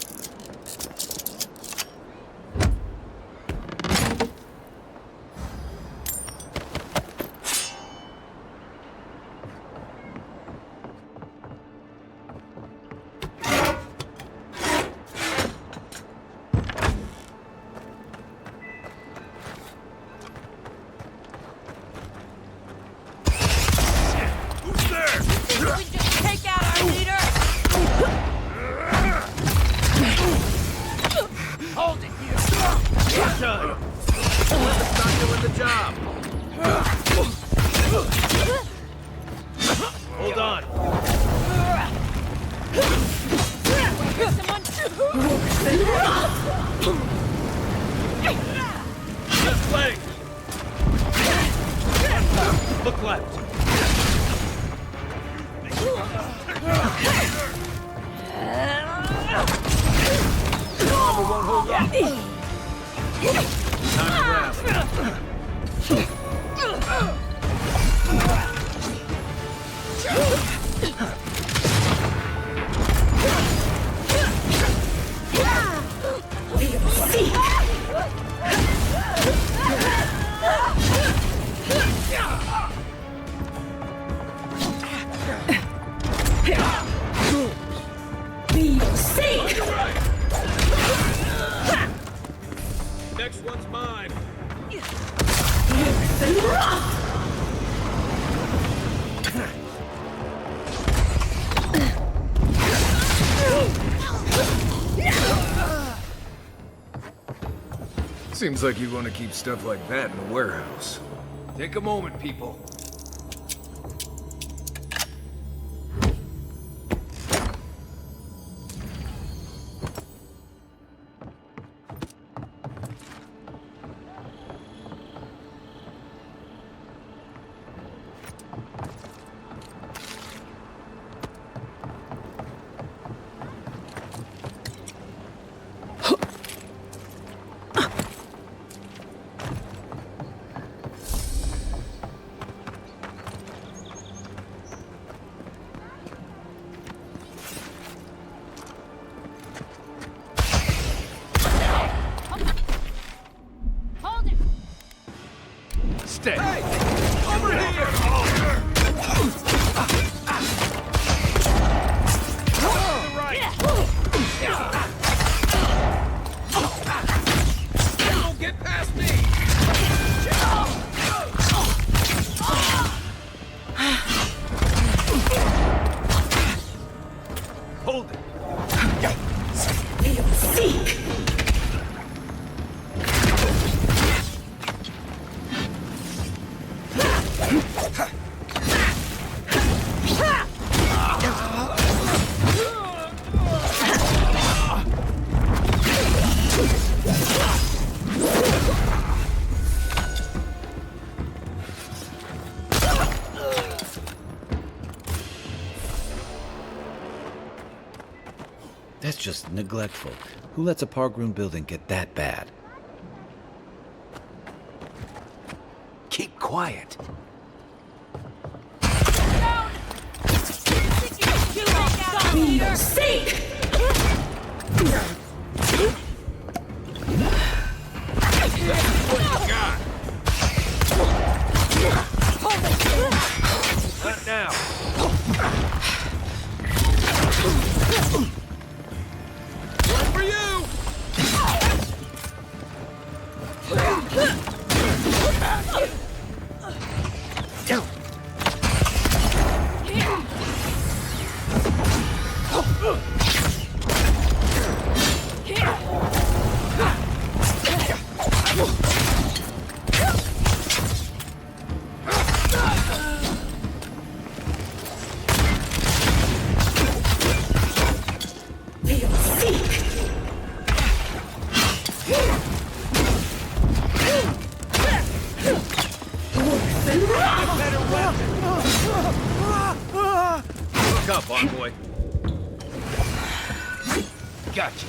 Speaker 13: Next one's mine.
Speaker 17: Seems like you want to keep stuff like that in the warehouse. Take a moment, people.
Speaker 24: Busted!
Speaker 13: Hey! Over here!
Speaker 24: Don't get past me!
Speaker 13: Hold it.
Speaker 8: Seek!
Speaker 6: That's just neglectful. Who lets a Pargroom building get that bad?
Speaker 5: Keep quiet.
Speaker 8: Seek!
Speaker 24: Not now.
Speaker 13: One for you!
Speaker 24: Look up, envoy.
Speaker 5: Gotcha.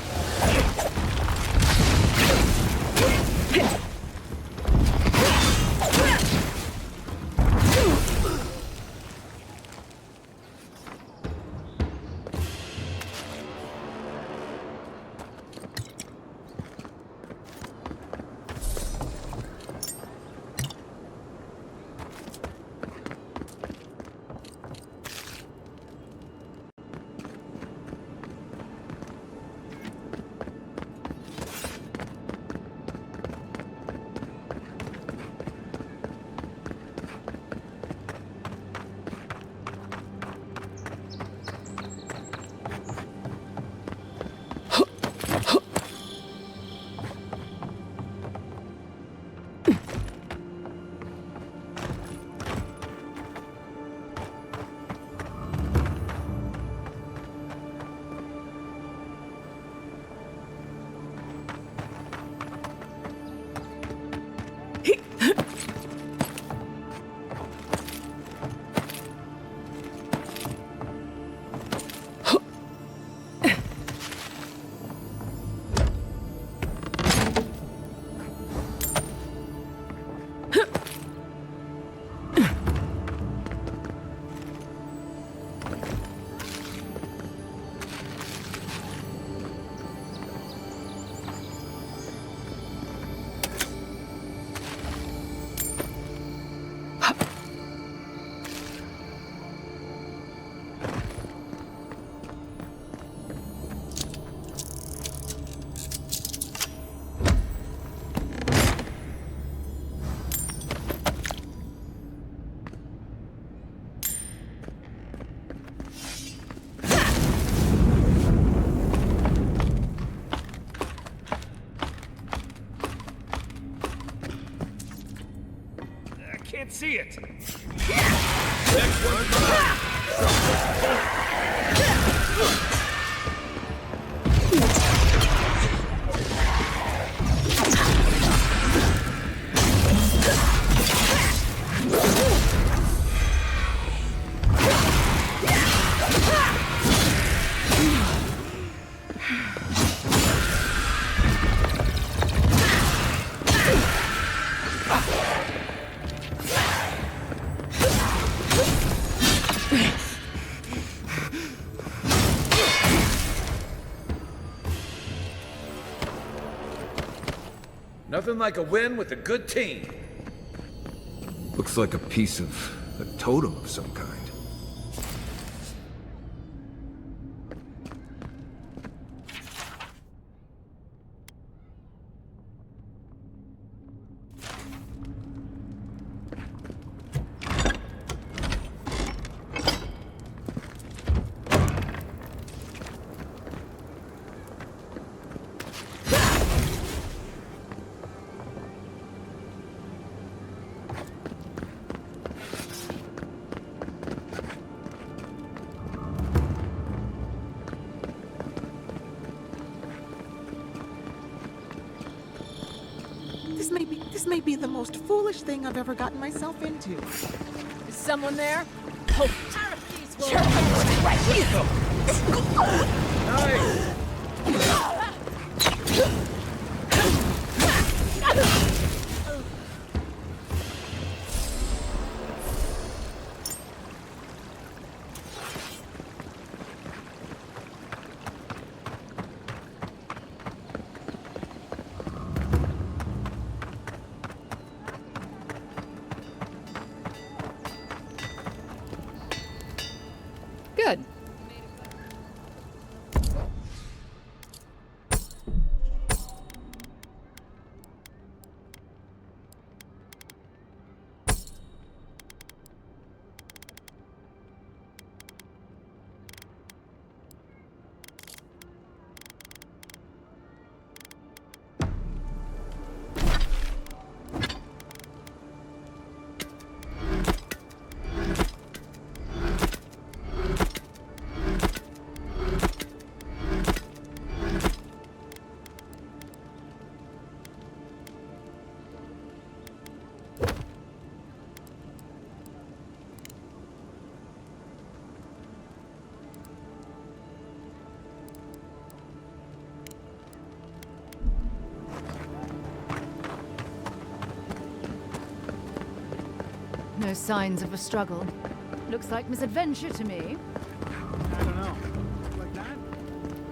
Speaker 13: Can't see it.
Speaker 24: Next one's mine. Nothing like a win with a good team.
Speaker 17: Looks like a piece of a totem of some kind.
Speaker 8: This may be the most foolish thing I've ever gotten myself into.
Speaker 16: Is someone there? Oh, Tarifes will...
Speaker 8: Right here.
Speaker 7: Good. No signs of a struggle. Looks like misadventure to me.
Speaker 13: I don't know. Like that?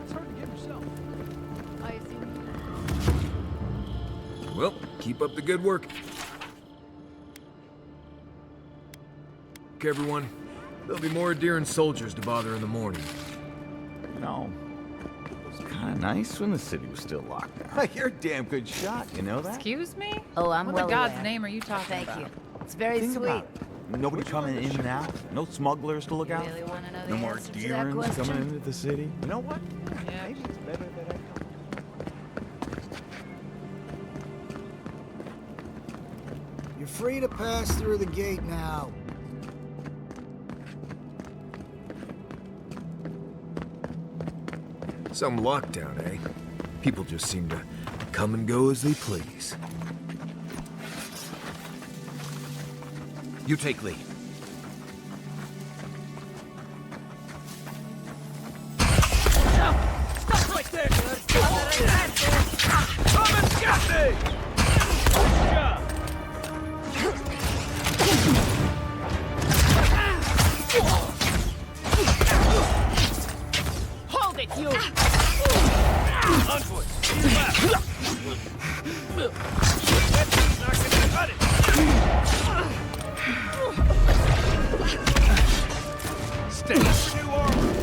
Speaker 13: It's hard to get yourself.
Speaker 7: I assume.
Speaker 17: Well, keep up the good work. Okay, everyone. There'll be more deer and soldiers to bother in the morning.
Speaker 3: No. It was kind of nice when the city was still locked down. You're a damn good shot, you know that?
Speaker 4: Excuse me?
Speaker 16: Oh, I'm
Speaker 4: What
Speaker 16: well
Speaker 4: the God's
Speaker 16: aware.
Speaker 4: name are you talking
Speaker 16: Thank
Speaker 4: about?
Speaker 16: you. It's very
Speaker 3: Think
Speaker 16: sweet.
Speaker 3: about it. Nobody coming in and out. No smugglers to look out
Speaker 16: Really
Speaker 3: for.
Speaker 16: wanna know
Speaker 3: No
Speaker 16: the
Speaker 3: more
Speaker 16: answer to that
Speaker 3: deerins
Speaker 16: question?
Speaker 3: coming into the city. You know what? Maybe it's better that I come.
Speaker 15: You're free to pass through the gate now.
Speaker 17: Some lockdown, eh? People just seem to come and go as they please.
Speaker 6: You take lead.
Speaker 13: Stuff like this! Come and get me!
Speaker 16: Hold it, you!
Speaker 13: Onward! To your left! That's not gonna cut it! Stay! New armor!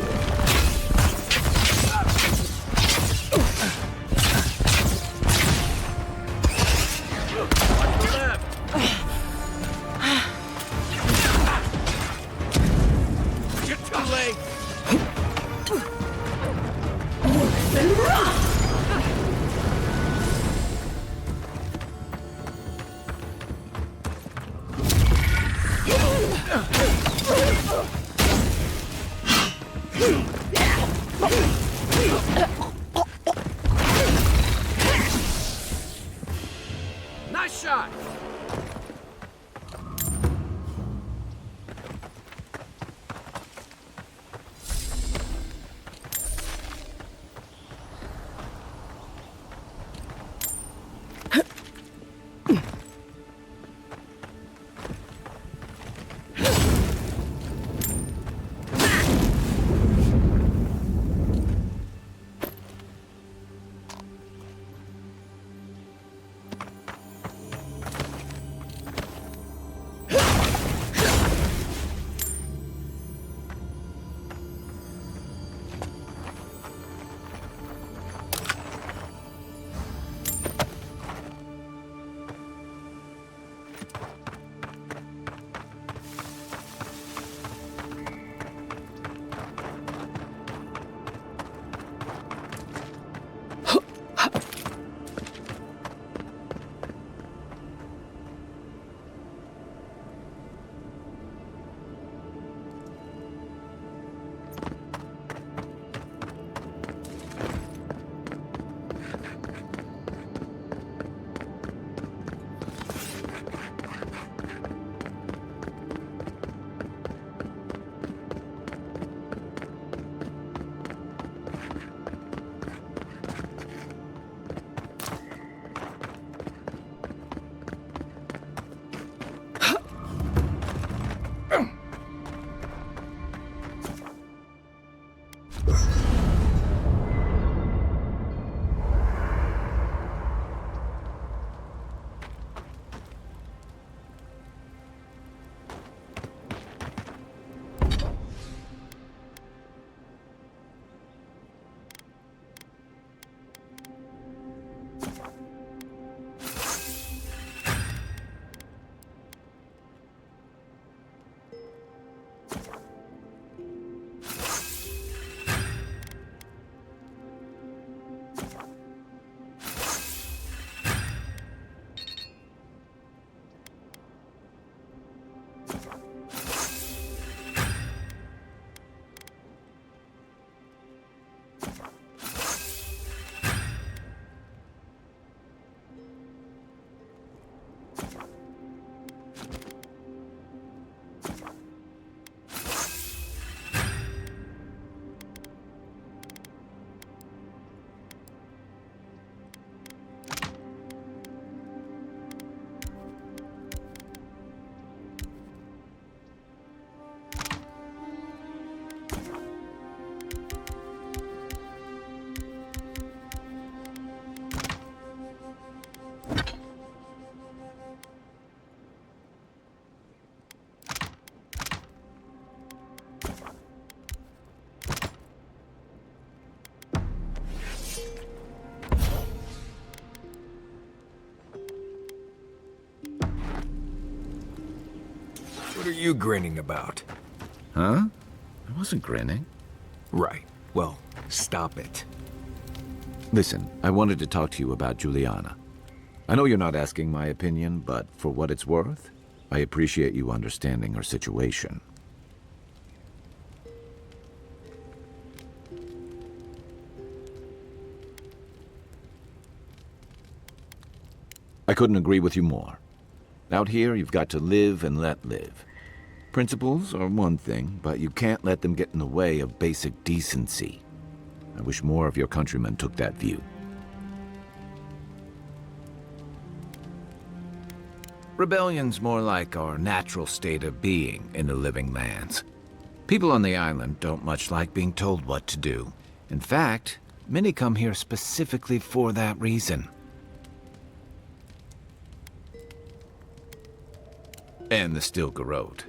Speaker 13: Watch the left! You're too late!
Speaker 5: Nice shot!
Speaker 17: What are you grinning about?
Speaker 6: Huh? I wasn't grinning.
Speaker 17: Right. Well, stop it.
Speaker 6: Listen, I wanted to talk to you about Juliana. I know you're not asking my opinion, but for what it's worth, I appreciate you understanding her situation. I couldn't agree with you more. Out here, you've got to live and let live. Principles are one thing, but you can't let them get in the way of basic decency. I wish more of your countrymen took that view. Rebellion's more like our natural state of being in the living lands. People on the island don't much like being told what to do. In fact, many come here specifically for that reason. And the Stilgarode.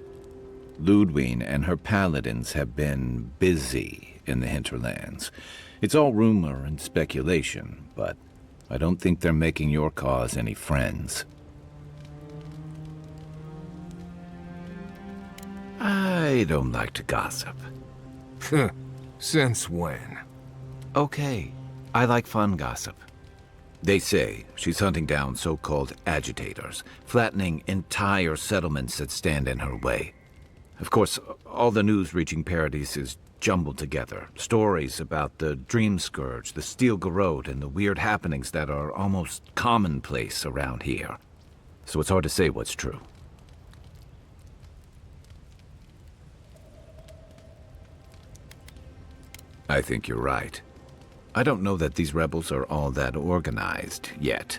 Speaker 6: Ludwine and her paladins have been busy in the hinterlands. It's all rumor and speculation, but I don't think they're making your cause any friends. I don't like to gossip.
Speaker 17: Since when?
Speaker 6: Okay, I like fun gossip. They say she's hunting down so-called agitators, flattening entire settlements that stand in her way. Of course, all the news reaching Paradis is jumbled together. Stories about the Dream Scourge, the Stilgarode, and the weird happenings that are almost commonplace around here. So it's hard to say what's true. I think you're right. I don't know that these rebels are all that organized yet.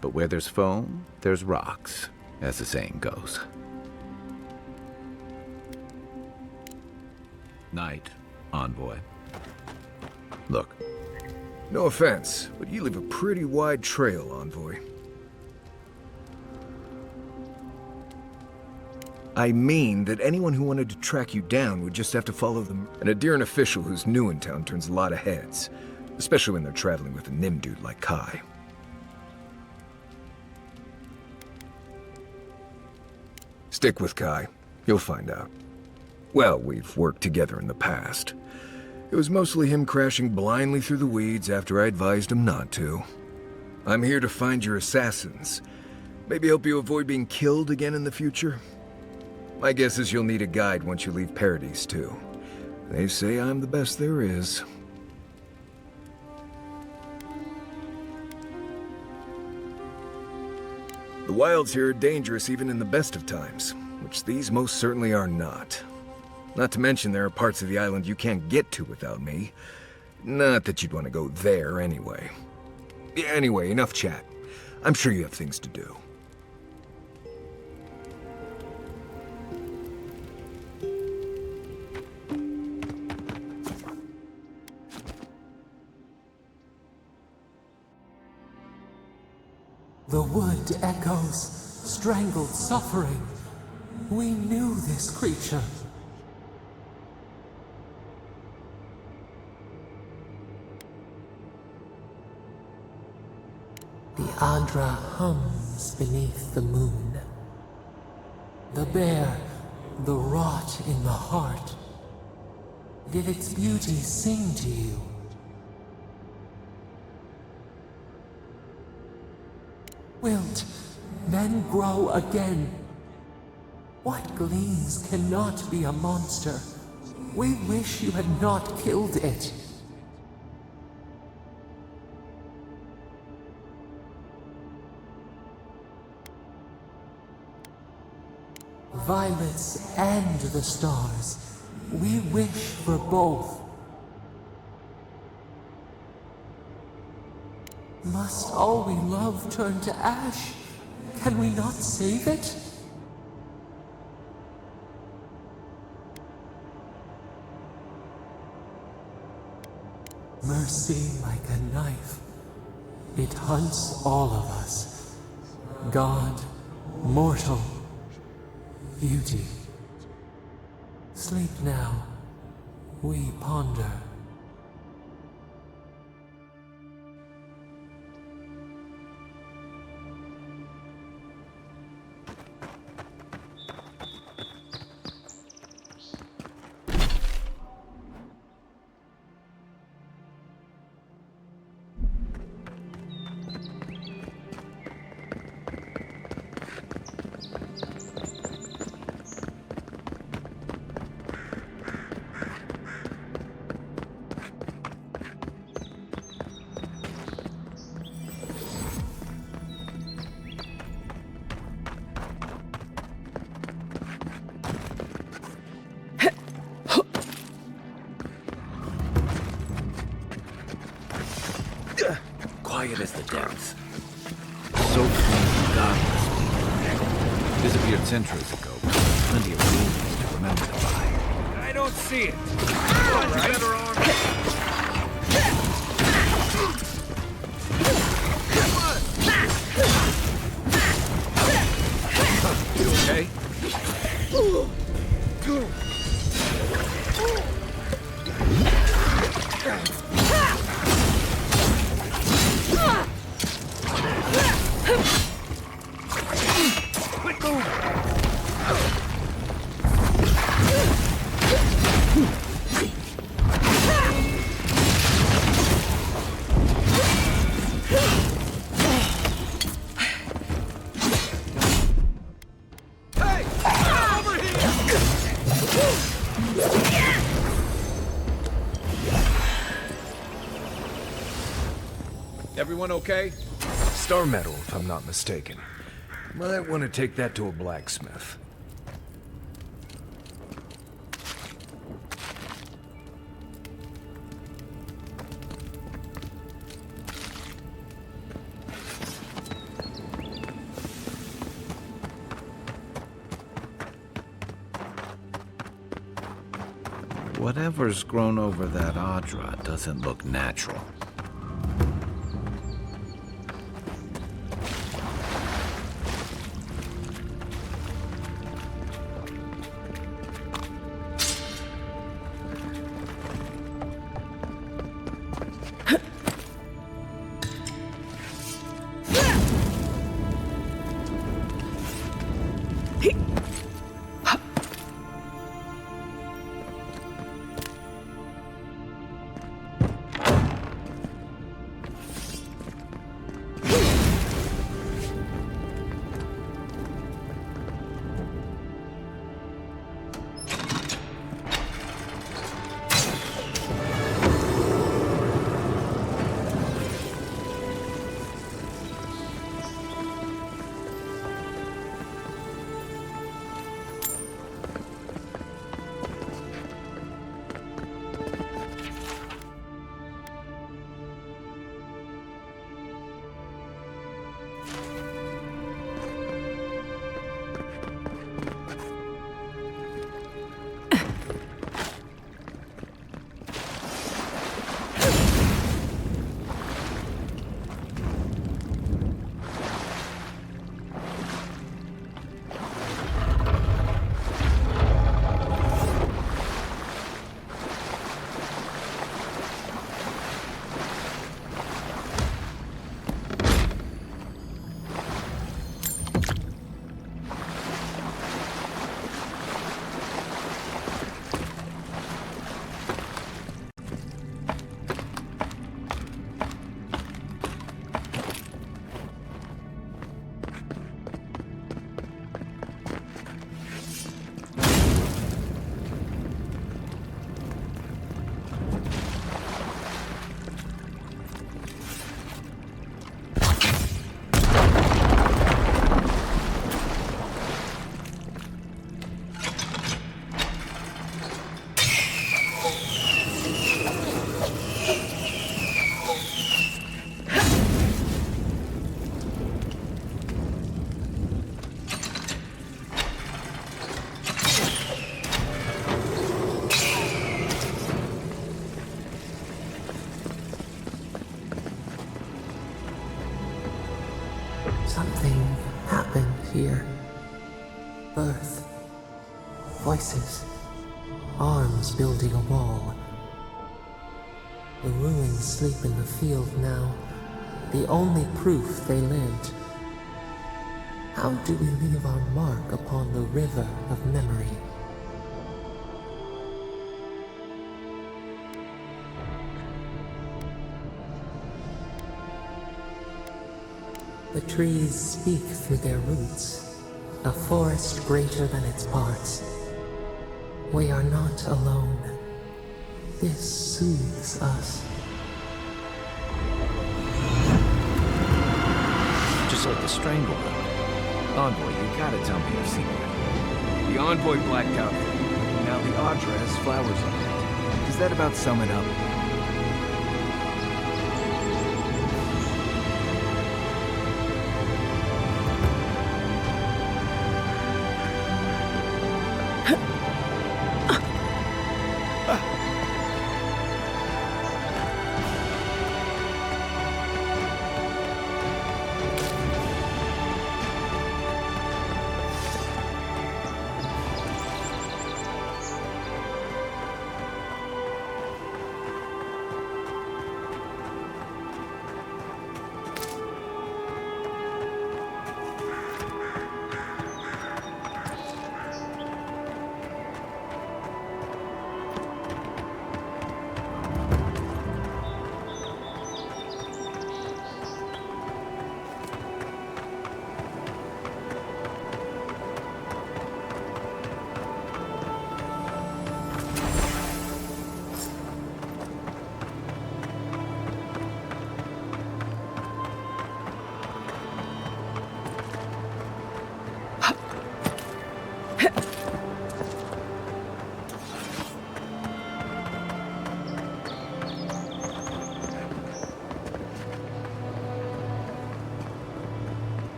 Speaker 6: But where there's foam, there's rocks, as the saying goes. Night, envoy. Look.
Speaker 17: No offense, but you leave a pretty wide trail, envoy. I mean that anyone who wanted to track you down would just have to follow them. An Adirian official who's new in town turns a lot of heads, especially when they're traveling with a Nim dude like Kai. Stick with Kai. You'll find out. Well, we've worked together in the past. It was mostly him crashing blindly through the weeds after I advised him not to. I'm here to find your assassins. Maybe help you avoid being killed again in the future. My guess is you'll need a guide once you leave Paradis, too. They say I'm the best there is. The wilds here are dangerous even in the best of times, which these most certainly are not. Not to mention there are parts of the island you can't get to without me. Not that you'd want to go there anyway. Anyway, enough chat. I'm sure you have things to do.
Speaker 11: The wood echoes, strangled suffering. We knew this creature. The Adra hums beneath the moon. The bear, the rot in the heart. Did its beauty sing to you? Wilt, then grow again. What gleams cannot be a monster? We wish you had not killed it. Violets and the stars. We wish for both. Must all we love turn to ash? Can we not save it? Mercy like a knife. It hunts all of us. God, mortal, beauty. Sleep now. We ponder.
Speaker 6: depths. So clean, godless people. Disappeared centuries ago. Plenty of rules to remember them by.
Speaker 5: I don't see it.
Speaker 14: Better arm.
Speaker 6: You okay?
Speaker 17: Everyone okay? Star metal, if I'm not mistaken. Might want to take that to a blacksmith.
Speaker 6: Whatever's grown over that Audra doesn't look natural.
Speaker 11: Something happened here. Birth. Voices. Arms building a wall. The ruins sleep in the field now. The only proof they lived. How do we leave our mark upon the river of memory? The trees speak through their roots, a forest greater than its parts. We are not alone. This soothes us.
Speaker 6: Just like the Stranglehold. Envoy, you gotta tell me your secret.
Speaker 17: The Envoy blacked out. Now the Audra has flowers on it. Does that about sum it up?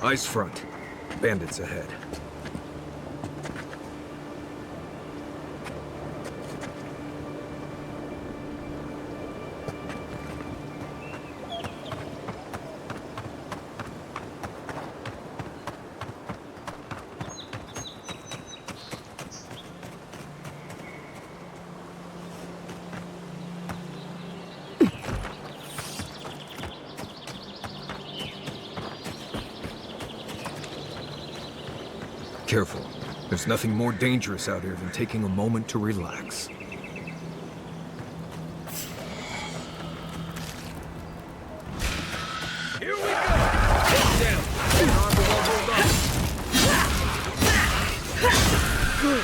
Speaker 17: Ice front. Bandits ahead. Careful. There's nothing more dangerous out here than taking a moment to relax.
Speaker 14: Here we go! Get down! On the wall, hold on!
Speaker 17: Good.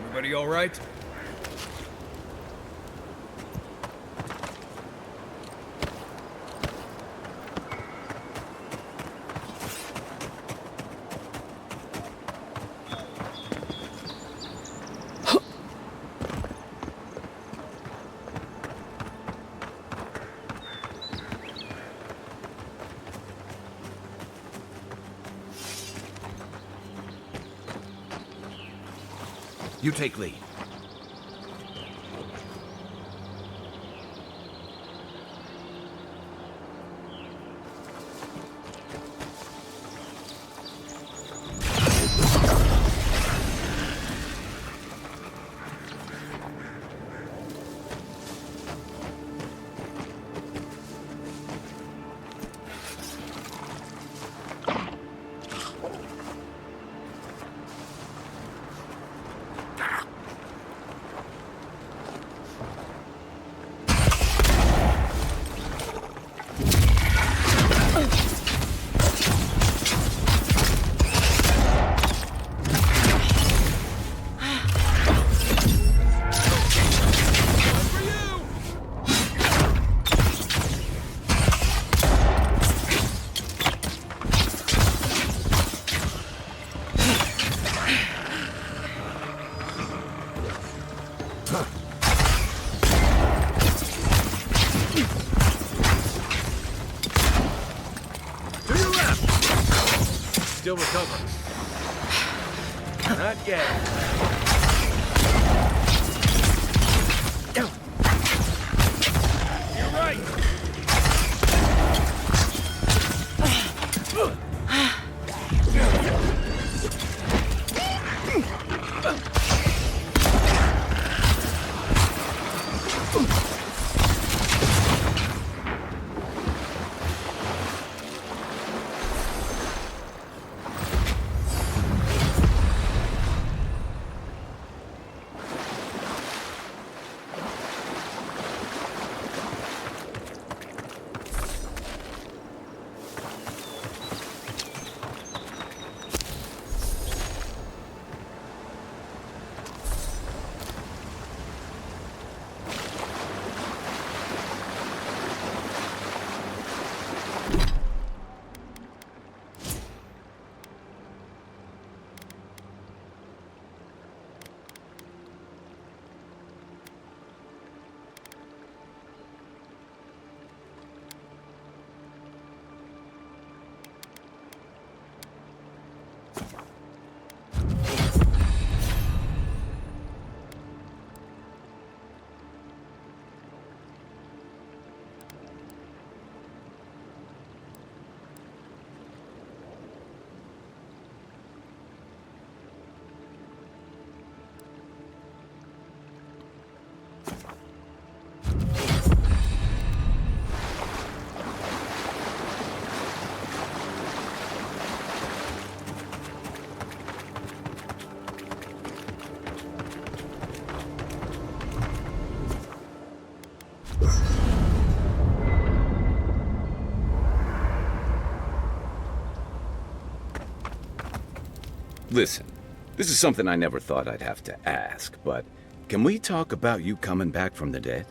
Speaker 17: Everybody all right?
Speaker 6: You take lead.
Speaker 14: Still recovering. Not yet. You're right.
Speaker 6: Listen, this is something I never thought I'd have to ask, but can we talk about you coming back from the dead?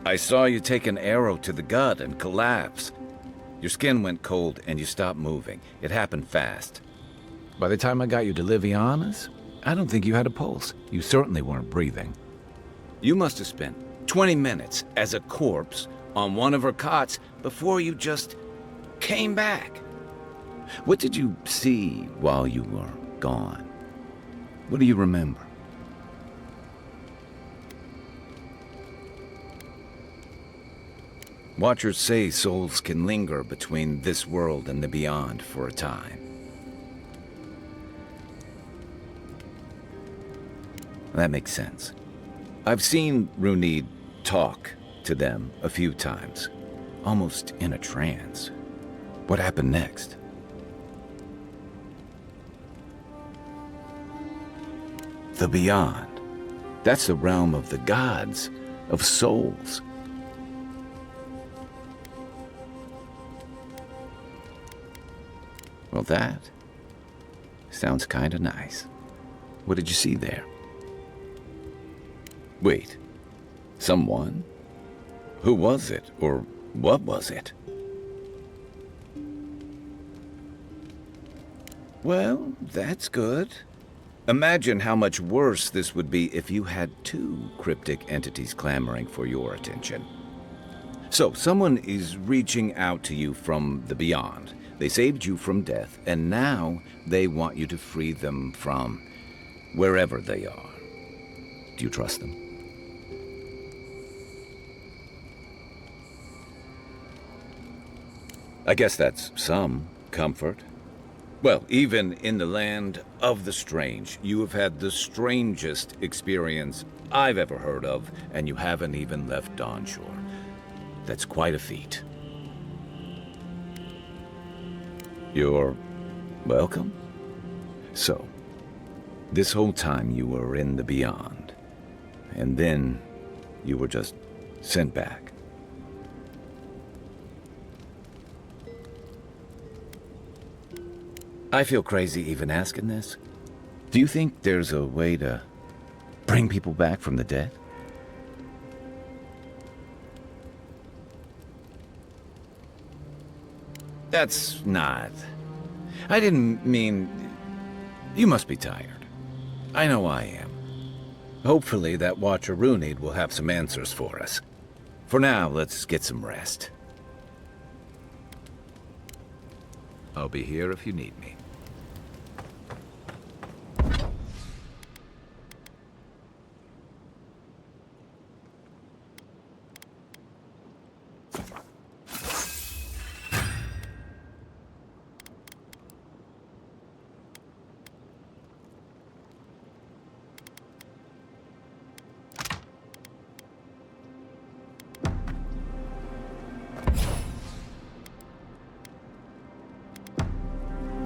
Speaker 6: I saw you take an arrow to the gut and collapse. Your skin went cold and you stopped moving. It happened fast. By the time I got you to Liviana's, I don't think you had a pulse. You certainly weren't breathing. You must have spent 20 minutes as a corpse on one of her cots before you just came back. What did you see while you were gone? What do you remember? Watchers say souls can linger between this world and the beyond for a time. That makes sense. I've seen Runid talk to them a few times, almost in a trance. What happened next? The beyond. That's the realm of the gods, of souls. Well, that sounds kinda nice. What did you see there? Wait, someone? Who was it, or what was it? Well, that's good. Imagine how much worse this would be if you had two cryptic entities clamoring for your attention. So, someone is reaching out to you from the beyond. They saved you from death, and now they want you to free them from wherever they are. Do you trust them? I guess that's some comfort. Well, even in the land of the strange, you have had the strangest experience I've ever heard of, and you haven't even left Dawnshore. That's quite a feat. You're welcome. So, this whole time you were in the beyond, and then you were just sent back. I feel crazy even asking this. Do you think there's a way to bring people back from the dead? That's not... I didn't mean... You must be tired. I know I am. Hopefully that Watcher Runid will have some answers for us. For now, let's get some rest. I'll be here if you need me.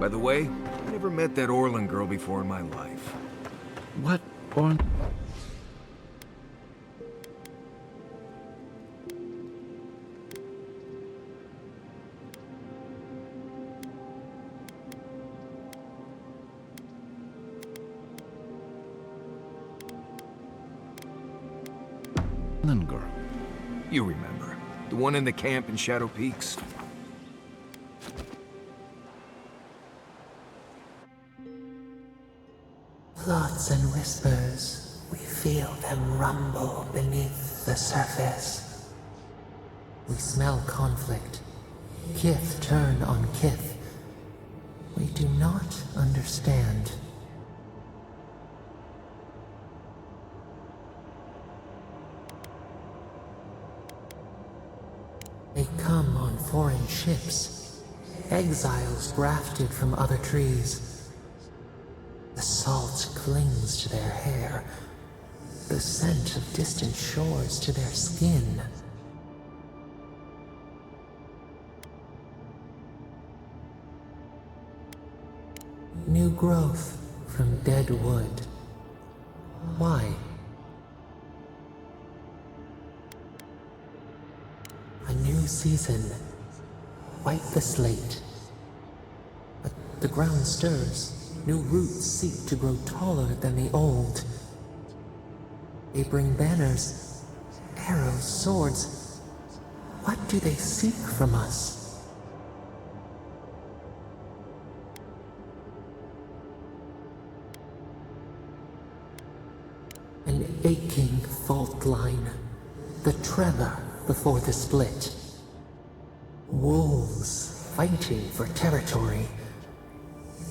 Speaker 17: By the way, I never met that Orlan girl before in my life.
Speaker 6: What Orlan? Orlan girl.
Speaker 17: You remember. The one in the camp in Shadow Peaks?
Speaker 11: Thoughts and whispers, we feel them rumble beneath the surface. We smell conflict. Kith turn on kith. We do not understand. They come on foreign ships, exiles grafted from other trees. The salt clings to their hair, the scent of distant shores to their skin. New growth from dead wood. Why? A new season. Wipe the slate. The ground stirs. New roots seek to grow taller than the old. They bring banners, arrows, swords. What do they seek from us? An aching fault line. The tremor before the split. Wolves fighting for territory.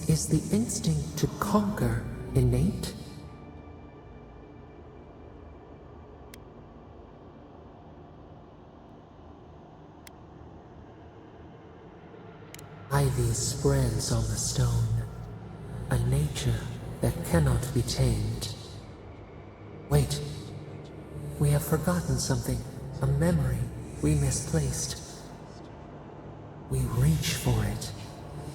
Speaker 11: Is the instinct to conquer innate? Ivy spreads on the stone. A nature that cannot be tamed. Wait. We have forgotten something. A memory we misplaced. We reach for it.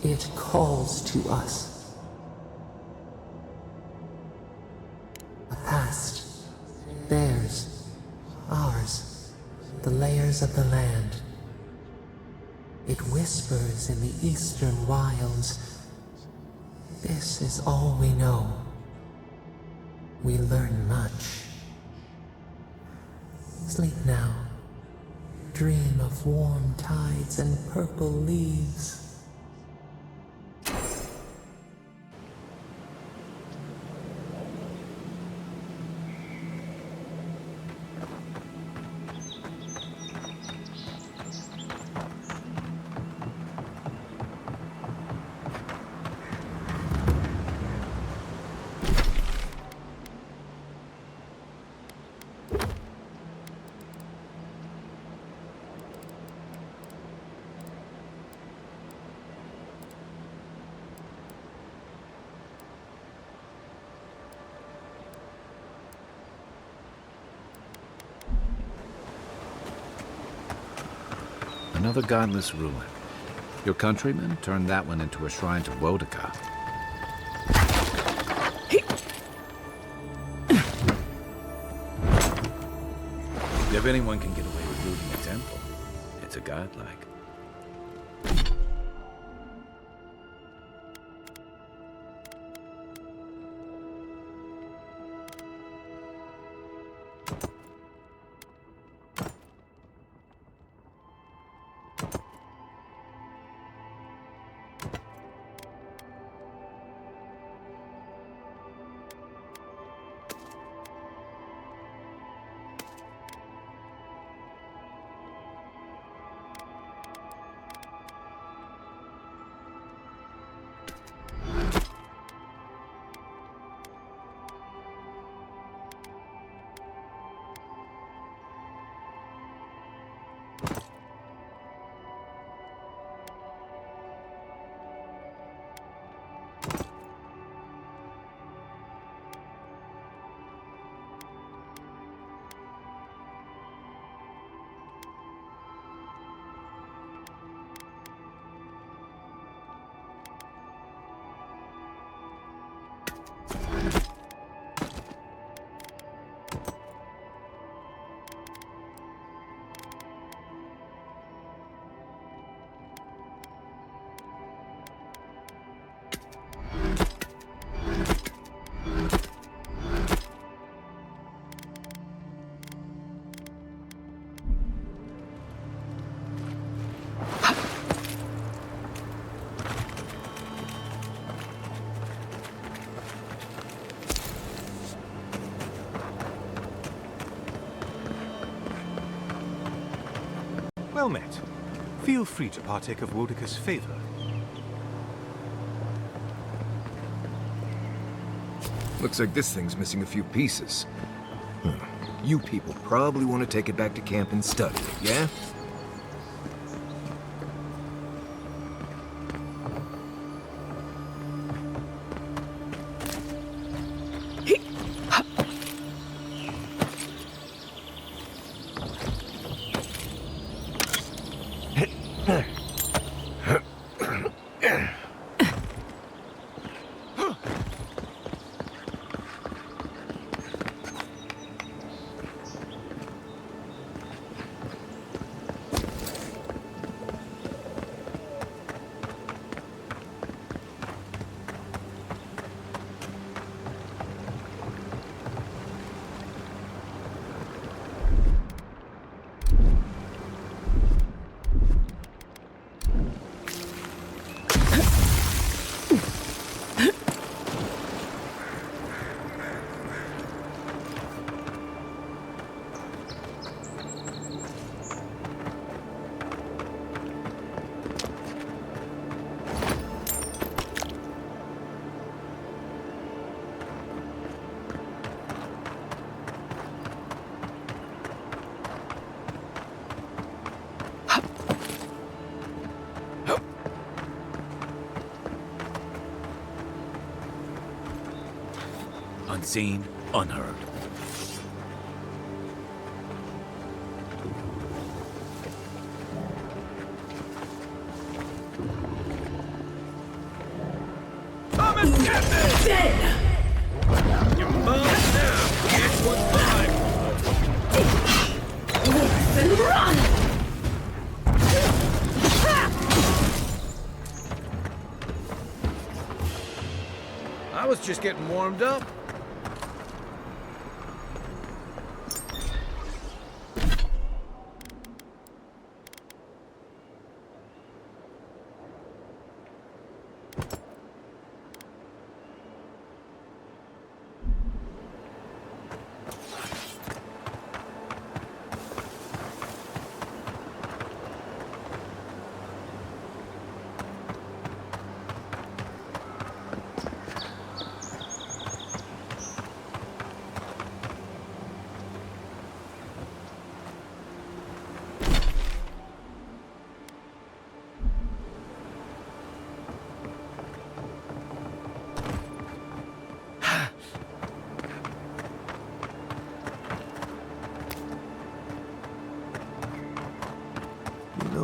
Speaker 11: It calls to us. A past. Theirs. Ours. The layers of the land. It whispers in the eastern wilds. This is all we know. We learn much. Sleep now. Dream of warm tides and purple leaves.
Speaker 6: Another godless ruin. Your countrymen turned that one into a shrine to Wodaka. If anyone can get away with looting a temple, it's a godlike.
Speaker 18: Well met. Feel free to partake of Wodaka's favor.
Speaker 17: Looks like this thing's missing a few pieces. You people probably want to take it back to camp and study it, yeah?
Speaker 6: Unseen, unheard.
Speaker 14: Come and get me! Dead! You move now! Next one's mine!
Speaker 10: Then run!
Speaker 20: I was just getting warmed up.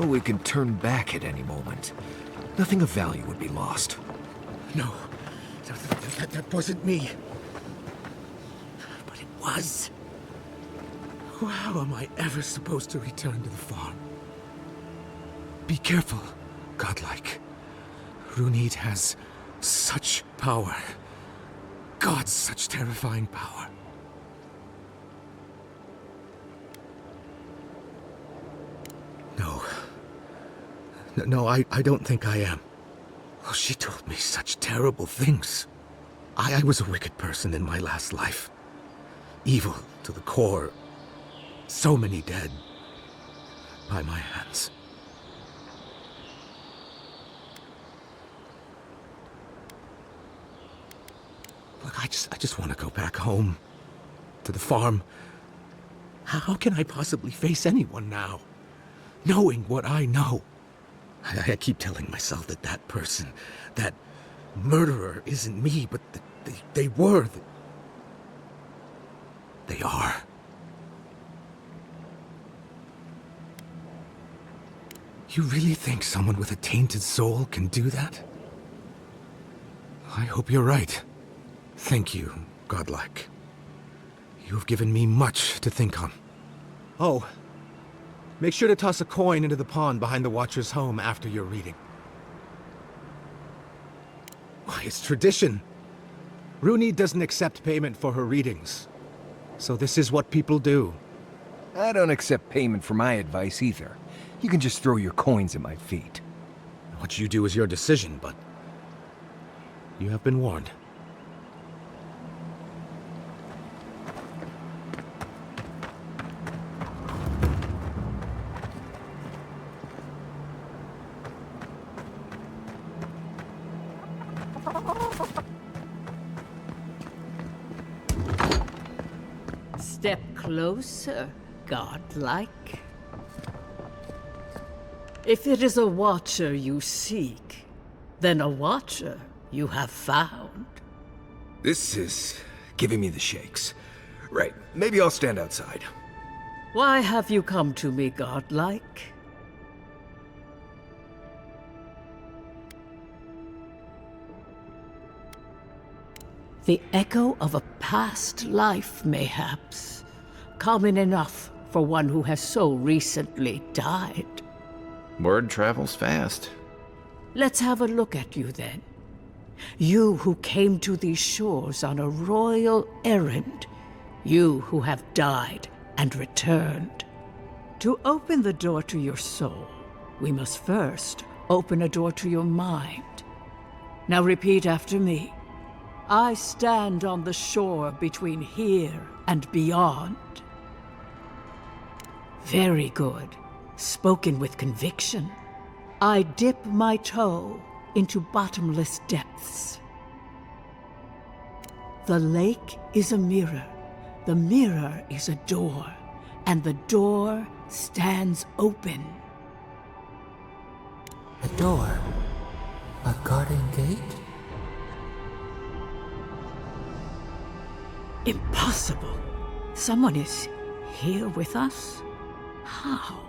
Speaker 17: We can turn back at any moment. Nothing of value would be lost.
Speaker 9: No, that wasn't me. But it was. How am I ever supposed to return to the farm? Be careful, godlike. Runid has such power. God, such terrifying power. No, I don't think I am. Oh, she told me such terrible things. I was a wicked person in my last life. Evil to the core. So many dead. By my hands. Look, I just want to go back home. To the farm. How can I possibly face anyone now? Knowing what I know. I keep telling myself that that person, that murderer isn't me, but they were. They are. You really think someone with a tainted soul can do that? I hope you're right. Thank you, godlike. You have given me much to think on. Oh. Make sure to toss a coin into the pond behind the Watcher's home after your reading. Why, it's tradition. Runid doesn't accept payment for her readings. So this is what people do.
Speaker 17: I don't accept payment for my advice either. You can just throw your coins at my feet.
Speaker 9: What you do is your decision, but you have been warned.
Speaker 10: Step closer, godlike. If it is a watcher you seek, then a watcher you have found.
Speaker 17: This is giving me the shakes. Right, maybe I'll stand outside.
Speaker 10: Why have you come to me, godlike? The echo of a past life, mayhaps. Common enough for one who has so recently died.
Speaker 6: Word travels fast.
Speaker 10: Let's have a look at you then. You who came to these shores on a royal errand. You who have died and returned. To open the door to your soul, we must first open a door to your mind. Now repeat after me. I stand on the shore between here and beyond. Very good. Spoken with conviction. I dip my toe into bottomless depths. The lake is a mirror. The mirror is a door. And the door stands open.
Speaker 11: A door? A garden gate?
Speaker 10: Impossible. Someone is here with us? How?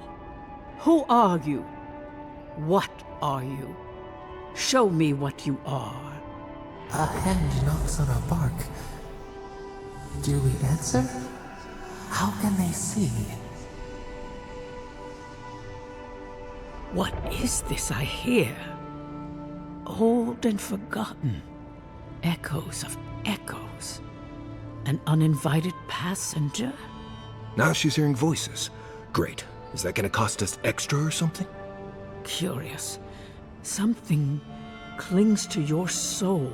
Speaker 10: Who are you? What are you? Show me what you are.
Speaker 11: A hand knocks on our bark. Do we answer? How can they see?
Speaker 10: What is this I hear? Old and forgotten. Echoes of echoes. An uninvited passenger?
Speaker 17: Now she's hearing voices. Great. Is that gonna cost us extra or something?
Speaker 10: Curious. Something clings to your soul,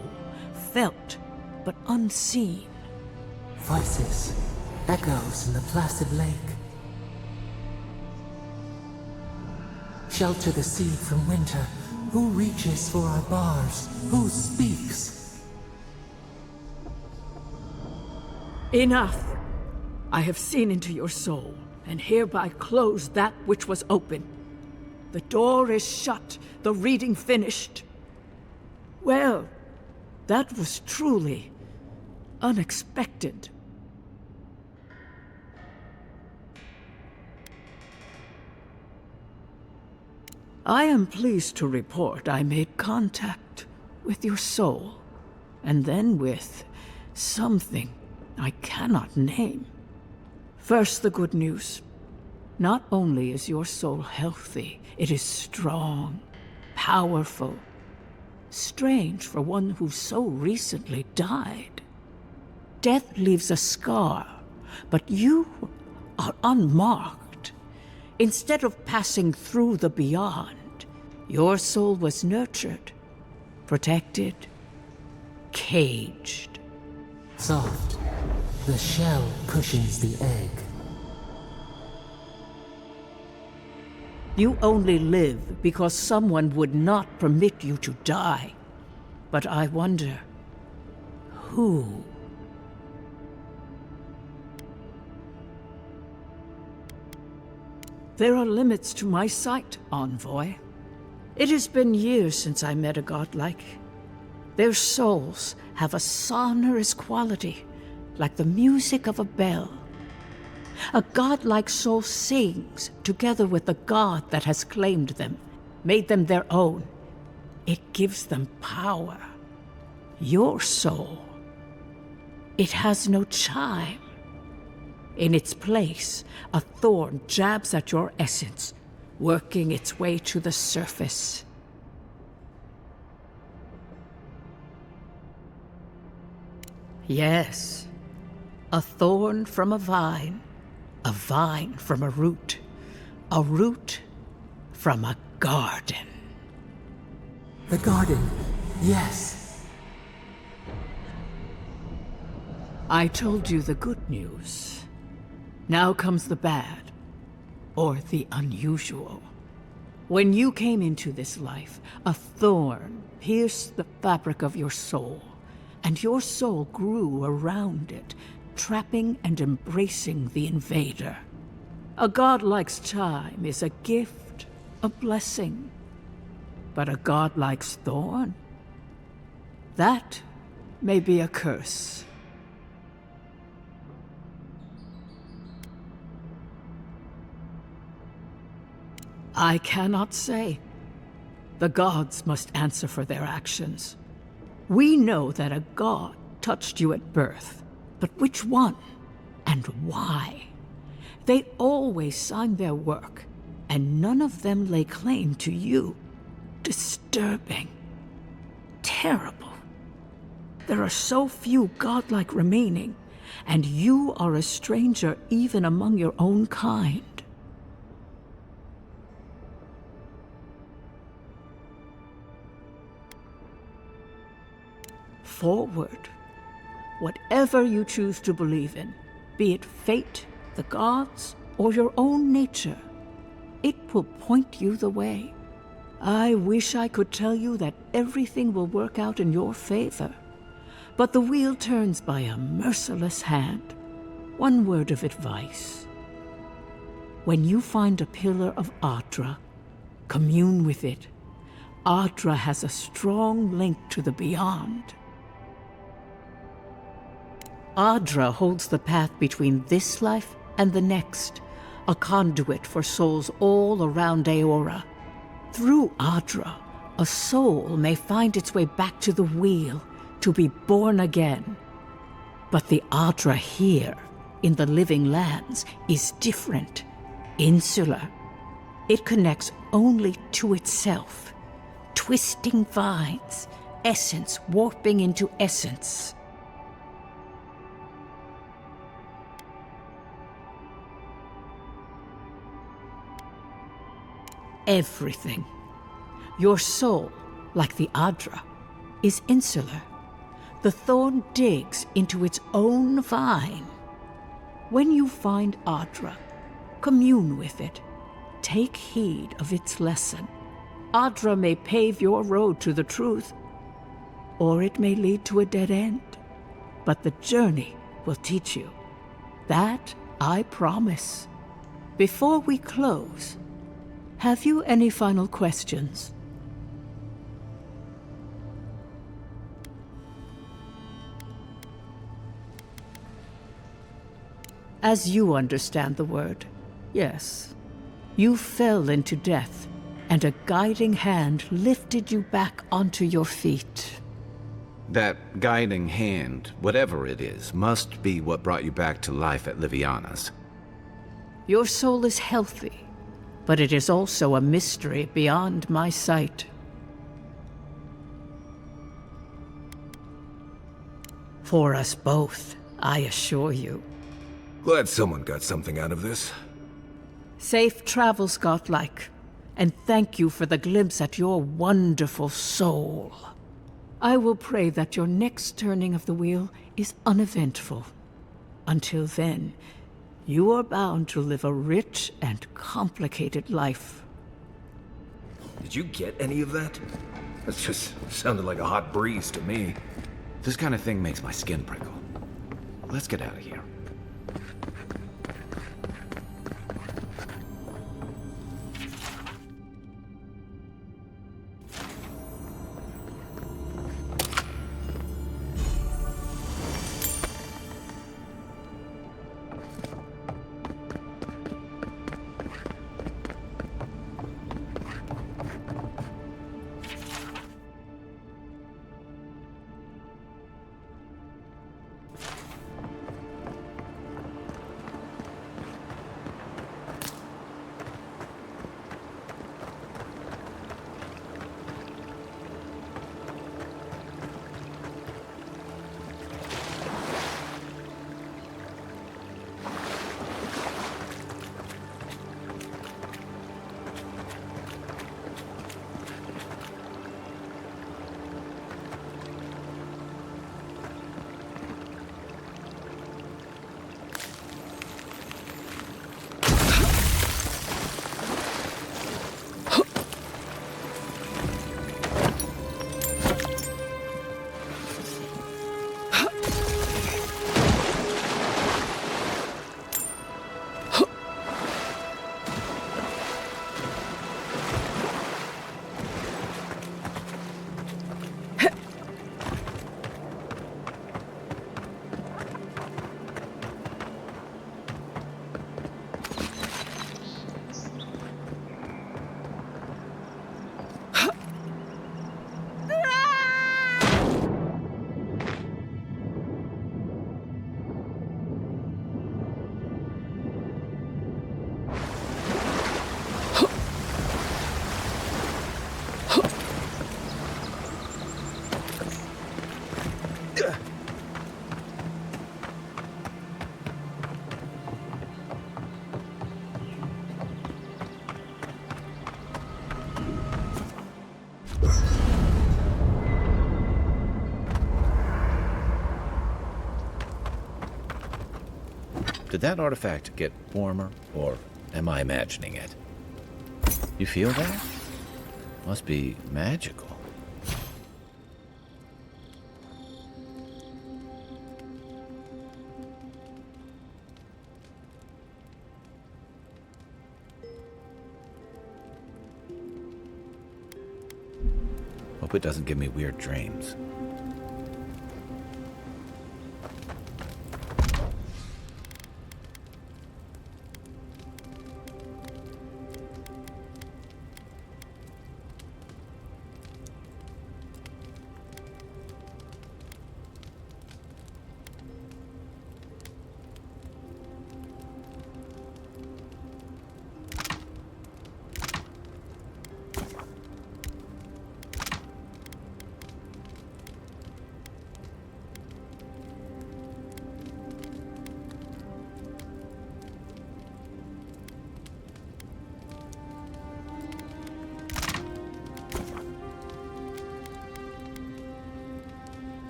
Speaker 10: felt but unseen.
Speaker 11: Voices, echoes in the placid lake. Shelter the seed from winter. Who reaches for our bars? Who speaks?
Speaker 10: Enough! I have seen into your soul, and hereby close that which was open. The door is shut, the reading finished. Well, that was truly unexpected. I am pleased to report I made contact with your soul, and then with something I cannot name. First, the good news. Not only is your soul healthy, it is strong, powerful. Strange for one who so recently died. Death leaves a scar, but you are unmarked. Instead of passing through the beyond, your soul was nurtured, protected, caged.
Speaker 11: Soft. The shell cushions the egg.
Speaker 10: You only live because someone would not permit you to die. But I wonder, who? There are limits to my sight, Envoy. It has been years since I met a godlike. Their souls have a sonorous quality, like the music of a bell. A godlike soul sings together with the god that has claimed them, made them their own. It gives them power. Your soul, it has no chime. In its place, a thorn jabs at your essence, working its way to the surface. Yes, a thorn from a vine from a root from a garden.
Speaker 11: The garden, yes.
Speaker 10: I told you the good news. Now comes the bad, or the unusual. When you came into this life, a thorn pierced the fabric of your soul, and your soul grew around it, trapping and embracing the invader. A godlike's chime is a gift, a blessing. But a godlike's thorn? That may be a curse. I cannot say. The gods must answer for their actions. We know that a god touched you at birth, but which one and why? They always signed their work, and none of them lay claim to you. Disturbing. Terrible. There are so few godlike remaining, and you are a stranger even among your own kind. forward. Whatever you choose to believe in, be it fate, the gods, or your own nature, it will point you the way. I wish I could tell you that everything will work out in your favor, but the wheel turns by a merciless hand. One word of advice. When you find a pillar of Ardra, commune with it. Ardra has a strong link to the beyond. Ardra holds the path between this life and the next, a conduit for souls all around Eora. Through Ardra, a soul may find its way back to the wheel to be born again. But the Ardra here, in the living lands, is different, insular. It connects only to itself. Twisting vines, essence warping into essence. Everything. Your soul, like the Ardra, is insular. The thorn digs into its own vine. When you find Ardra, commune with it. Take heed of its lesson. Ardra may pave your road to the truth, or it may lead to a dead end. But the journey will teach you. That I promise. Before we close, have you any final questions? As you understand the word, yes. You fell into death, and a guiding hand lifted you back onto your feet.
Speaker 6: That guiding hand, whatever it is, must be what brought you back to life at Liviana's.
Speaker 10: Your soul is healthy, but it is also a mystery beyond my sight. For us both, I assure you.
Speaker 17: Glad someone got something out of this.
Speaker 10: Safe travels, godlike, and thank you for the glimpse at your wonderful soul. I will pray that your next turning of the wheel is uneventful. Until then, you are bound to live a rich and complicated life.
Speaker 17: Did you get any of that? That just sounded like a hot breeze to me.
Speaker 6: This kind of thing makes my skin prickle. Let's get out of here. Could that artifact get warmer, or am I imagining it? You feel that? Must be magical. Hope it doesn't give me weird dreams.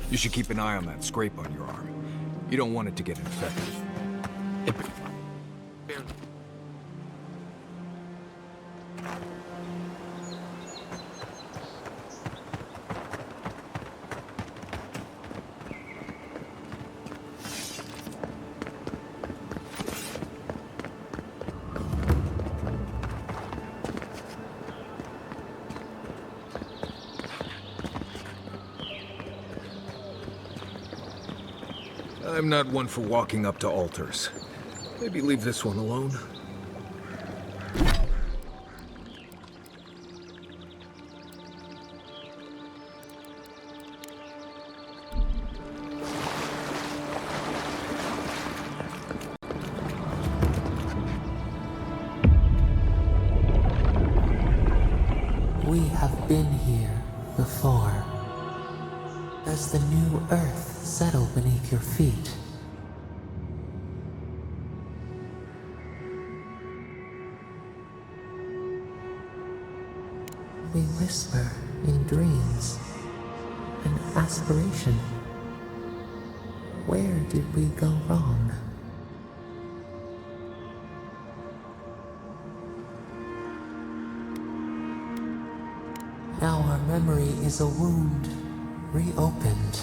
Speaker 24: You should keep an eye on that scrape on your arm. You don't want it to get infected. I'm not one for walking up to altars. Maybe leave this one alone.
Speaker 11: We have been here before. Does the new earth settle beneath your feet? We whisper in dreams, an aspiration. Where did we go wrong? Now our memory is a wound, reopened.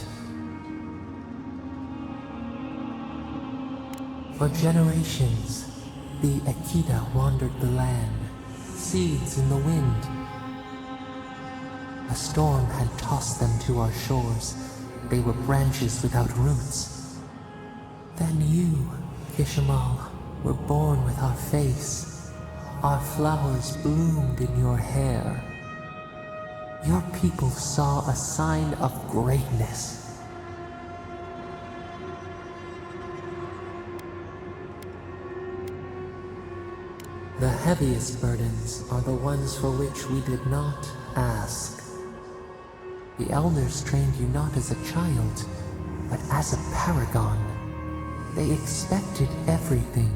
Speaker 11: For generations, the Akita wandered the land, seeds in the wind. A storm had tossed them to our shores. They were branches without roots. Then you, Kishimal, were born with our face. Our flowers bloomed in your hair. Your people saw a sign of greatness. The heaviest burdens are the ones for which we did not ask. The elders trained you not as a child, but as a paragon. They expected everything.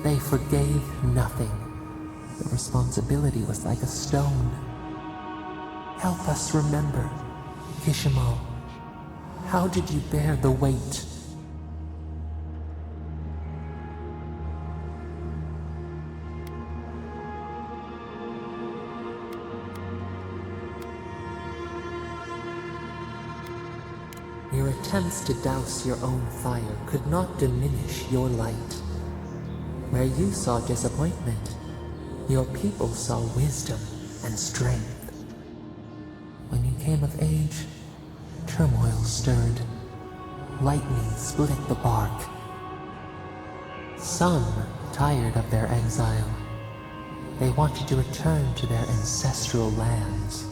Speaker 11: They forgave nothing. The responsibility was like a stone. Help us remember, Kishimal. How did you bear the weight? Your attempts to douse your own fire could not diminish your light. Where you saw disappointment, Your people saw wisdom and strength. When you came of age, turmoil stirred. Lightning split the bark. Some, tired of their exile, they wanted to return to their ancestral lands.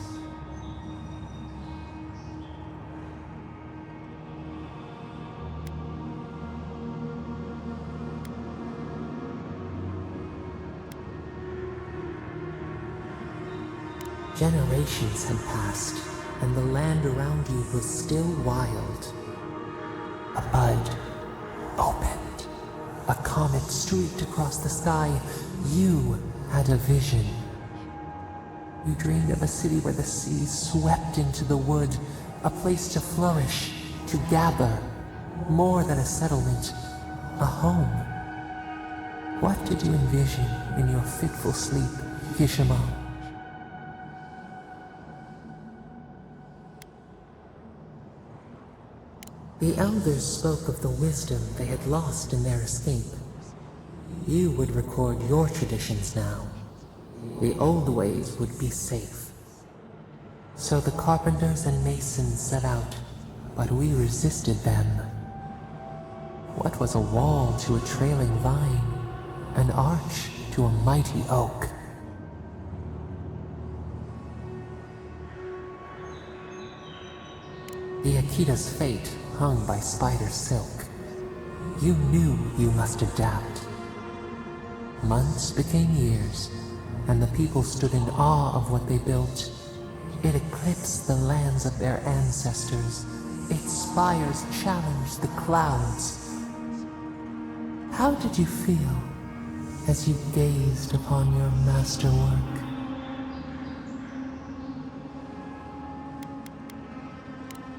Speaker 11: Generations had passed, and the land around you was still wild. A bud opened. A comet streaked across the sky. You had a vision. You dreamed of a city where the sea swept into the wood, a place to flourish, to gather, more than a settlement, a home. What did you envision in your fitful sleep, Kishima? The elders spoke of the wisdom they had lost in their escape. You would record your traditions now. The old ways would be safe. So the carpenters and masons set out, but we resisted them. What was a wall to a trailing vine? An arch to a mighty oak? The Akita's fate hung by spider silk. You knew you must adapt. Months became years, and the people stood in awe of what they built. It eclipsed the lands of their ancestors. Its spires challenged the clouds. How did you feel as you gazed upon your masterwork?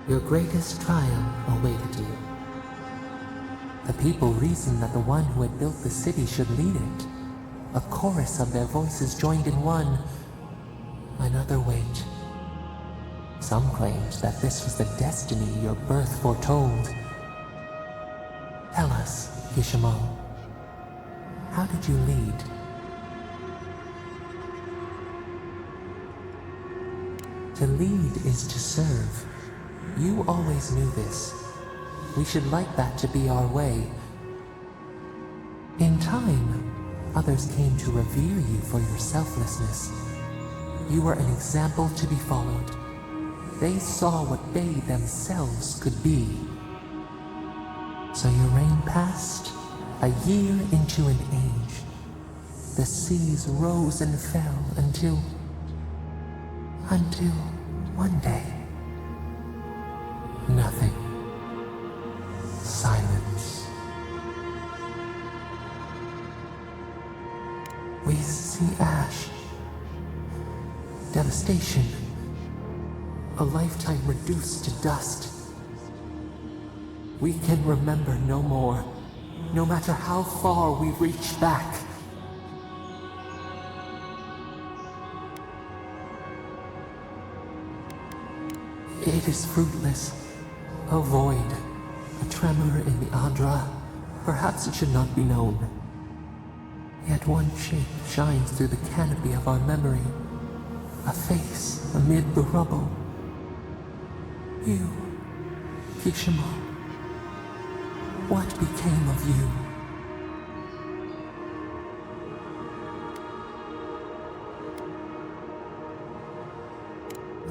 Speaker 11: Your greatest trial awaited you. The people reasoned that the one who had built the city should lead it. A chorus of their voices joined in one. Another wait. Some claimed that this was the destiny your birth foretold. Tell us, Kishimo, how did you lead? To lead is to serve. You always knew this. We should like that to be our way. In time, others came to revere you for your selflessness. You were an example to be followed. They saw what they themselves could be. So your reign passed, a year into an age. The seas rose and fell until one day. Nothing. Silence. We see ash. Devastation. A lifetime reduced to dust. We can remember no more, no matter how far we reach back. It is fruitless. A void. A tremor in the Adra. Perhaps it should not be known. Yet one shape shines through the canopy of our memory. A face amid the rubble. You, Kishima. What became of you?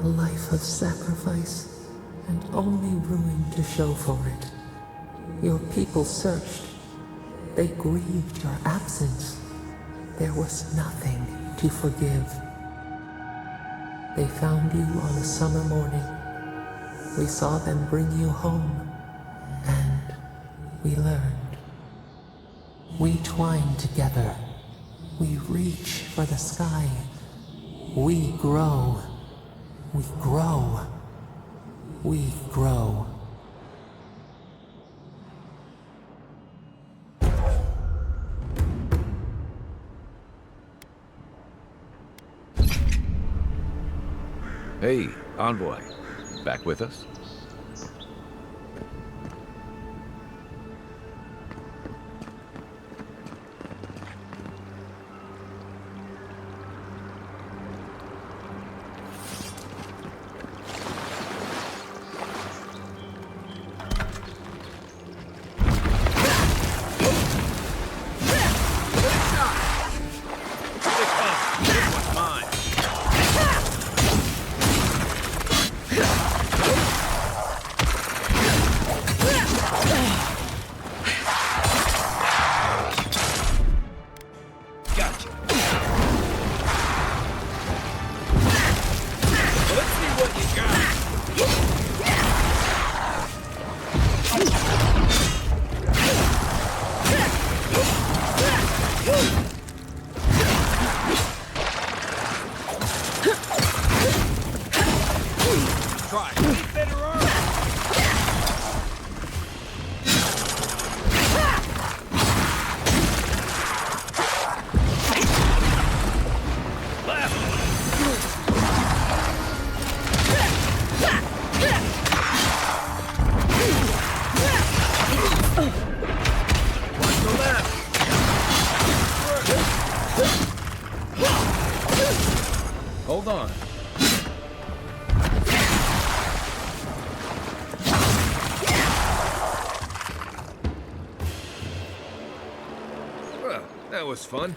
Speaker 11: A life of sacrifice, and only ruin to show for it. Your people searched. They grieved your absence. There was nothing to forgive. They found you on a summer morning. We saw them bring you home, and we learned. We twine together. We reach for the sky. We grow. We grow. We grow.
Speaker 6: Hey, Envoy. Back with us?
Speaker 20: on. Well, that was fun.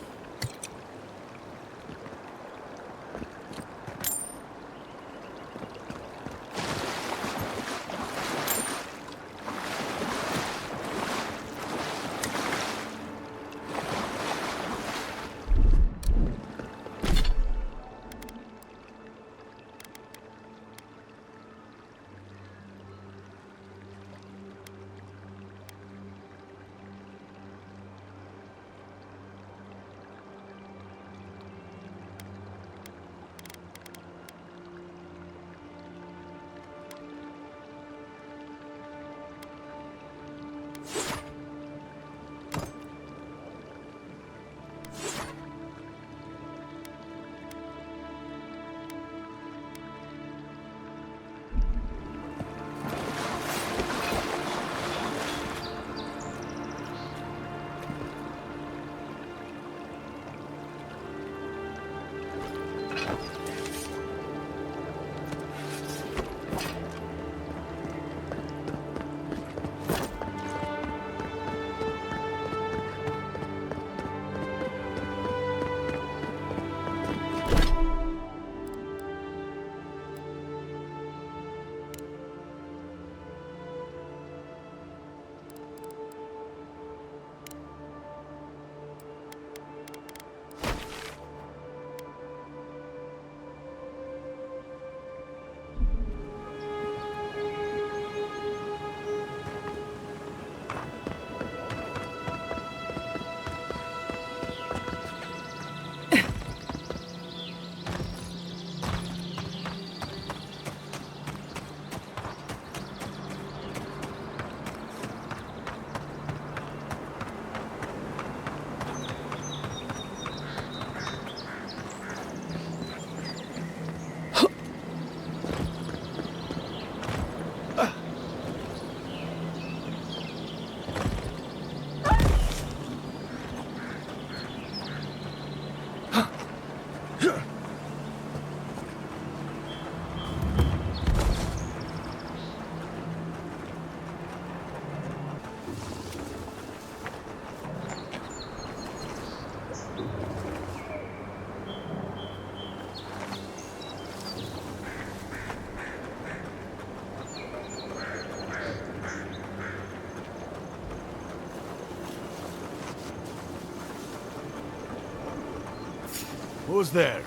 Speaker 13: Who's there?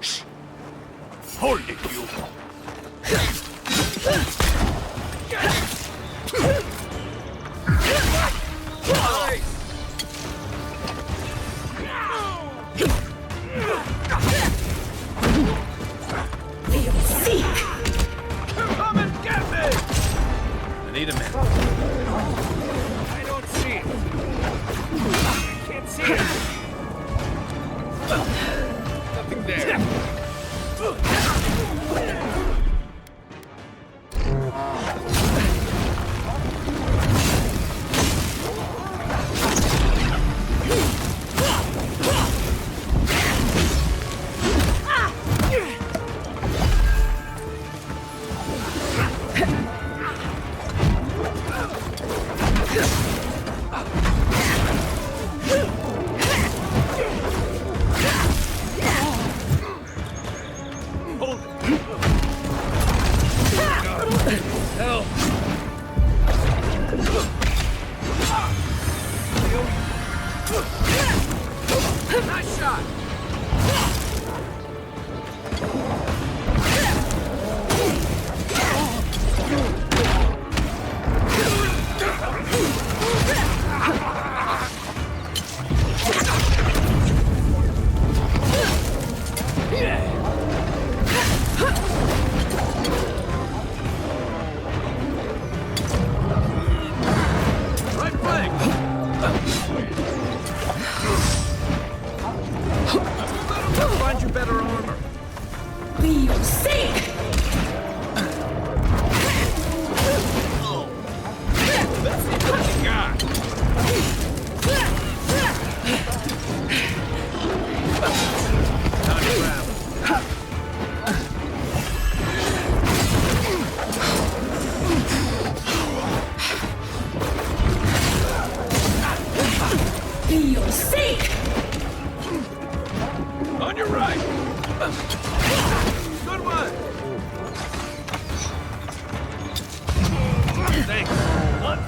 Speaker 14: Shh! Hold it, you!
Speaker 13: Come and get me!
Speaker 20: I need a minute.
Speaker 13: I don't see it. I can't see it.
Speaker 20: Nothing there.
Speaker 13: Nice shot! Right flank!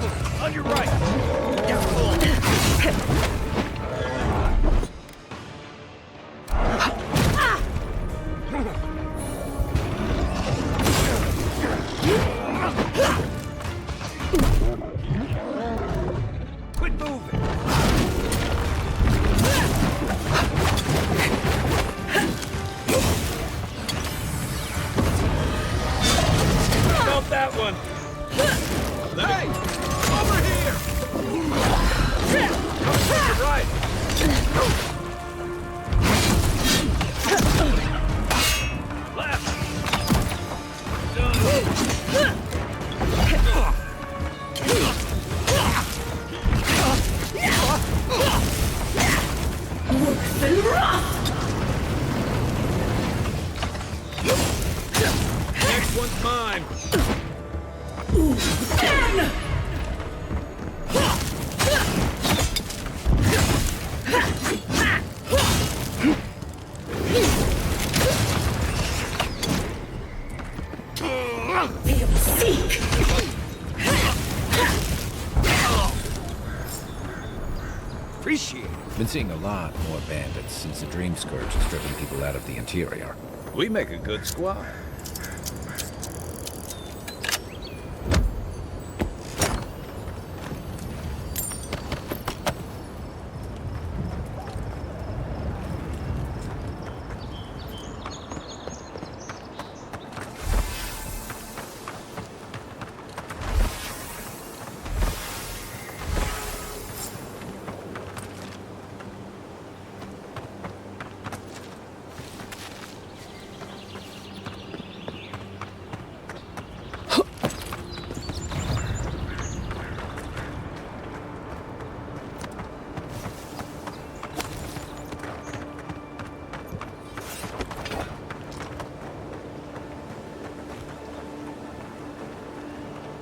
Speaker 13: Careful! On your right! Careful!
Speaker 5: Quit moving!
Speaker 13: Stop that one!
Speaker 20: Hey! Over here!
Speaker 13: Come to your right! Left! Next one's mine!
Speaker 5: Appreciate it.
Speaker 6: Been seeing a lot more bandits since the Dream Scourge has driven people out of the interior.
Speaker 3: We make a good squad.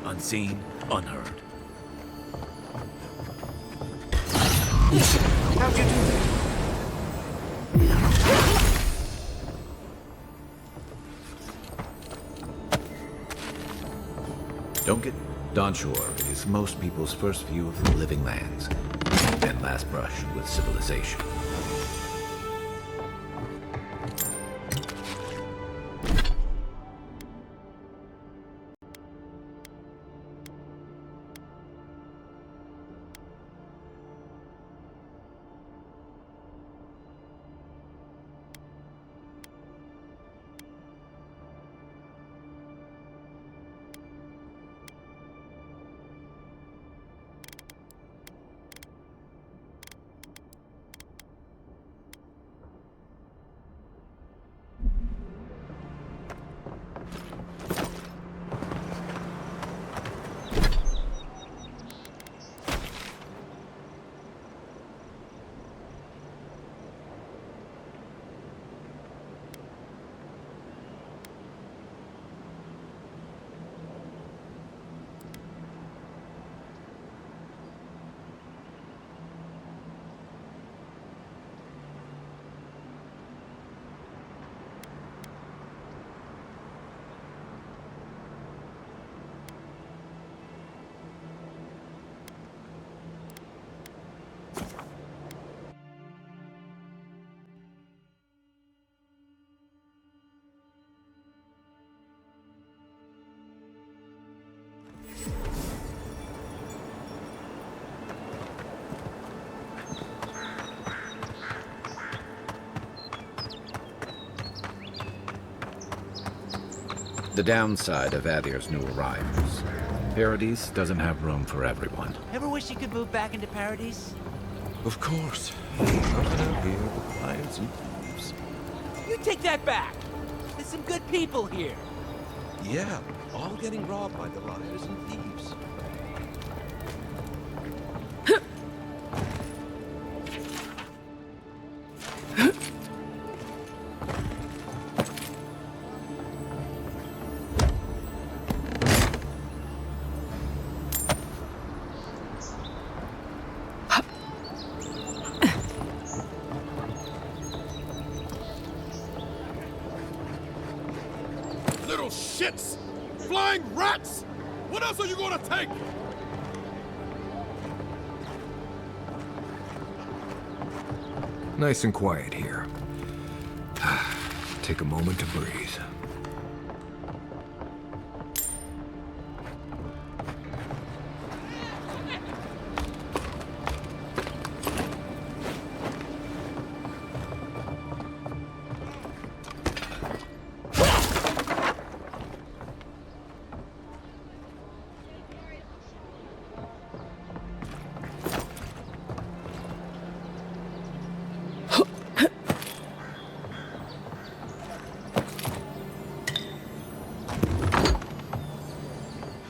Speaker 3: Unseen, unheard.
Speaker 5: How'd you do that?
Speaker 6: Don't get... Dawnshore is most people's first view of the living lands, then last brush with civilization. The downside of Adir's new arrivals. Paradise doesn't have room for everyone.
Speaker 2: Ever wish you could move back into Paradise?
Speaker 18: Of course. Nothing out here but lions and thieves.
Speaker 2: You take that back! There's some good people here.
Speaker 18: Yeah, all getting robbed by the liars and thieves.
Speaker 20: Little shits! Flying rats! What else are you gonna take?
Speaker 17: Nice and quiet here. Take a moment to breathe.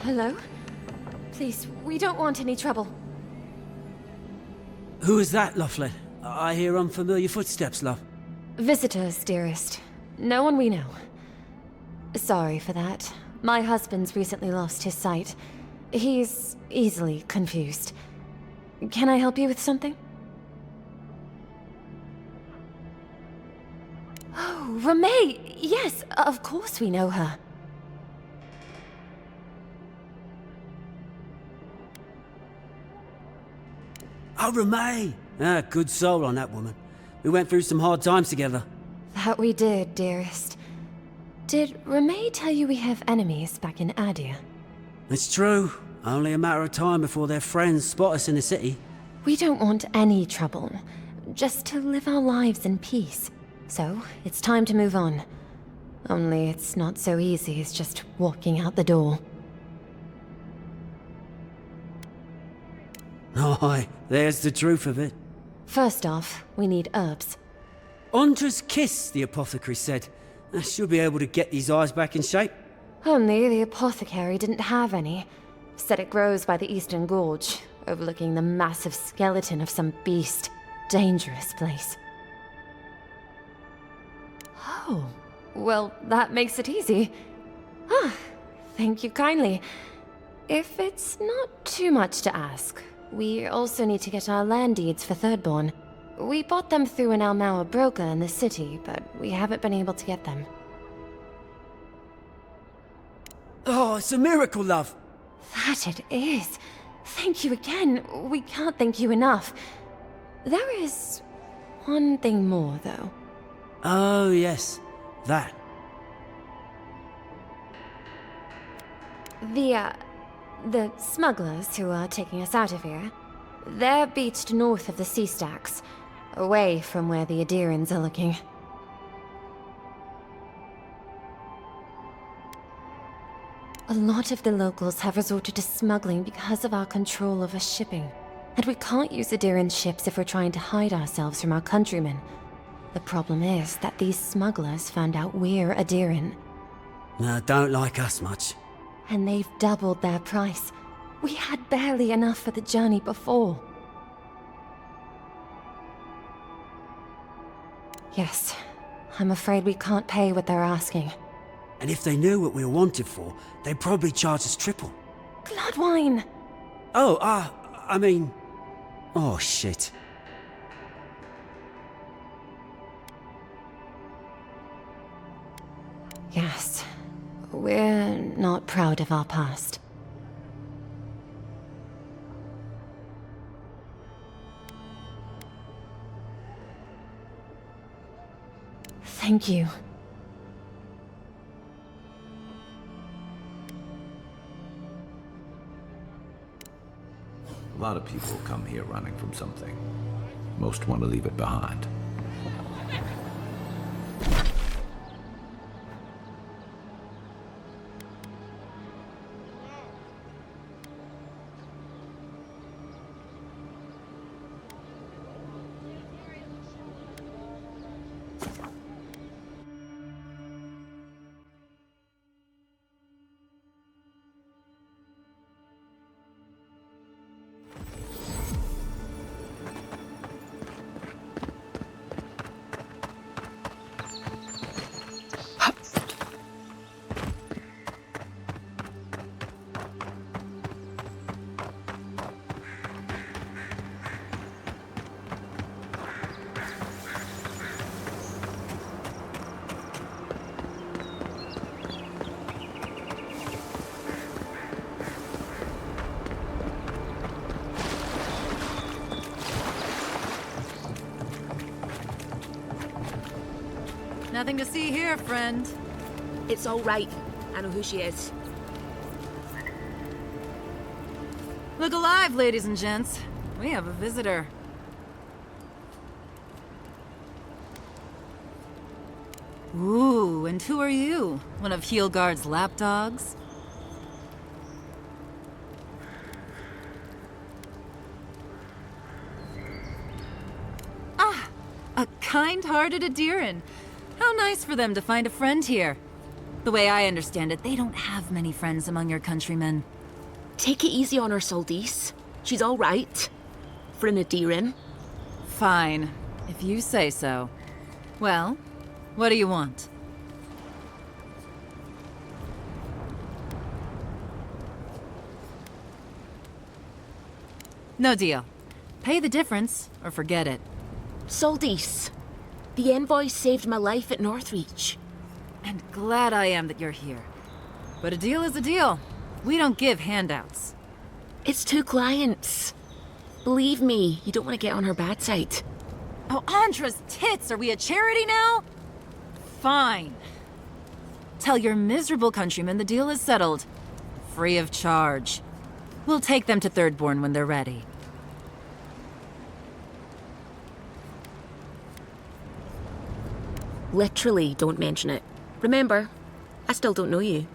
Speaker 23: Hello? Please, we don't want any trouble.
Speaker 1: Who is that, Laughlin? I hear unfamiliar footsteps, love.
Speaker 23: Visitors, dearest. No one we know. Sorry for that. My husband's recently lost his sight. He's easily confused. Can I help you with something? Oh, Ramay! Yes, of course we know her.
Speaker 1: Oh, Ramay! Ah, good soul on that woman. We went through some hard times together.
Speaker 23: That we did, dearest. Did Ramay tell you we have enemies back in Adia?
Speaker 1: It's true. Only a matter of time before their friends spot us in the city.
Speaker 23: We don't want any trouble. Just to live our lives in peace. So, it's time to move on. Only it's not so easy as just walking out the door.
Speaker 1: Aye, there's the truth of it.
Speaker 23: First off, we need herbs.
Speaker 1: Ondra's kiss, the apothecary said. She'll be able to get these eyes back in shape.
Speaker 23: Only the apothecary didn't have any. Said it grows by the Eastern Gorge, overlooking the massive skeleton of some beast. Dangerous place. Oh, well, that makes it easy. Ah, thank you kindly. If it's not too much to ask, we also need to get our land deeds for Thirdborn. We bought them through an Lamoura broker in the city, but we haven't been able to get them.
Speaker 1: Oh, it's a miracle, love.
Speaker 23: That it is. Thank you again. We can't thank you enough. There is one thing more, though.
Speaker 1: Oh, yes. That.
Speaker 23: The smugglers who are taking us out of here, they're beached north of the sea stacks, away from where the Adirans are looking. A lot of the locals have resorted to smuggling because of our control over shipping. And we can't use Adiran ships if we're trying to hide ourselves from our countrymen. The problem is that these smugglers found out we're Adiran.
Speaker 1: Don't like us much.
Speaker 23: And they've doubled their price. We had barely enough for the journey before. Yes, I'm afraid we can't pay what they're asking.
Speaker 1: And if they knew what we were wanted for, they'd probably charge us triple.
Speaker 23: Bloodwine!
Speaker 1: Oh, I mean... Oh, shit.
Speaker 23: Yes, we're not proud of our past. Thank you.
Speaker 6: A lot of people come here running from something. Most want to leave it behind.
Speaker 7: Nothing to see here, friend.
Speaker 4: It's all right. I know who she is.
Speaker 7: Look alive, ladies and gents. We have a visitor. Ooh, and who are you? One of Heelguard's lapdogs? Ah, a kind-hearted Adiran. How nice for them to find a friend here. The way I understand it, they don't have many friends among your countrymen.
Speaker 4: Take it easy on her, Soldice. She's all right. For an Adiran.
Speaker 7: Fine, if you say so. Well, what do you want? No deal. Pay the difference, or forget it.
Speaker 4: Soldice, the envoy saved my life at Northreach.
Speaker 7: And glad I am that you're here. But a deal is a deal. We don't give handouts.
Speaker 4: It's 2 clients. Believe me, you don't want to get on her bad side.
Speaker 7: Oh, Andra's tits! Are we a charity now? Fine. Tell your miserable countrymen the deal is settled. Free of charge. We'll take them to Thirdborn when they're ready.
Speaker 4: Literally, don't mention it. Remember, I still don't know you.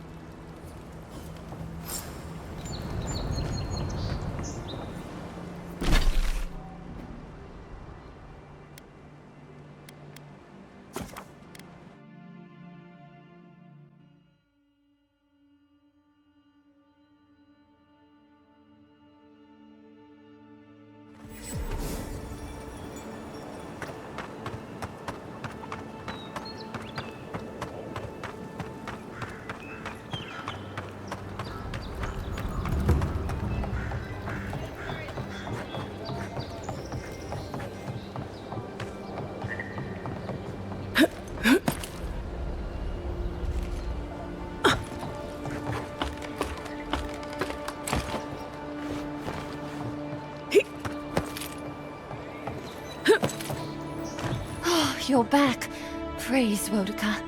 Speaker 23: You're back. Praise Wodaka.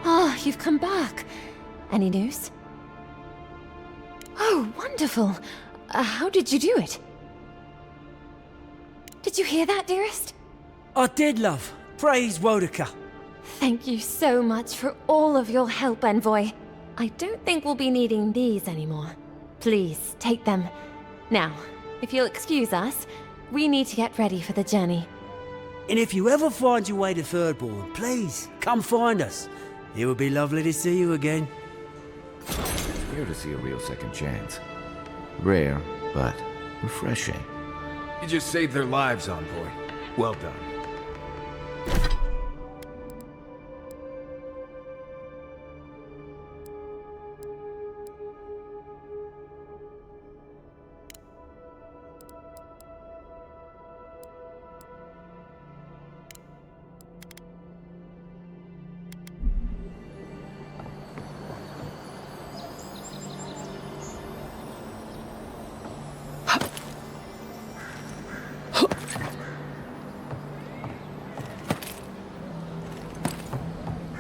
Speaker 23: Ah, you've come back. Any news? Oh, wonderful. How did you do it? Did you hear that, dearest?
Speaker 1: I did, love. Praise Wodaka.
Speaker 23: Thank you so much for all of your help, Envoy. I don't think we'll be needing these anymore. Please, take them. Now, if you'll excuse us, we need to get ready for the journey.
Speaker 1: And if you ever find your way to Thirdborn, please, come find us. It would be lovely to see you again.
Speaker 6: It's rare to see a real second chance. Rare, but refreshing.
Speaker 17: You just saved their lives, Envoy. Well done.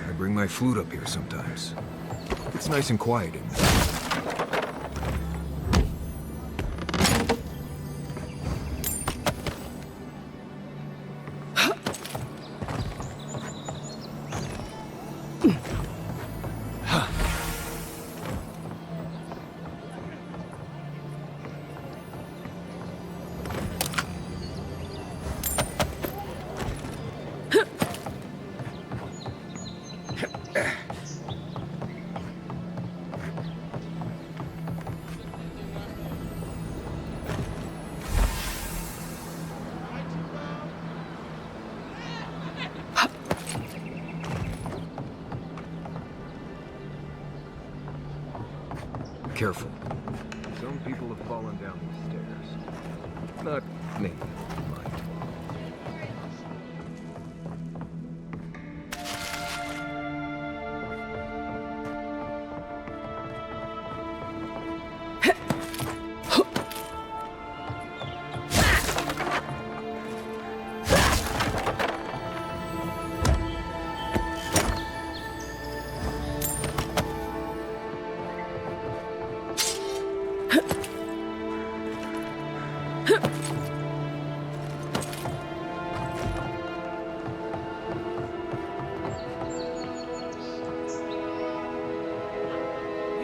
Speaker 17: I bring my flute up here sometimes. It's nice and quiet in there. Careful. Some people have fallen down these stairs. Not me, mind.
Speaker 24: You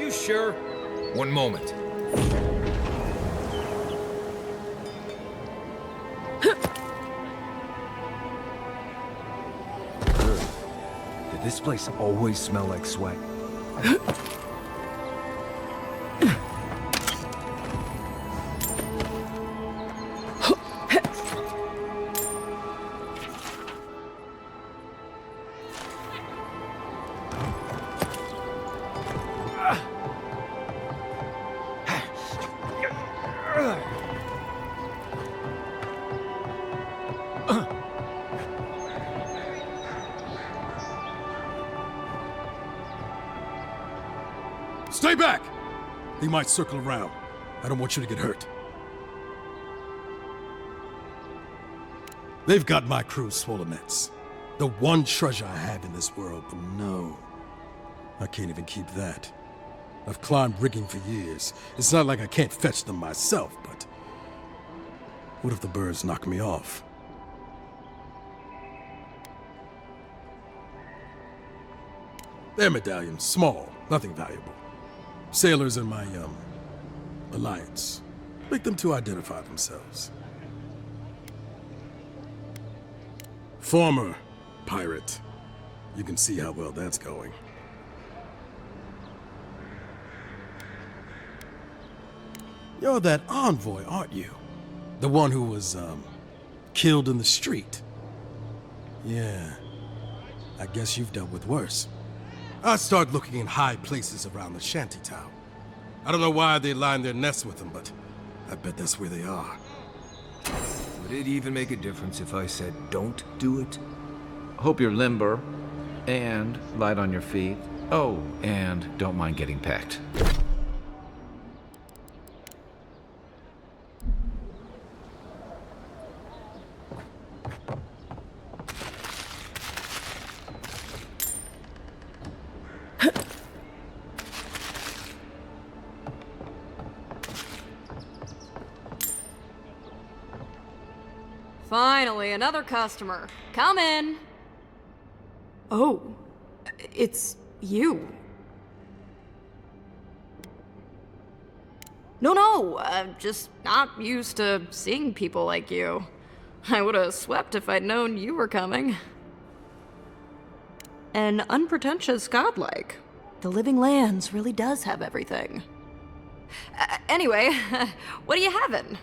Speaker 24: sure? One moment. Did this place always smell like sweat?
Speaker 20: Stay back! He might circle around. I don't want you to get hurt. They've got my crew swollen-nets. The one treasure I have in this world, but no. I can't even keep that. I've climbed rigging for years. It's not like I can't fetch them myself, but... what if the birds knock me off? They're medallions, small, nothing valuable. Sailors in my, alliance. Make them to identify themselves. Former pirate. You can see how well that's going. You're that envoy, aren't you? The one who was, killed in the street. Yeah. I guess you've dealt with worse. I start looking in high places around the shantytown. I don't know why they line their nests with them, but I bet that's where they are.
Speaker 24: Would it even make a difference if I said don't do it?
Speaker 6: Hope you're limber and light on your feet. Oh, and don't mind getting pecked.
Speaker 12: Finally, another customer. Come in.
Speaker 19: Oh, it's you.
Speaker 12: No, I'm just not used to seeing people like you. I would have swept if I'd known you were coming. And unpretentious godlike. The Living Lands really does have everything. Anyway, what are you having?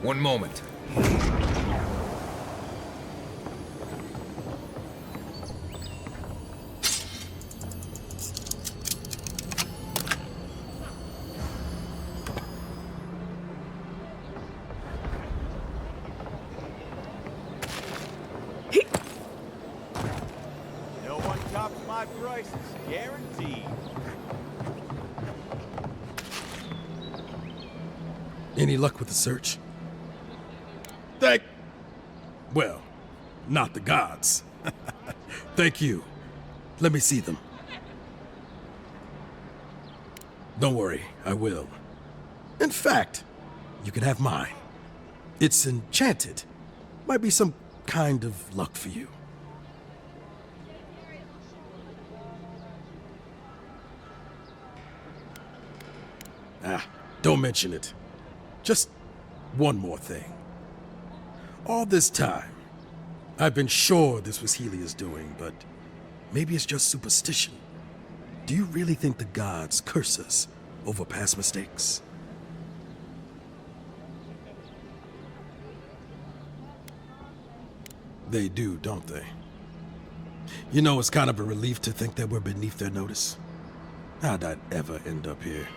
Speaker 24: One moment.
Speaker 21: No one tops my prices, guaranteed.
Speaker 20: Any luck with the search? Well, not the gods. Thank you. Let me see them. Don't worry, I will. In fact, you can have mine. It's enchanted. Might be some kind of luck for you. Don't mention it. Just one more thing. All this time, I've been sure this was Helia's doing, but maybe it's just superstition. Do you really think the gods curse us over past mistakes. They do, don't they? You know, it's kind of a relief to think that we're beneath their notice. How'd I ever end up here?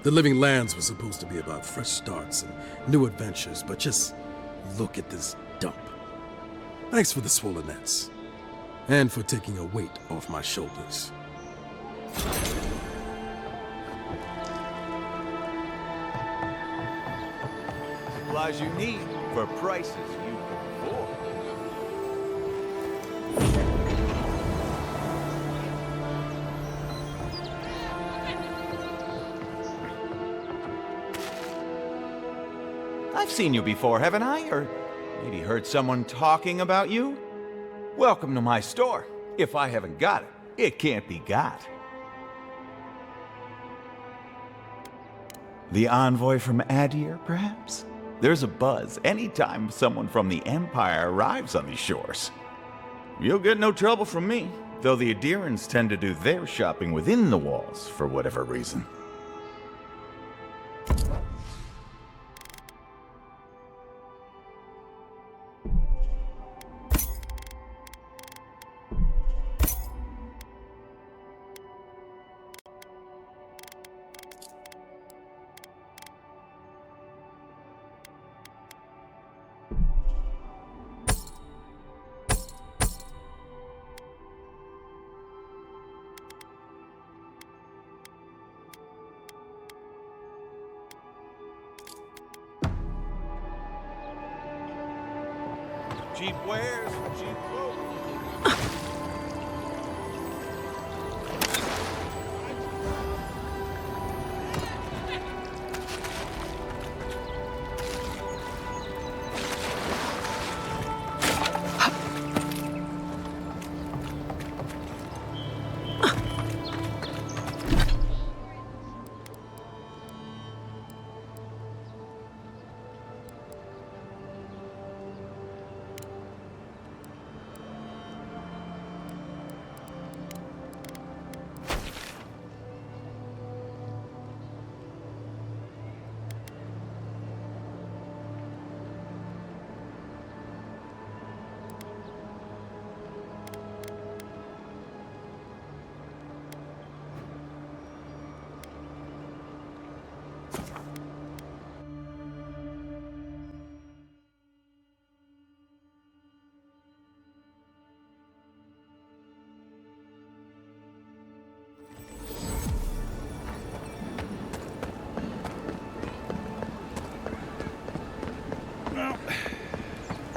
Speaker 20: The Living Lands was supposed to be about fresh starts and new adventures, but just look at this dump. Thanks for the swollen nets, and for taking a weight off my shoulders.
Speaker 21: Supplies you need for prices you can afford. I've seen you before, haven't I? Or maybe heard someone talking about you? Welcome to my store. If I haven't got it, it can't be got. The envoy from Adir, perhaps? There's a buzz anytime someone from the Empire arrives on these shores. You'll get no trouble from me, though the Adirans tend to do their shopping within the walls for whatever reason. Cheap wares, cheap clothes.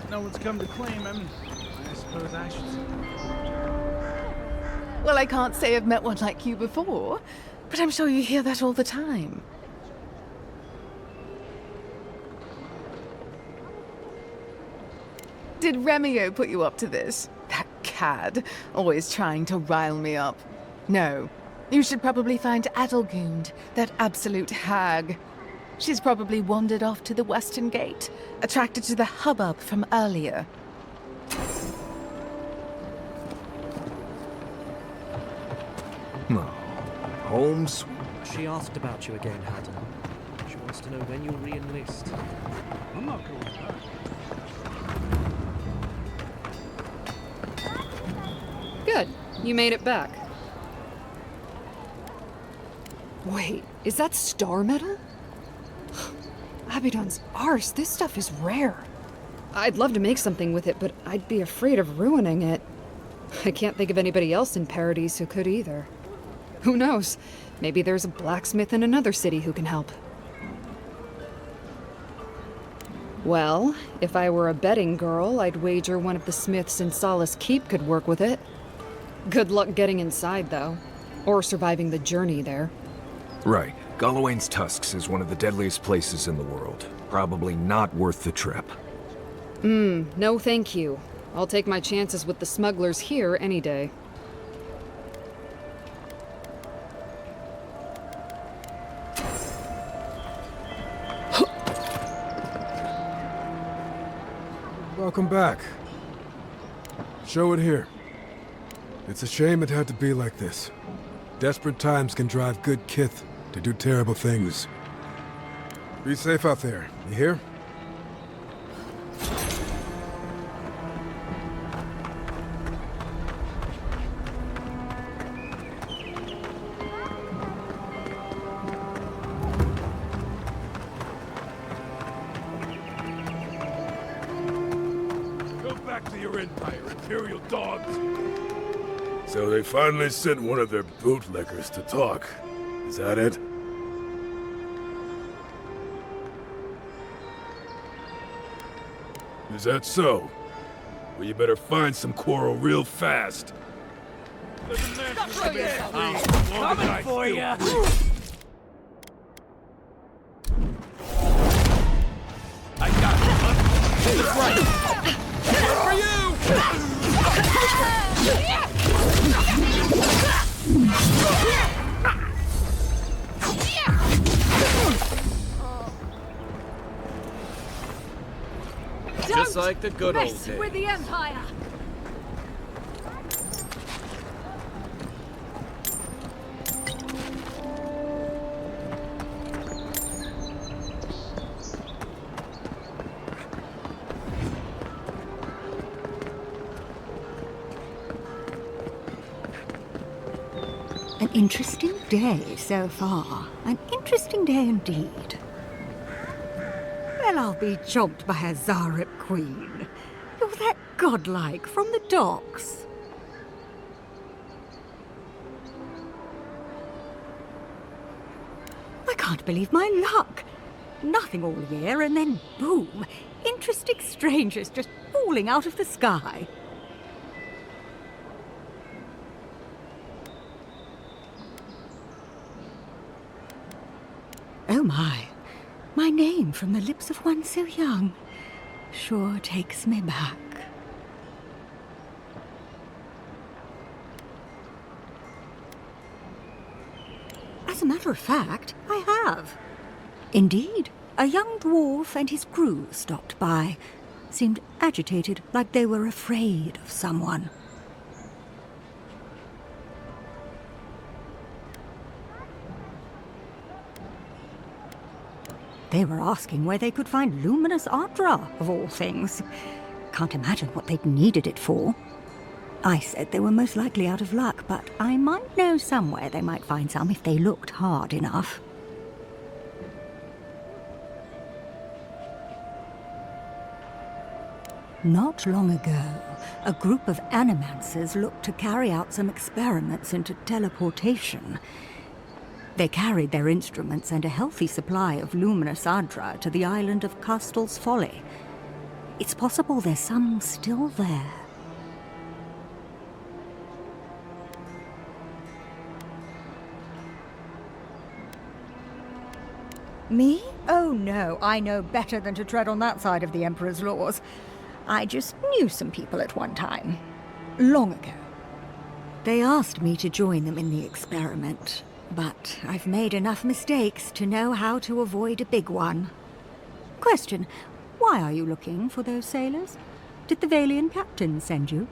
Speaker 8: No one's come to claim him. I suppose I should say.
Speaker 15: Well, I can't say I've met one like you before, but I'm sure you hear that all the time. Did Remio put you up to this? That cad, always trying to rile me up. No, you should probably find Adelgund, that absolute hag. She's probably wandered off to the Western Gate, attracted to the hubbub from earlier.
Speaker 17: No. Holmes?
Speaker 16: She asked about you again, Haddon. She wants to know when you'll re-enlist.
Speaker 8: I'm not going back.
Speaker 22: Good. You made it back. Wait, is that star metal? Abaddon's arse, this stuff is rare. I'd love to make something with it, but I'd be afraid of ruining it. I can't think of anybody else in Paradise who could either. Who knows? Maybe there's a blacksmith in another city who can help. Well, if I were a betting girl, I'd wager one of the smiths in Solace Keep could work with it. Good luck getting inside, though. Or surviving the journey there.
Speaker 17: Right. Galawain's Tusks is one of the deadliest places in the world. Probably not worth the trip.
Speaker 22: No thank you. I'll take my chances with the smugglers here any day.
Speaker 25: Welcome back. Show it here. It's a shame it had to be like this. Desperate times can drive good kith
Speaker 17: to do terrible things. Be safe out there, you hear?
Speaker 9: Go back to your empire, Imperial dogs!
Speaker 18: So they finally sent one of their bootlickers to talk. Is that it? Is that so? Well, you better find some quarrel real fast.
Speaker 2: Coming for ya!
Speaker 9: I got it! That's right! For you!
Speaker 7: Just
Speaker 10: like the good old
Speaker 7: mess
Speaker 10: days.
Speaker 7: with the Empire!
Speaker 11: An interesting day so far. An interesting day indeed. Well, I'll be chomped by a Zarep queen. You're that godlike from the docks. I can't believe my luck. Nothing all year, and then boom, interesting strangers just falling out of the sky. Oh my name from the lips of one so young sure takes me back. As a matter of fact, I have. Indeed, a young dwarf and his crew stopped by. Seemed agitated, like they were afraid of someone. They were asking where they could find luminous Ardra, of all things. Can't imagine what they'd needed it for. I said they were most likely out of luck, but I might know somewhere they might find some if they looked hard enough. Not long ago, a group of animancers looked to carry out some experiments into teleportation. They carried their instruments and a healthy supply of luminous Ardra to the island of Castel's Folly. It's possible there's some still there. Me? Oh no, I know better than to tread on that side of the Emperor's laws. I just knew some people at one time. Long ago. They asked me to join them in the experiment. But I've made enough mistakes to know how to avoid a big one. Question, why are you looking for those sailors? Did the Valian captain send you?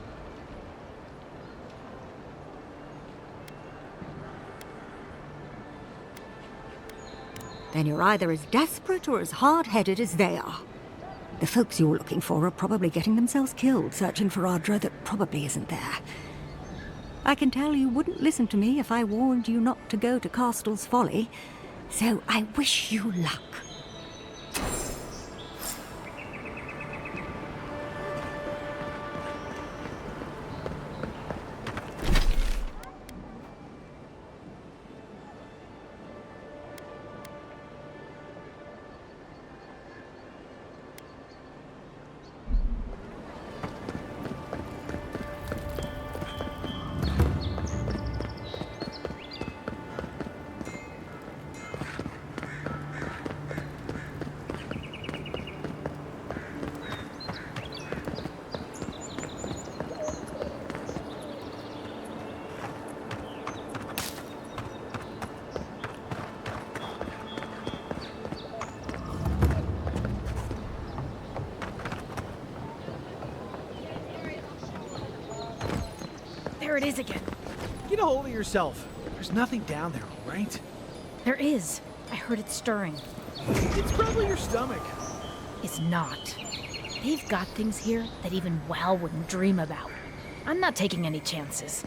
Speaker 11: Then you're either as desperate or as hard-headed as they are. The folks you're looking for are probably getting themselves killed searching for Ardra that probably isn't there. I can tell you wouldn't listen to me if I warned you not to go to Castel's Folly, so I wish you luck.
Speaker 2: There it is again. Get a hold of yourself. There's nothing down there, all right?
Speaker 3: There is. I heard it stirring.
Speaker 8: It's probably your stomach.
Speaker 3: It's not. They've got things here that even WoW wouldn't dream about. I'm not taking any chances.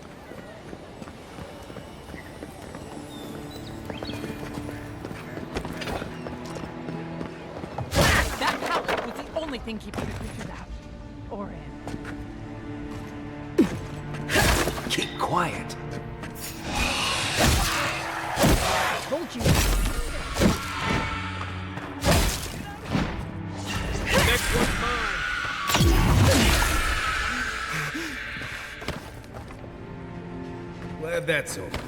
Speaker 7: That pallet was the only thing keeping the creatures out. Or in.
Speaker 17: Keep quiet.
Speaker 3: I told you.
Speaker 8: Next one's mine.
Speaker 17: Glad that's over.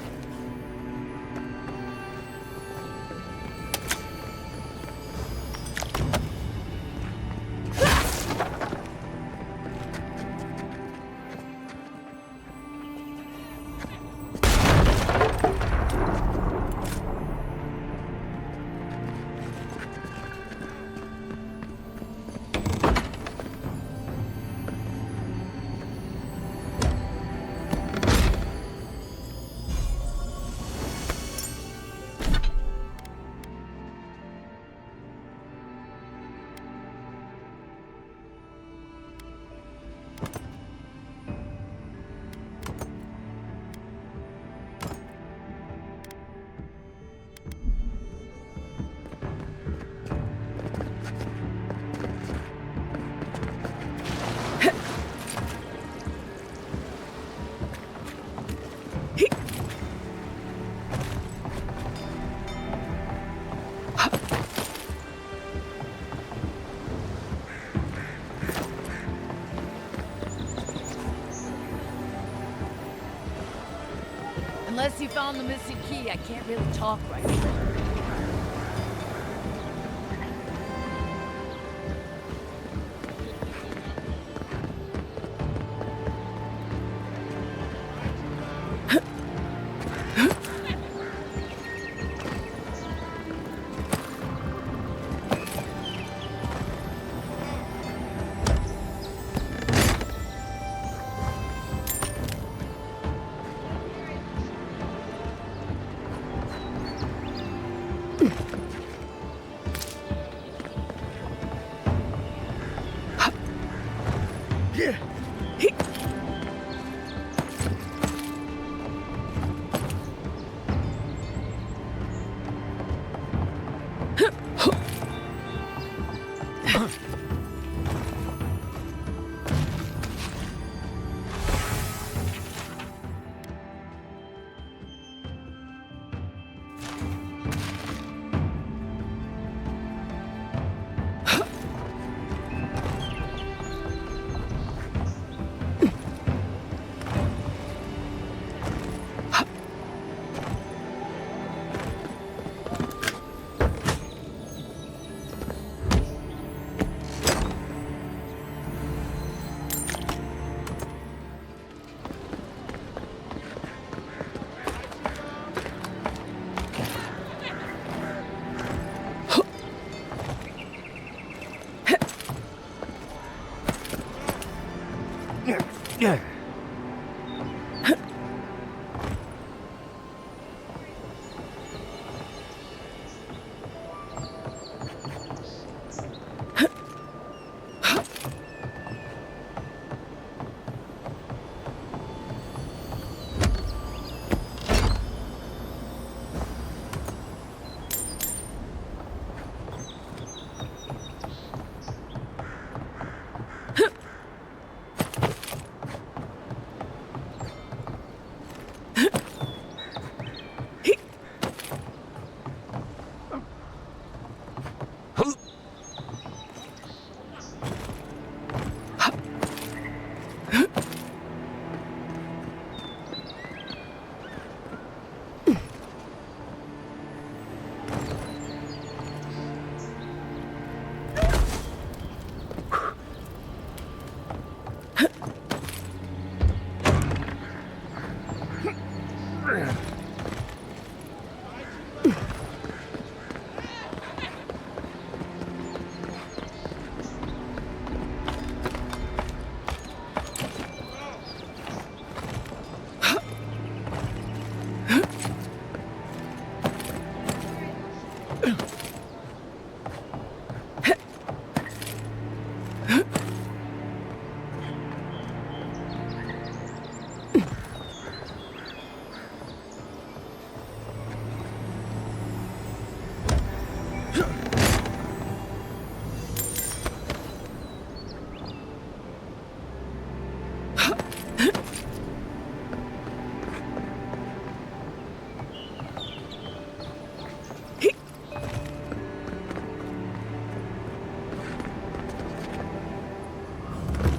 Speaker 7: Unless you found the missing key, I can't really talk right now.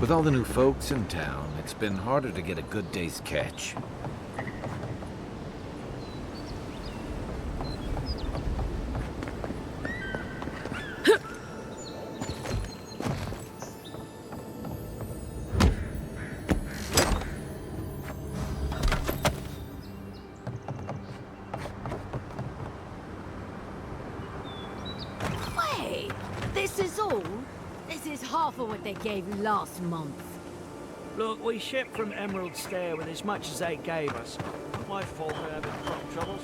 Speaker 6: With all the new folks in town, it's been harder to get a good day's catch.
Speaker 4: Wait, this is all? This is half of what they gave you last month.
Speaker 16: Look, we shipped from Emerald Stair with as much as they gave us. Not my fault they're having crop troubles.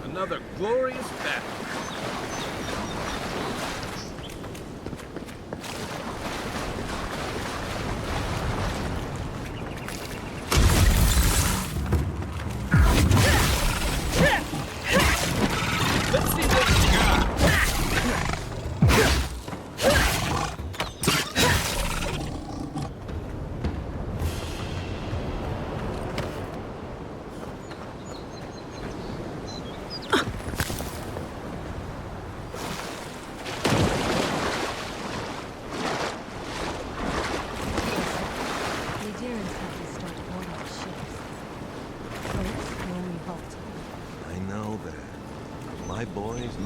Speaker 6: Another glorious battle.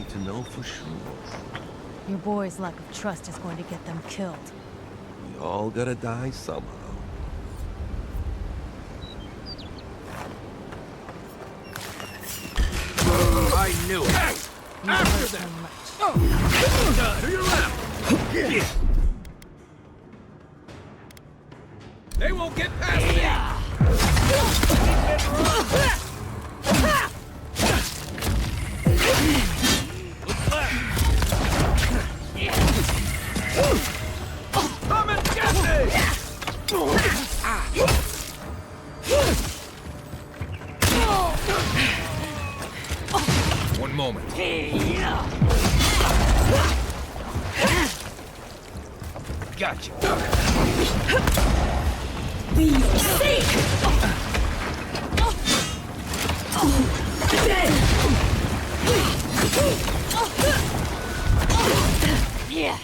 Speaker 5: To know for sure.
Speaker 23: Your boy's lack of trust is going to get them killed.
Speaker 5: We all gotta die somehow.
Speaker 9: I knew it! After them! To your left! They won't get past me! Come and get me!
Speaker 17: One moment.
Speaker 9: Gotcha.
Speaker 4: We see! Yeah.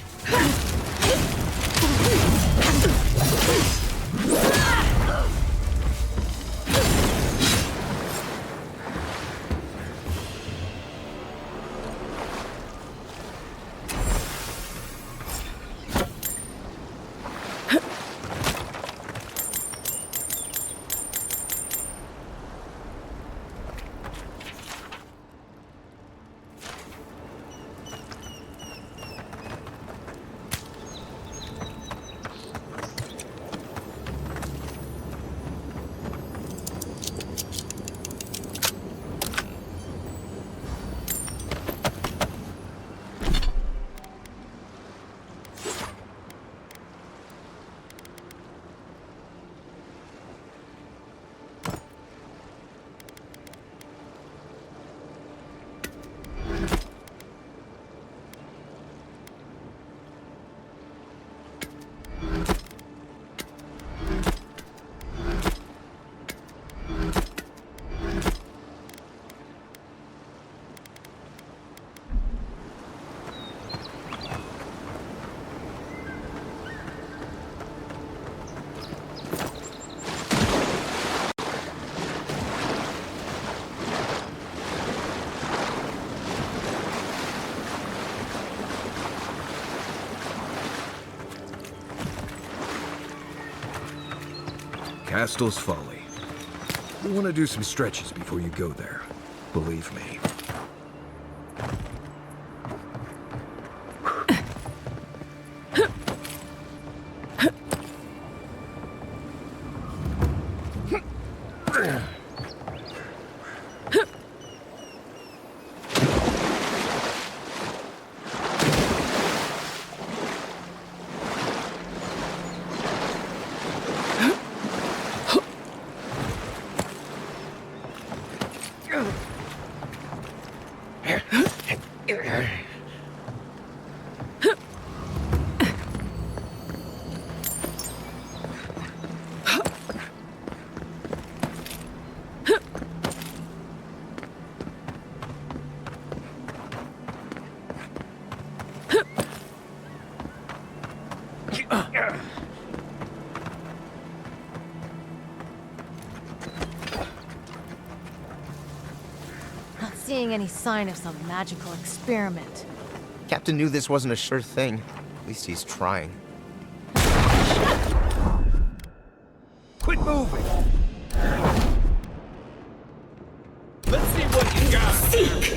Speaker 17: Castel's Folly. You want to do some stretches before you go there. Believe me.
Speaker 23: Not seeing any sign of some magical experiment.
Speaker 1: Captain knew this wasn't a sure thing. At least he's trying.
Speaker 9: Quit moving! Let's see what you got! Seek!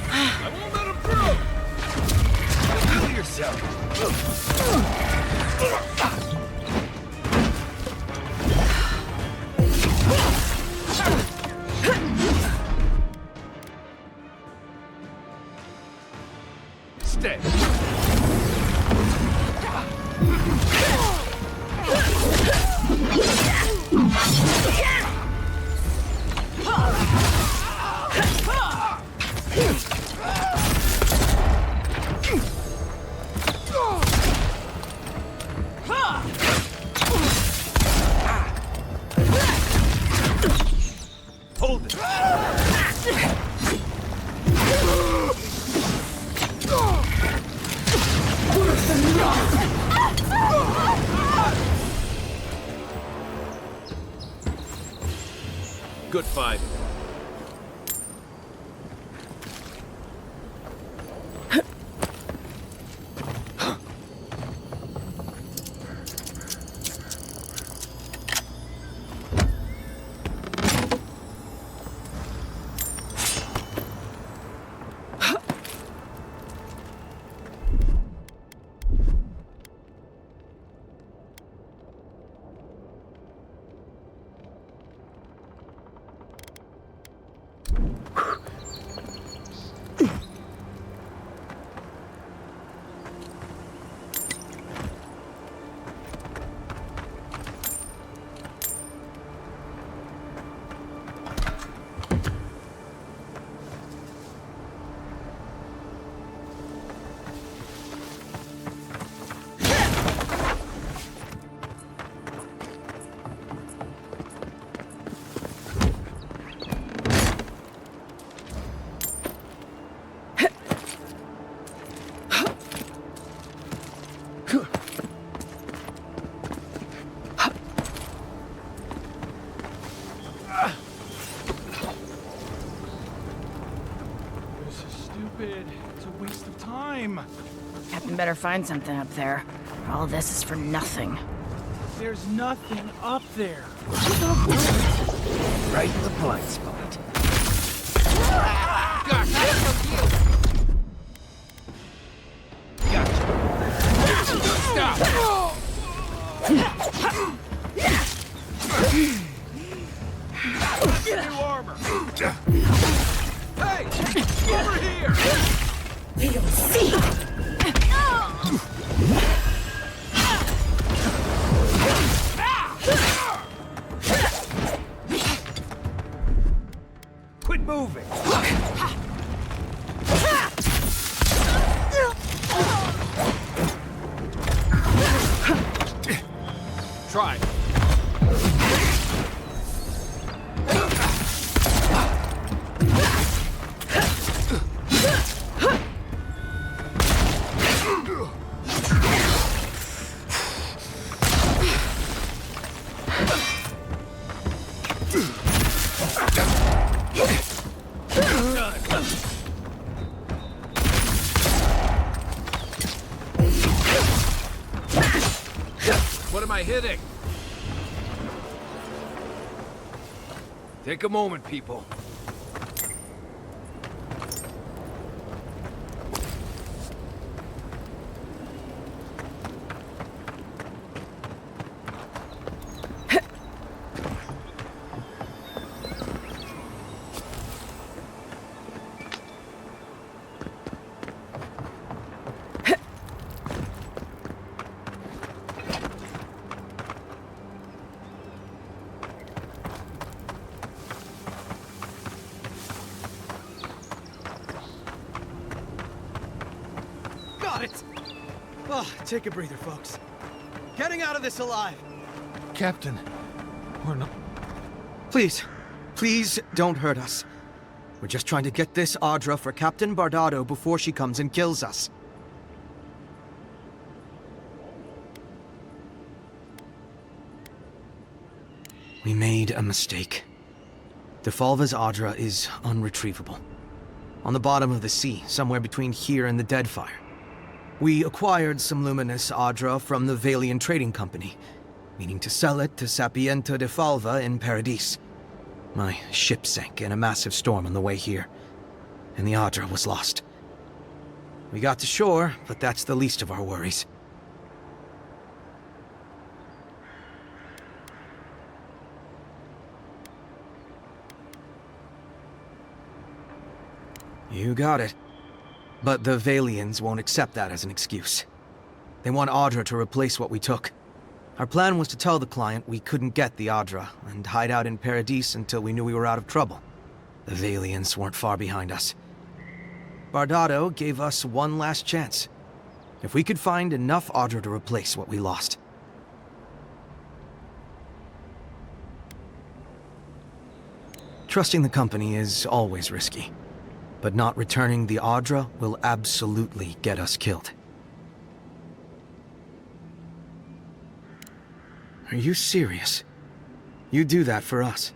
Speaker 9: I won't let him through! Kill yourself! Stay! Hold it! Good fight.
Speaker 8: It's a waste of time.
Speaker 3: Captain better find something up there. All this is for nothing.
Speaker 8: There's nothing up there.
Speaker 9: Right in the blind spot. New armor. Hey, over here.
Speaker 4: We don't see.
Speaker 9: Quit moving. Try.
Speaker 24: I hitting? Take a moment, people.
Speaker 2: Take a breather, folks. Getting out of this alive.
Speaker 10: Captain, we're not...
Speaker 2: Please don't hurt us. We're just trying to get this Audra for Captain Bardado before she comes and kills us. We made a mistake. Defalva's Audra is unretrievable. On the bottom of the sea, somewhere between here and the Deadfire. We acquired some luminous Audra from the Valian Trading Company, meaning to sell it to Sapienta de Falva in Paradis. My ship sank in a massive storm on the way here, and the Audra was lost. We got to shore, but that's the least of our worries. You got it. But the Valians won't accept that as an excuse. They want Audra to replace what we took. Our plan was to tell the client we couldn't get the Audra and hide out in Paradis until we knew we were out of trouble. The Valians weren't far behind us. Bardado gave us one last chance. If we could find enough Audra to replace what we lost. Trusting the company is always risky. But not returning the Audra will absolutely get us killed. Are you serious? You do that for us?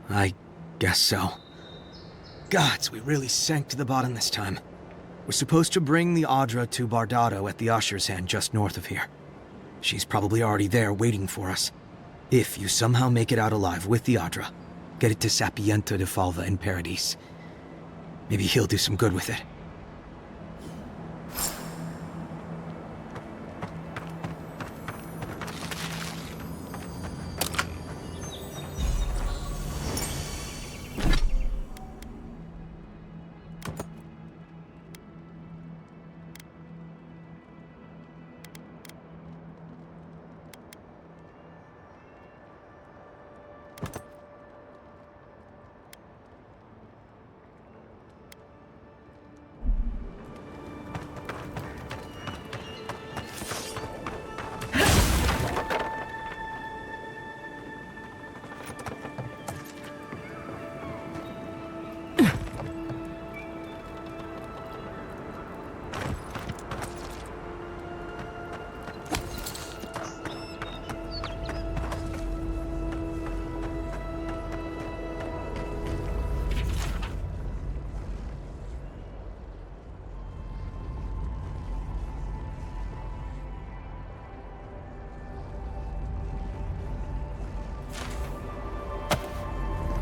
Speaker 2: I guess so. Gods, we really sank to the bottom this time. We're supposed to bring the Audra to Bardado at the Usher's Hand just north of here. She's probably already there waiting for us. If you somehow make it out alive with the Audra, get it to Sapienta de Falva in Paradis. Maybe he'll do some good with it.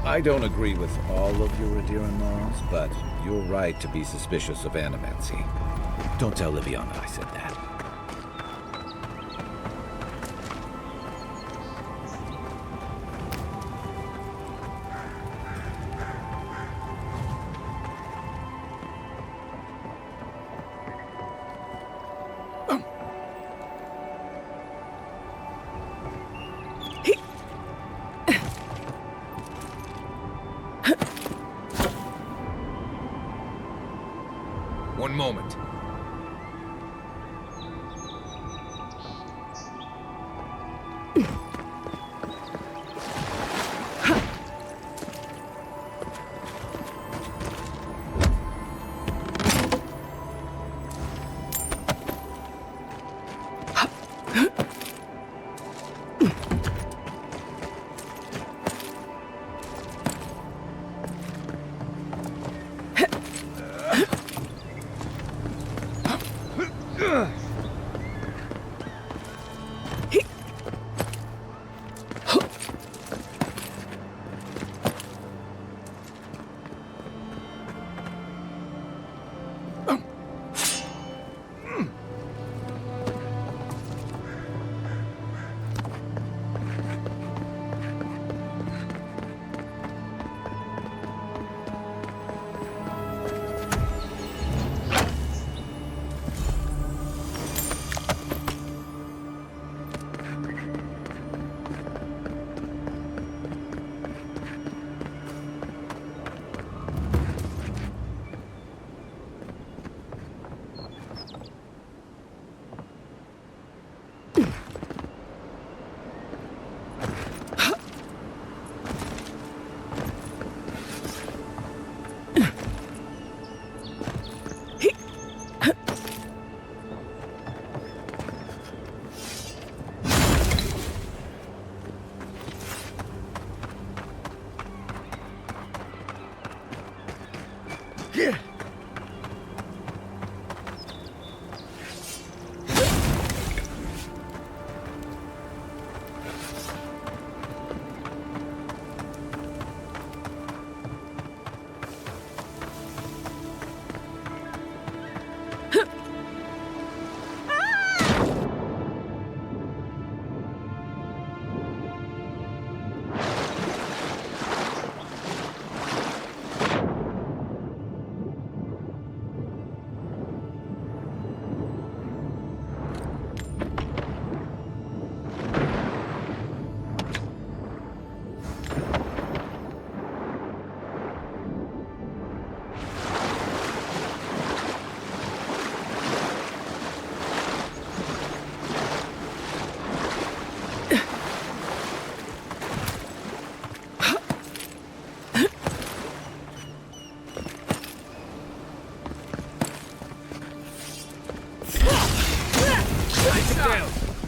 Speaker 6: I don't agree with all of your Adiran laws, but you're right to be suspicious of animancy. Don't tell Liviana I said that.
Speaker 24: One moment.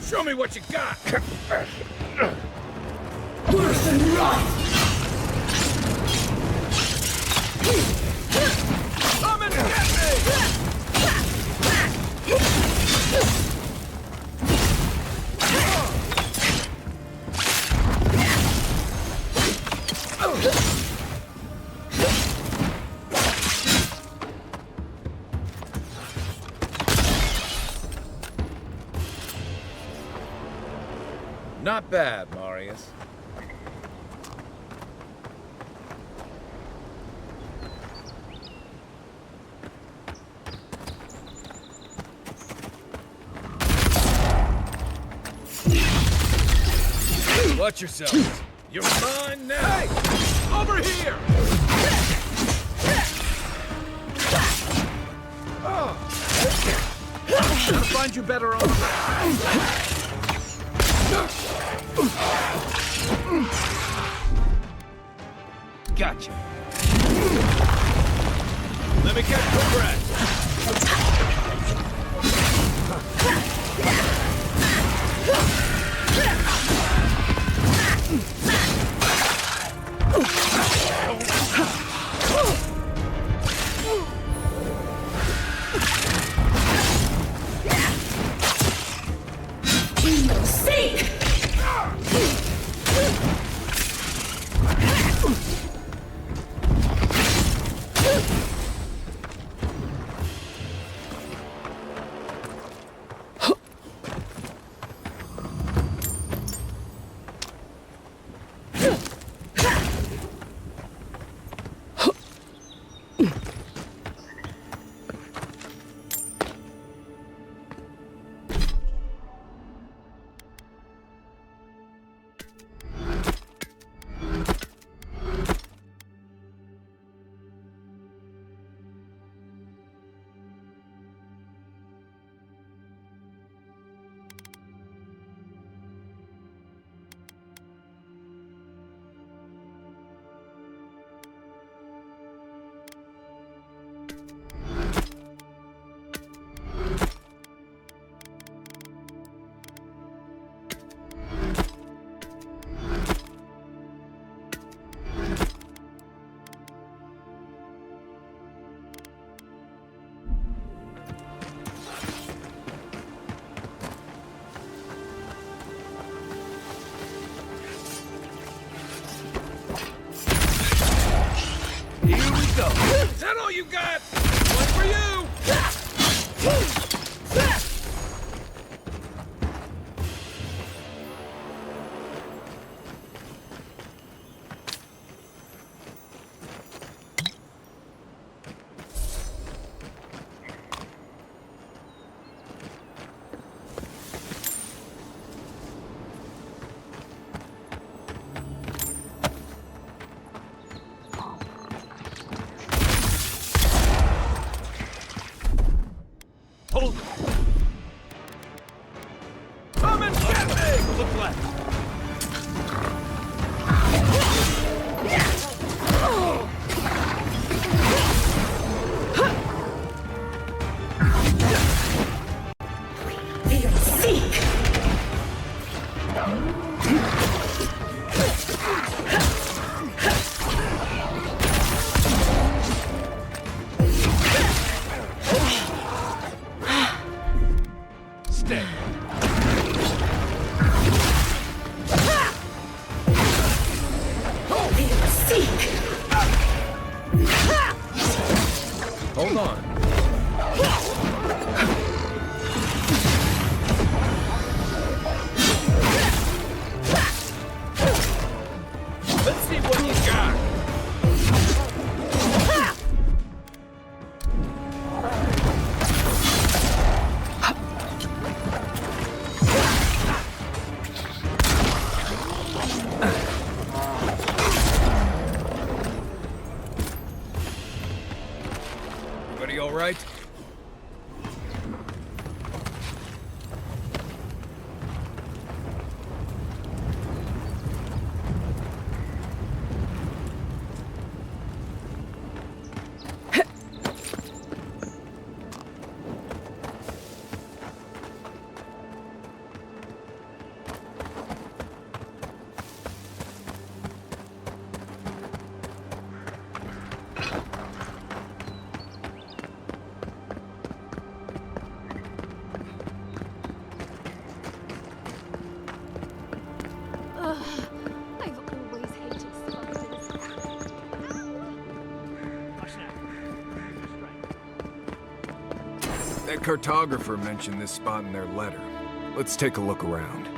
Speaker 9: Show me what you got!
Speaker 12: Worse than rot!
Speaker 9: Come and get me!
Speaker 13: Not bad, Marius. Watch yourselves. You're mine now.
Speaker 9: Hey! Over here! I'll find you better on.
Speaker 13: Gotcha. Let me catch your breath.
Speaker 9: Is that all you got? One for you! Hold it! Come and get me! Look left!
Speaker 12: Seek!
Speaker 9: Stay.
Speaker 4: I've always hated spiders.
Speaker 24: That cartographer mentioned this spot in their letter. Let's take a look around.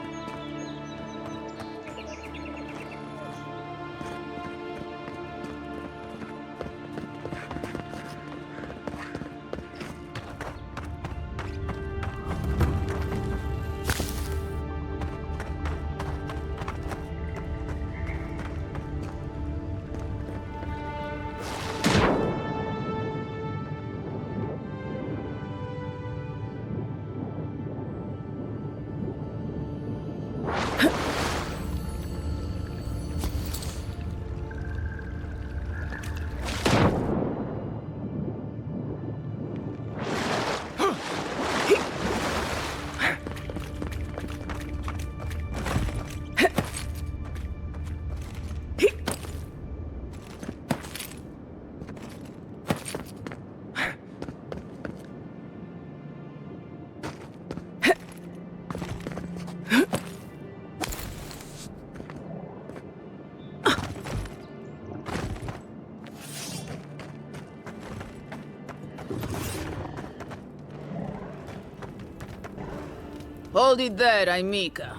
Speaker 14: Hold it there, Aimika.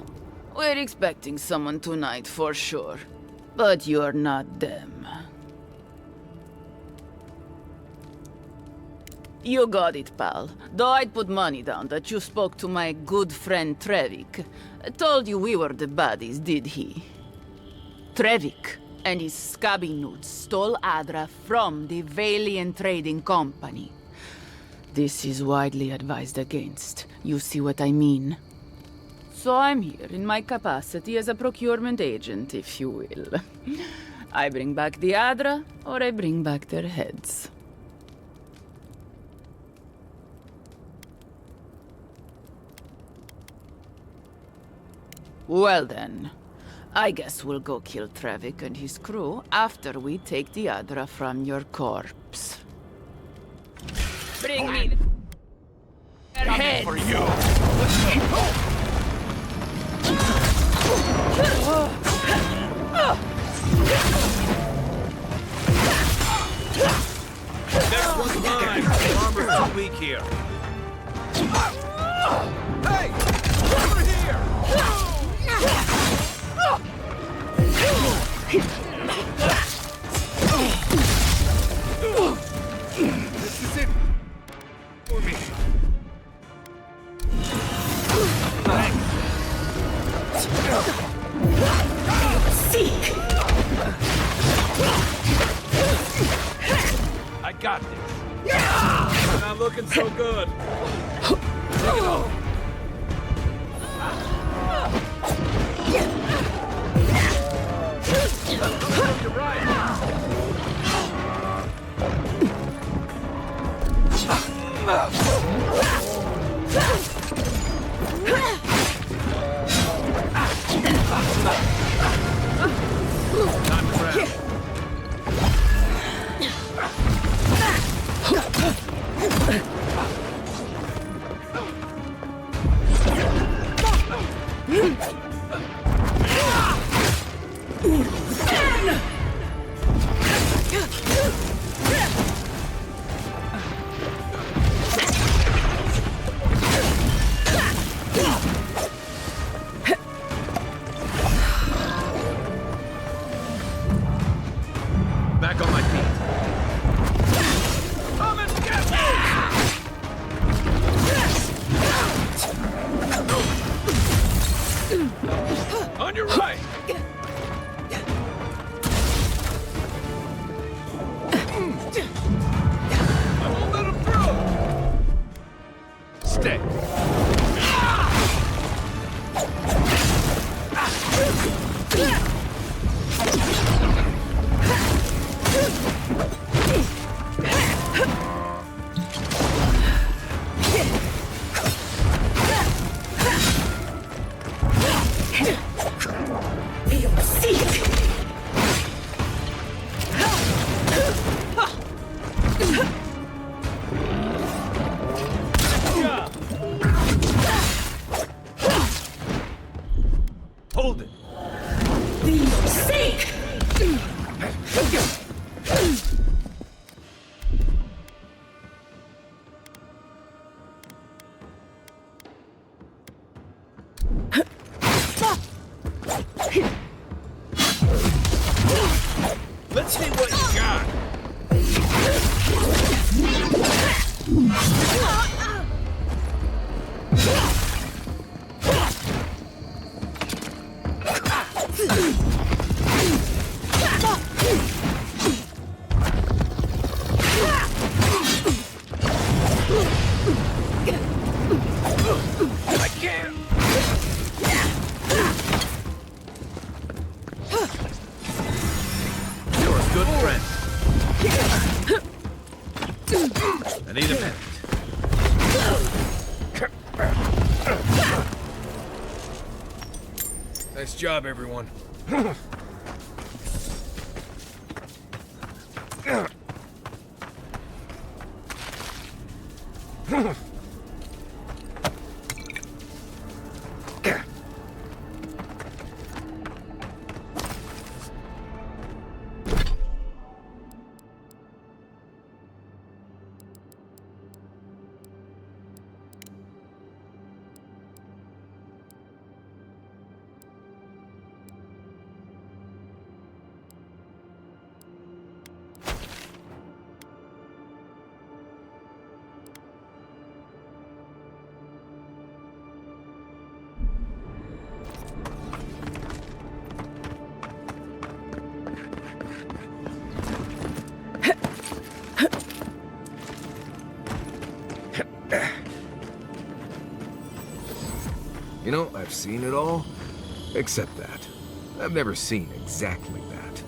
Speaker 14: We're expecting someone tonight for sure. But you're not them. You got it, pal. Though I'd put money down that you spoke to my good friend Trevik. Told you we were the baddies, did he? Trevik and his scabby nuts stole Adra from the Valiant Trading Company. This is widely advised against. You see what I mean? So I'm here in my capacity as a procurement agent, if you will. I bring back the Adra, or I bring back their heads. Well then, I guess we'll go kill Trevik and his crew after we take the Adra from your corpse. Bring me their heads!
Speaker 13: For you! Next one's mine! Armor's too weak here. Hey! Over here! This is it for me.
Speaker 12: Seek!
Speaker 13: I got this. You're not looking so good. Take it off. You're right. Time to grab. Back on my feet. Come and get me! On your right! I won't let him through! Stay. Hold it.
Speaker 12: The sink!
Speaker 13: Let's see what you got. I can't.
Speaker 6: You're a good friend. I need a minute.
Speaker 25: Nice job, everyone. You know, I've seen it all, except that. I've never seen exactly that.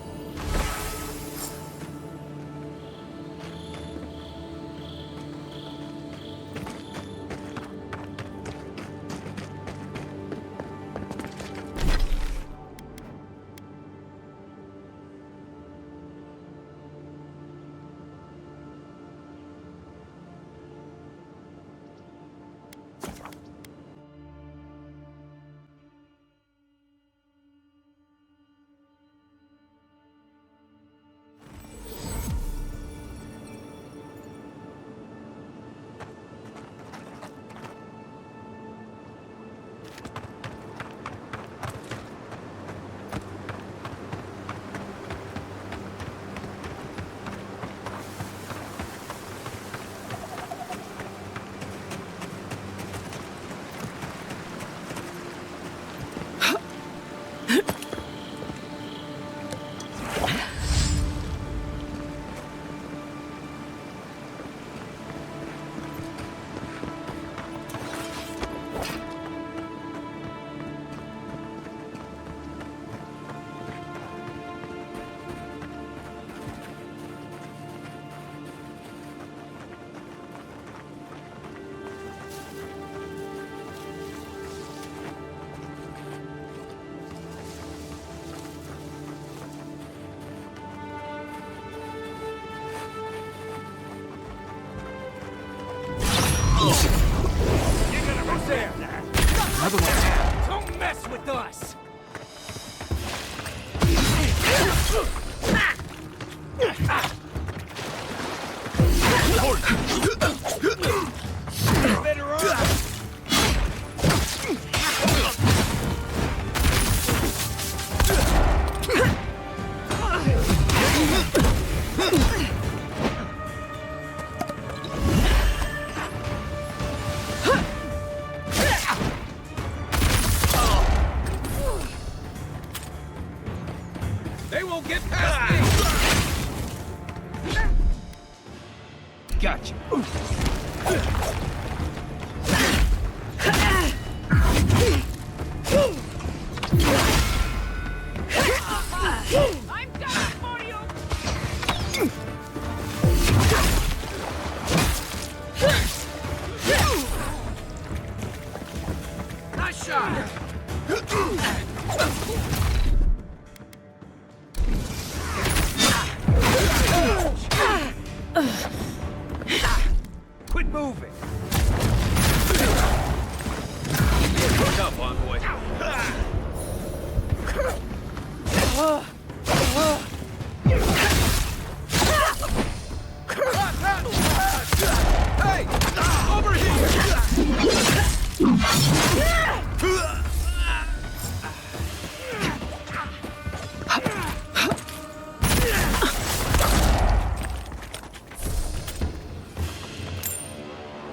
Speaker 13: Another one. Don't mess with us. Better run. They won't get past me! Gotcha. I'm coming for you! Nice shot! Quit moving! Look up, envoy. Hey! Over here!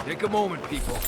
Speaker 25: Take a moment, people.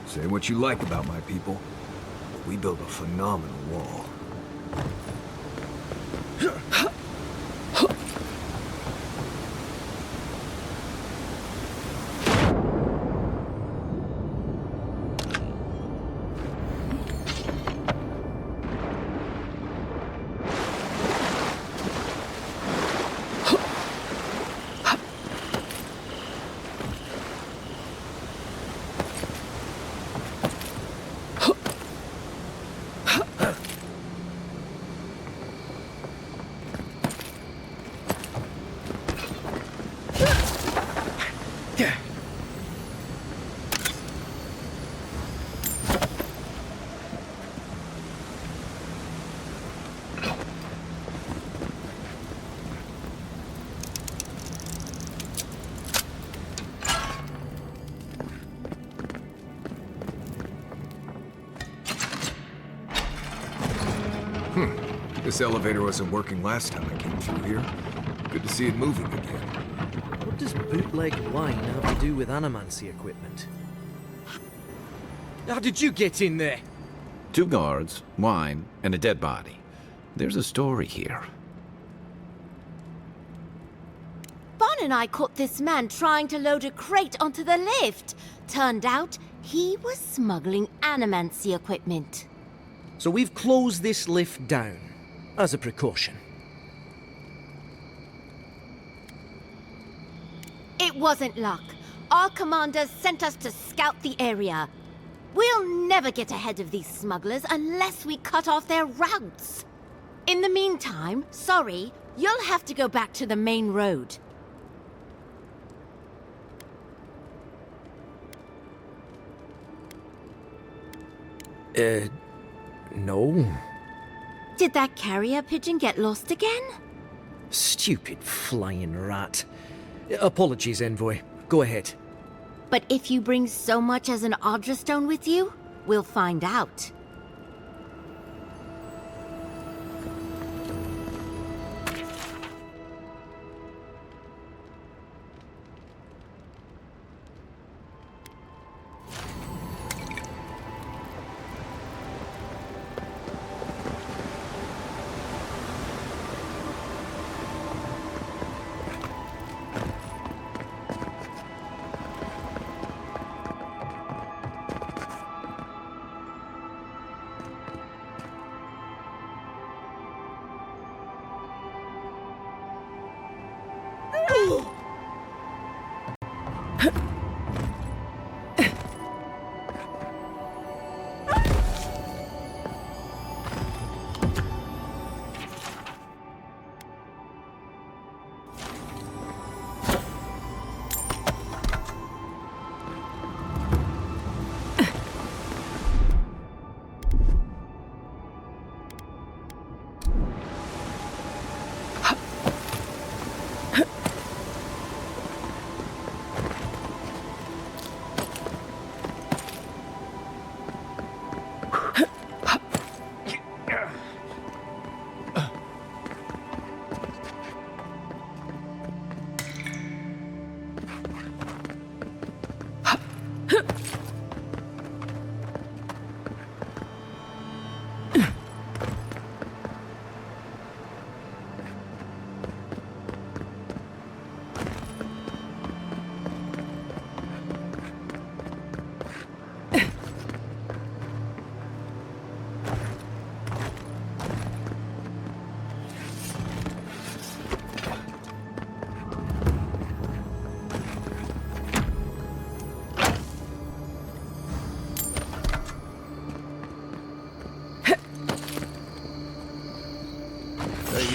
Speaker 25: Say what you like about my people, but we built a phenomenal wall. This elevator wasn't working last time I came through here. Good to see it moving again.
Speaker 2: What does bootleg wine have to do with animancy equipment? How did you get in there?
Speaker 6: 2 guards, wine, and a dead body. There's a story here.
Speaker 4: Bon and I caught this man trying to load a crate onto the lift. Turned out, he was smuggling animancy equipment.
Speaker 2: So we've closed this lift down, as a precaution.
Speaker 4: It wasn't luck. Our commanders sent us to scout the area. We'll never get ahead of these smugglers unless we cut off their routes. In the meantime, sorry, you'll have to go back to the main road.
Speaker 2: No.
Speaker 4: Did that carrier pigeon get lost again?
Speaker 2: Stupid flying rat. Apologies, Envoy. Go ahead.
Speaker 4: But if you bring so much as an Audra stone with you, we'll find out.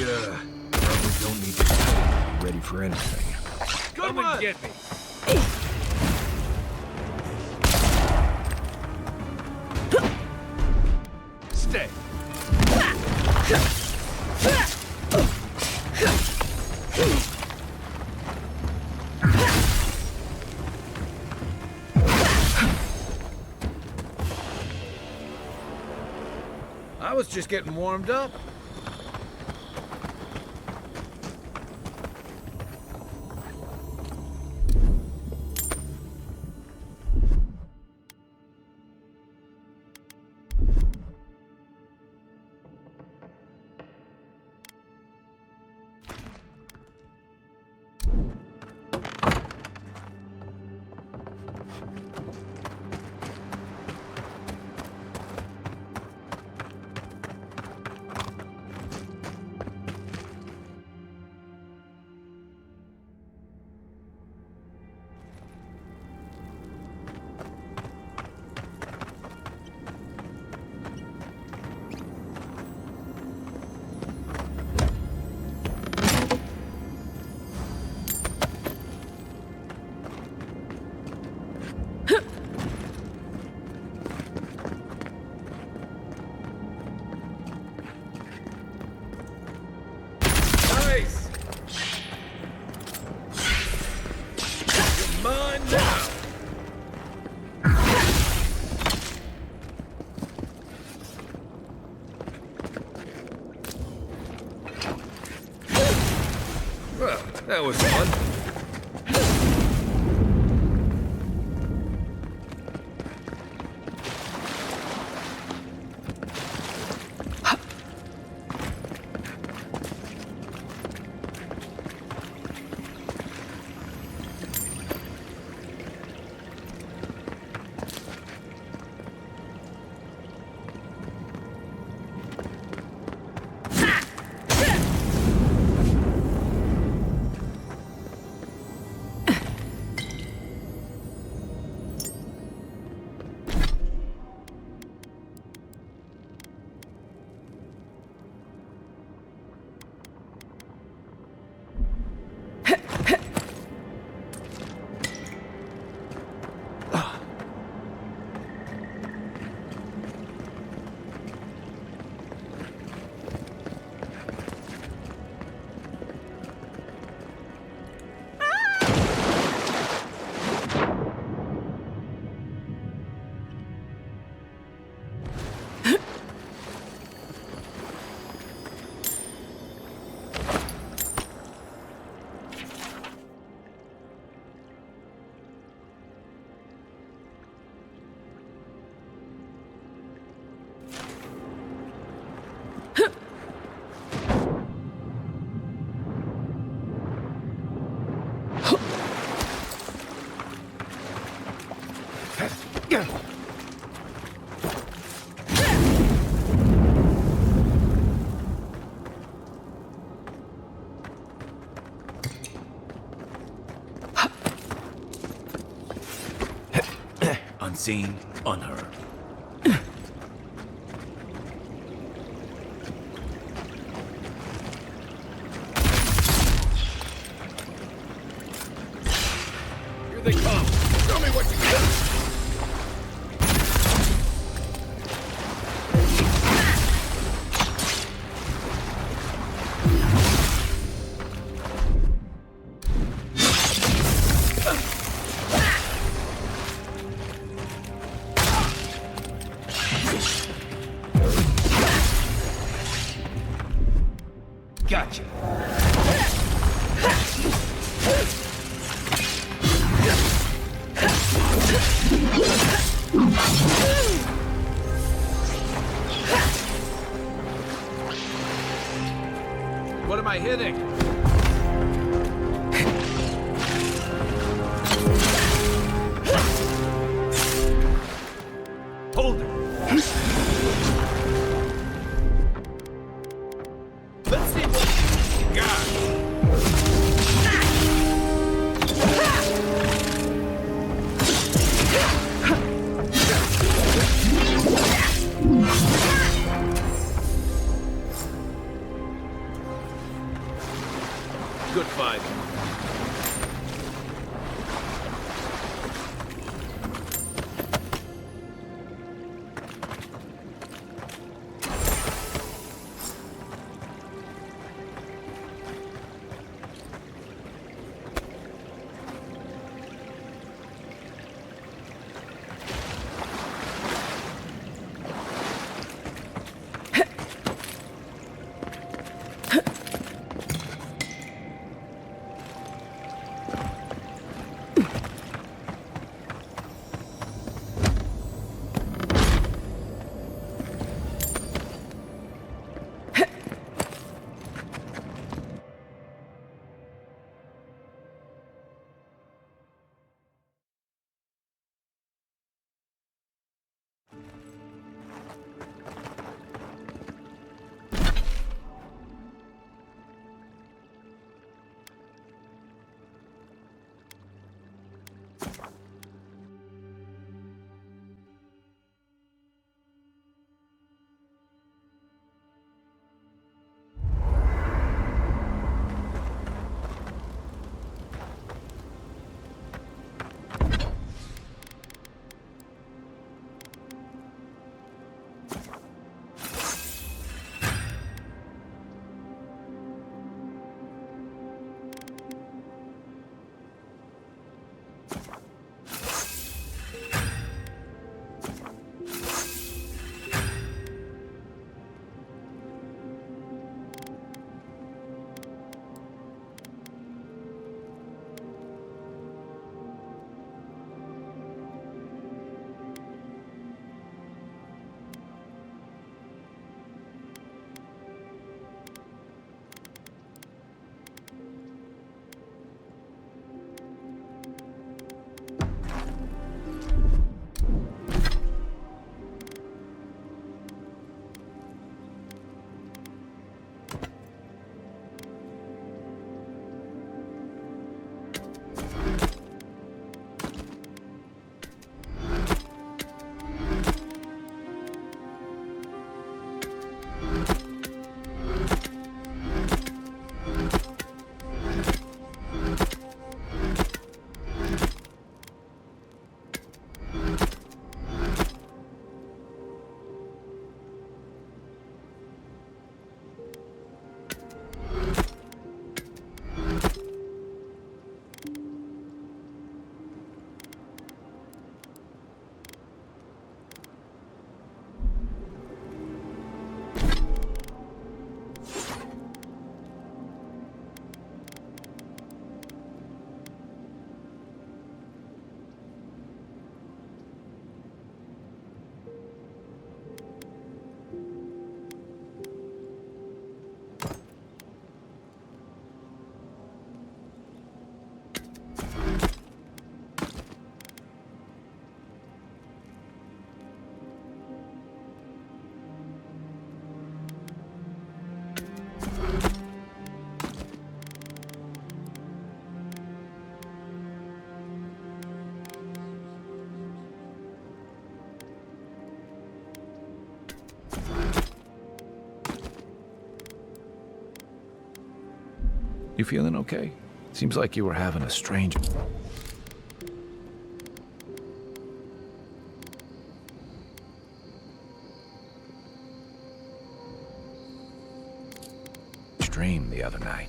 Speaker 17: probably don't need to be ready for anything.
Speaker 13: Come and get me. Stay.
Speaker 10: I was just getting warmed up.
Speaker 17: That was fun.
Speaker 15: Unseen, unheard.
Speaker 13: Here they come. Show me what you got.
Speaker 15: Gotcha.
Speaker 10: What am I hitting?
Speaker 15: Hold it.
Speaker 13: Let's see what you got.
Speaker 10: Good fight.
Speaker 6: You feeling okay? Seems like you were having a strange dream the other night.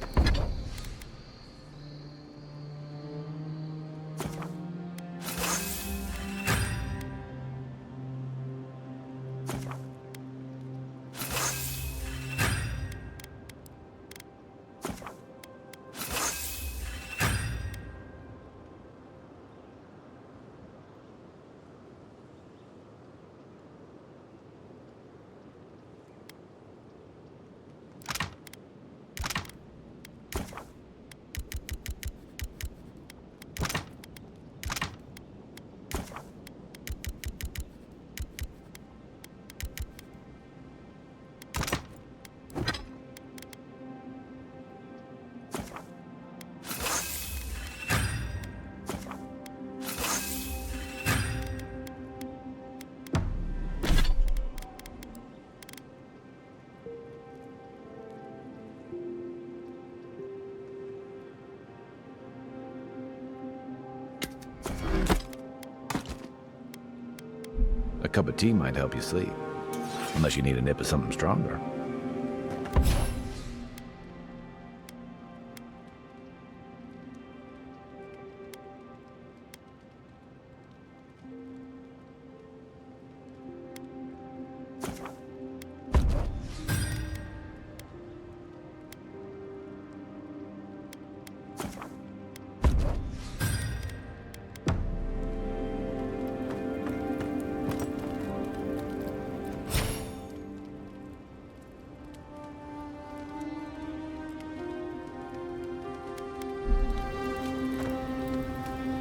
Speaker 6: cup of tea might help you sleep. Unless you need a nip of something stronger.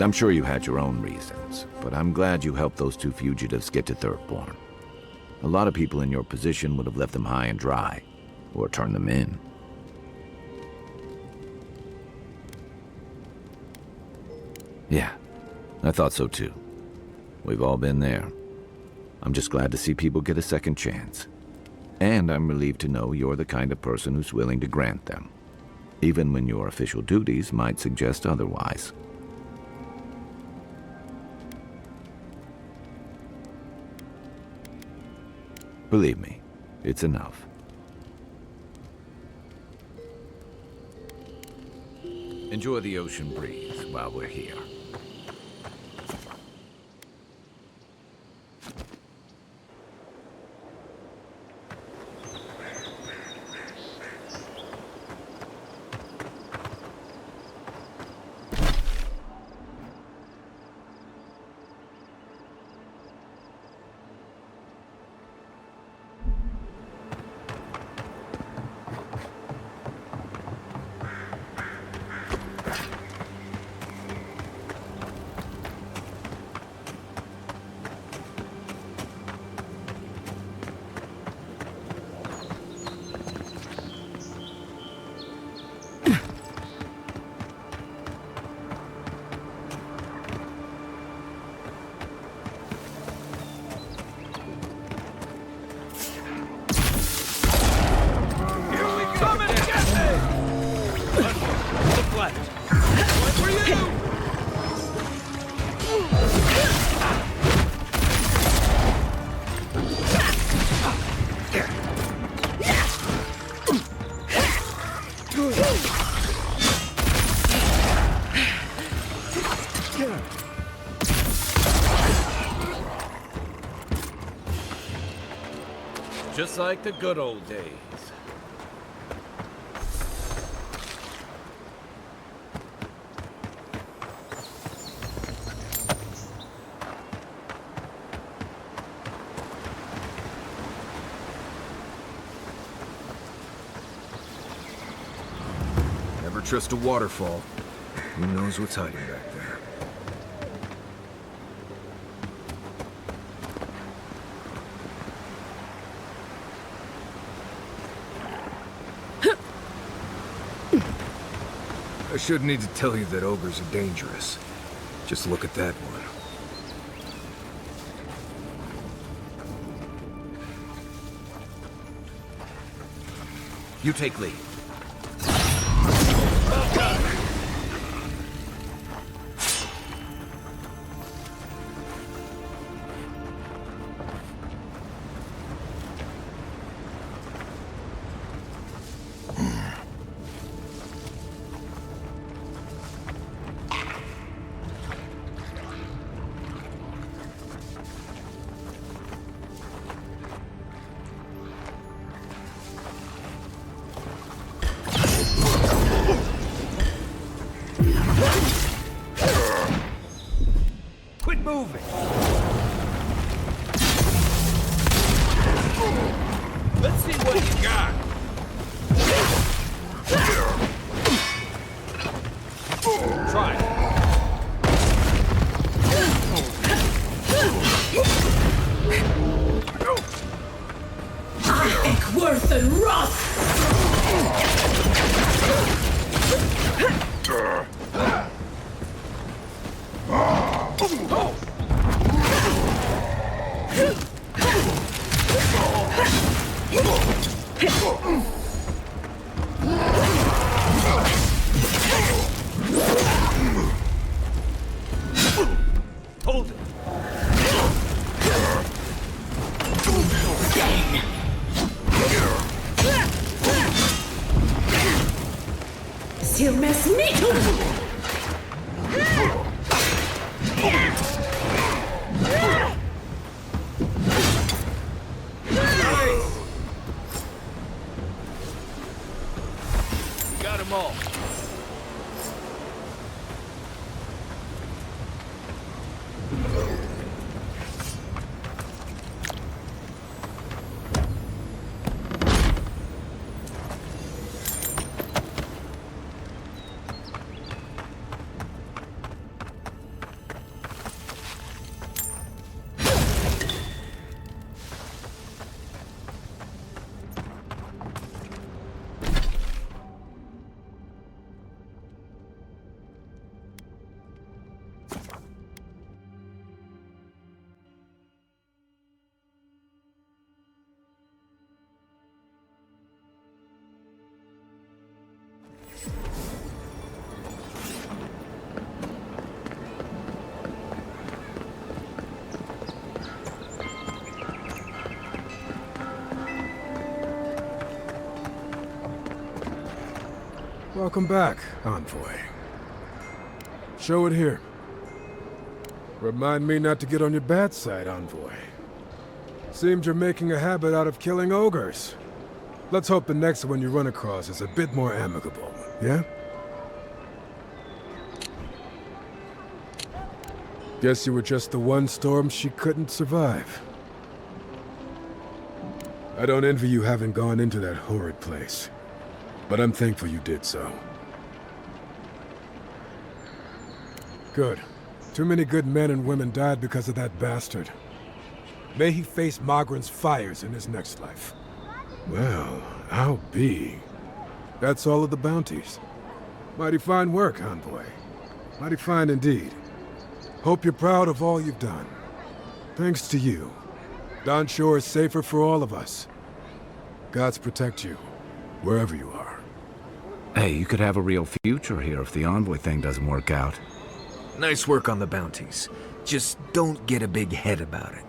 Speaker 6: I'm sure you had your own reasons, but I'm glad you helped those two fugitives get to Thirdborn. A lot of people in your position would have left them high and dry, or turned them in. Yeah, I thought so too. We've all been there. I'm just glad to see people get a second chance. And I'm relieved to know you're the kind of person who's willing to grant them, even when your official duties might suggest otherwise. Believe me, it's enough. Enjoy the ocean breeze while we're here.
Speaker 10: Just like the good old days.
Speaker 25: Never trust a waterfall. Who knows what's hiding back there? I shouldn't need to tell you that ogres are dangerous. Just look at that one.
Speaker 10: You take lead.
Speaker 15: moving.
Speaker 10: Let's see what you got. Try it.
Speaker 12: Worth and Roth!
Speaker 10: Hold it.
Speaker 12: still mess me too!
Speaker 13: Got them all.
Speaker 18: Welcome back, Envoy. Show it here. Remind me not to get on your bad side, Envoy. Seems you're making a habit out of killing ogres. Let's hope the next one you run across is a bit more amicable, yeah? Guess you were just the one storm she couldn't survive. I don't envy you having gone into that horrid place. But I'm thankful you did so. Good. Too many good men and women died because of that bastard. May he face Magran's fires in his next life. Well, I'll be. That's all of the bounties. Mighty fine work, Envoy. Mighty fine indeed. Hope you're proud of all you've done. Thanks to you, Dawnshore is safer for all of us. Gods protect you, wherever you are.
Speaker 6: Hey, you could have a real future here if the Envoy thing doesn't work out.
Speaker 17: Nice work on the bounties. Just don't get a big head about it.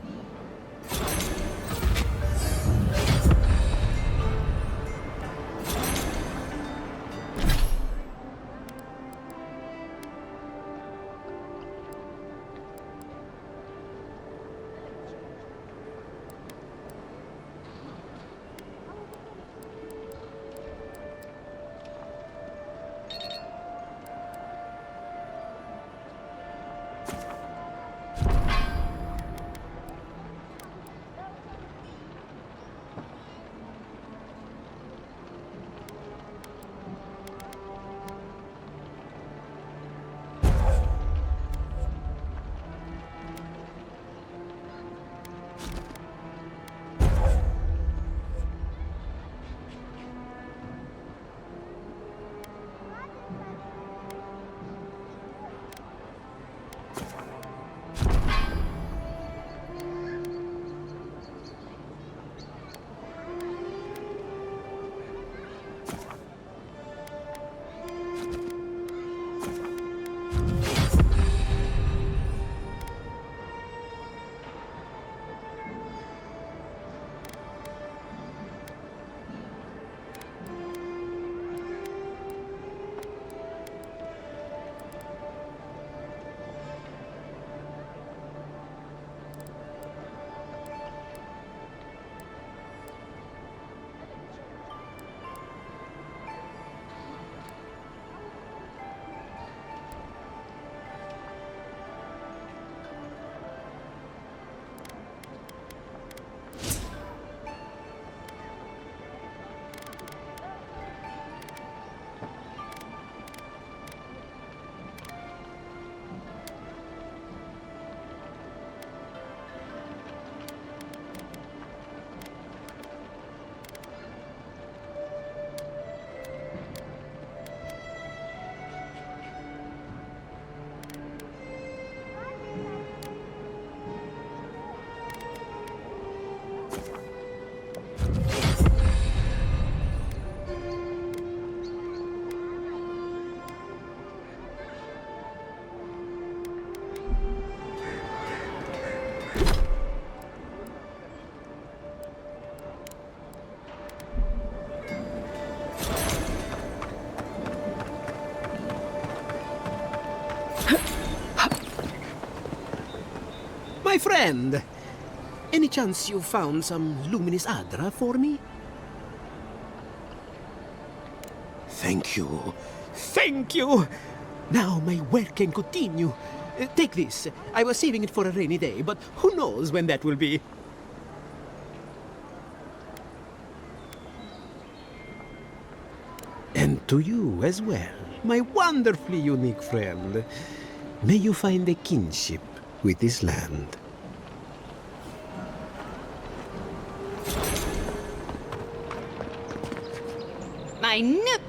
Speaker 11: friend! Any chance you found some luminous Adra for me? Thank you. Thank you! Now my work can continue. Take this. I was saving it for a rainy day, but who knows when that will be. And to you as well, my wonderfully unique friend. May you find a kinship with this land.
Speaker 4: My nip.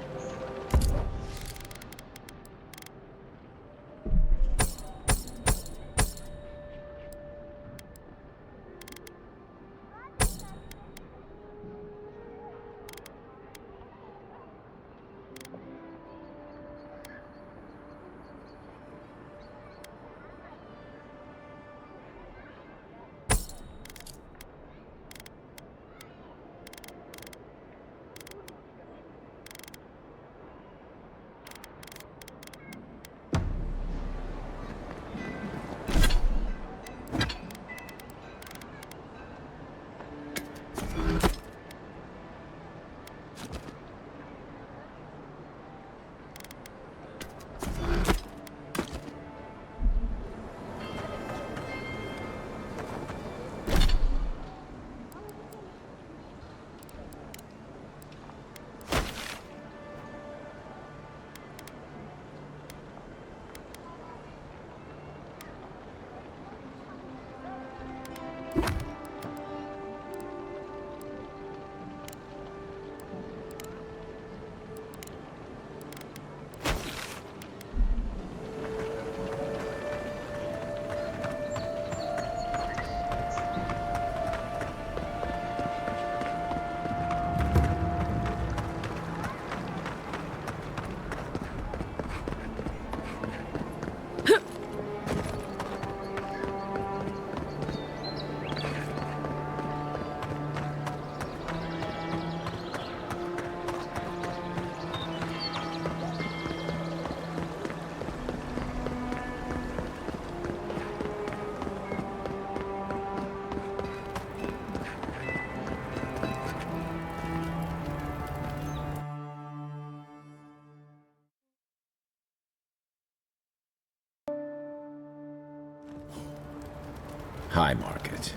Speaker 6: High Market.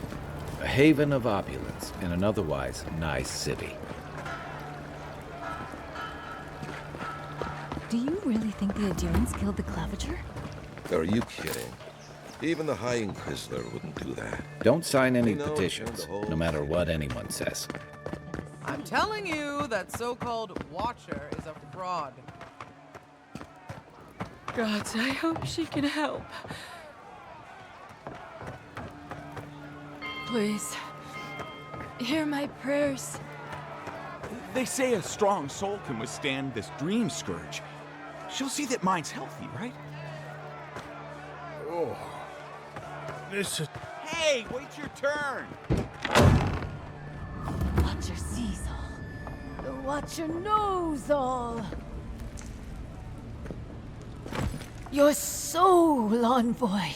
Speaker 6: A haven of opulence in an otherwise nice city.
Speaker 23: Do you really think the Adherents killed the Claviger?
Speaker 5: Are you kidding? Even the High Inquisitor wouldn't do that.
Speaker 6: Don't sign any petitions, no matter what anyone says.
Speaker 19: I'm telling you, that so-called Watcher is a fraud.
Speaker 20: Gods, I hope she can help. Please, hear my prayers.
Speaker 13: They say a strong soul can withstand this dream scourge. She'll see that mine's healthy, right?
Speaker 8: Oh. This is...
Speaker 13: Hey, wait your turn!
Speaker 3: Watcher sees all. The Watcher knows all. Your soul, envoy.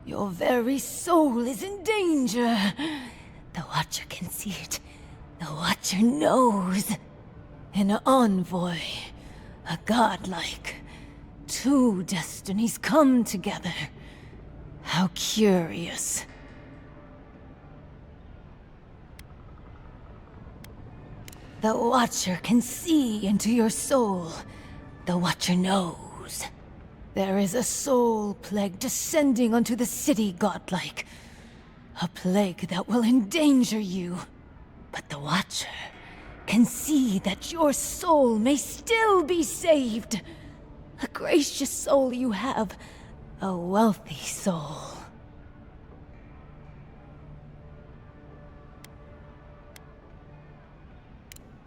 Speaker 3: Your very soul is in danger. The Watcher can see it. The Watcher knows. An envoy. A godlike. Two destinies come together. How curious. The Watcher can see into your soul. The Watcher knows. There is a soul plague descending onto the city, godlike. A plague that will endanger you. But the Watcher can see that your soul may still be saved. A gracious soul you have. A wealthy soul.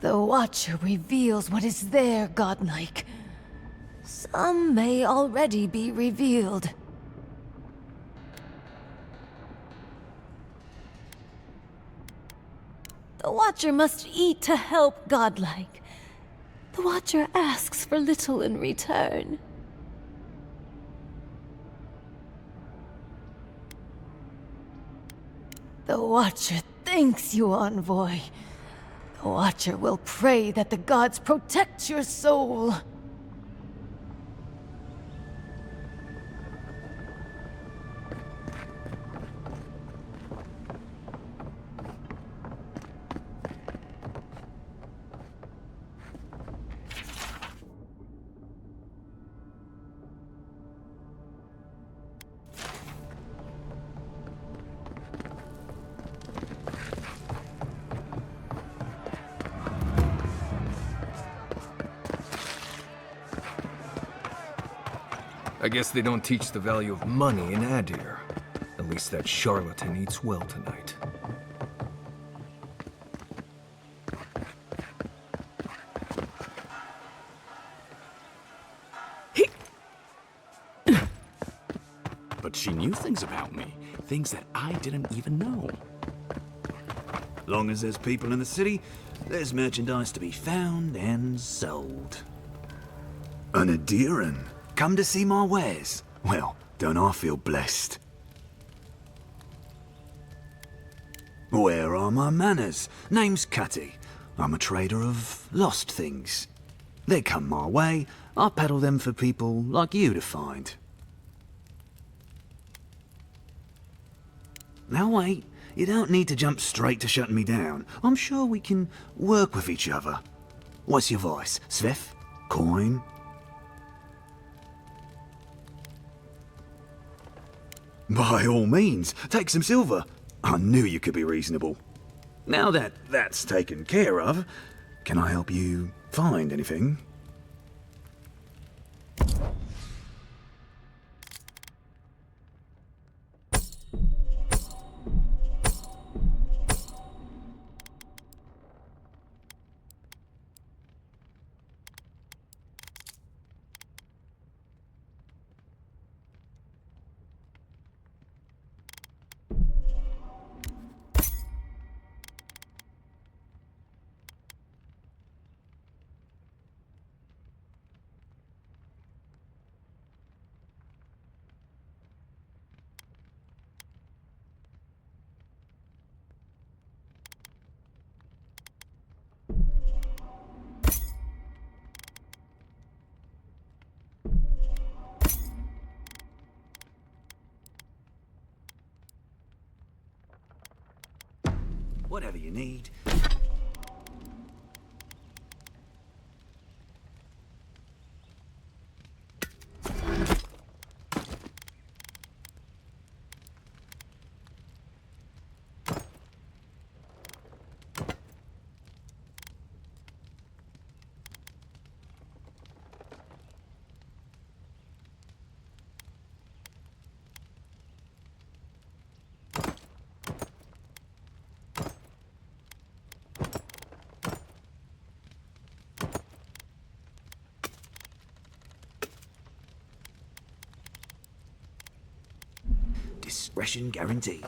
Speaker 3: The Watcher reveals what is there, godlike. Some may already be revealed. The Watcher must eat to help, godlike. The Watcher asks for little in return. The Watcher thanks you, Envoy. The Watcher will pray that the gods protect your soul.
Speaker 17: I guess they don't teach the value of money in Adir. At least that charlatan eats well tonight.
Speaker 13: But she knew things about me. Things that I didn't even know. Long as there's people in the city, there's merchandise to be found and sold. An Adiran? Come to see my wares? Well, don't I feel blessed? Where are my manners? Name's Cutty. I'm a trader of lost things. They come my way, I peddle them for people like you to find. Now wait, you don't need to jump straight to shutting me down. I'm sure we can work with each other. What's your voice? Sveth? Coin? By all means, take some silver. I knew you could be reasonable. Now that that's taken care of, can I help you find anything? Whatever you need. Discretion guaranteed.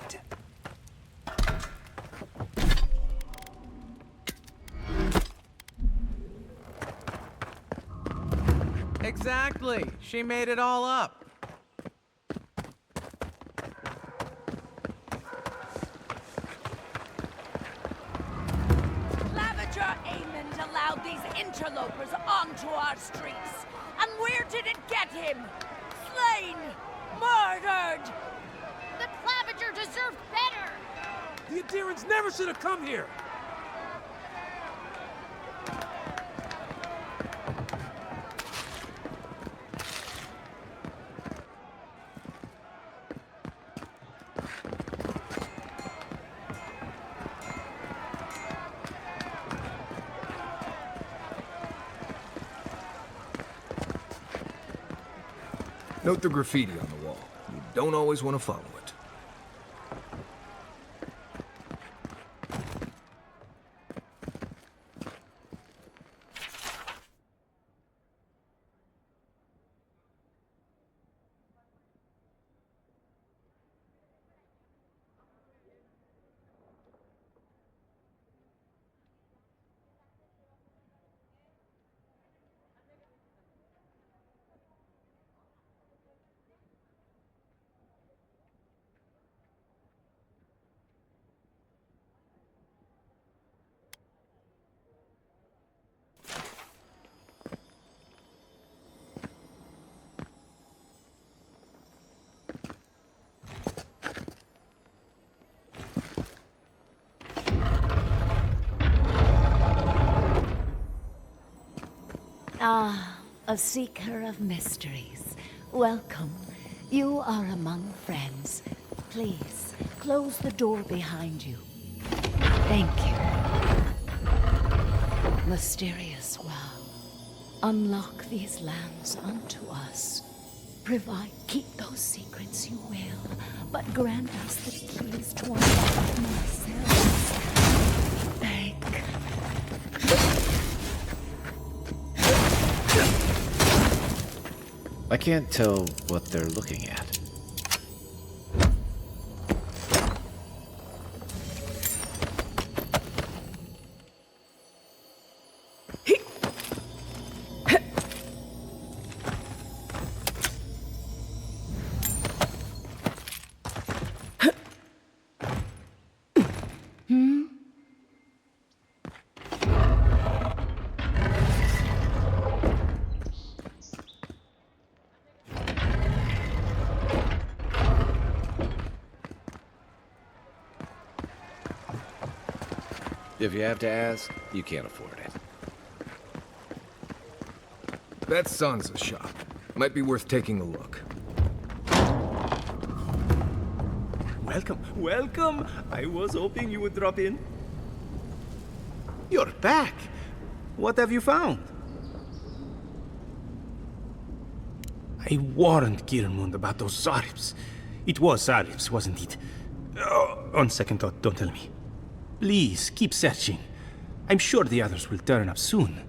Speaker 19: Exactly. She made it all up.
Speaker 12: Claviger Aemond allowed these interlopers onto our streets. And where did it get him? Slain! Murdered!
Speaker 9: The Claviger deserved better!
Speaker 15: The Adirans never should have come here!
Speaker 17: Note the graffiti on the wall. You don't always want to follow it.
Speaker 12: Ah, a seeker of mysteries. Welcome. You are among friends. Please, close the door behind you. Thank you. Mysterious well. Unlock these lands unto us. Keep those secrets you will, but grant us the keys to unlock them ourselves. Beg.
Speaker 6: I can't tell what they're looking at. If you have to ask, you can't afford it.
Speaker 17: That's Sansa's shop. Might be worth taking a look.
Speaker 11: Welcome, welcome! I was hoping you would drop in. You're back! What have you found? I warned Kirmund about those Zaribs. It was Zaribs, wasn't it? Oh, on second thought, don't tell me. Please, keep searching. I'm sure the others will turn up soon.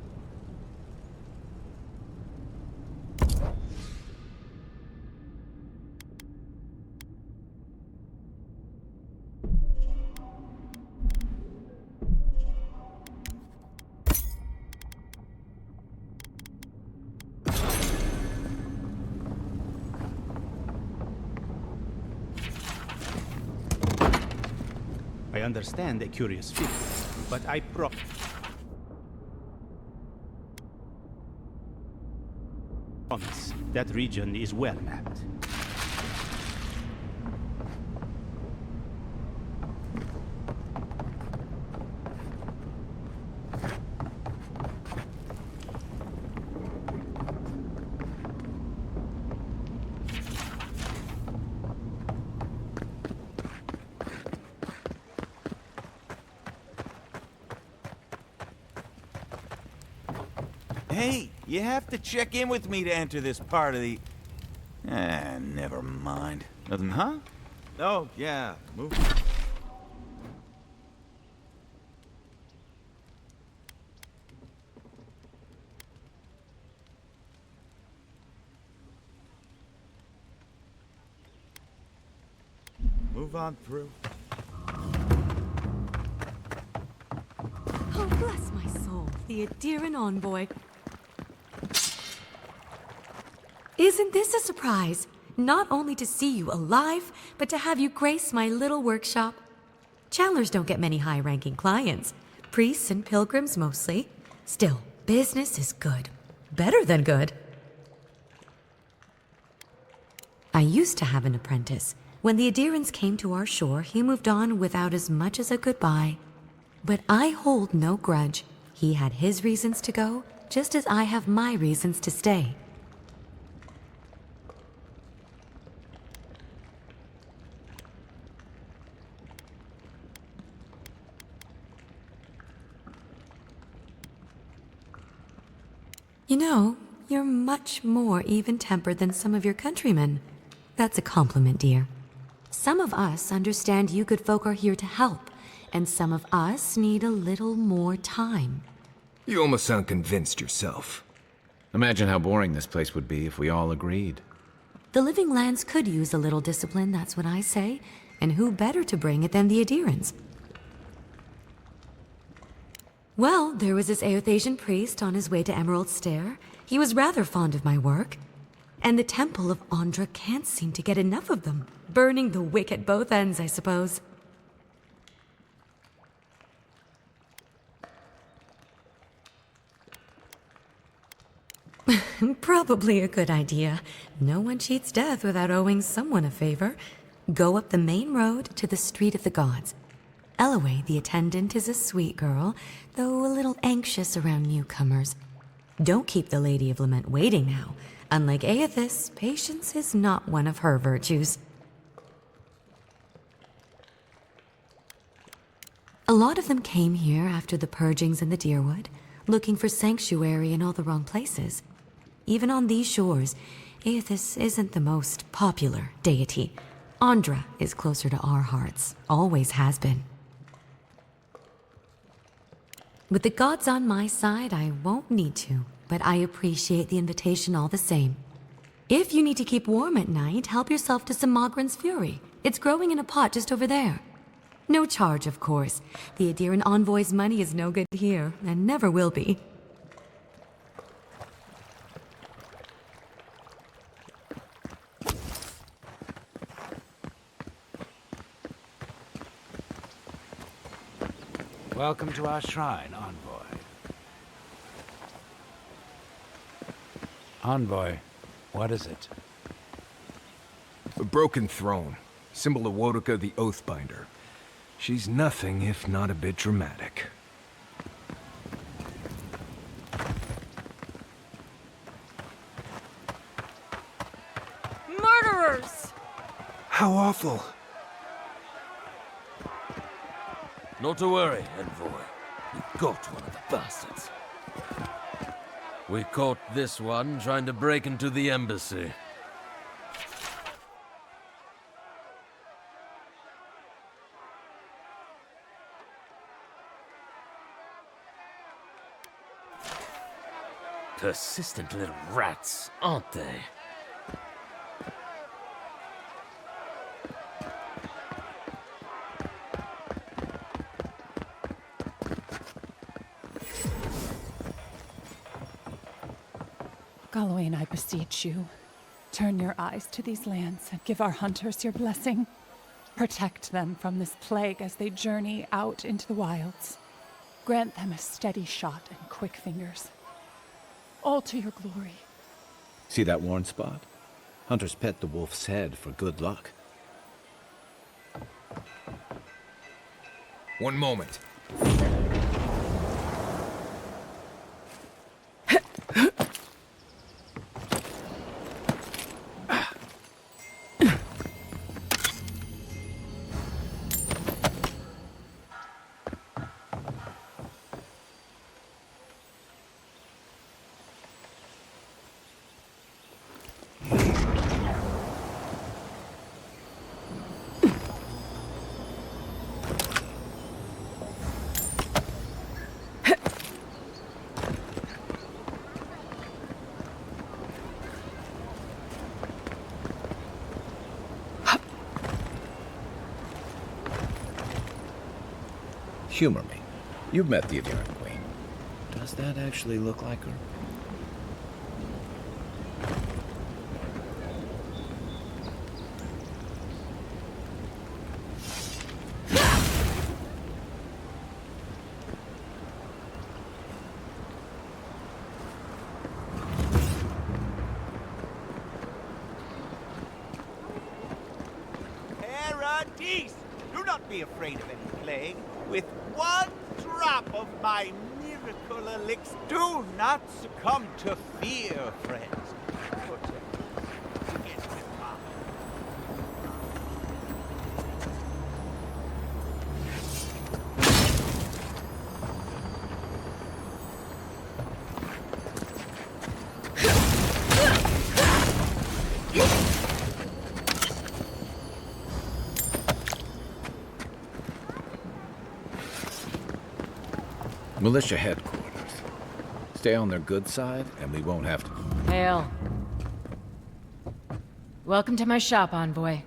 Speaker 11: I understand a curious feeling, but I promise that region is well mapped.
Speaker 1: Hey, you have to check in with me to enter this part of the... never mind. Nothing, huh? Oh, yeah, move. Move on through.
Speaker 7: Oh, bless my soul, the Adiran envoy. Isn't this a surprise? Not only to see you alive, but to have you grace my little workshop. Chandlers don't get many high-ranking clients. Priests and pilgrims mostly. Still, business is good. Better than good. I used to have an apprentice. When the Adirans came to our shore, he moved on without as much as a goodbye. But I hold no grudge. He had his reasons to go, just as I have my reasons to stay. You know, you're much more even-tempered than some of your countrymen. That's a compliment, dear. Some of us understand you good folk are here to help, and some of us need a little more time.
Speaker 17: You almost sound convinced yourself.
Speaker 6: Imagine how boring this place would be if we all agreed.
Speaker 7: The living lands could use a little discipline, that's what I say. And who better to bring it than the Adirans? Well, there was this Eothasian priest on his way to Emerald Stair. He was rather fond of my work. And the Temple of Andra can't seem to get enough of them. Burning the wick at both ends, I suppose. Probably a good idea. No one cheats death without owing someone a favor. Go up the main road to the Street of the Gods. Eloy, the attendant, is a sweet girl, though a little anxious around newcomers. Don't keep the Lady of Lament waiting now. Unlike Aethys, patience is not one of her virtues. A lot of them came here after the purgings in the Deerwood, looking for sanctuary in all the wrong places. Even on these shores, Aethys isn't the most popular deity. Andra is closer to our hearts, always has been. With the gods on my side, I won't need to, but I appreciate the invitation all the same. If you need to keep warm at night, help yourself to some Magran's Fury. It's growing in a pot just over there. No charge, of course. The Adiran Envoy's money is no good here, and never will be.
Speaker 6: Welcome to our shrine, Envoy. Envoy, what is it?
Speaker 17: A broken throne, symbol of Wodoka the Oathbinder. She's nothing if not a bit dramatic.
Speaker 20: Murderers!
Speaker 17: How awful.
Speaker 14: Not to worry, Envoy. We got one of the bastards. We caught this one trying to break into the embassy. Persistent little rats, aren't they?
Speaker 16: Gawain, I beseech you, turn your eyes to these lands and give our hunters your blessing. Protect them from this plague as they journey out into the wilds. Grant them a steady shot and quick fingers. All to your glory.
Speaker 6: See that worn spot? Hunters pet the wolf's head for good luck.
Speaker 17: One moment.
Speaker 6: Humor me. You've met the Adiran Queen. Does that actually look like her?
Speaker 1: Paradise! Do not be afraid of any plague. With one drop of my miracle elixir, do not succumb to fear, friends.
Speaker 6: Militia headquarters. Stay on their good side, and we won't have to...
Speaker 20: Hail. Welcome to my shop, Envoy.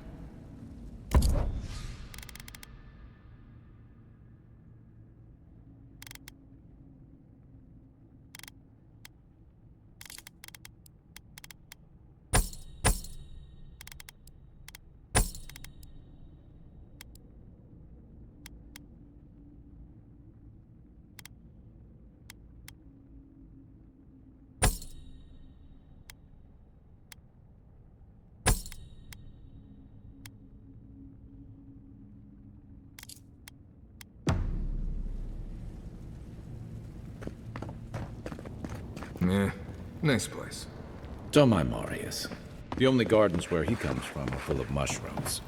Speaker 17: Nice place.
Speaker 6: Don't mind Marius. The only gardens where he comes from are full of mushrooms.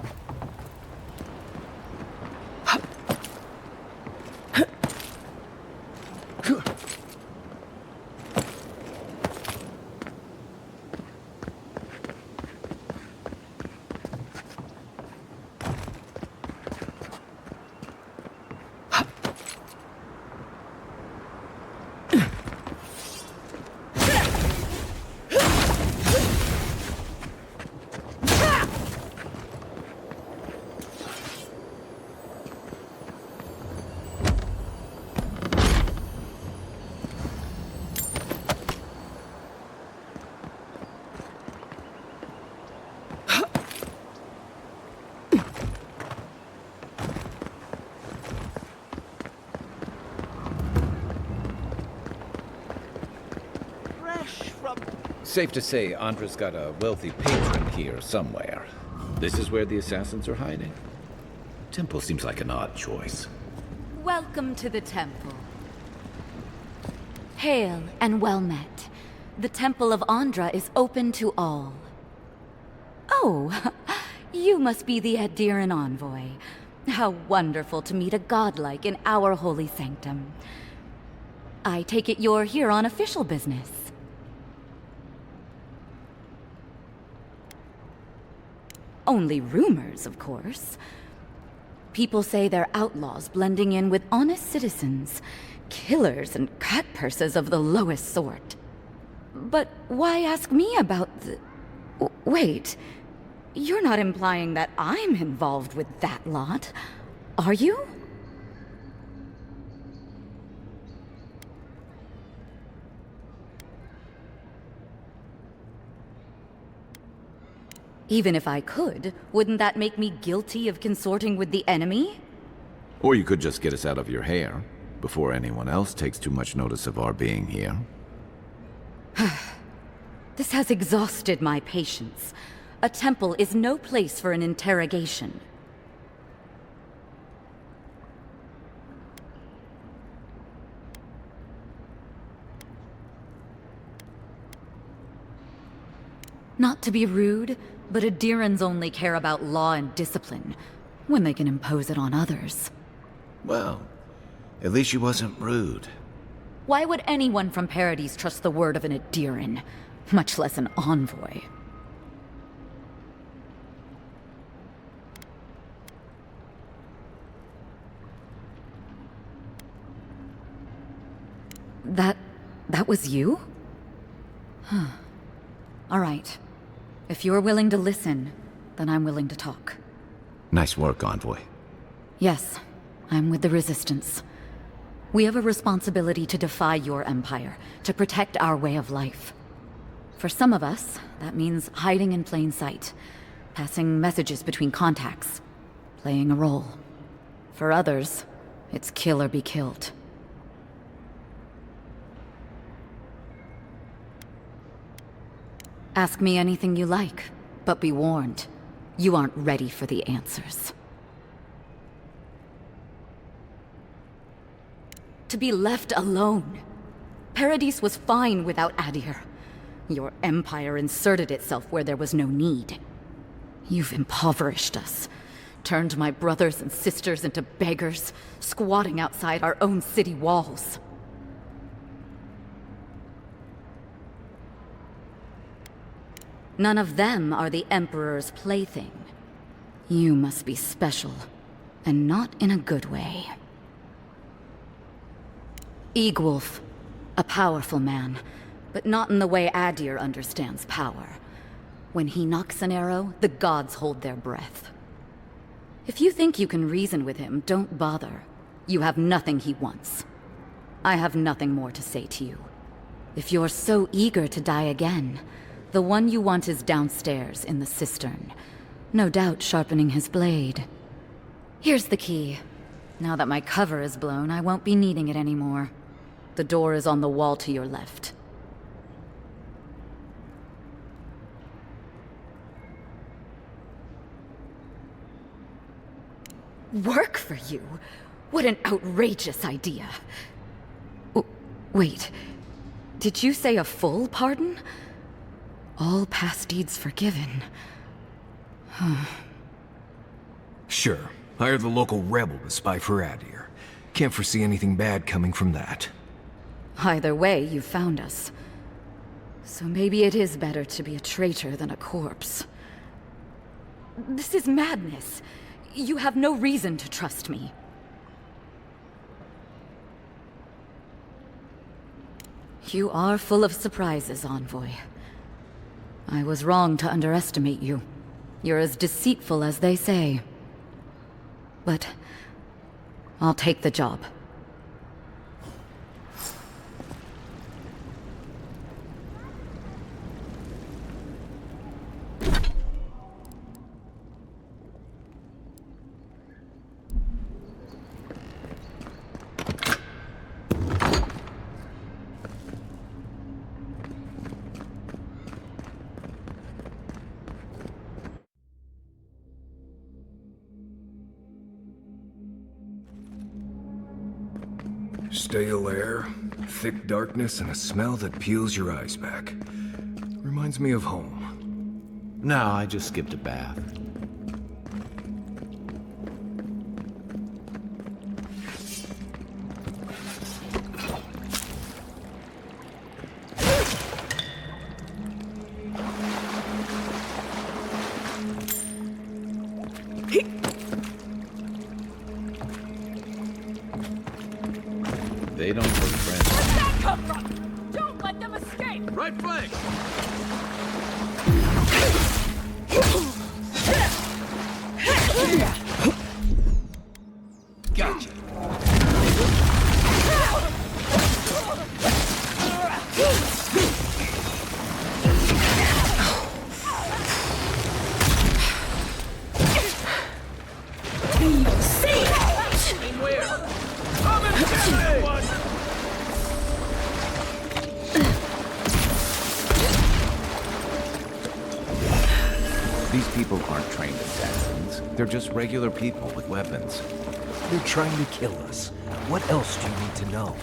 Speaker 6: Safe to say, Andra's got a wealthy patron here somewhere. This is where the assassins are hiding? Temple seems like an odd choice.
Speaker 12: Welcome to the temple. Hail and well met. The Temple of Andra is open to all. Oh, you must be the Adiran envoy. How wonderful to meet a godlike in our holy sanctum. I take it you're here on official business. Only rumors, of course. People say they're outlaws blending in with honest citizens, killers and cut purses of the lowest sort. But why ask me about the... Wait, you're not implying that I'm involved with that lot, are you? Even if I could, wouldn't that make me guilty of consorting with the enemy?
Speaker 6: Or you could just get us out of your hair, before anyone else takes too much notice of our being here.
Speaker 12: This has exhausted my patience. A temple is no place for an interrogation. Not to be rude, but Adirans only care about law and discipline, when they can impose it on others.
Speaker 6: Well, at least she wasn't rude.
Speaker 12: Why would anyone from Paradise trust the word of an Adiran, much less an envoy? That was you? Huh. All right. If you're willing to listen, then I'm willing to talk.
Speaker 6: Nice work, Envoy.
Speaker 12: Yes, I'm with the Resistance. We have a responsibility to defy your empire, to protect our way of life. For some of us, that means hiding in plain sight, passing messages between contacts, playing a role. For others, it's kill or be killed. Ask me anything you like, but be warned, you aren't ready for the answers. To be left alone. Paradise was fine without Adir. Your empire inserted itself where there was no need. You've impoverished us, turned my brothers and sisters into beggars, squatting outside our own city walls. None of them are the Emperor's plaything. You must be special, and not in a good way. Eagwolf, a powerful man, but not in the way Adir understands power. When he knocks an arrow, the gods hold their breath. If you think you can reason with him, don't bother. You have nothing he wants. I have nothing more to say to you. If you're so eager to die again, the one you want is downstairs in the cistern, no doubt sharpening his blade. Here's the key. Now that my cover is blown, I won't be needing it anymore. The door is on the wall to your left. Work for you? What an outrageous idea. Wait, Did you say a full pardon? All past deeds forgiven.
Speaker 17: Sure. Hire the local rebel to spy for Adir. Can't foresee anything bad coming from that.
Speaker 12: Either way, you found us. So maybe it is better to be a traitor than a corpse. This is madness. You have no reason to trust me. You are full of surprises, Envoy. I was wrong to underestimate you. You're as deceitful as they say. But I'll take the job.
Speaker 17: Stale air, thick darkness, and a smell that peels your eyes back. Reminds me of home.
Speaker 6: No, I just skipped a bath. They don't look friendly.
Speaker 9: Where'd that come from? Don't let them escape!
Speaker 15: Right flank!
Speaker 9: Gotcha.
Speaker 6: These people aren't trained assassins. They're just regular people with weapons.
Speaker 17: They're trying to kill us. What else do you need to know?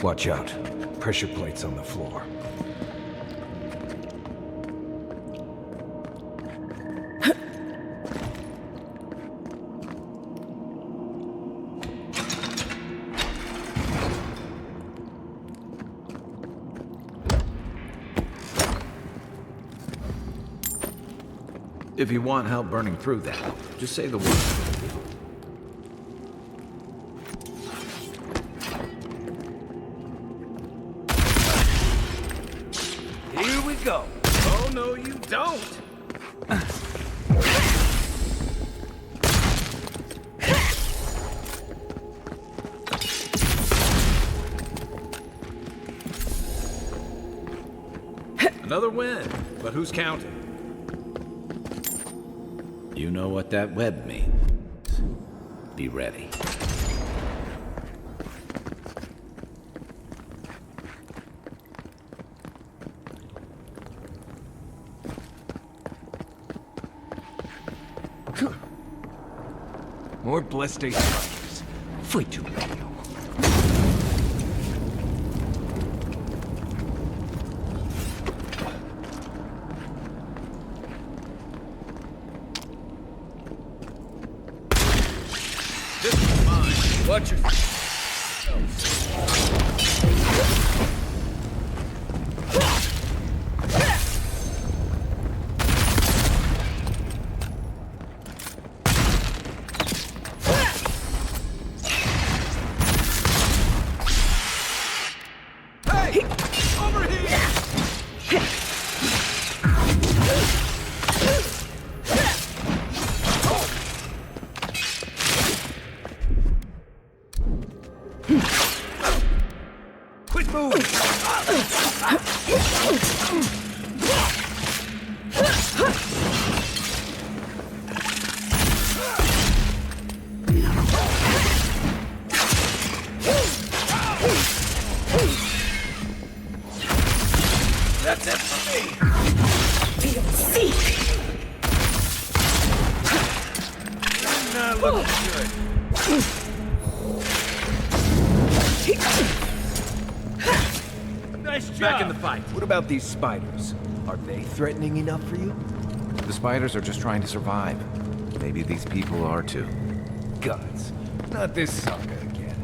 Speaker 17: Watch out. Pressure plates on the floor.
Speaker 6: If you want help burning through that, just say the word.
Speaker 15: Here we go. Oh, no, you don't.
Speaker 10: Another win, but who's counting?
Speaker 6: You know what that web means. Be ready.
Speaker 17: More blessed strikers. Fui too many.
Speaker 15: This is mine. Watch your... Quit moving! That's it for me!
Speaker 12: Seek!
Speaker 15: Not looking good. Nice job!
Speaker 10: Back in the fight.
Speaker 17: What about these spiders? Are they threatening enough for you?
Speaker 6: The spiders are just trying to survive. Maybe these people are too.
Speaker 17: Gods, not this saga again.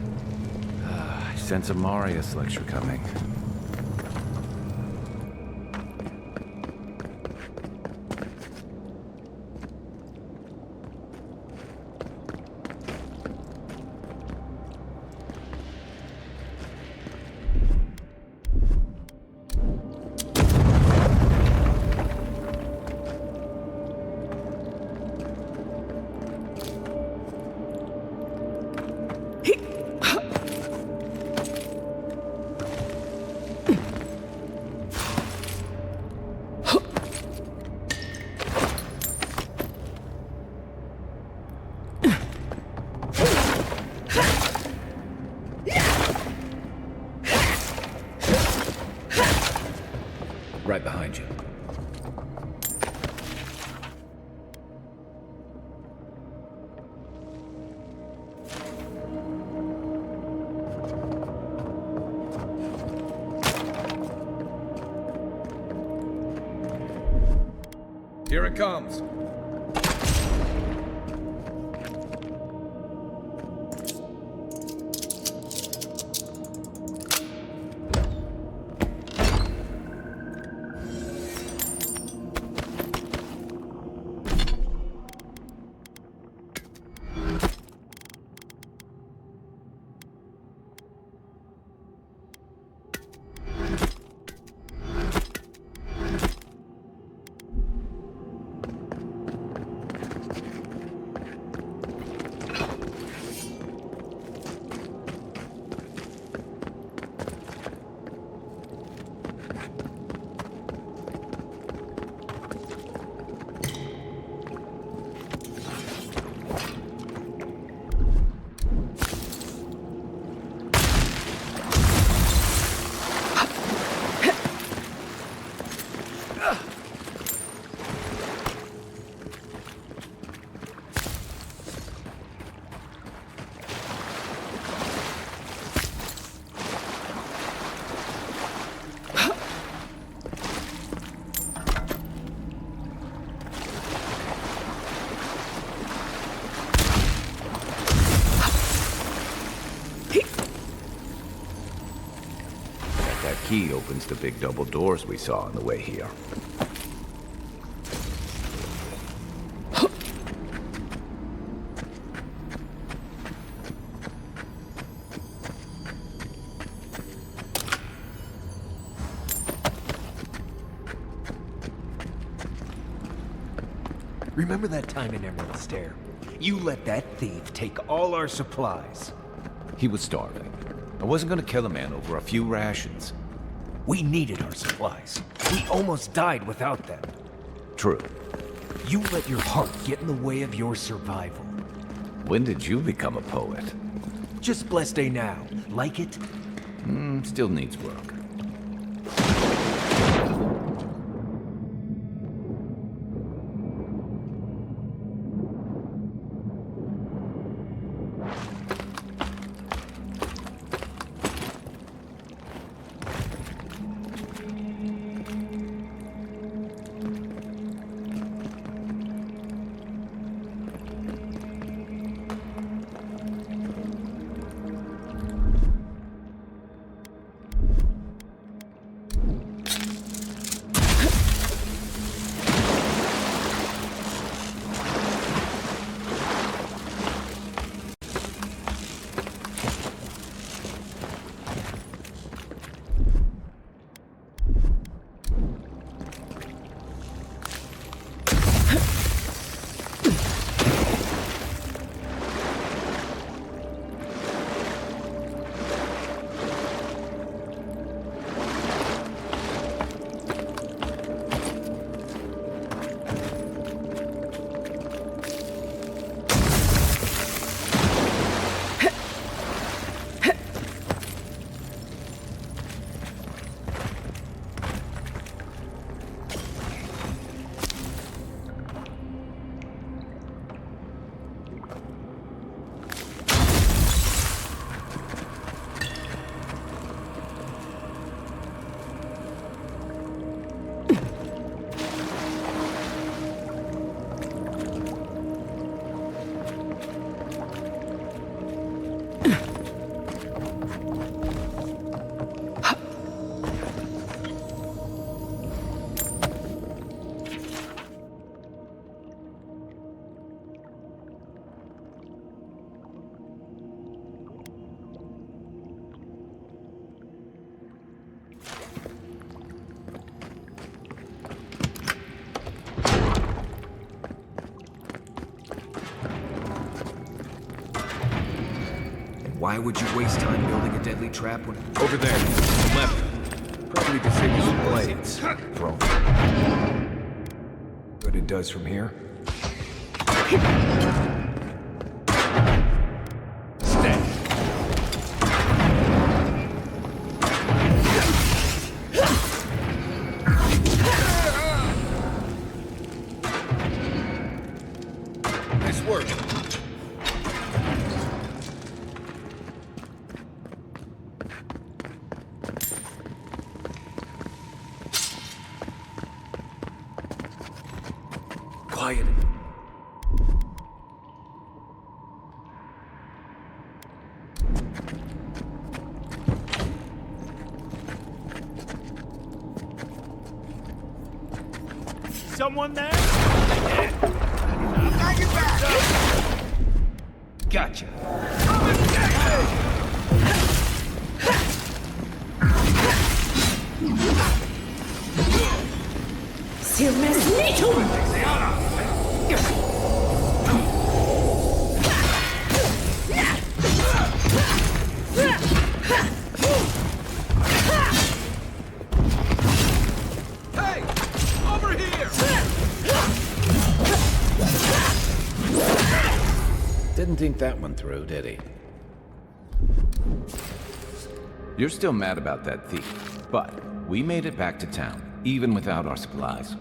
Speaker 6: I sense a Marius lecture coming. Right behind you.
Speaker 10: Here it comes.
Speaker 6: That key opens the big double doors we saw on the way here.
Speaker 17: Remember that time in Emerald Stair? You let that thief take all our supplies.
Speaker 6: He was starving. I wasn't gonna kill a man over a few rations.
Speaker 17: We needed our supplies. We almost died without them.
Speaker 6: True.
Speaker 17: You let your heart get in the way of your survival.
Speaker 6: When did you become a poet?
Speaker 17: Just blessed day now. Like it?
Speaker 6: Still needs work.
Speaker 17: Why would you waste time building a deadly trap when...
Speaker 6: Over there. Left.
Speaker 17: Probably to save you some blades. Throw. What it does from here.
Speaker 6: Stay. Nice work.
Speaker 17: Quiet.
Speaker 8: Someone there?
Speaker 17: Gotcha.
Speaker 15: Hey! Over here!
Speaker 6: Didn't think that one through, did he? You're still mad about that thief, but we made it back to town, even without our supplies.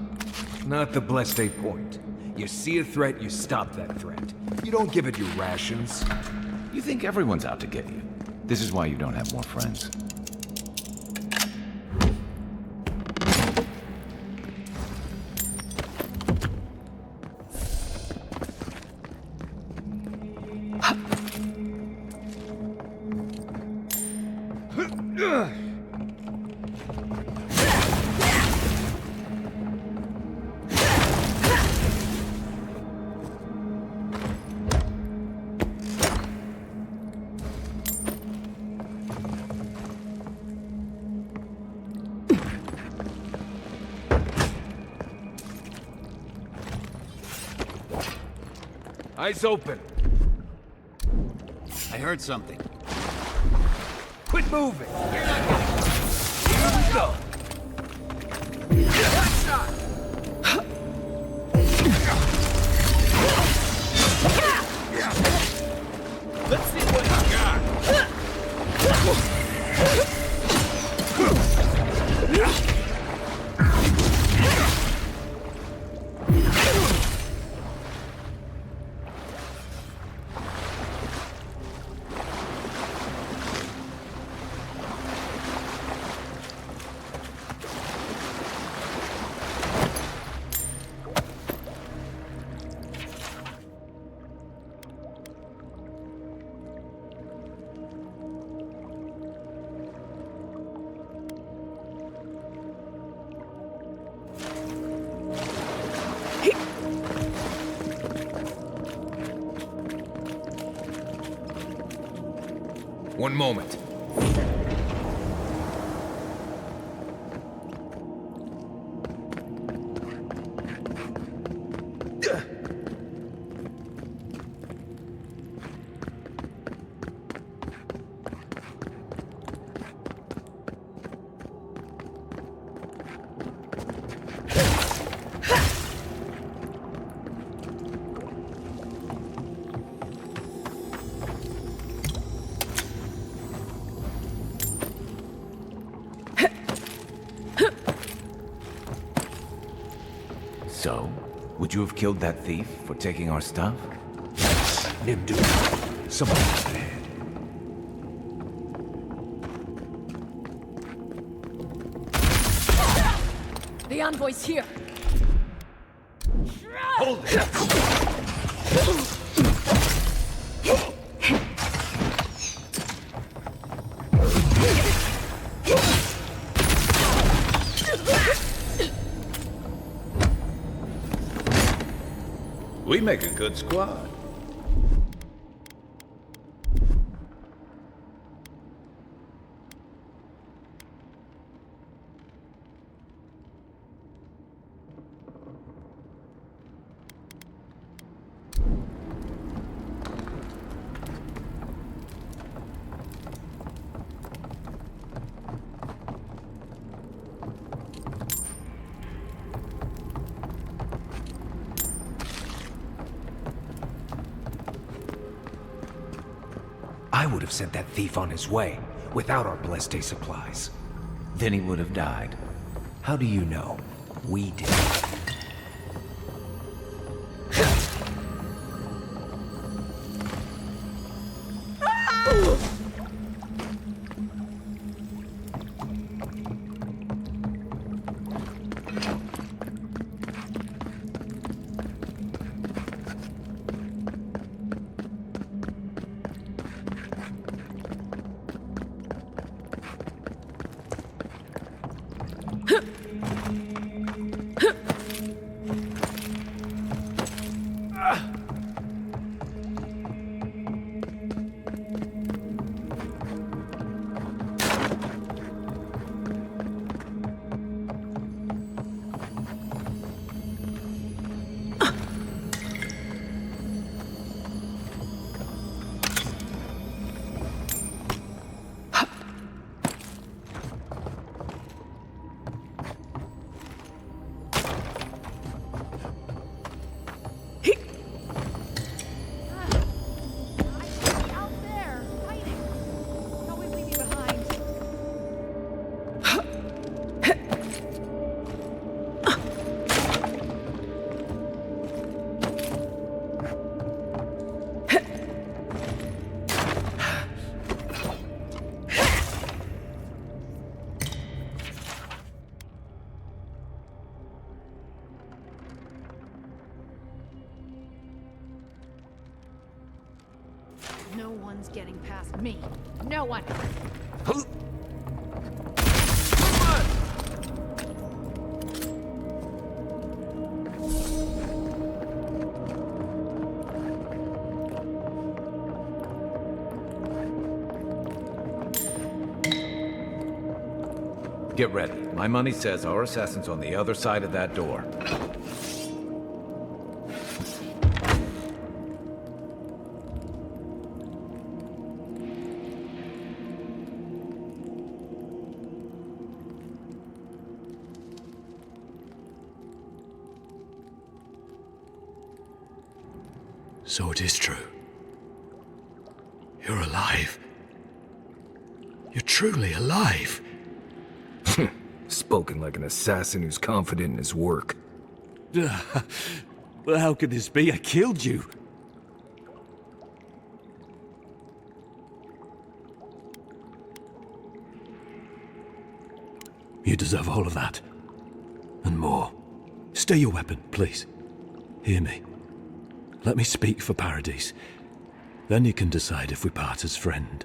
Speaker 17: Not the blessed eight point. You see a threat, you stop that threat. You don't give it your rations.
Speaker 6: You think everyone's out to get you. This is why you don't have more friends.
Speaker 15: Eyes open.
Speaker 1: I heard something.
Speaker 15: Quit moving. Here we go. One shot. Let's see what you got.
Speaker 6: One moment. So, would you have killed that thief for taking our stuff?
Speaker 17: Nimdu. Someone has an head.
Speaker 12: The envoy's here.
Speaker 15: Hold it.
Speaker 6: We make a good squad.
Speaker 17: would have sent that thief on his way, without our blessed day supplies. Then he would have died. How do you know? We did.
Speaker 12: No one's getting past me. No one.
Speaker 6: Get ready. My money says our assassin's on the other side of that door.
Speaker 2: So it is true. You're alive. You're truly alive.
Speaker 17: Spoken like an assassin who's confident in his work.
Speaker 2: Well, how could this be? I killed you. You deserve all of that. And more. Stay your weapon, please. Hear me. Let me speak for Paradise. Then you can decide if we part as friend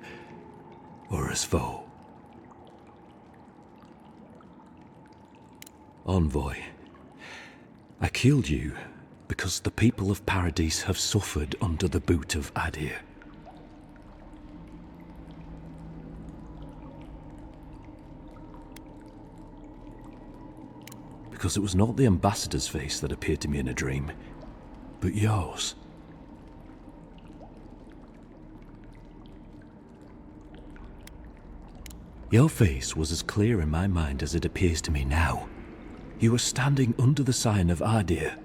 Speaker 2: or as foe. Envoy, I killed you because the people of Paradise have suffered under the boot of Adir. Because it was not the ambassador's face that appeared to me in a dream, but yours. Your face was as clear in my mind as it appears to me now. You were standing under the sign of Adir.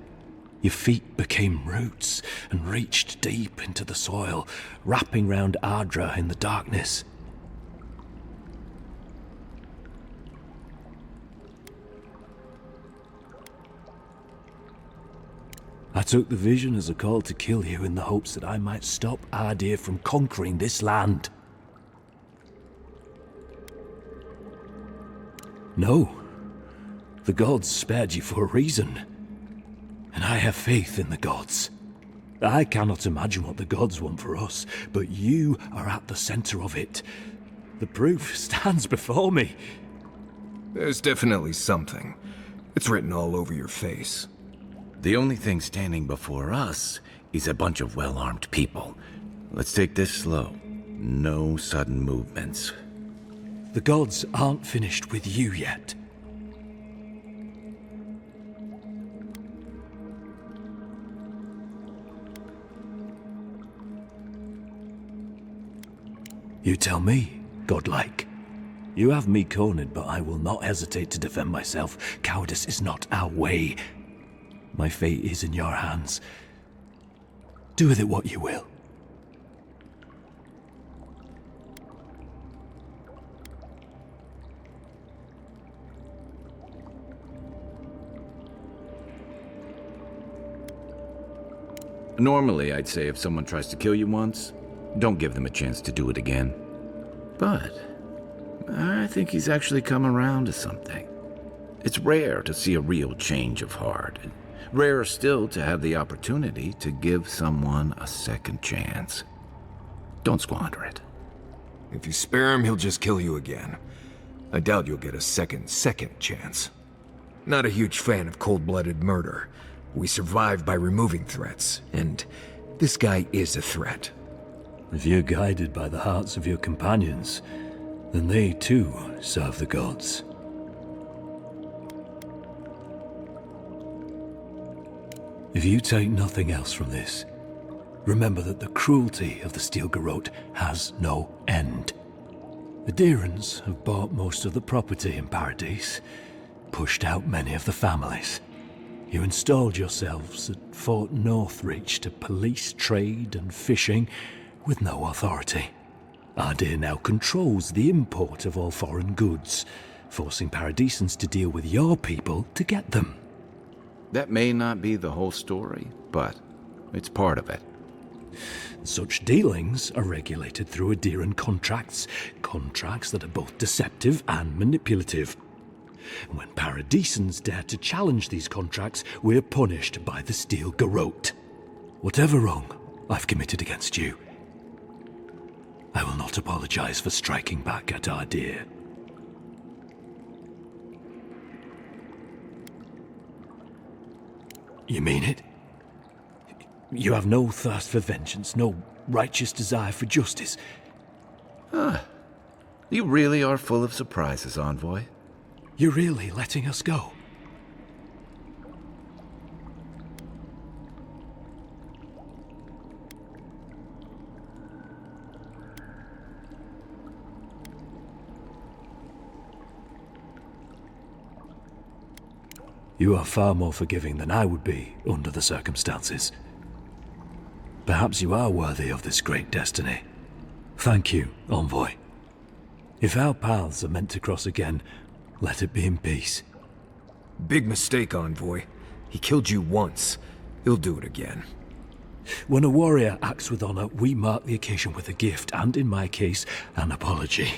Speaker 2: Your feet became roots and reached deep into the soil, wrapping round Ardra in the darkness. I took the vision as a call to kill you in the hopes that I might stop Adir from conquering this land. No. The gods spared you for a reason. And I have faith in the gods. I cannot imagine what the gods want for us, but you are at the center of it. The proof stands before me.
Speaker 17: There's definitely something. It's written all over your face.
Speaker 6: The only thing standing before us is a bunch of well-armed people. Let's take this slow. No sudden movements.
Speaker 2: The gods aren't finished with you yet. You tell me, godlike. You have me cornered, but I will not hesitate to defend myself. Cowardice is not our way. My fate is in your hands. Do with it what you will.
Speaker 6: Normally, I'd say if someone tries to kill you once, don't give them a chance to do it again. But I think he's actually come around to something. It's rare to see a real change of heart. Rarer still to have the opportunity to give someone a second chance. Don't squander it.
Speaker 17: If you spare him, he'll just kill you again. I doubt you'll get a second chance. Not a huge fan of cold-blooded murder. We survive by removing threats, and this guy is a threat.
Speaker 2: If you're guided by the hearts of your companions, then they too serve the gods. If you take nothing else from this, remember that the cruelty of the Steel Garrote has no end. The Deerans have bought most of the property in Paradise, pushed out many of the families. You installed yourselves at Fort Northreach to police trade and fishing with no authority. Ardir now controls the import of all foreign goods, forcing Paradisans to deal with your people to get them.
Speaker 6: That may not be the whole story, but it's part of it.
Speaker 2: Such dealings are regulated through Adiran contracts that are both deceptive and manipulative. When Paradisans dare to challenge these contracts, we're punished by the Steel Garrote. Whatever wrong I've committed against you, I will not apologize for striking back at Ardir. You mean it? You have no thirst for vengeance, no righteous desire for justice?
Speaker 6: You really are full of surprises, Envoy.
Speaker 2: You're really letting us go? You are far more forgiving than I would be under the circumstances. Perhaps you are worthy of this great destiny. Thank you, Envoy. If our paths are meant to cross again, let it be in peace.
Speaker 17: Big mistake, Envoy. He killed you once. He'll do it again.
Speaker 2: When a warrior acts with honor, we mark the occasion with a gift, and in my case, an apology.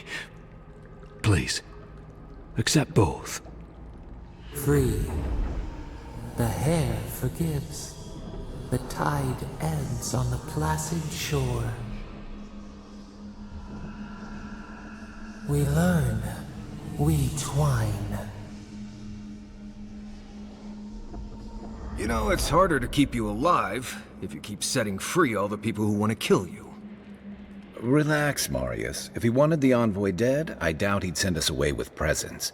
Speaker 2: Please, accept both.
Speaker 18: Free. The hair forgives. The tide ends on the placid shore. We learn. We twine.
Speaker 17: You know, it's harder to keep you alive if you keep setting free all the people who want to kill you.
Speaker 6: Relax, Marius. If he wanted the Envoy dead, I doubt he'd send us away with presents.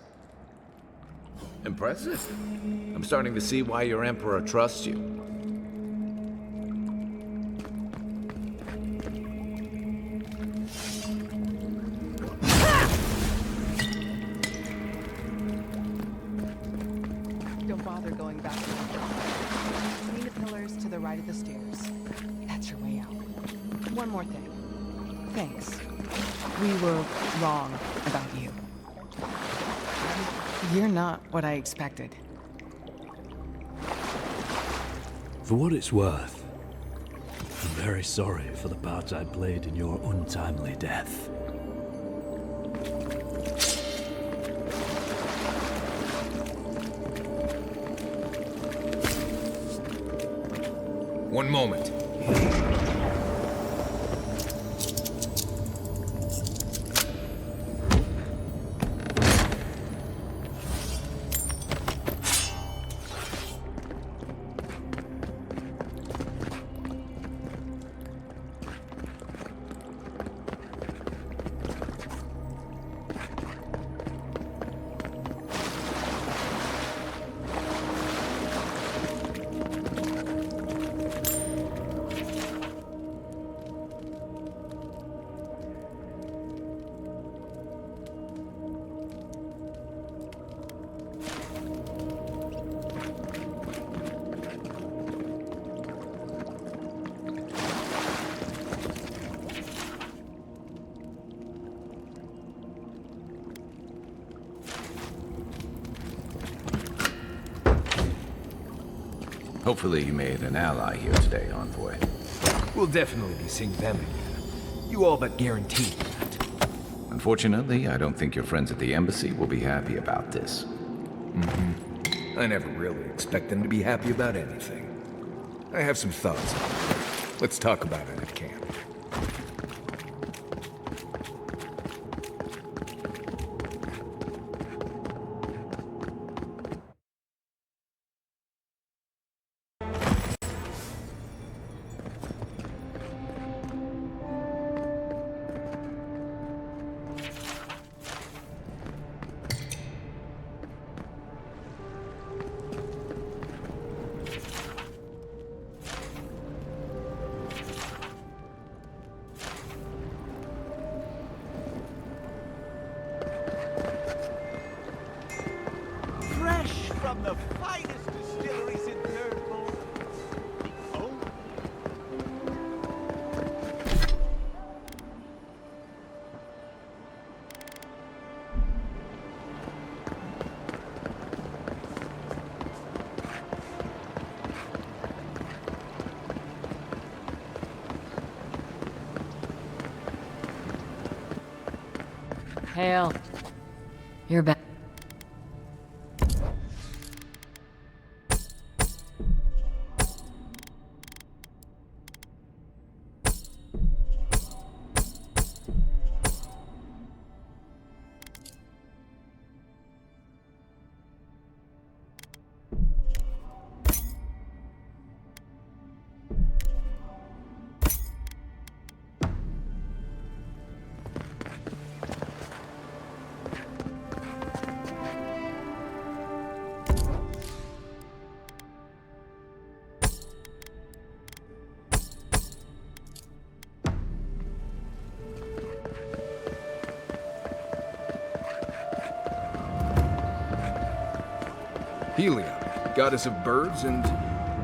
Speaker 6: Impressive. I'm starting to see why your Emperor trusts you.
Speaker 19: Don't bother going back. Between the pillars to the right of the stairs. That's your way out. One more thing. Thanks. We were wrong about you. You're not what I expected.
Speaker 2: For what it's worth, I'm very sorry for the part I played in your untimely death.
Speaker 17: One moment.
Speaker 6: Hopefully you made an ally here today, Envoy.
Speaker 17: We'll definitely be seeing them again. You all but guaranteed that.
Speaker 6: Unfortunately, I don't think your friends at the embassy will be happy about this.
Speaker 17: I never really expect them to be happy about anything. I have some thoughts. Let's talk about it at camp.
Speaker 1: Fresh from the finest distilleries in Nerdville. Oh.
Speaker 20: Hail. You're back.
Speaker 17: Helia, goddess of birds and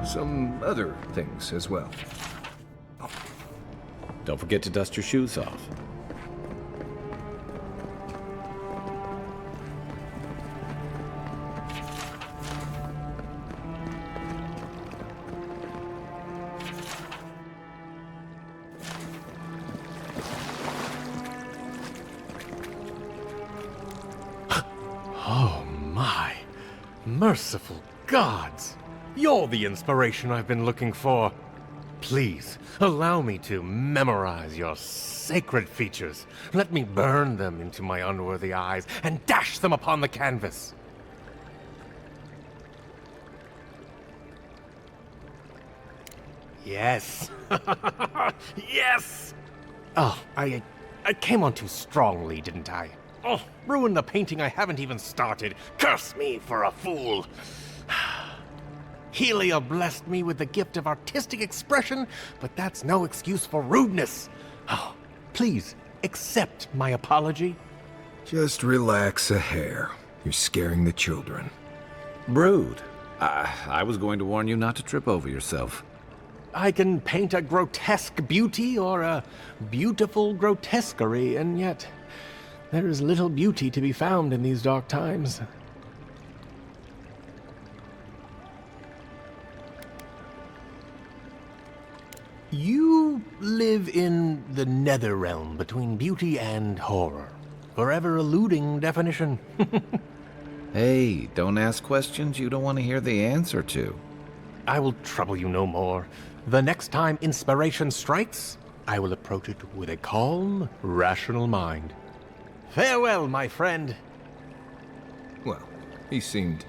Speaker 17: some other things as well.
Speaker 6: Don't forget to dust your shoes off.
Speaker 11: Oh my. Merciful gods! You're the inspiration I've been looking for. Please, allow me to memorize your sacred features. Let me burn them into my unworthy eyes and dash them upon the canvas. Yes. Yes! Oh, I came on too strongly, didn't I? Oh, ruined the painting I haven't even started. Curse me for a fool. Helia blessed me with the gift of artistic expression, but that's no excuse for rudeness. Oh, please, accept my apology.
Speaker 17: Just relax a hair. You're scaring the children.
Speaker 6: Brood. I was going to warn you not to trip over yourself.
Speaker 11: I can paint a grotesque beauty or a beautiful grotesquerie, and yet there is little beauty to be found in these dark times. You live in the nether realm between beauty and horror, forever eluding definition.
Speaker 6: Hey, don't ask questions you don't want to hear the answer to.
Speaker 11: I will trouble you no more. The next time inspiration strikes, I will approach it with a calm, rational mind. Farewell, my friend.
Speaker 17: Well, he seemed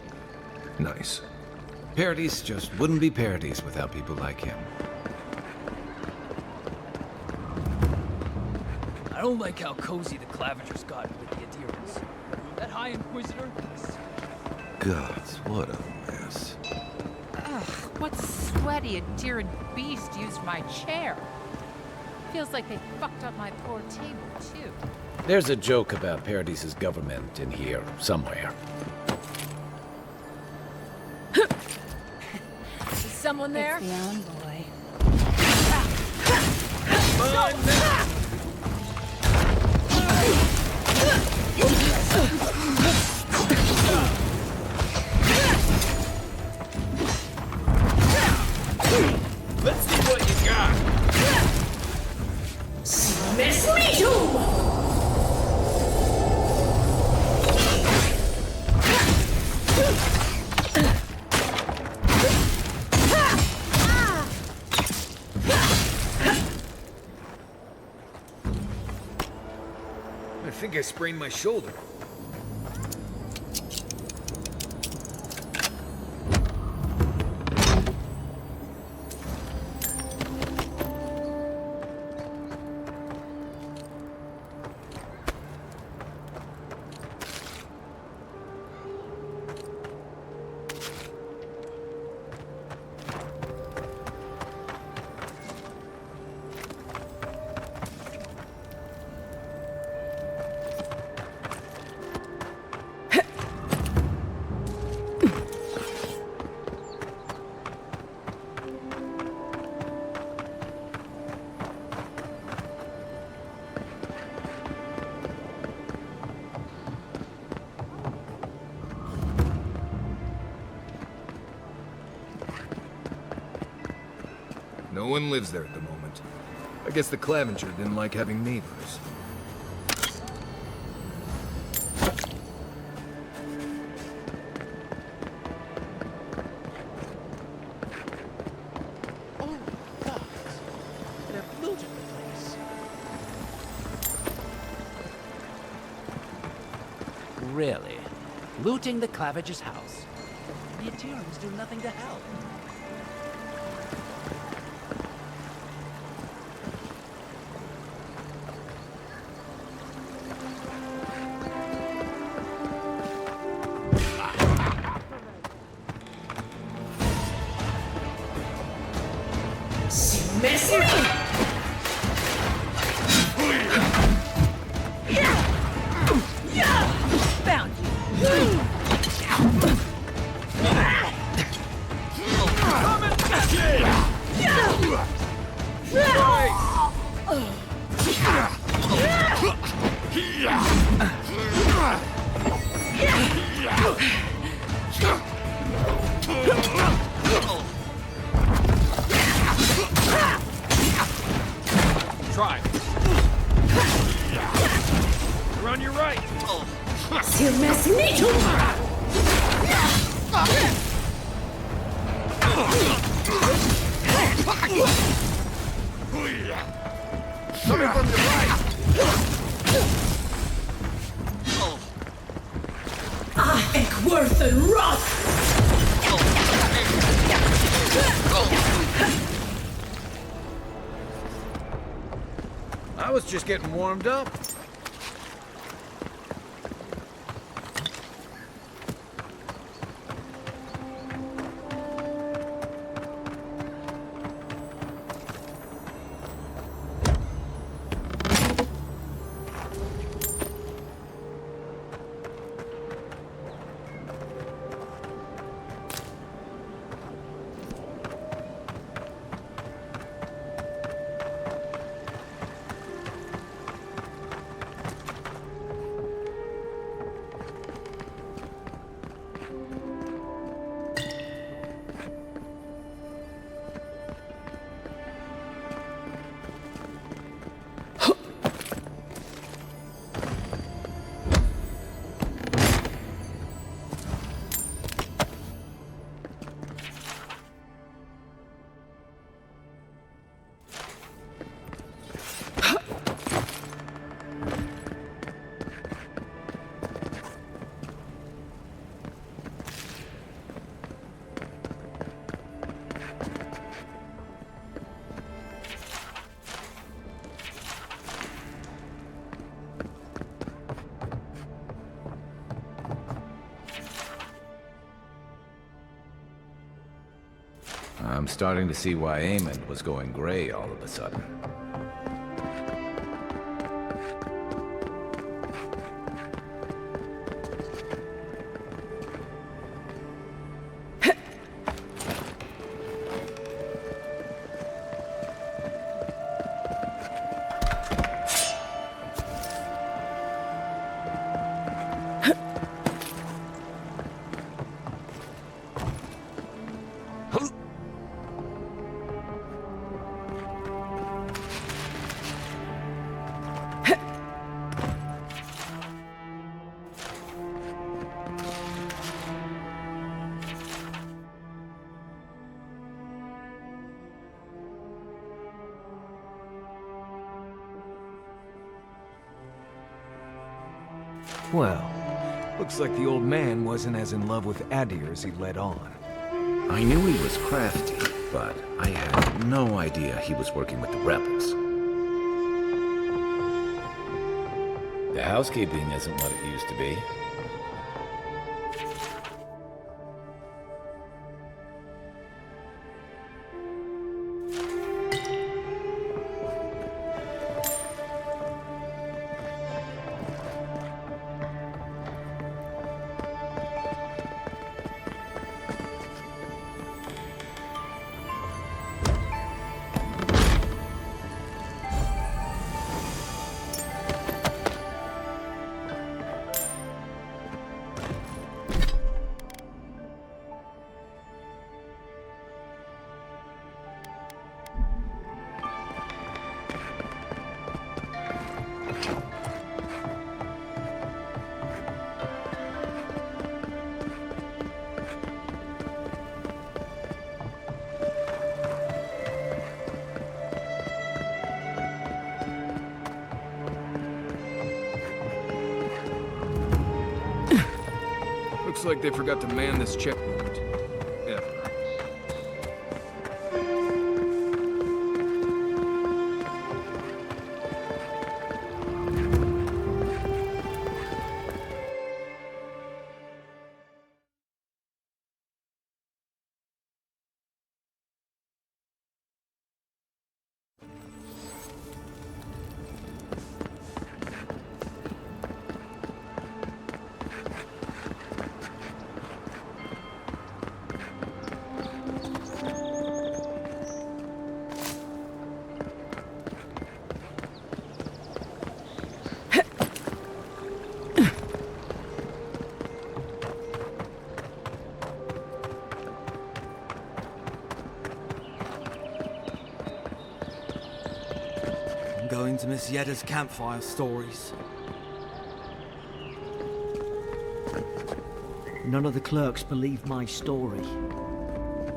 Speaker 17: nice.
Speaker 6: Paradise just wouldn't be Paradise without people like him.
Speaker 15: I don't like how cozy the Clavengers got with the adherents. That High Inquisitor...
Speaker 5: Gods, what a mess.
Speaker 4: Ugh, what sweaty adherent beast used my chair? Feels like they fucked up my poor table, too.
Speaker 6: There's a joke about Paradise's government in here somewhere.
Speaker 4: Is someone there?
Speaker 12: It's the envoy.
Speaker 17: sprained my shoulder. No one lives there at the moment. I guess the Clavenger didn't like having neighbors.
Speaker 1: Oh, gods. They've looted the place. Really? Looting the Clavager's house? The Eterans do nothing to help.
Speaker 12: Found you.
Speaker 10: Try. You're on your right.
Speaker 17: Coming from the right!
Speaker 12: Worth and Roth!
Speaker 10: I was just getting warmed up.
Speaker 6: I'm starting to see why Amond was going gray all of a sudden.
Speaker 17: Well, looks like the old man wasn't as in love with Adir as he let on.
Speaker 6: I knew he was crafty, but I had no idea he was working with the rebels. The housekeeping isn't what it used to be.
Speaker 17: Looks like they forgot to man this checkpoint. Ever.
Speaker 21: Going to miss Yeda's campfire stories. None of the clerks believe my story.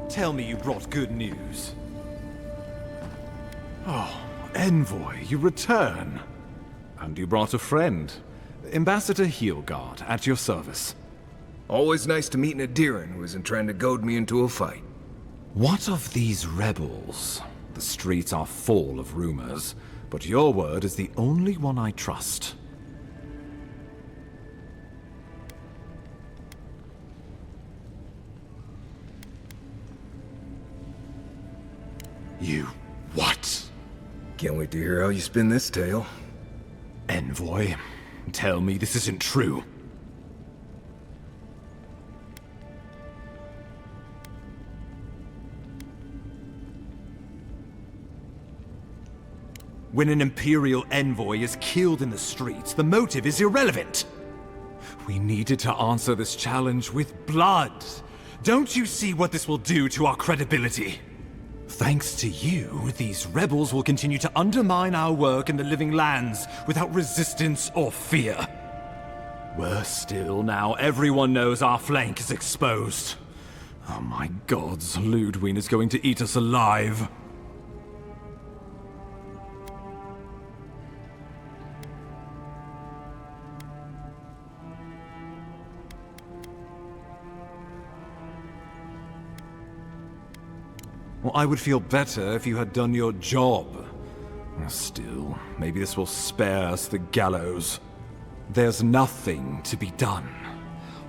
Speaker 13: Tell me you brought good news. Oh, Envoy, you return. And you brought a friend. Ambassador Heelguard, at your service.
Speaker 17: Always nice to meet an Adiran who isn't trying to goad me into a fight.
Speaker 13: What of these rebels? The streets are full of rumors, but your word is the only one I trust. You... what?
Speaker 17: Can't wait to hear how you spin this tale.
Speaker 13: Envoy, tell me this isn't true. When an Imperial envoy is killed in the streets, the motive is irrelevant. We needed to answer this challenge with blood. Don't you see what this will do to our credibility? Thanks to you, these rebels will continue to undermine our work in the Living Lands without resistance or fear. Worse still, now everyone knows our flank is exposed. Oh my gods, Ludwig is going to eat us alive. Well, I would feel better if you had done your job. Still, maybe this will spare us the gallows. There's nothing to be done.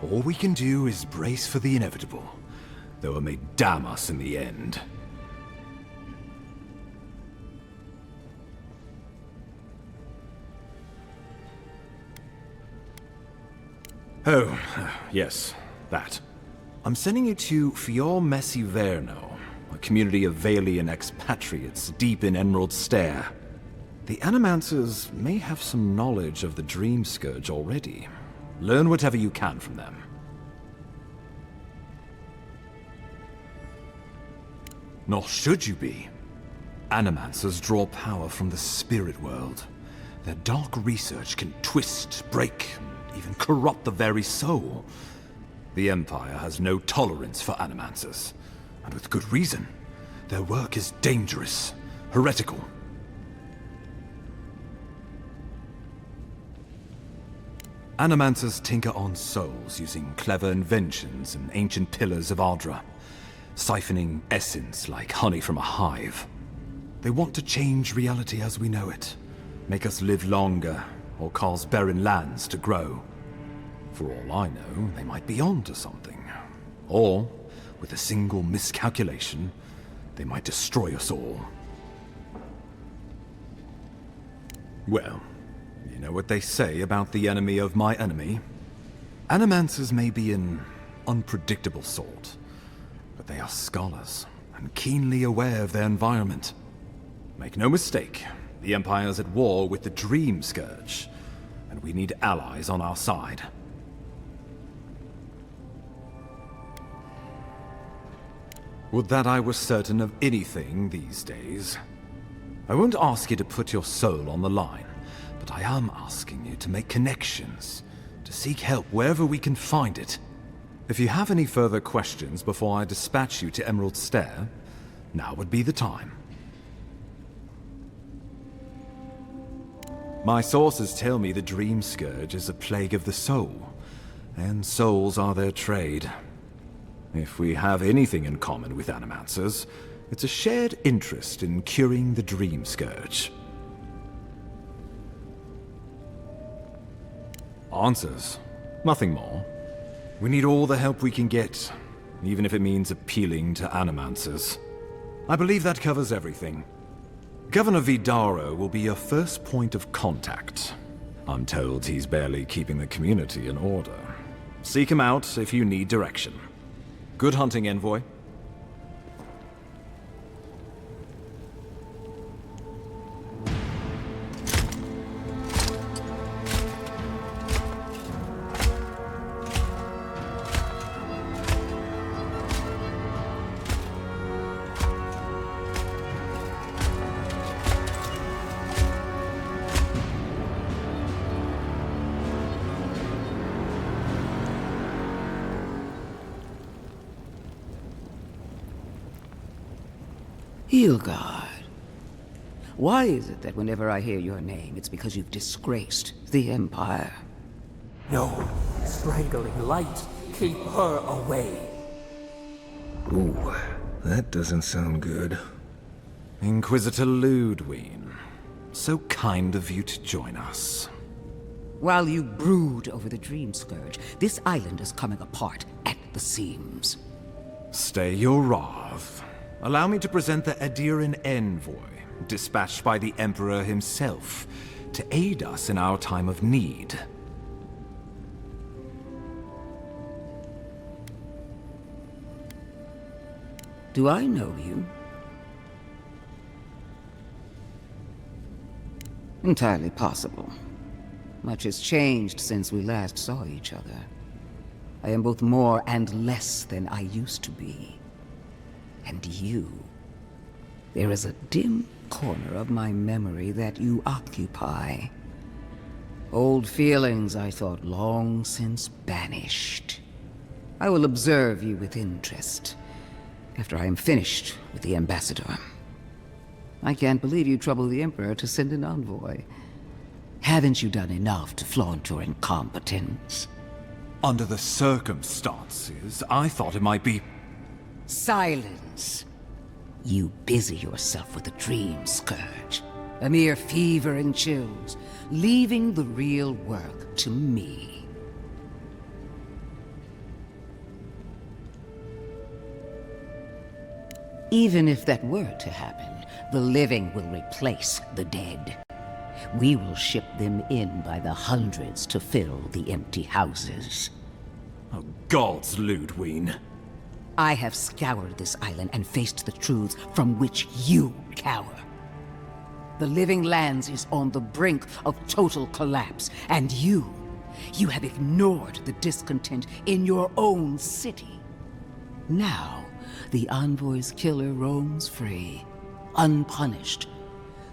Speaker 13: All we can do is brace for the inevitable, though it may damn us in the end. Oh, yes, that. I'm sending you to Fior Messi Verno, a community of Valian expatriates deep in Emerald Stair. The Animancers may have some knowledge of the Dream Scourge already. Learn whatever you can from them. Nor should you be. Animancers draw power from the spirit world. Their dark research can twist, break, and even corrupt the very soul. The Empire has no tolerance for Animancers. And with good reason. Their work is dangerous, heretical.
Speaker 3: Animancers tinker on souls using clever inventions and ancient pillars of Ardra, siphoning essence like honey from a hive. They want to change reality as we know it, make us live longer, or cause barren lands to grow. For all I know, they might be onto something. Or, with a single miscalculation, they might destroy us all. Well, you know what they say about the enemy of my enemy? Animancers may be an unpredictable sort, but they are scholars, and keenly aware of their environment. Make no mistake, the Empire's at war with the Dream Scourge, and we need allies on our side. Would that I were certain of anything these days. I won't ask you to put your soul on the line, but I am asking you to make connections, to seek help wherever we can find it. If you have any further questions before I dispatch you to Emerald Stair, now would be the time. My sources tell me the Dream Scourge is a plague of the soul, and souls are their trade. If we have anything in common with Animancers, it's a shared interest in curing the Dream Scourge. Answers. Nothing more. We need all the help we can get, even if it means appealing to Animancers. I believe that covers everything. Governor Vidaro will be your first point of contact. I'm told he's barely keeping the community in order. Seek him out if you need direction. Good hunting, Envoy.
Speaker 22: Hilgard. Why is it that whenever I hear your name, it's because you've disgraced the Empire?
Speaker 18: No. Strangling light. Keep her away.
Speaker 17: Ooh, that doesn't sound good.
Speaker 3: Inquisitor Ludwig. So kind of you to join us.
Speaker 22: While you brood over the Dream Scourge, this island is coming apart at the seams.
Speaker 3: Stay your wrath. Allow me to present the Adiran Envoy, dispatched by the Emperor himself, to aid us in our time of need.
Speaker 22: Do I know you? Entirely possible. Much has changed since we last saw each other. I am both more and less than I used to be. And you. There is a dim corner of my memory that you occupy. Old feelings I thought long since banished. I will observe you with interest after I am finished with the ambassador. I can't believe you troubled the Emperor to send an envoy. Haven't you done enough to flaunt your incompetence?
Speaker 3: Under the circumstances, I thought it might be...
Speaker 22: Silence. You busy yourself with the Dream Scourge. A mere fever and chills, leaving the real work to me. Even if that were to happen, the living will replace the dead. We will ship them in by the hundreds to fill the empty houses.
Speaker 3: Oh, gods, Ludwig.
Speaker 22: I have scoured this island and faced the truths from which you cower. The Living Lands is on the brink of total collapse, and you have ignored the discontent in your own city. Now, the Envoy's killer roams free, unpunished,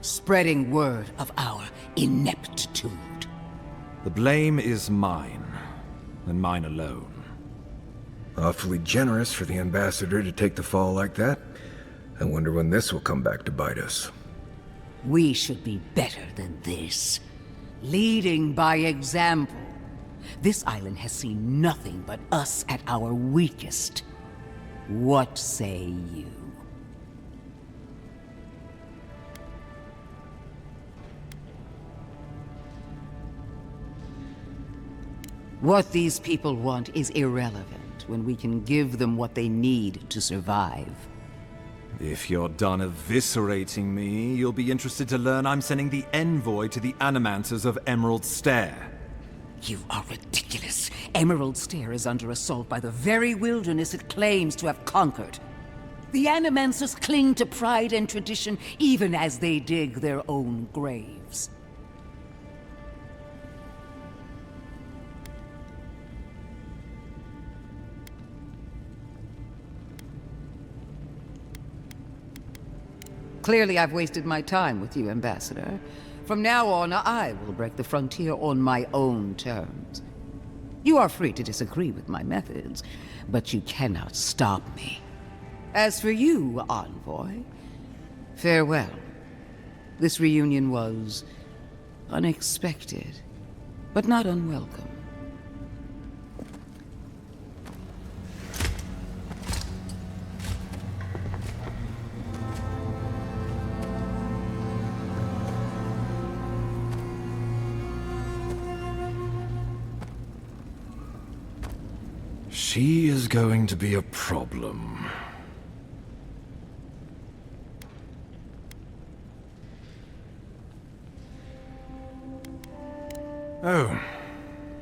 Speaker 22: spreading word of our ineptitude.
Speaker 3: The blame is mine, and mine alone.
Speaker 17: Awfully generous for the ambassador to take the fall like that. I wonder when this will come back to bite us.
Speaker 22: We should be better than this. Leading by example. This island has seen nothing but us at our weakest. What say you? What these people want is irrelevant when we can give them what they need to survive.
Speaker 3: If you're done eviscerating me, you'll be interested to learn I'm sending the envoy to the Animancers of Emerald Stair.
Speaker 22: You are ridiculous. Emerald Stair is under assault by the very wilderness it claims to have conquered. The Animancers cling to pride and tradition even as they dig their own graves. Clearly, I've wasted my time with you, Ambassador. From now on, I will break the frontier on my own terms. You are free to disagree with my methods, but you cannot stop me. As for you, Envoy, farewell. This reunion was unexpected, but not unwelcome.
Speaker 3: She is going to be a problem. Oh,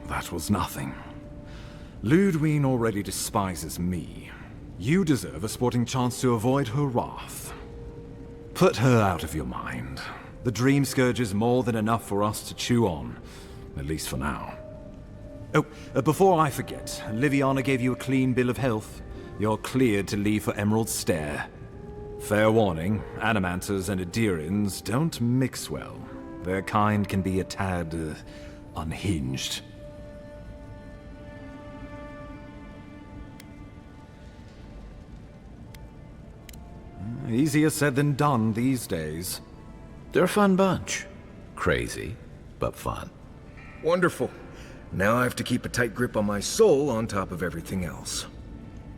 Speaker 3: that was nothing. Ludwine already despises me. You deserve a sporting chance to avoid her wrath. Put her out of your mind. The Dream Scourge is more than enough for us to chew on, at least for now. Oh, before I forget, Liviana gave you a clean bill of health. You're cleared to leave for Emerald Stair. Fair warning, Animancers and Adirians don't mix well. Their kind can be a tad, unhinged. Easier said than done these days.
Speaker 6: They're a fun bunch. Crazy, but fun.
Speaker 17: Wonderful. Now I have to keep a tight grip on my soul on top of everything else.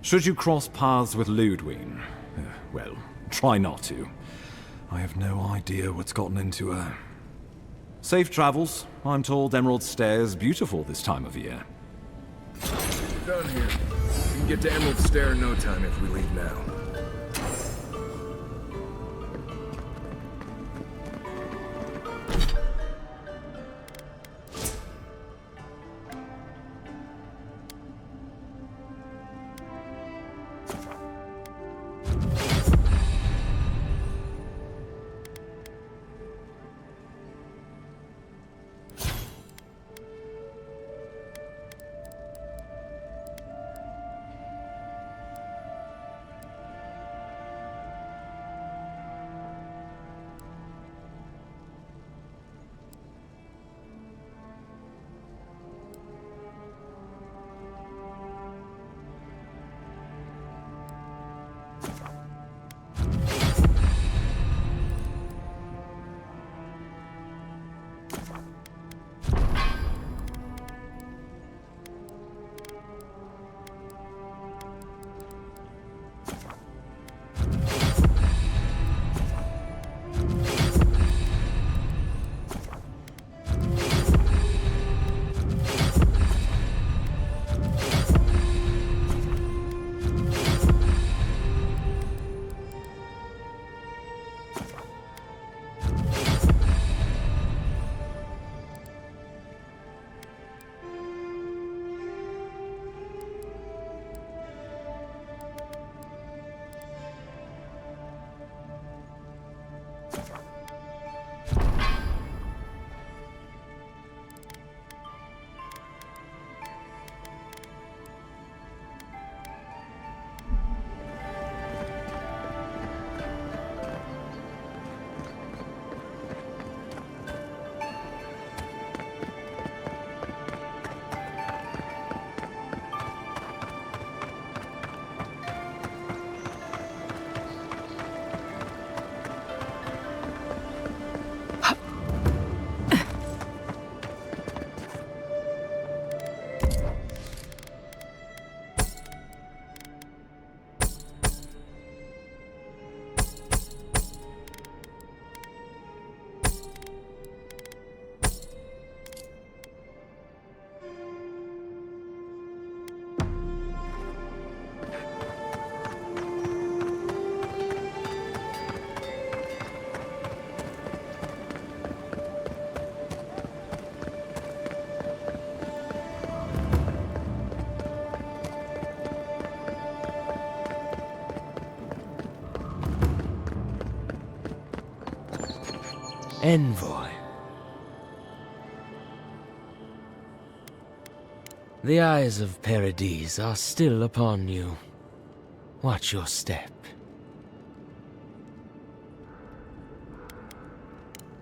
Speaker 3: Should you cross paths with Ludwine, well, try not to. I have no idea what's gotten into her. Safe travels. I'm told Emerald Stair's beautiful this time of year.
Speaker 17: We're done here. We can get to Emerald Stair in no time if we leave now.
Speaker 7: Envoy. The eyes of Paradise are still upon you. Watch your step.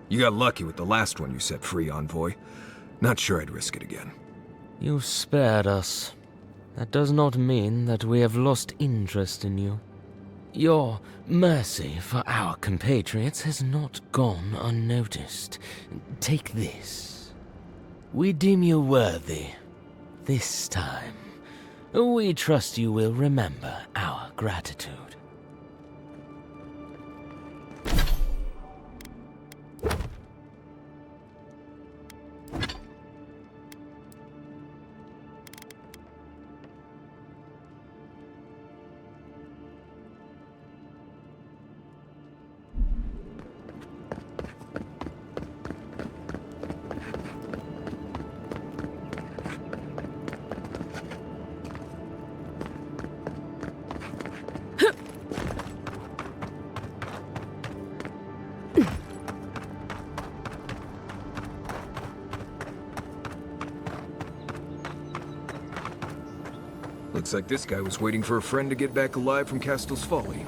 Speaker 17: You got lucky with the last one you set free, Envoy. Not sure I'd risk it again.
Speaker 7: You spared us. That does not mean that we have lost interest in you. Your mercy for our compatriots has not gone unnoticed. Take this. We deem you worthy. This time, we trust you will remember our gratitude.
Speaker 17: Looks like this guy was waiting for a friend to get back alive from Castle's Folly.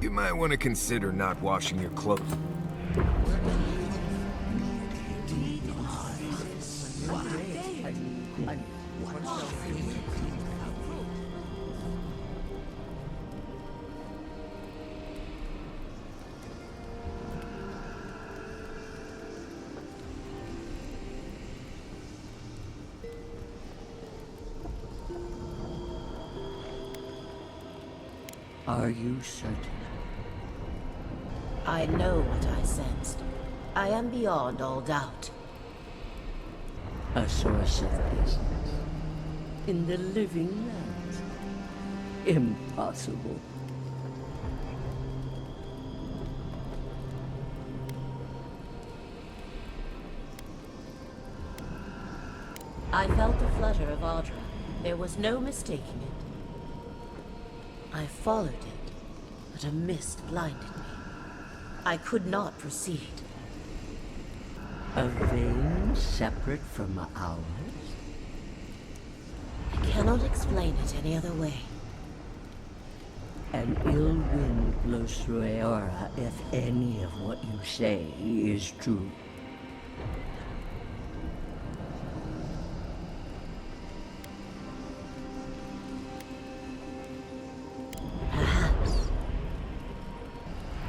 Speaker 17: You might want to consider not washing your clothes.
Speaker 14: Are you certain? I know what I sensed. I am beyond all doubt.
Speaker 16: A source of business. In the living lands. Impossible.
Speaker 14: I felt the flutter of Audra. There was no mistaking it. I followed it, but a mist blinded me. I could not proceed.
Speaker 16: A vein separate from ours?
Speaker 14: I cannot explain it any other way.
Speaker 16: An ill wind blows through Eora if any of what you say is true.
Speaker 14: Perhaps.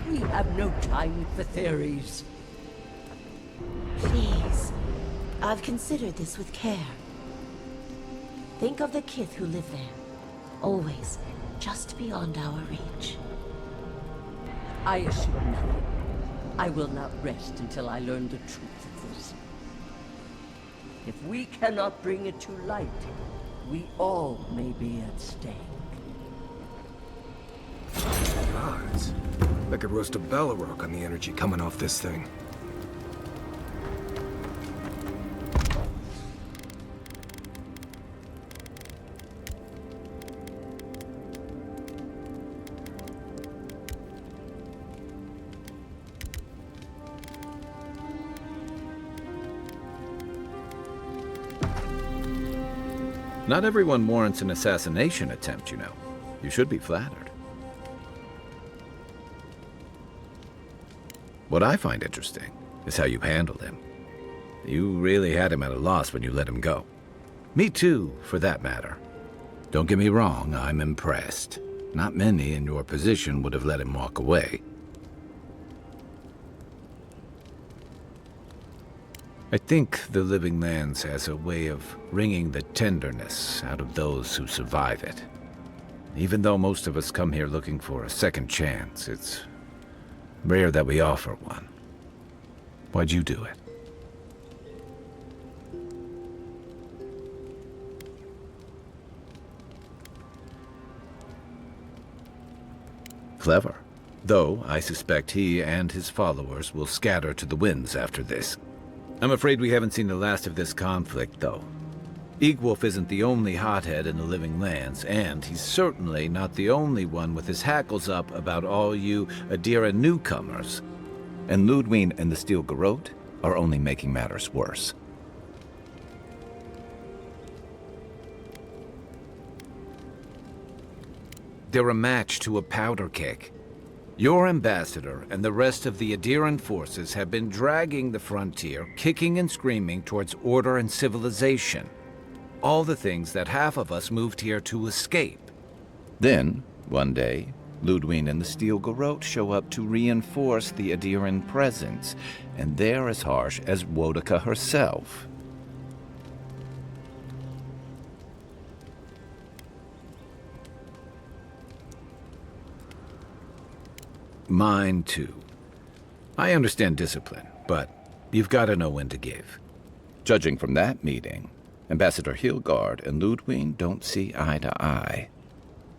Speaker 16: We have no time for theories.
Speaker 14: Please. I've considered this with care. Think of the kith who live there. Always just beyond our reach.
Speaker 16: I assume nothing. I will not rest until I learn the truth of this. If we cannot bring it to light, we all may be at stake.
Speaker 17: Gods. I could roast a Balrog on the energy coming off this thing.
Speaker 6: Not everyone warrants an assassination attempt, you know. You should be flattered. What I find interesting is how you handled him. You really had him at a loss when you let him go. Me too, for that matter. Don't get me wrong, I'm impressed. Not many in your position would have let him walk away. I think the Living Lands has a way of wringing the tenderness out of those who survive it. Even though most of us come here looking for a second chance, it's rare that we offer one. Why'd you do it? Clever. Though I suspect he and his followers will scatter to the winds after this. I'm afraid we haven't seen the last of this conflict, though. Eagwolf isn't the only hothead in the Living Lands, and he's certainly not the only one with his hackles up about all you Adira newcomers. And Ludwine and the Steel Garrote are only making matters worse. They're a match to a powder keg. Your ambassador and the rest of the Adiran forces have been dragging the frontier, kicking and screaming towards order and civilization. All the things that half of us moved here to escape. Then, one day, Ludwine and the Steel Garrote show up to reinforce the Adiran presence, and they're as harsh as Woedica herself. Mine, too. I understand discipline, but you've got to know when to give. Judging from that meeting, Ambassador Hilgard and Ludwine don't see eye to eye.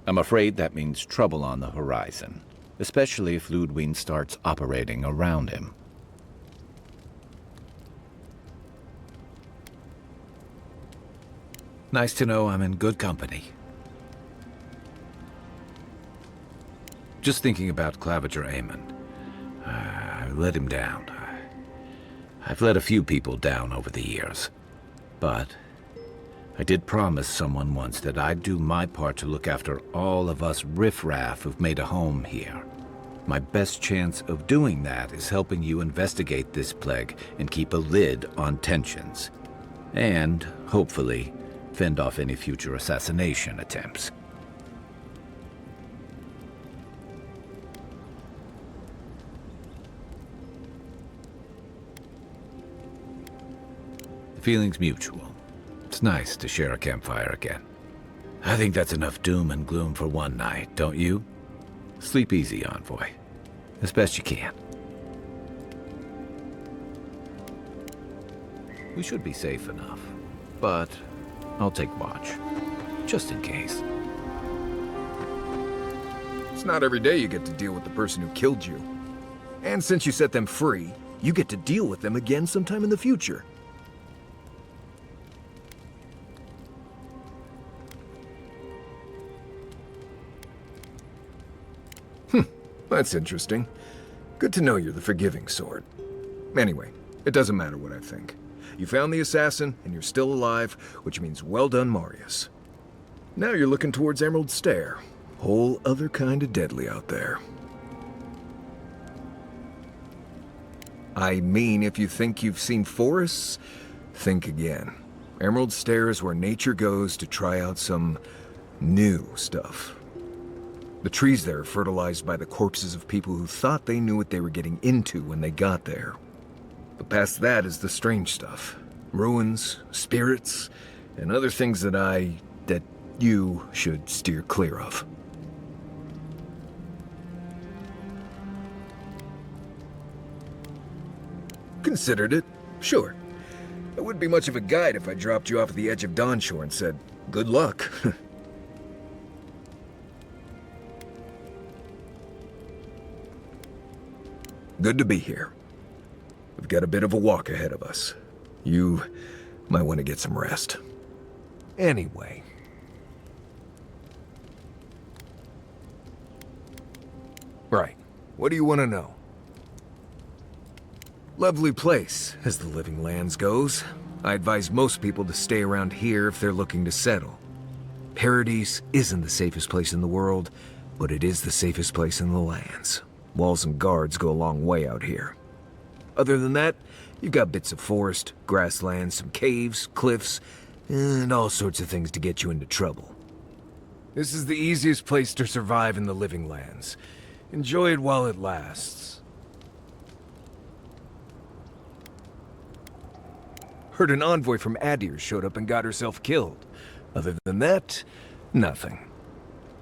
Speaker 6: I'm afraid that means trouble on the horizon, especially if Ludwine starts operating around him. Nice to know I'm in good company. Just thinking about Claviger Aemon. I let him down. I've let a few people down over the years. But I did promise someone once that I'd do my part to look after all of us riffraff who've made a home here. My best chance of doing that is helping you investigate this plague and keep a lid on tensions. And, hopefully, fend off any future assassination attempts. The feeling's mutual. It's nice to share a campfire again. I think that's enough doom and gloom for one night, don't you? Sleep easy, Envoy. As best you can. We should be safe enough. But I'll take watch. Just in case.
Speaker 17: It's not every day you get to deal with the person who killed you. And since you set them free, you get to deal with them again sometime in the future. That's interesting. Good to know you're the forgiving sort. Anyway, it doesn't matter what I think. You found the assassin, and you're still alive, which means well done, Marius. Now you're looking towards Emerald Stair. Whole other kind of deadly out there. I mean, if you think you've seen forests, think again. Emerald Stair is where nature goes to try out some new stuff. The trees there are fertilized by the corpses of people who thought they knew what they were getting into when they got there. But past that is the strange stuff. Ruins, spirits, and other things that you should steer clear of. Considered it, sure. I wouldn't be much of a guide if I dropped you off at the edge of Dawnshore and said, good luck. Good to be here. We've got a bit of a walk ahead of us. You might want to get some rest. Anyway. Right. What do you want to know? Lovely place, as the Living Lands goes. I advise most people to stay around here if they're looking to settle. Paradise isn't the safest place in the world, but it is the safest place in the lands. Walls and guards go a long way out here. Other than that, you've got bits of forest, grasslands, some caves, cliffs, and all sorts of things to get you into trouble. This is the easiest place to survive in the Living Lands. Enjoy it while it lasts. Heard an envoy from Adir showed up and got herself killed. Other than that, nothing.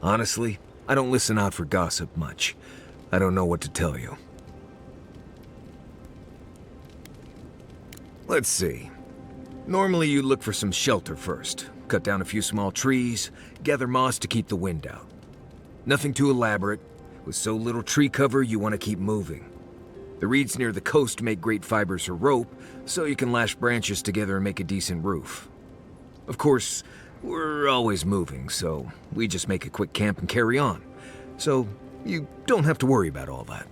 Speaker 17: Honestly, I don't listen out for gossip much. I don't know what to tell you. Let's see. Normally you look for some shelter first. Cut down a few small trees, gather moss to keep the wind out. Nothing too elaborate. With so little tree cover, you want to keep moving. The reeds near the coast make great fibers for rope, so you can lash branches together and make a decent roof. Of course, we're always moving, so we just make a quick camp and carry on. So you don't have to worry about all that.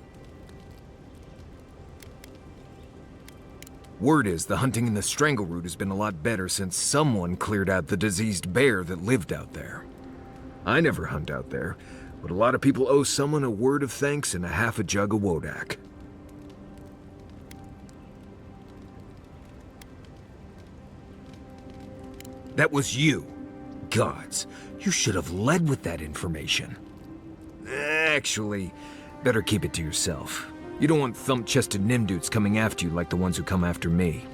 Speaker 17: Word is the hunting in the Strangleroot has been a lot better since someone cleared out the diseased bear that lived out there. I never hunt out there, but a lot of people owe someone a word of thanks and a half a jug of Wodak. That was you. Gods, you should have led with that information. Actually, better keep it to yourself. You don't want thump-chested Nimduts coming after you like the ones who come after me.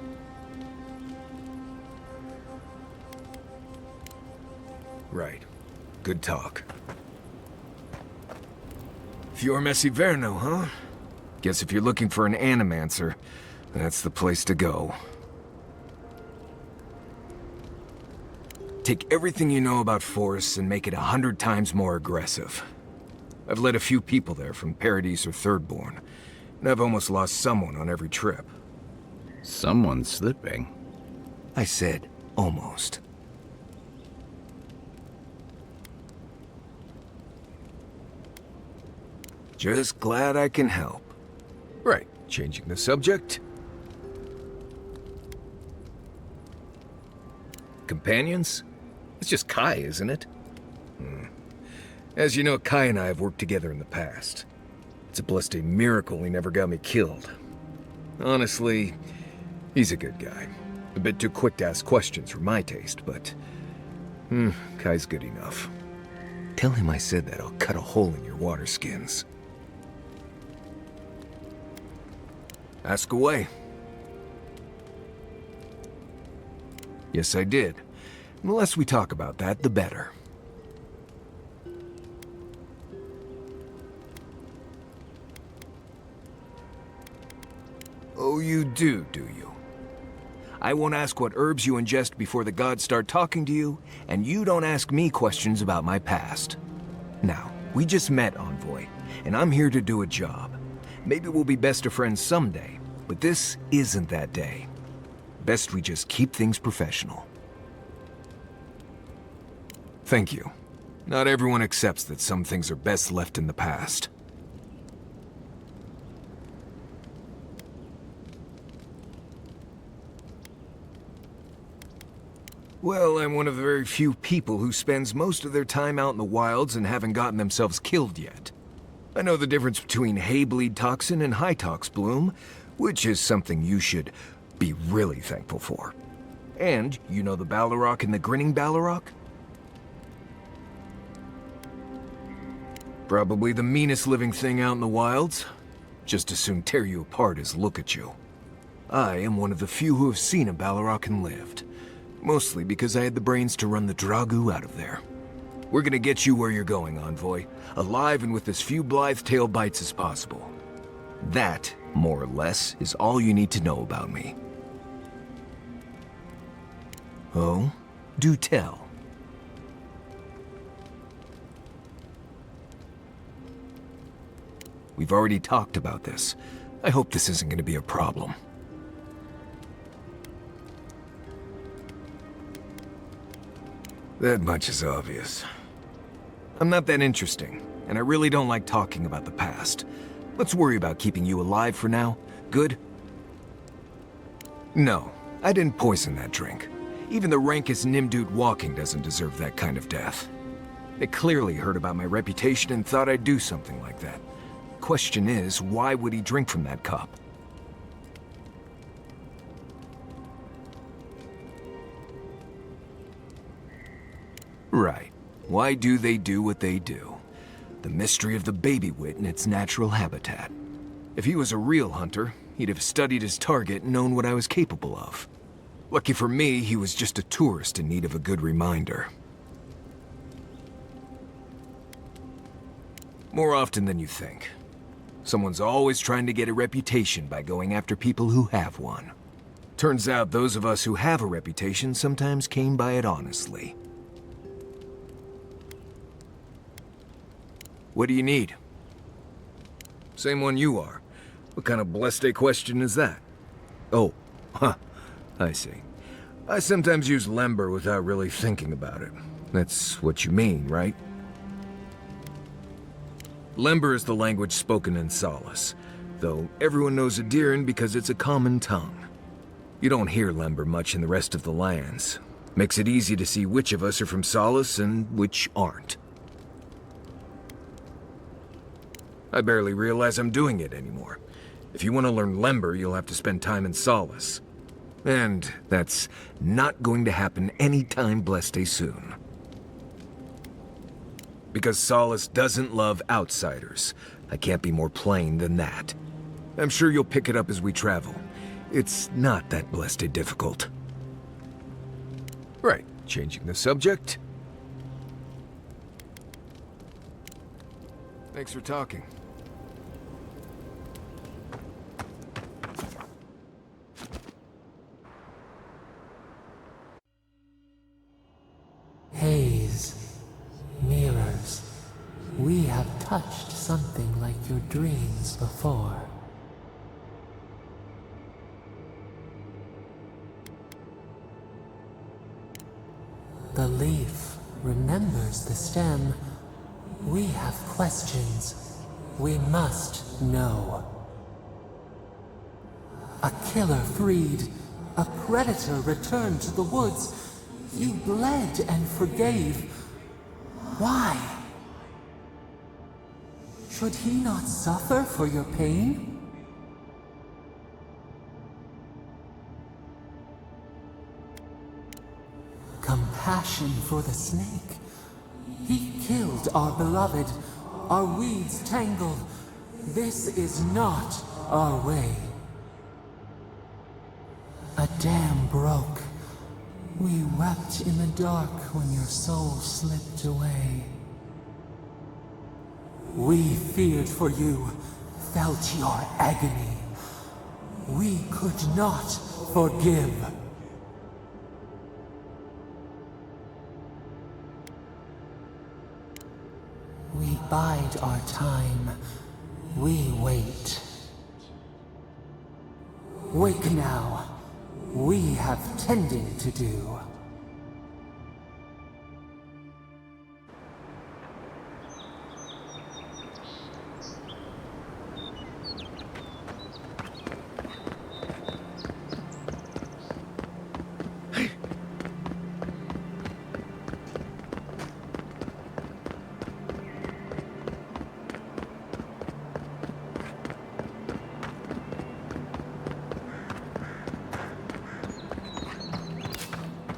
Speaker 17: Right. Good talk. Fior Messiverno, huh? Guess if you're looking for an animancer, that's the place to go. Take everything you know about forests and make it 100 times more aggressive. I've led a few people there from Paradise or Thirdborn, and I've almost lost someone on every trip.
Speaker 6: Someone's slipping.
Speaker 17: I said, almost. Just glad I can help. Right, changing the subject. Companions? It's just Kai, isn't it? As you know, Kai and I have worked together in the past. It's a blessed miracle he never got me killed. Honestly, he's a good guy. A bit too quick to ask questions for my taste, but... Kai's good enough. Tell him I said that I'll cut a hole in your water skins. Ask away. Yes, I did. The less we talk about that, the better. Oh, you do you? I won't ask what herbs you ingest before the gods start talking to you, and you don't ask me questions about my past. Now, we just met, Envoy, and I'm here to do a job. Maybe we'll be best of friends someday, but this isn't that day. Best we just keep things professional. Thank you. Not everyone accepts that some things are best left in the past. Well, I'm one of the very few people who spends most of their time out in the wilds and haven't gotten themselves killed yet. I know the difference between hay-bleed toxin and high-tox bloom, which is something you should be really thankful for. And you know the Balrog and the Grinning Balrog? Probably the meanest living thing out in the wilds. Just as soon tear you apart as look at you. I am one of the few who have seen a Balrog and lived. Mostly because I had the brains to run the Dragu out of there. We're gonna get you where you're going, Envoy. Alive and with as few blithe tail bites as possible. That, more or less, is all you need to know about me. Oh? Do tell. We've already talked about this. I hope this isn't gonna be a problem. That much is obvious. I'm not that interesting, and I really don't like talking about the past. Let's worry about keeping you alive for now. Good? No, I didn't poison that drink. Even the rankest Nimdut walking doesn't deserve that kind of death. They clearly heard about my reputation and thought I'd do something like that. Question is, why would he drink from that cup? Right. Why do they do what they do? The mystery of the baby wit in its natural habitat. If he was a real hunter, he'd have studied his target and known what I was capable of. Lucky for me, he was just a tourist in need of a good reminder. More often than you think. Someone's always trying to get a reputation by going after people who have one. Turns out those of us who have a reputation sometimes came by it honestly. What do you need? Same one you are. What kind of blessed question is that? Oh, huh, I see. I sometimes use Lember without really thinking about it. That's what you mean, right? Lember is the language spoken in Solace, though everyone knows Adiran because it's a common tongue. You don't hear Lember much in the rest of the lands. Makes it easy to see which of us are from Solace and which aren't. I barely realize I'm doing it anymore. If you want to learn Lember, you'll have to spend time in Solace. And that's not going to happen anytime blessed soon. Because Solace doesn't love outsiders. I can't be more plain than that. I'm sure you'll pick it up as we travel. It's not that blessed difficult. Right, changing the subject. Thanks for talking.
Speaker 18: Haze, mirrors, we have touched something like your dreams before. The leaf remembers the stem. We have questions. We must know. A killer freed. A predator returned to the woods. You bled and forgave. Why? Should he not suffer for your pain? Compassion for the snake. He killed our beloved. Our weeds tangled. This is not our way. A dam broke. We wept in the dark when your soul slipped away. We feared for you, felt your agony. We could not forgive. We bide our time. We wait. Wake now. We have tending to do.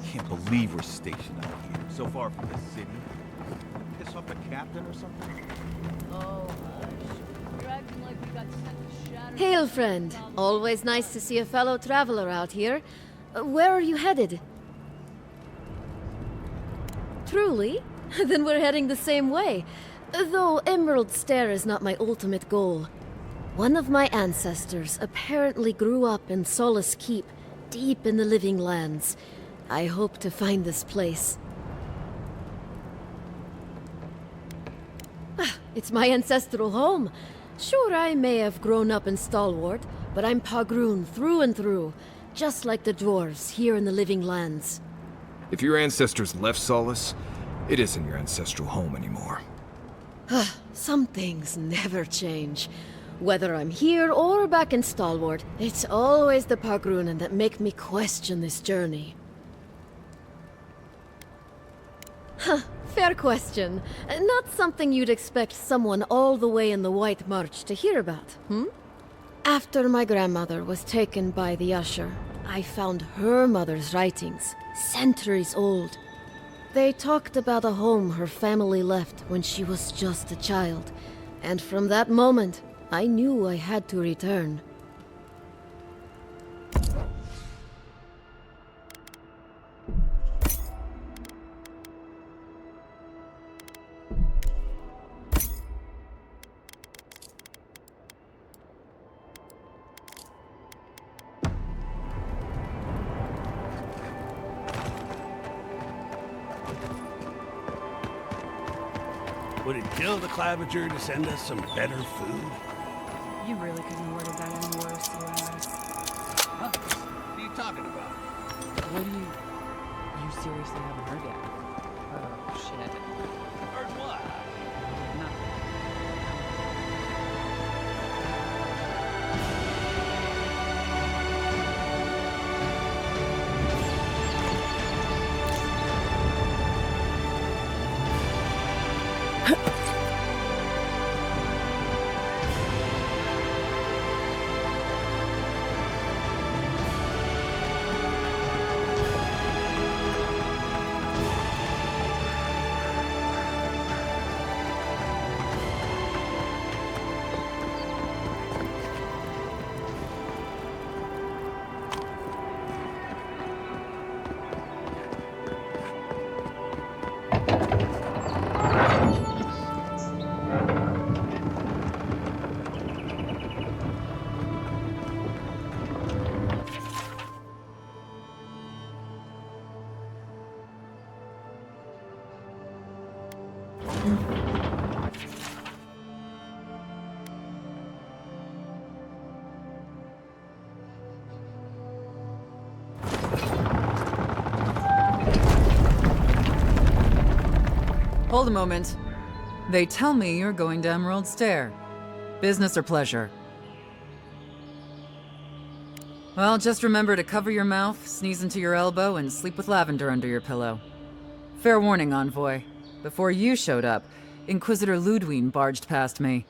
Speaker 1: Can't believe we're stationed out here, so far from the city. Piss off the captain or something?
Speaker 8: Oh, hush. You're acting like we got sent to shatter.
Speaker 9: Hail, friend. Always nice to see a fellow traveler out here. Where are you headed? Truly? Then we're heading the same way. Though Emerald Stair is not my ultimate goal. One of my ancestors apparently grew up in Solace Keep, deep in the Living Lands. I hope to find this place. It's my ancestral home. Sure, I may have grown up in Stalwart, but I'm Pagroon through and through, just like the dwarves here in the Living Lands.
Speaker 17: If your ancestors left Solace, it isn't your ancestral home anymore.
Speaker 9: Some things never change. Whether I'm here or back in Stalwart, it's always the Pagroonen that make me question this journey. Fair question. Not something you'd expect someone all the way in the White March to hear about, After my grandmother was taken by the Usher, I found her mother's writings, centuries old. They talked about a home her family left when she was just a child, and from that moment, I knew I had to return.
Speaker 13: Would it kill the Clavager to send us some better food?
Speaker 19: You really couldn't have worded that any worse, Lamoura.
Speaker 13: Huh? What are you talking about?
Speaker 19: What do you seriously haven't heard yet? Oh, shit.
Speaker 13: Heard what?
Speaker 19: Nothing.
Speaker 23: Hold a moment. They tell me you're going to Emerald Stair. Business or pleasure? Well, just remember to cover your mouth, sneeze into your elbow, and sleep with lavender under your pillow. Fair warning, Envoy. Before you showed up, Inquisitor Ludwine barged past me.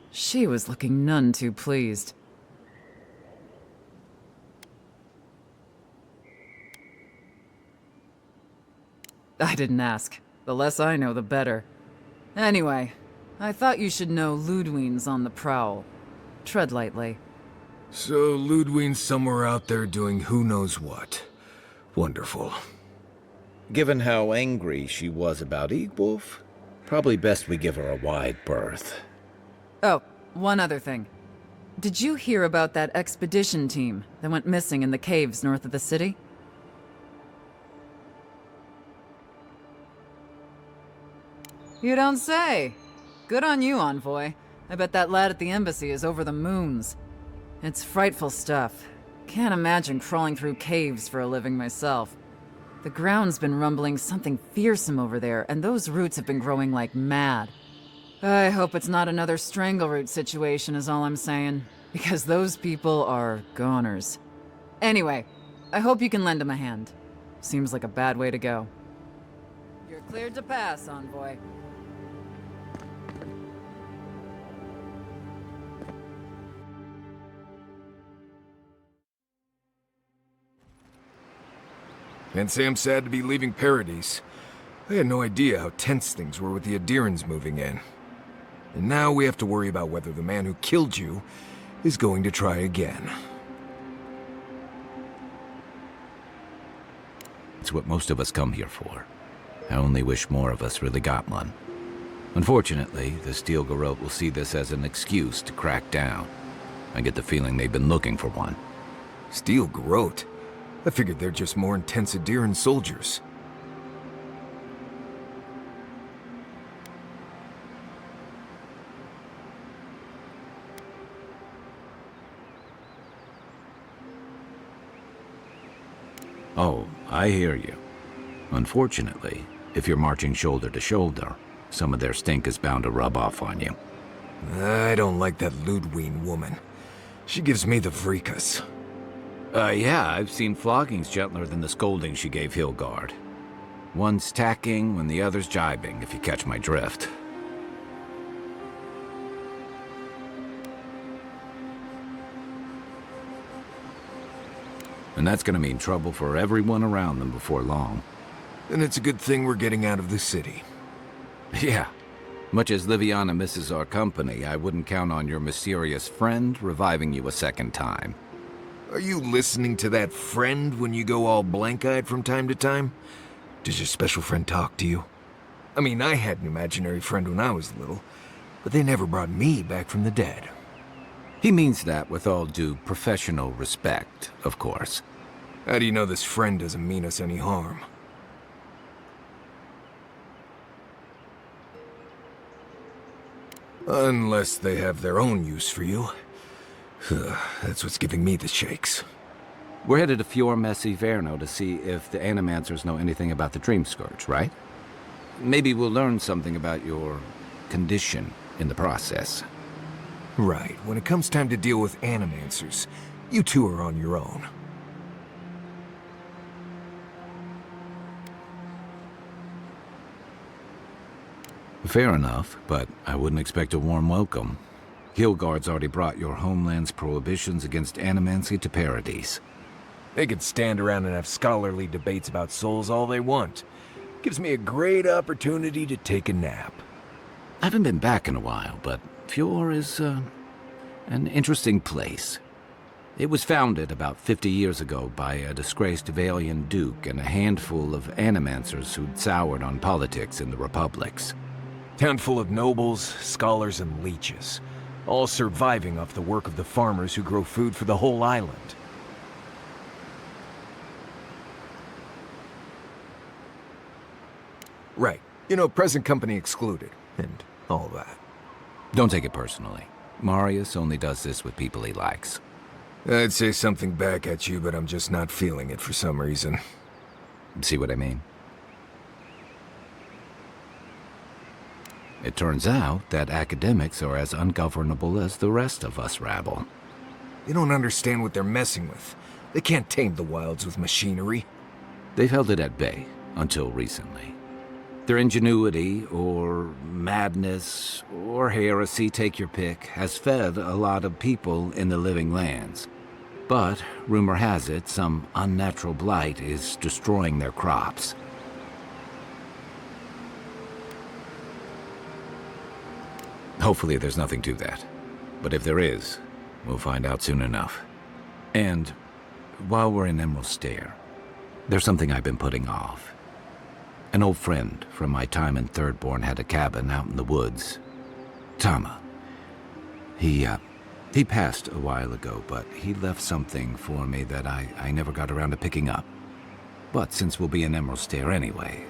Speaker 23: She was looking none too pleased. I didn't ask. The less I know, the better. Anyway, I thought you should know Ludwine's on the prowl. Tread lightly.
Speaker 17: So Ludwine's somewhere out there doing who knows what. Wonderful.
Speaker 6: Given how angry she was about Eagwolf, probably best we give her a wide berth.
Speaker 23: Oh, one other thing. Did you hear about that expedition team that went missing in the caves north of the city? You don't say. Good on you, Envoy. I bet that lad at the embassy is over the moons. It's frightful stuff. Can't imagine crawling through caves for a living myself. The ground's been rumbling something fearsome over there, and those roots have been growing like mad. I hope it's not another strangleroot situation is all I'm saying, because those people are goners. Anyway, I hope you can lend him a hand. Seems like a bad way to go. You're cleared to pass, Envoy.
Speaker 17: Can't say I'm sad to be leaving Paradise. I had no idea how tense things were with the Adirans moving in. And now we have to worry about whether the man who killed you is going to try again.
Speaker 6: It's what most of us come here for. I only wish more of us really got one. Unfortunately, the Steel Garrote will see this as an excuse to crack down. I get the feeling they've been looking for one.
Speaker 17: Steel Garrote? I figured they're just more intense Adiran soldiers.
Speaker 6: Oh, I hear you. Unfortunately, if you're marching shoulder to shoulder, some of their stink is bound to rub off on you.
Speaker 17: I don't like that Ludwig woman. She gives me the freakus.
Speaker 6: Yeah, I've seen floggings gentler than the scolding she gave Hilgard. One's tacking when the other's jibing, if you catch my drift. And that's gonna mean trouble for everyone around them before long.
Speaker 17: And it's a good thing we're getting out of the city.
Speaker 6: Yeah. Much as Liviana misses our company, I wouldn't count on your mysterious friend reviving you a second time.
Speaker 17: Are you listening to that friend when you go all blank-eyed from time to time? Does your special friend talk to you? I mean, I had an imaginary friend when I was little, but they never brought me back from the dead.
Speaker 6: He means that with all due professional respect, of course.
Speaker 17: How do you know this friend doesn't mean us any harm? Unless they have their own use for you. That's what's giving me the shakes.
Speaker 6: We're headed to Fior Messi Verno to see if the Animancers know anything about the Dream Scourge, right? Maybe we'll learn something about your condition in the process.
Speaker 17: Right. When it comes time to deal with Animancers, you two are on your own.
Speaker 6: Fair enough, but I wouldn't expect a warm welcome. Hilgard's already brought your homeland's prohibitions against animancy to Paradise.
Speaker 17: They could stand around and have scholarly debates about souls all they want. Gives me a great opportunity to take a nap.
Speaker 6: I haven't been back in a while, but Fior is, an interesting place. It was founded about 50 years ago by a disgraced Valian duke and a handful of animancers who'd soured on politics in the republics.
Speaker 17: Town full of nobles, scholars, and leeches, all surviving off the work of the farmers who grow food for the whole island. Right. You know, present company excluded, and all that.
Speaker 6: Don't take it personally. Marius only does this with people he likes.
Speaker 17: I'd say something back at you, but I'm just not feeling it for some reason.
Speaker 6: See what I mean? It turns out that academics are as ungovernable as the rest of us rabble.
Speaker 17: You don't understand what they're messing with. They can't tame the wilds with machinery.
Speaker 6: They've held it at bay, until recently. Their ingenuity, or madness, or heresy, take your pick, has fed a lot of people in the living lands. But, rumor has it, some unnatural blight is destroying their crops. Hopefully there's nothing to that. But if there is, we'll find out soon enough. And, while we're in Emerald Stair, there's something I've been putting off. An old friend from my time in Thirdborn had a cabin out in the woods. Tama. He passed a while ago, but he left something for me that I never got around to picking up. But since we'll be in Emerald Stair anyway...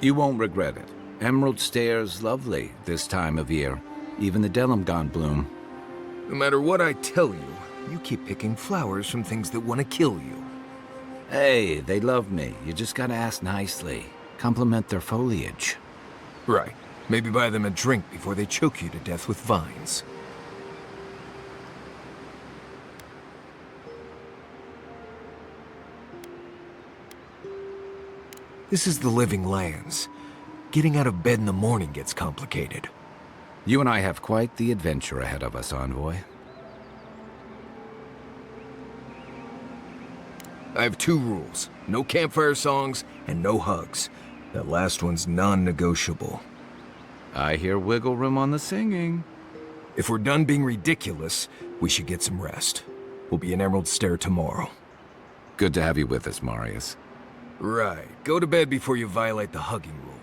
Speaker 6: You won't regret it. Emerald Stairs lovely this time of year. Even the Delimgon bloom.
Speaker 17: No matter what I tell you, you keep picking flowers from things that want to kill you.
Speaker 6: Hey, they love me. You just gotta ask nicely. Compliment their foliage.
Speaker 17: Right. Maybe buy them a drink before they choke you to death with vines. This is the Living Lands. Getting out of bed in the morning gets complicated.
Speaker 6: You and I have quite the adventure ahead of us, Envoy.
Speaker 17: I have 2 rules. No campfire songs and no hugs. That last one's non-negotiable.
Speaker 6: I hear wiggle room on the singing.
Speaker 17: If we're done being ridiculous, we should get some rest. We'll be in Emerald Stair tomorrow.
Speaker 6: Good to have you with us, Marius.
Speaker 17: Right. Go to bed before you violate the hugging rule.